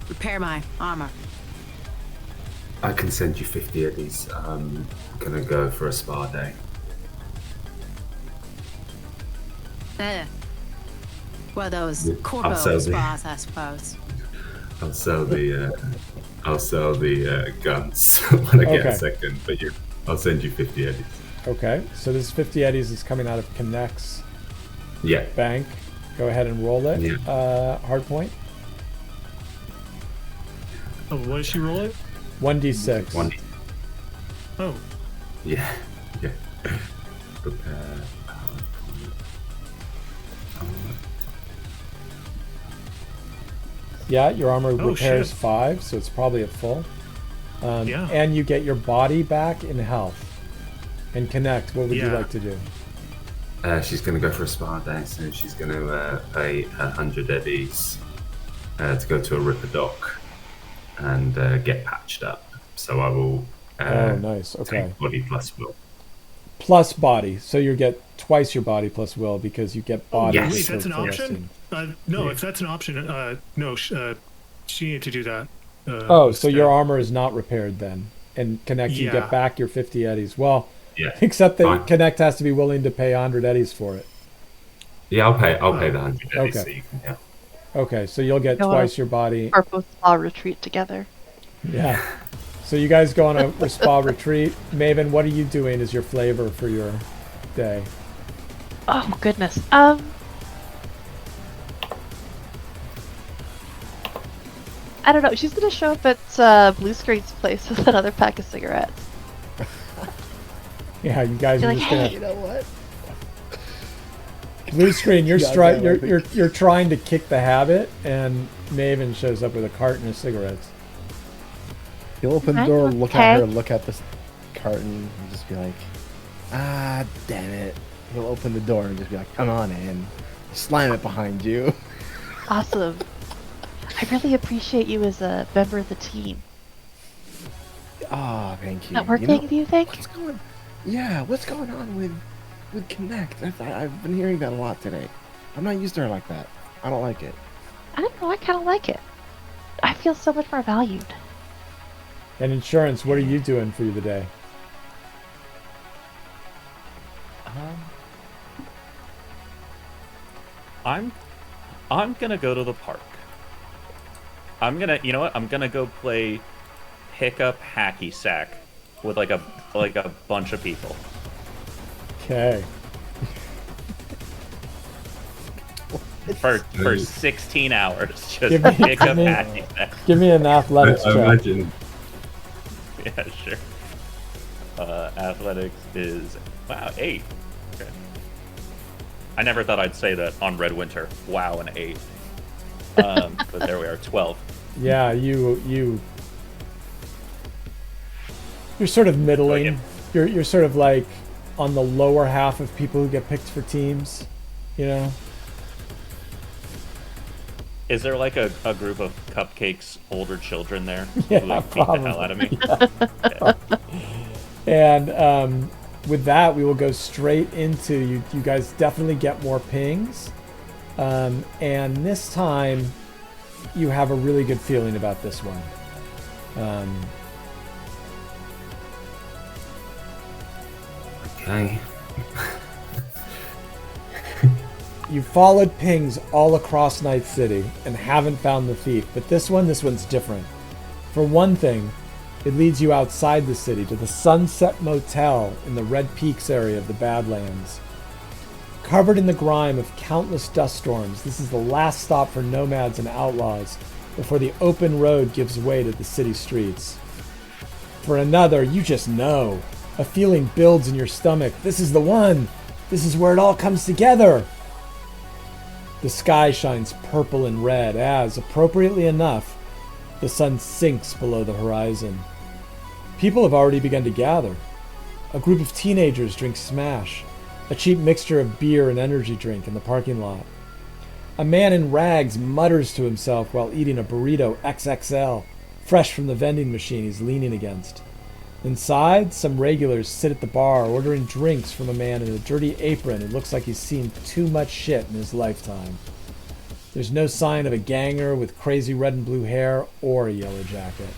S4: repair my armor.
S3: I can send you 50 eddies. I'm gonna go for a spa day.
S4: Well, those corpo
S3: I'll sell
S4: spas, I suppose.
S3: I'll sell the guns when I get a second. But yeah, I'll send you 50 eddies.
S1: Okay, so this 50 eddies is coming out of Connect's
S3: Yeah.
S1: bank. Go ahead and roll it.
S3: Yeah.
S1: Hard point.
S2: Oh, what did she roll it?
S1: 1d6.
S3: 1d.
S2: Oh,
S3: Yeah. Yeah. Prepare.
S1: Yeah, your armor
S2: Oh,
S1: repairs
S2: shit.
S1: 5, so it's probably at full.
S2: Yeah.
S1: And you get your body back in health. And Connect, what would you
S2: Yeah.
S1: like to do?
S3: She's going to go for a spa day, so she's going to pay 100 eddies to go to a ripper dock and get patched up. So I will
S1: Oh, nice. Okay.
S3: take body plus will.
S1: Plus body, so you get twice your body plus will because you get body.
S3: yes.
S2: wait,
S1: for-
S2: that's an
S1: for
S2: option?
S1: resting.
S2: No, if that's an option, no, she needed to do that.
S1: Oh, so your
S2: instead.
S1: armor is not repaired then. And Connect, you
S2: Yeah.
S1: get back your 50 eddies. Well,
S3: Yeah.
S1: except that
S3: Fine.
S1: Connect has to be willing to pay 100 eddies for it.
S3: Yeah, I'll pay the 100 eddies
S1: Okay.
S3: so you can help.
S1: Okay, so you'll get
S5: Go on.
S1: twice your body.
S5: Or both spa retreat together.
S1: Yeah. So you guys go on a spa retreat. Maven, what are you doing as your flavor for your day?
S5: Oh goodness. I don't know. She's gonna show up at Blue Screen's place with another pack of cigarettes.
S1: Yeah, you guys
S5: You're
S1: are
S5: like,
S1: just
S5: hey,
S1: gonna
S7: You know what?
S1: blue screen. You're
S7: Yeah,
S1: stri-
S7: yeah, I
S1: you're
S7: think-
S1: you're trying to kick the habit, and Maven shows up with a carton of cigarettes.
S7: He'll open the
S5: I'm
S7: door, look at her,
S5: okay.
S7: look at this carton, and just be like, ah, damn it. He'll open the door and just be like, come on in. Slam it behind you.
S5: Awesome. I really appreciate you as a member of the team.
S7: Ah, thank you.
S5: That working,
S7: You know,
S5: do you think?
S7: what's going on with Connect? I've been hearing that a lot today. I'm not used to her like that. I don't like it.
S5: I don't know. I kind of like it. I feel so much more valued.
S1: And insurance, what are you doing for the day?
S6: I'm gonna go to the park. You know what? I'm gonna go play pickup hacky sack with like a bunch of people.
S1: Okay.
S6: For 16 hours. Just
S1: Give me-
S6: pick up
S1: give me-
S6: hacky sack.
S1: Give me an athletics
S3: I
S1: check.
S3: imagine.
S6: Yeah, sure. Athletics is 8. Okay. I never thought I'd say that on Red Winter. Wow, an 8. But there we are, 12.
S1: Yeah, you're sort of middling.
S6: Okay.
S1: You're sort of like on the lower half of people who get picked for teams, you know?
S6: Is there like a group of cupcakes, older children there
S1: Yeah,
S6: who like, beat the hell out of me?
S1: And with that, we will go straight into you. You guys definitely get more pings, and this time you have a really good feeling about this one.
S3: Okay.
S1: You've followed pings all across Night City and haven't found the thief, but this one's different. For one thing, it leads you outside the city to the Sunset Motel in the Red Peaks area of the Badlands. Covered in the grime of countless dust storms, this is the last stop for nomads and outlaws before the open road gives way to the city streets. For another, you just know. A feeling builds in your stomach. This is the one. This is where it all comes together. The sky shines purple and red as, appropriately enough, the sun sinks below the horizon. People have already begun to gather. A group of teenagers drink Smash, a cheap mixture of beer and energy drink in the parking lot. A man in rags mutters to himself while eating a burrito XXL, fresh from the vending machine he's leaning against. Inside, some regulars sit at the bar ordering drinks from a man in a dirty apron who looks like he's seen too much shit in his lifetime. There's no sign of a ganger with crazy red and blue hair or a yellow jacket.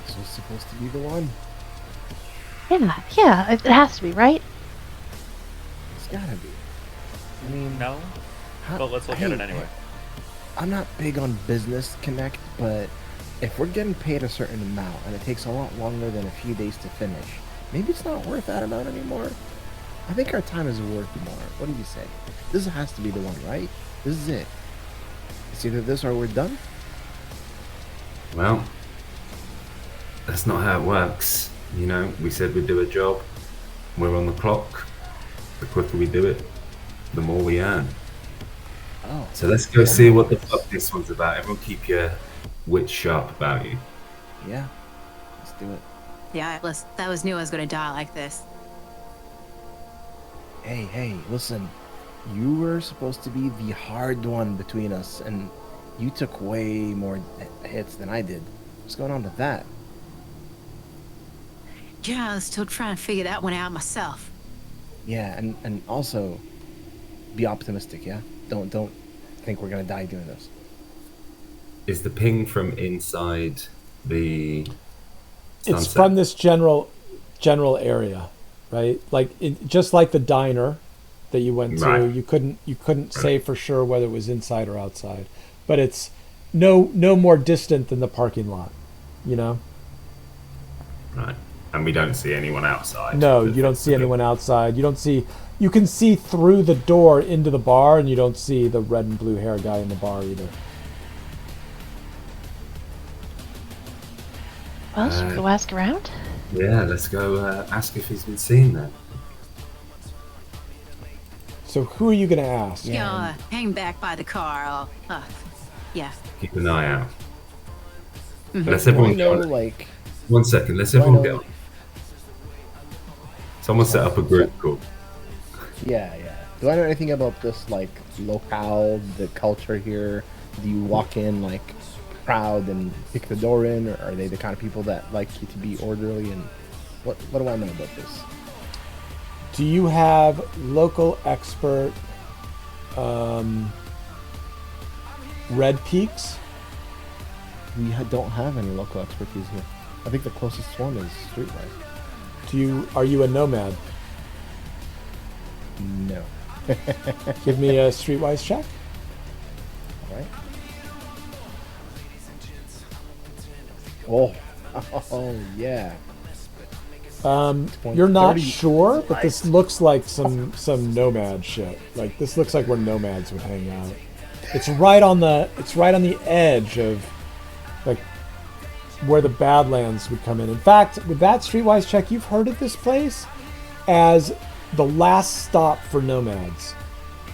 S7: This was supposed to be the one.
S5: Yeah, it has to be, right?
S7: It's gotta be. I mean,
S6: No?
S7: how-
S6: But let's look at it anyway.
S7: I'm not big on business connect, but if we're getting paid a certain amount and it takes a lot longer than a few days to finish, maybe it's not worth that amount anymore. I think our time is worth more. What do you say? This has to be the one, right? This is it. It's either this or we're done.
S3: Well, that's not how it works. You know, we said we'd do a job. We're on the clock. The quicker we do it, the more we earn.
S7: Oh.
S3: So let's go see what the fuck this one's about. Everyone keep your wits sharp about you.
S7: Yeah. Let's do it.
S4: Yeah, that was knew I was gonna die like this.
S7: Hey, listen. You were supposed to be the hard one between us, and you took way more hits than I did. What's going on with that?
S4: Yeah, I was still trying to figure that one out myself.
S7: Yeah, and also, be optimistic, yeah? Don't think we're gonna die doing this.
S3: Is the ping from inside the
S1: It's
S3: sunset?
S1: from this general area, right? Like just like the diner that you went to,
S3: Right.
S1: you couldn't say for sure whether it was inside or outside, but it's no more distant than the parking lot, you know?
S3: Right. And we don't see anyone outside.
S1: No, you don't see anyone outside. You can see through the door into the bar, and you don't see the red and blue hair guy in the bar either.
S5: Well, should we go ask around?
S3: Yeah, let's go ask if he's been seen then.
S1: So who are you going to ask?
S4: Yeah, hang back by the car. Yeah.
S3: Keep an eye out.
S4: Mhm.
S3: Let's
S7: Do I
S3: everyone
S7: know,
S3: go.
S7: like,
S3: 1 second, let's
S7: do I
S3: everyone
S7: know-
S3: go. Someone set up a group call.
S7: Yeah. Do I know anything about this, like, locale, the culture here? Do you walk in, like, proud and kick the door in, or are they the kind of people that like you to be orderly? And what do I know about this?
S1: Do you have local expert Red Peaks?
S7: We don't have any local expertise here. I think the closest one is Streetwise.
S1: Are you a nomad?
S7: No.
S1: Give me a Streetwise check.
S7: All right. Oh, oh yeah.
S1: You're not
S7: 30.
S1: sure, but this looks like some nomad shit. Like this looks like where nomads would hang out. It's right on the edge of like where the Badlands would come in. In fact, with that Streetwise check, you've heard of this place as the last stop for nomads.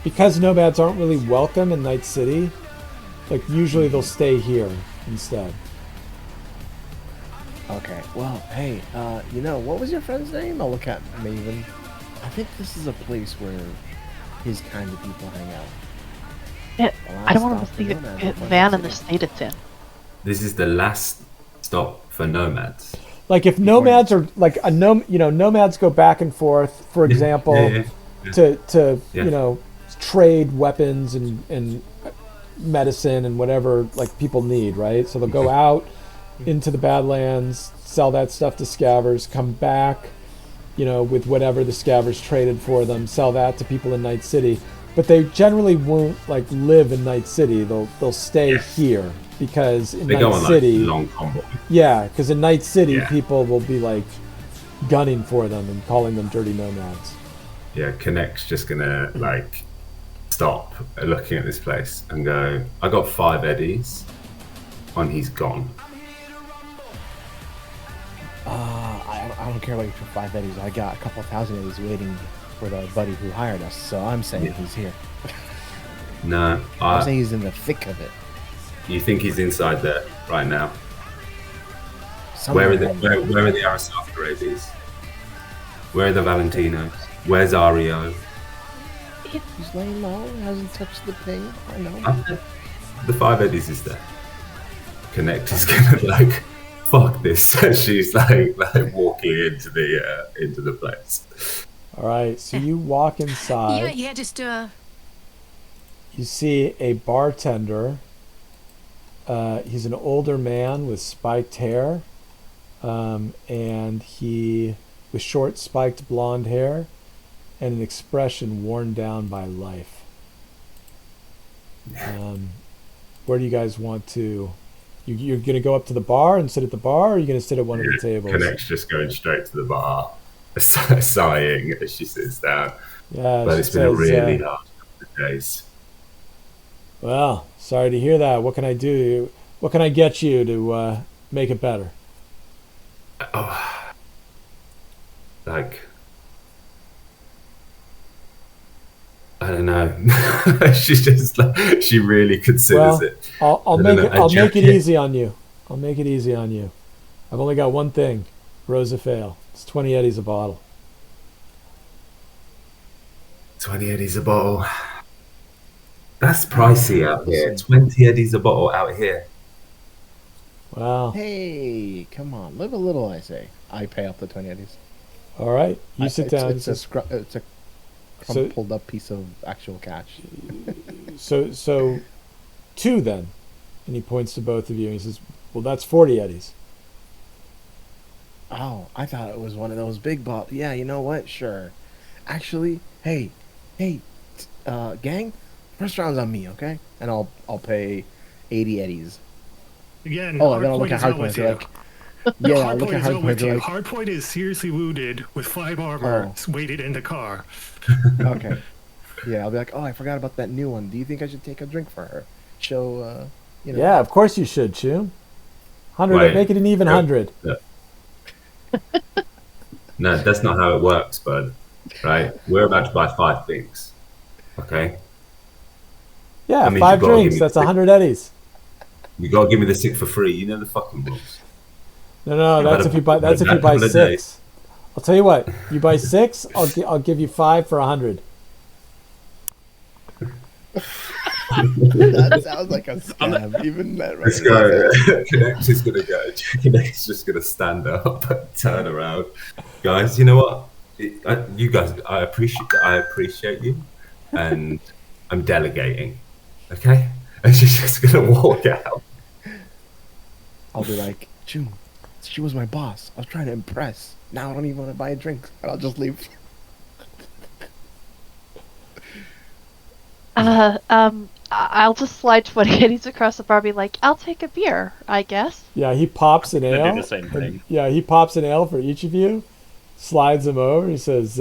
S1: Because nomads aren't really welcome in Night City, like usually they'll stay here instead.
S7: Okay. Well, hey, what was your friend's name? I'll look at Maven. I think this is a place where his kind of people hang out.
S5: Yeah,
S7: The
S5: I don't
S7: last
S5: want
S7: stop
S5: to
S7: for
S5: see
S7: nomads
S5: the
S7: is Night
S5: van in the
S7: City.
S5: state it's in.
S3: This is the last stop for nomads.
S1: Like if nomads are like nomads go back and forth, for example,
S3: Yeah.
S1: to
S3: Yeah.
S1: trade weapons and medicine and whatever like people need, right? So they'll go out into the Badlands, sell that stuff to scavvers, come back, with whatever the scavengers traded for them, sell that to people in Night City. But they generally won't like live in Night City. They'll stay here because in
S3: They go
S1: Night
S3: on
S1: City,
S3: like long combo.
S1: yeah, because in Night City
S3: Yeah.
S1: people will be like gunning for them and calling them dirty nomads.
S3: Yeah, Connect's just gonna like stop looking at this place and go, I got 5 eddies on he's gone.
S7: I don't care about you for 5 eddies. I got a couple thousand eddies waiting for the buddy who hired us. So I'm saying he's here.
S3: No,
S7: I'm saying he's in the thick of it.
S3: you think he's inside there right now?
S7: Somewhere
S3: Where are the
S7: around there.
S3: where are the Arasaka eddies? Where are the Valentinos? Where's Ario?
S7: He's laying low. Hasn't touched the ping. I know.
S3: The 5 eddies is there. Connect is gonna like fuck this. She's like walking into the place.
S1: All right, so you walk inside.
S4: Yeah, just
S1: You see a bartender. He's an older man with spiked hair, and he with short spiked blonde hair, and an expression worn down by life. Where do you guys want to? You're gonna go up to the bar and sit at the bar, or are you gonna sit at one of the tables?
S3: Connect's just going straight to the bar, sighing as she sits down.
S1: Yeah,
S3: But
S1: she
S3: it's been a
S1: says,
S3: really hard couple of days.
S1: well, sorry to hear that. What can I do? What can I get you to make it better?
S3: Oh, like, I don't know. She's just like, she really considers
S1: Well,
S3: it.
S1: I'll
S3: I don't
S1: make
S3: know,
S1: it.
S3: a
S1: I'll make it
S3: jacket.
S1: easy on you. I'll make it easy on you. I've only got one thing. Rosa fail. It's 20 eddies a bottle.
S3: 20 eddies a bottle. That's pricey out here. 20 eddies a bottle out here.
S1: Wow.
S7: Hey, come on, live a little. I say. I pay up the 20 eddies.
S1: All right. You sit down.
S7: It's a crumpled up piece of actual cash.
S1: So 2 then. And he points to both of you and he says, well, that's 40 eddies.
S7: Oh, I thought it was one of those big bottles. Yeah, you know what? Sure. Actually, hey, gang, first round's on me, okay? And I'll pay 80 eddies.
S2: Again,
S7: Oh, I gotta look
S2: Hardpoint
S7: at
S2: is not
S7: Hardpoint.
S2: with
S7: They're
S2: you.
S7: like, yeah, I look
S2: Hardpoint
S7: at
S2: is not
S7: Hardpoint.
S2: with
S7: They're
S2: you.
S7: like,
S2: Hardpoint is seriously wounded with 5 armor, weighted in the car.
S7: okay. Yeah, I'll be like, oh, I forgot about that new one. Do you think I should take a drink for her? Show,
S1: Yeah, of course you should, Chew. 100.
S3: Wait.
S1: Make it an even 100.
S3: No, that's not how it works, bud. Right? We're about to buy 5 things. Okay?
S1: Yeah,
S3: That means
S1: 5
S3: you've gotta give
S1: drinks.
S3: me
S1: That's
S3: the
S1: 100 eddies.
S3: You gotta give me the 6 for free. You know the fucking rules.
S1: No, that's if you buy. That's if you buy 6. I'll tell you what. You buy 6. I'll give you 5 for 100.
S7: that sounds like a scam. Even that right
S3: This guy, Connect is gonna go. Connect's just gonna stand up, turn around, guys. You know what? You guys, I appreciate you, and I'm delegating. Okay, and she's just gonna walk out.
S7: I'll be like, June, she was my boss. I was trying to impress. Now I don't even want to buy a drink. And I'll just leave.
S5: I'll just slide 20 eddies across the bar, be like, I'll take a beer, I guess.
S1: Yeah, he pops an
S6: I do
S1: ale.
S6: the same thing.
S1: and- yeah, he pops an ale for each of you. Slides them over. He says,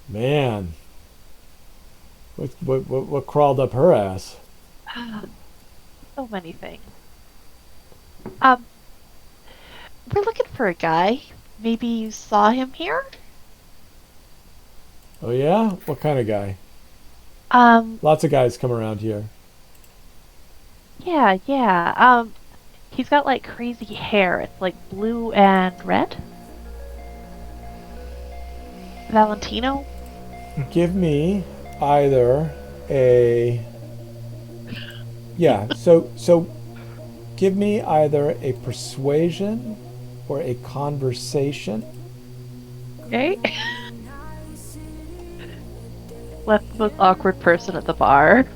S1: "Man, what crawled up her ass?"
S5: So many things. We're looking for a guy. Maybe you saw him here?
S1: Oh yeah, what kind of guy? Lots of guys come around here.
S5: Yeah. He's got like crazy hair. It's like blue and red. Valentino?
S1: Give me either a so give me either a persuasion or a conversation.
S5: Okay. Left the most awkward person at the bar.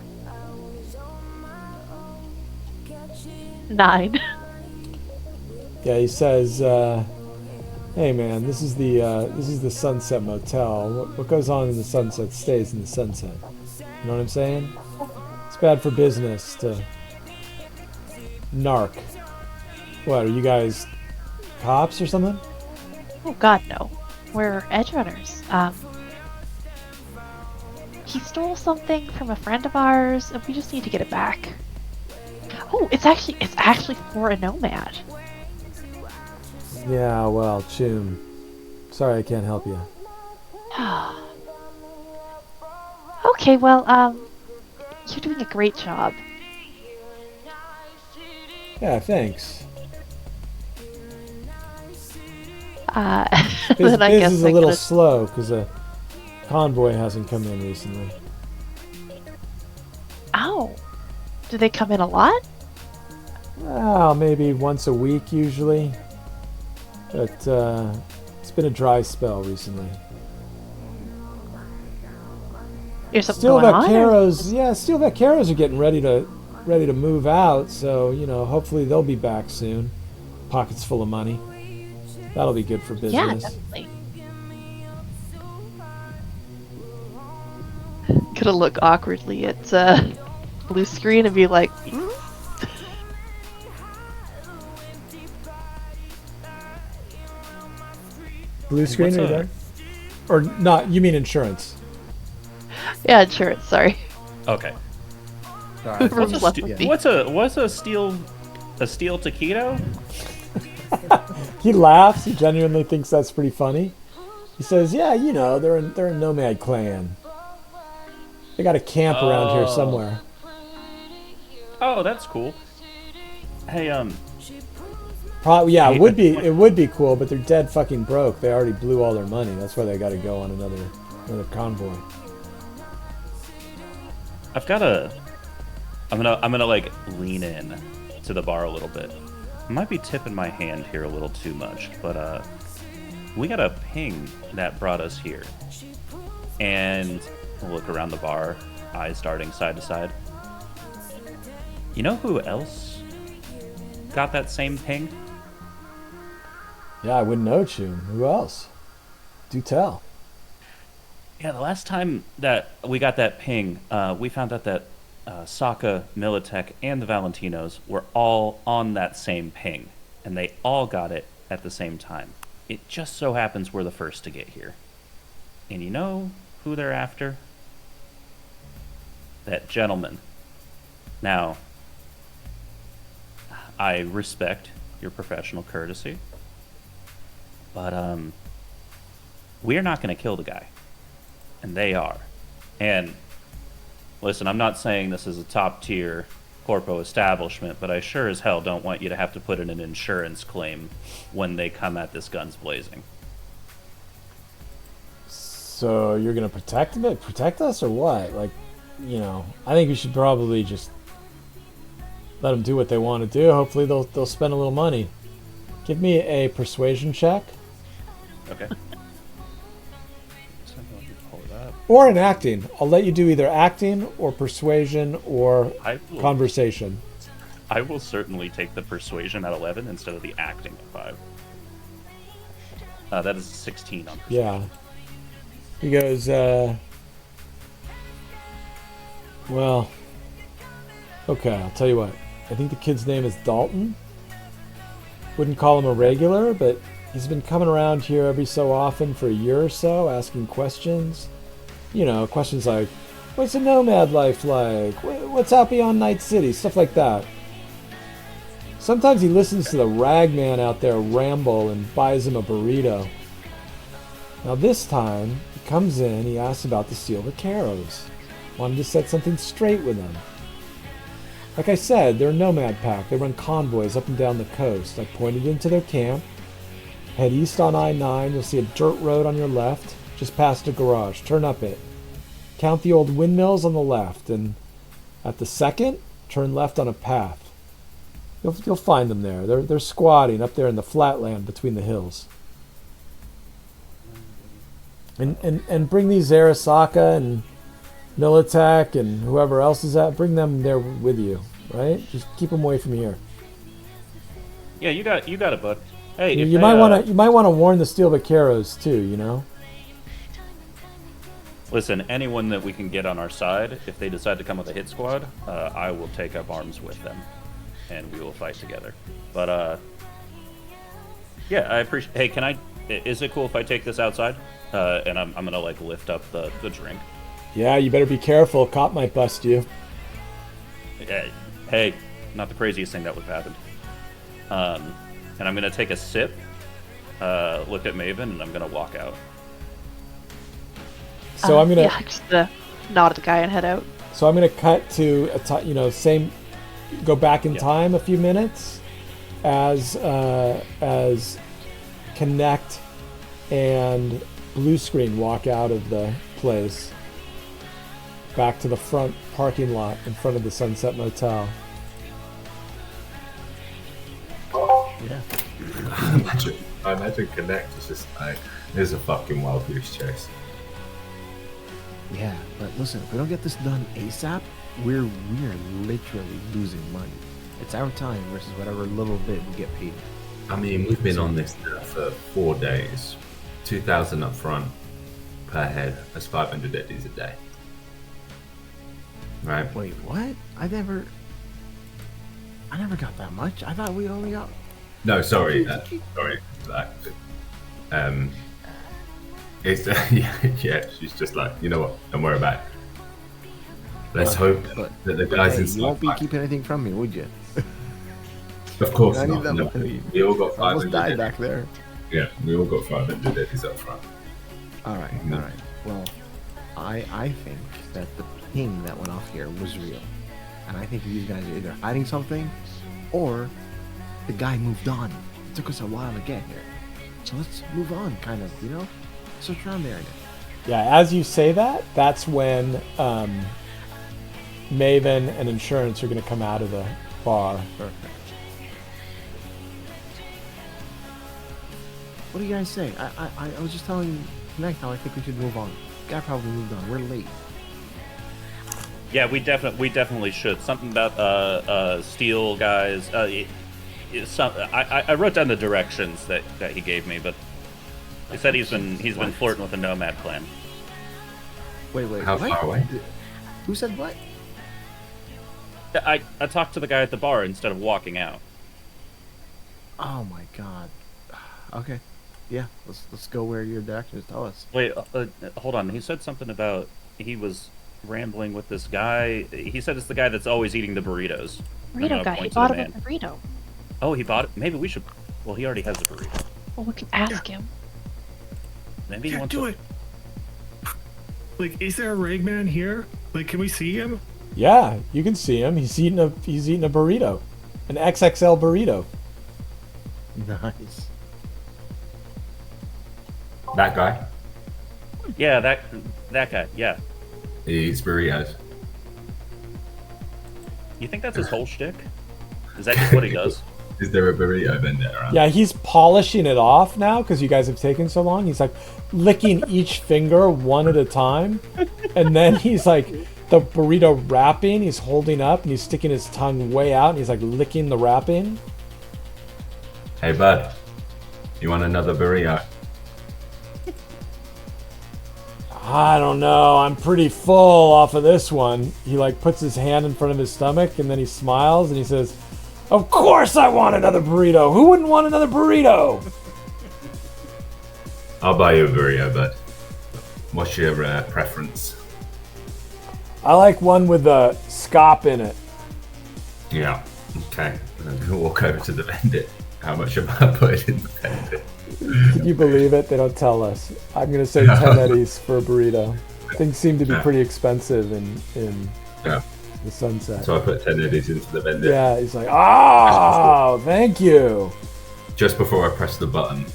S5: 9.
S1: Yeah, he says, Hey man, this is the Sunset Motel. What goes on in the sunset stays in the sunset. You know what I'm saying? It's bad for business to narc. What, are you guys cops or something?
S5: Oh God, no. We're Edgerunners. He stole something from a friend of ours, and we just need to get it back. Oh, it's actually for a nomad.
S1: Yeah, well, Choom. Sorry I can't help you.
S5: Okay, well, you're doing a great job.
S1: Yeah, thanks.
S5: Then I
S1: Biz
S5: guess
S1: is
S5: I
S1: a little
S5: could've-
S1: slow because a convoy hasn't come in recently.
S5: Ow! Do they come in a lot?
S1: Well, maybe once a week usually. But it's been a dry spell recently.
S5: There's something
S1: Steel
S5: going on? or-
S1: Vaqueros, Steel Vaqueros are getting ready to move out, so hopefully they'll be back soon. Pockets full of money. That'll be good for
S5: Yeah,
S1: business.
S5: definitely. Gonna look awkwardly at blue screen and be like, "Hmm?"
S1: Blue screen,
S6: What's
S1: are you
S6: a-
S1: there? Or not? You mean insurance?
S5: Yeah, insurance. Sorry.
S6: Okay.
S7: Sorry.
S5: Whoever
S6: What's a,
S5: left
S6: st-
S5: with me.
S6: what's a steel taquito?
S1: He laughs. He genuinely thinks that's pretty funny. He says, "Yeah, they're a nomad clan. They got a camp around here
S6: Oh.
S1: somewhere."
S6: Oh, that's cool. Hey,
S1: Probably, yeah,
S6: Hey,
S1: it would be cool, but they're dead fucking broke. They already blew all their money. That's why they got to go on another convoy.
S6: I'm gonna like lean in to the bar a little bit. I might be tipping my hand here a little too much, but we got a ping that brought us here. And we'll look around the bar, eyes darting side to side. You know who else got that same ping?
S1: Yeah, I wouldn't know, Choom. Who else? Do tell.
S6: Yeah, the last time that we got that ping, we found out that Sokka, Militech, and the Valentinos were all on that same ping, and they all got it at the same time. It just so happens we're the first to get here. And you know who they're after? That gentleman. Now, I respect your professional courtesy, but we're not going to kill the guy. And they are. And listen, I'm not saying this is a top tier corpo establishment, but I sure as hell don't want you to have to put in an insurance claim when they come at this guns blazing.
S1: So you're gonna protect us, or what? Like, I think we should probably just let them do what they want to do. Hopefully they'll spend a little money. Give me a persuasion check.
S6: Okay. Pull it up.
S1: Or an acting. I'll let you do either acting or persuasion or
S6: I will,
S1: conversation.
S6: I will certainly take the persuasion at 11 instead of the acting at 5. That is 16 on persuasion.
S1: Yeah. He goes, well, okay, I'll tell you what. I think the kid's name is Dalton. Wouldn't call him a regular, but he's been coming around here every so often for a year or so, asking questions. Questions like, what's a nomad life like? What's out beyond Night City? Stuff like that. Sometimes he listens to the ragman out there ramble and buys him a burrito. Now this time, he comes in, he asks about the Steel Vaqueros. Wanted to set something straight with them. Like I said, they're a nomad pack. They run convoys up and down the coast. I pointed into their camp. Head east on I-9. You'll see a dirt road on your left, just past a garage. Turn up it. Count the old windmills on the left, and at the second, turn left on a path. You'll find them there. They're squatting up there in the flatland between the hills. And bring these Arasaka and Militech and whoever else is at, bring them there with you, right? Just keep them away from here.
S6: Yeah, you got it, bud. Hey, if
S1: You
S6: they,
S1: might want to warn the steel vaqueros too. You know.
S6: Listen, anyone that we can get on our side, if they decide to come with a hit squad, I will take up arms with them, and we will fight together. But yeah, I appreciate. Hey, can I? Is it cool if I take this outside? And I'm gonna like lift up the drink.
S1: Yeah, you better be careful. Cop might bust you.
S6: Hey, not the craziest thing that would have happened. And I'm gonna take a sip, look at Maven, and I'm gonna walk out.
S1: So I'm gonna
S5: just nod at the guy and head out.
S1: So I'm gonna cut to go back in time a few minutes as Connect and Blue Screen walk out of the place back to the front parking lot in front of the Sunset Motel.
S7: Yeah.
S3: I imagine Connect is just like, there's a fucking wild goose chase.
S7: Yeah, but listen, if we don't get this done ASAP, we're literally losing money. It's our time versus whatever little bit we get paid.
S3: I mean, we've been on this now for 4 days. 2,000 up front per head. That's 500 eddies a day. Right?
S7: Wait, what? I never got that much. I thought we only got.
S3: No, sorry. Sorry for that. It's yeah. She's just like, you know what? Don't worry about it. Let's hope that the guys inside.
S7: You won't be keeping anything from me, would you?
S3: Of course
S7: I need
S3: not.
S7: that
S3: No,
S7: money.
S3: we all got
S7: I almost
S3: 500
S7: died
S3: eddies.
S7: back there.
S3: Yeah, we all got 500 eddies up front.
S7: All right. Well, I think that the ping that went off here was real, and I think these guys are either hiding something, or the guy moved on. It took us a while to get here, so let's move on, kind of, you know. Search around the area.
S1: Yeah, as you say that, that's when Maven and Insurance are going to come out of the bar.
S7: Perfect. What do you guys say? I was just telling Connect how I think we should move on. Guy probably moved on. We're late.
S6: Yeah, we definitely should. Something about steel guys. I wrote down the directions that he gave me, but he said he's been flirting with a nomad clan.
S7: Wait.
S3: How
S7: what?
S3: far away?
S7: Who said what?
S6: I talked to the guy at the bar instead of walking out.
S7: Oh my god. Okay. Yeah, let's go where your directions tell us.
S6: Wait, hold on. He said something about he was rambling with this guy. He said it's the guy that's always eating the burritos. I'm
S5: Burrito
S6: gonna
S5: guy. He
S6: point to
S5: bought
S6: the
S5: him a
S6: man.
S5: burrito.
S6: Oh, he bought it. Maybe we should. Well, he already has a burrito.
S5: Well, we can ask him.
S6: Maybe he
S2: Yeah,
S6: wants
S2: do
S6: a-
S2: it. Like, is there a ragman here? Like, can we see him?
S1: Yeah, you can see him. He's eating a burrito, an XXL burrito.
S7: Nice.
S3: That guy?
S6: Yeah, that guy. Yeah.
S3: He eats burritos.
S6: You think that's his whole shtick? Is that just what he does?
S3: Is there a burrito vendor around?
S1: Yeah, he's polishing it off now because you guys have taken so long. He's like licking each finger one at a time, and then he's like the burrito wrapping. He's holding up and he's sticking his tongue way out, and he's like licking the wrapping.
S3: Hey, bud. You want another burrito?
S1: I don't know. I'm pretty full off of this one. He like puts his hand in front of his stomach and then he smiles and he says, "Of course I want another burrito. Who wouldn't want another burrito?"
S3: I'll buy you a burrito, bud. What's your preference?
S1: I like one with a scop in it.
S3: Yeah. Okay. I'm gonna walk over to the vendor. How much am I putting in the vendor?
S1: Can you believe it? They don't tell us. I'm gonna say 10 eddies for a burrito. Things seem to be pretty expensive in
S3: Yeah.
S1: the Sunset.
S3: So I put 10 eddies into the vendor.
S1: Yeah, he's like, "Oh, thank you."
S3: Just before I press the button,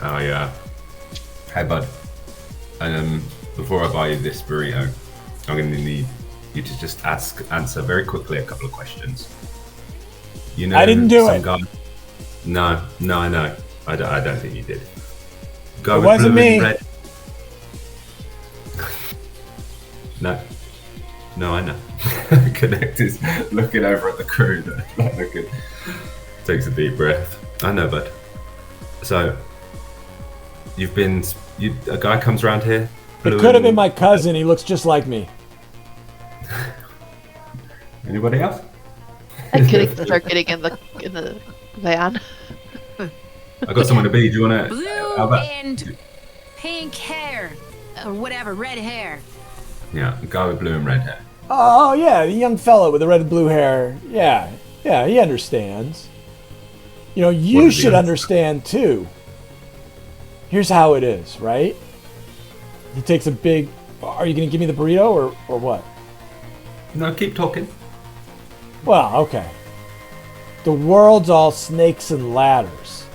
S3: hey bud, before I buy you this burrito, I'm going to need you to just answer very quickly a couple of questions. You know,
S1: I didn't do
S3: some
S1: it.
S3: Guy... No, I know. I don't think you did. Go
S1: It
S3: with
S1: wasn't
S3: blue and
S1: me.
S3: red. No, I know. Connect is looking over at the crew. Takes a deep breath. I know, bud. So, a guy comes around here.
S1: It could have been my cousin. He looks just like me.
S3: Anybody else?
S5: I'm kidding. Start getting in the van.
S3: I got someone to be. Do you want to?
S4: Blue and pink hair. Or whatever, red hair.
S3: Yeah, a guy with blue and red hair.
S1: Oh, yeah, the young fellow with the red and blue hair. Yeah, he understands. You know, you should understand, too. Here's how it is, right? He takes a big... Are you going to give me the burrito, or what?
S3: No, keep talking.
S1: Well, okay. The world's all snakes and ladders.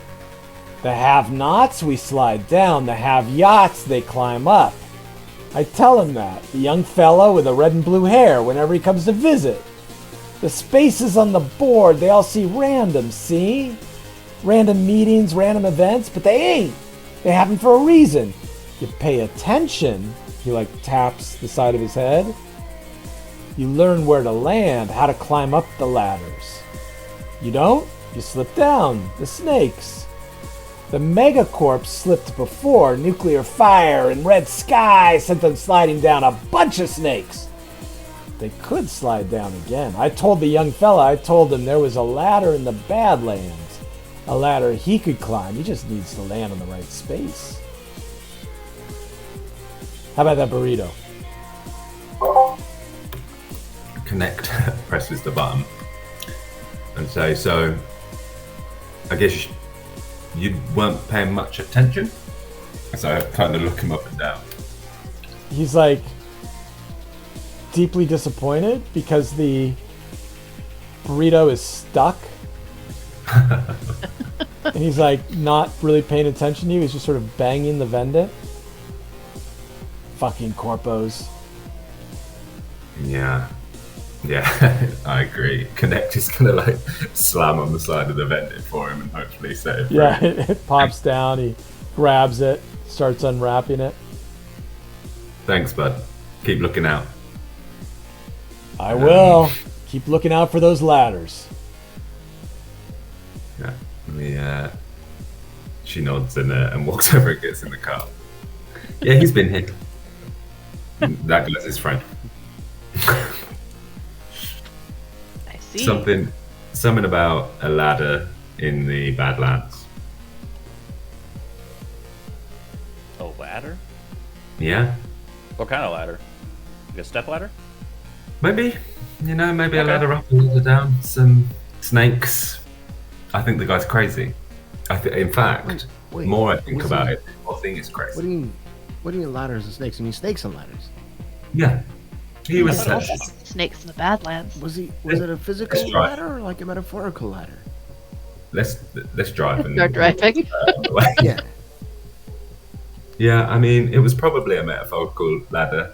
S1: The have-nots, we slide down. The have-yachts, they climb up. I tell him that, the young fellow with the red and blue hair, whenever he comes to visit. The spaces on the board, they all see random, see? Random meetings, random events, but they ain't. They happen for a reason. You pay attention, he taps the side of his head. You learn where to land, how to climb up the ladders. You don't? You slip down. The snakes. The megacorp slipped before. Nuclear fire and red sky sent them sliding down, a bunch of snakes. They could slide down again. I told the young fella, there was a ladder in the Badlands. A ladder he could climb. He just needs to land on the right space. How about that burrito?
S3: Connect presses the button and say, so I guess you weren't paying much attention. So I kind of look him up and down.
S1: He's deeply disappointed because the burrito is stuck. And he's not really paying attention to you. He's just sort of banging the vendant. Fucking corpos.
S3: Yeah, I agree. Connect is gonna slam on the side of the vendant for him and hopefully set it free.
S1: Yeah, it pops down. He grabs it, starts unwrapping it.
S3: Thanks, bud. Keep looking out.
S1: I will. Keep looking out for those ladders.
S3: Yeah. She nods and walks over and gets in the car. Yeah, he's been here. That guy's his friend.
S5: I see.
S3: Something about a ladder in the Badlands.
S6: A ladder?
S3: Yeah.
S6: What kind of ladder? Like a step ladder?
S3: Maybe. Maybe a
S6: Okay.
S3: ladder up, a ladder down. Some snakes. I think the guy's crazy. In fact,
S7: Wait,
S3: more I think
S7: was
S3: about
S7: he-
S3: it, the more thing is crazy.
S7: What do you mean ladders and snakes? You mean snakes and ladders?
S3: Yeah. He was.
S5: There's also snakes in the Badlands.
S7: Was it a physical
S3: Let's try.
S7: ladder or a metaphorical ladder?
S3: Let's drive and
S5: Start driving.
S7: Yeah.
S3: Yeah, I mean, it was probably a metaphorical ladder.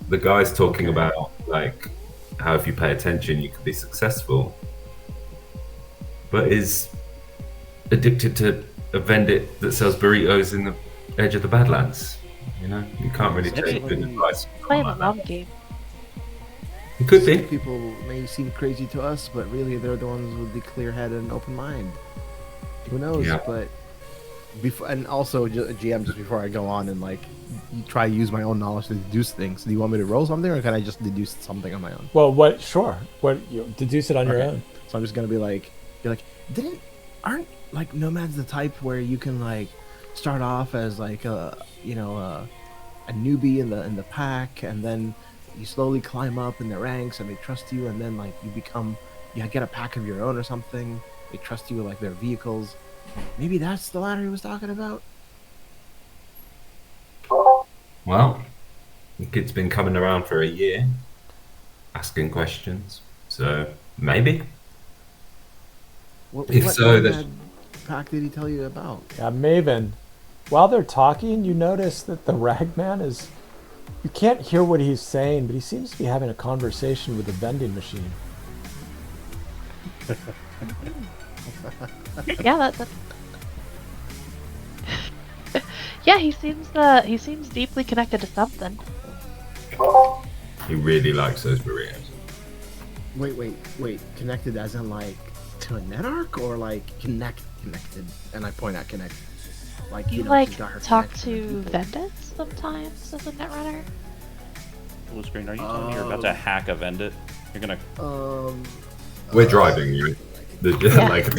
S3: The guy's talking about how if you pay attention, you can be successful, but is addicted to a vendit that sells burritos in the edge of the Badlands. You can't really take good advice from
S5: Playing
S3: someone
S5: the
S3: like
S5: long game.
S3: that. It could
S7: Some
S3: be.
S7: people may seem crazy to us, but really they're the ones with the clear head and open mind. Who knows?
S3: Yeah.
S7: But before, and also GM, just before I go on and you try to use my own knowledge to deduce things. Do you want me to roll something, or can I just deduce something on my own?
S1: Well, what? Sure. What? Deduce it on your own.
S7: So I'm just gonna be aren't nomads the type where you can start off as a newbie in the pack, and then you slowly climb up in the ranks, and they trust you, and then you get a pack of your own or something. They trust you with their vehicles. Maybe that's the ladder he was talking about.
S3: Well, the kid's been coming around for a year, asking questions. So maybe.
S7: What
S3: If so,
S7: nomad pack did he tell you about?
S1: Yeah, Maven. While they're talking, you notice that the ragman is... You can't hear what he's saying, but he seems to be having a conversation with the vending machine.
S5: Yeah, that. Yeah, he seems deeply connected to something.
S3: He really likes those burritos.
S7: Wait. Connected as in to a network or like connected? And I point at connect. Like
S5: You
S7: know,
S5: like
S7: she's got her
S5: talk
S7: connection
S5: to
S7: and people.
S5: Vendit sometimes as a netrunner?
S6: Blue screen, are you telling me you're about to hack a Vendit? You're gonna.
S3: We're driving, right?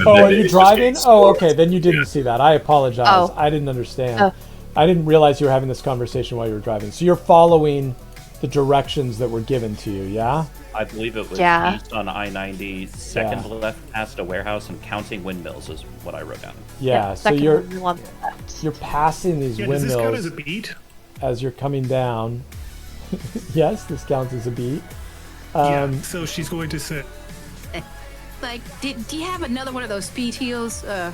S1: Oh, are you driving? Oh, okay. Then you didn't see that. I apologize.
S5: Oh.
S1: I didn't understand.
S5: Oh.
S1: I didn't realize you were having this conversation while you were driving. So you're following the directions that were given to you, yeah?
S6: I believe it was
S5: Yeah.
S6: east on I-90, second
S1: Yeah.
S6: left past a warehouse, and counting windmills is what I wrote down.
S1: Yeah. So
S5: second
S1: you're
S5: windmill on the left.
S1: you're passing these
S2: Yeah, does this count as
S1: windmills
S2: a beat?
S1: as you're coming down. Yes, this counts as a beat.
S2: Yeah, so she's going to say,
S4: Like, do you have another one of those speed heals?
S6: Look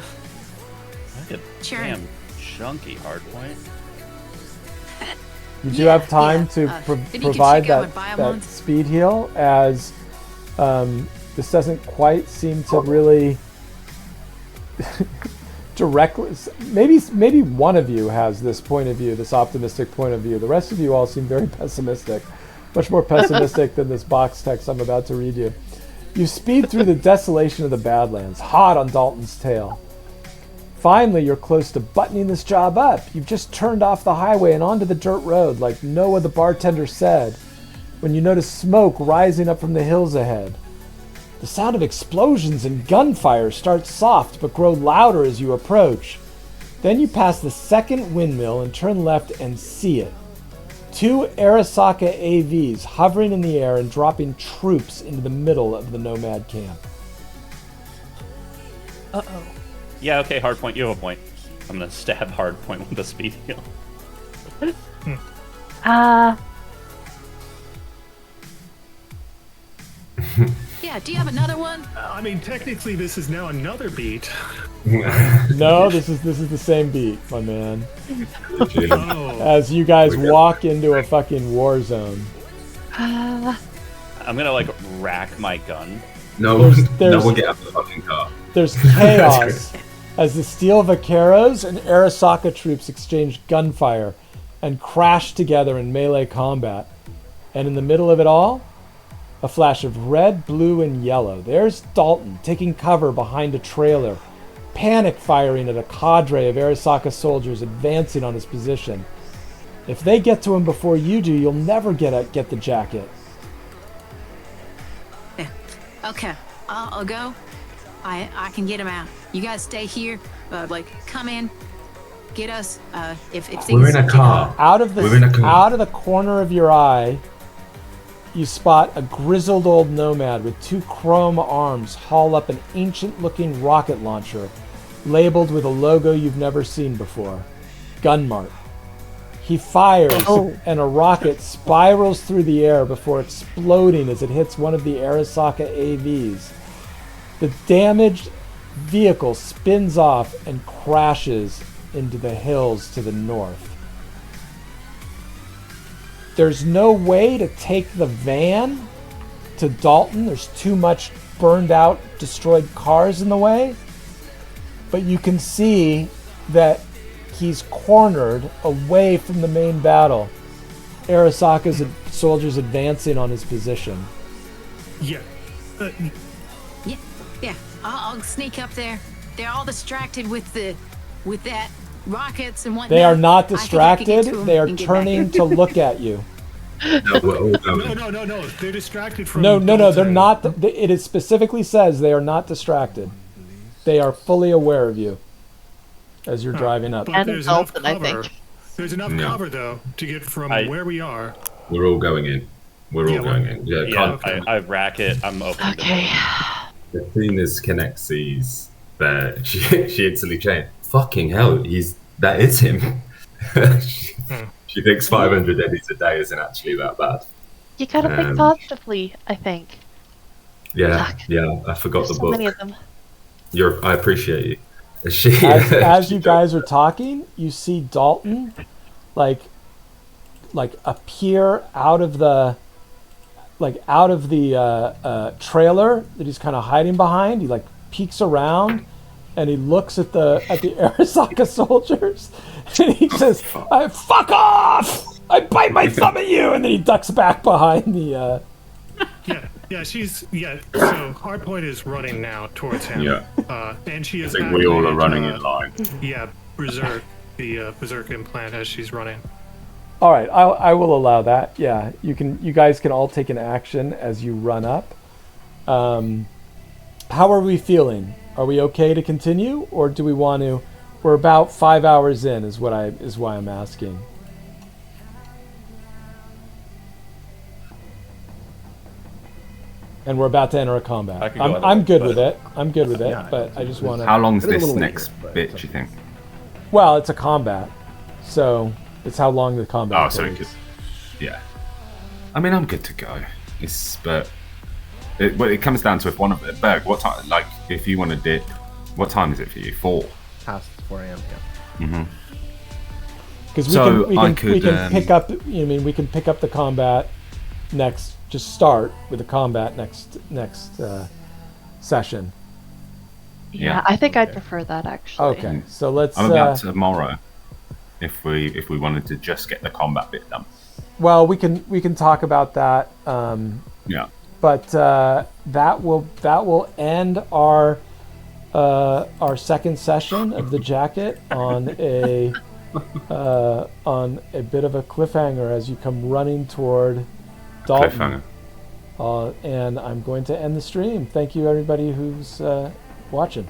S6: at
S4: Sure.
S6: damn chunky hardpoint.
S1: You do have time
S4: yeah,
S1: to
S4: then you can
S1: provide
S4: check out
S1: that,
S4: and buy 'em
S1: that
S4: ones.
S1: speed heal, as this doesn't quite seem to really directly. Maybe one of you has this point of view, this optimistic point of view. The rest of you all seem very pessimistic, much more pessimistic than this box text I'm about to read you. You speed through the desolation of the Badlands, hot on Dalton's tail. Finally, you're close to buttoning this job up. You've just turned off the highway and onto the dirt road, like Noah the bartender said, when you notice smoke rising up from the hills ahead. The sound of explosions and gunfire starts soft but grow louder as you approach. Then you pass the second windmill and turn left and see it. 2 Arasaka AVs hovering in the air and dropping troops into the middle of the Nomad camp.
S5: Uh-oh.
S6: Yeah, okay, hardpoint, you have a point. I'm gonna stab hardpoint with a speed heal.
S4: Yeah, do you have another one?
S2: I mean, technically this is now another beat.
S1: No, this is the same beat, my man.
S2: Oh,
S1: As you guys walk into a fucking war zone.
S6: I'm gonna like rack my gun.
S3: No,
S1: There's-
S3: no one get out of the fucking car.
S1: There's chaos as the steel vaqueros and Arasaka troops exchange gunfire and crash together in melee combat. And in the middle of it all, a flash of red, blue, and yellow. There's Dalton taking cover behind a trailer, panic firing at a cadre of Arasaka soldiers advancing on his position. If they get to him before you do, you'll never get the jacket.
S4: Yeah. Okay, I'll go. I can get him out. You guys stay here. Like, come in, get us. If things
S3: We're in a
S4: get
S3: car.
S1: Out of
S3: We're in a car.
S1: out of the corner of your eye, you spot a grizzled old nomad with 2 chrome arms haul up an ancient-looking rocket launcher, labeled with a logo you've never seen before, Gunmart. He fires, and a rocket spirals through the air before exploding as it hits one of the Arasaka AVs. The damaged vehicle spins off and crashes into the hills to the north. There's no way to take the van to Dalton. There's too much burned out, destroyed cars in the way. But you can see that he's cornered away from the main battle. Arasaka's soldiers advancing on his position.
S2: yeah.
S4: Yeah. I'll sneak up there. They're all distracted with that rockets and whatnot.
S1: They are not
S4: I think I could get
S1: distracted.
S4: to 'em
S1: They are
S4: and get back.
S1: turning to look at you.
S3: No, we're all going.
S2: No. They're distracted from.
S1: No, they're
S2: Dalton.
S1: not. It is specifically says they are not distracted. They are fully aware of you as you're driving up.
S2: But
S5: And
S2: there's enough
S5: Dalton, I
S2: cover.
S5: think.
S2: There's enough
S3: No.
S2: cover though to get from where we are.
S3: We're all going in. We're
S2: Yeah,
S3: all going in. Yeah,
S6: Yeah,
S3: can't.
S6: I rack it. I'm opening the
S5: Okay.
S3: As soon as Connect sees that, she instantly changed. Fucking hell, that is him. She thinks 500 eddies a day isn't actually that bad.
S5: You gotta think positively, I think.
S3: Yeah,
S5: Fuck.
S3: yeah. I forgot
S5: There's
S3: the
S5: so
S3: book.
S5: many of them.
S3: I appreciate you.
S1: As you guys are talking, you see Dalton like appear out of the trailer that he's kind of hiding behind. He like peeks around and he looks at the Arasaka soldiers and he says, "Fuck off! I bite my thumb at you!" And then he ducks back behind the.
S2: Yeah. Yeah, so Hardpoint is running now towards him.
S10: Yeah.
S2: And she
S10: I
S2: is
S10: think we all are
S2: activated,
S10: running in line.
S2: Yeah, Berserk, the Berserk implant as she's running.
S1: All right, I will allow that. Yeah, you guys can all take an action as you run up. How are we feeling? Are we okay to continue, or do we want to? We're about 5 hours in, is why I'm asking. And we're about to enter a combat.
S6: I could go
S1: I'm
S6: either
S1: good
S6: way,
S1: with it. I'm good with it,
S7: Yeah,
S1: but I just want
S10: How
S1: to.
S10: long's
S7: It's a
S10: this
S7: little
S10: next
S7: later, but
S10: bit,
S7: it's
S10: do you
S7: okay.
S10: think?
S1: Well, it's a combat, so it's how long the combat
S10: Oh, so it
S1: takes.
S10: could, yeah. I mean, I'm good to go. But it comes down to if one of it. Berg, what time? Like, if you want to dip, what time is it for you? 4.
S7: Past 4 a.m. Yeah.
S1: Because
S10: So
S1: we
S10: I
S1: can
S10: could,
S1: pick up. We can pick up the combat next. Just start with the combat next session.
S5: Yeah,
S10: Yeah.
S5: I think I'd prefer that actually.
S1: Okay, so let's.
S10: I'm about tomorrow. If we wanted to just get the combat bit done.
S1: Well, we can talk about that.
S10: Yeah.
S1: But that will end our second session of the jacket on a bit of a cliffhanger as you come running toward Dalton.
S10: Cliffhanger.
S1: And I'm going to end the stream. Thank you, everybody who's watching.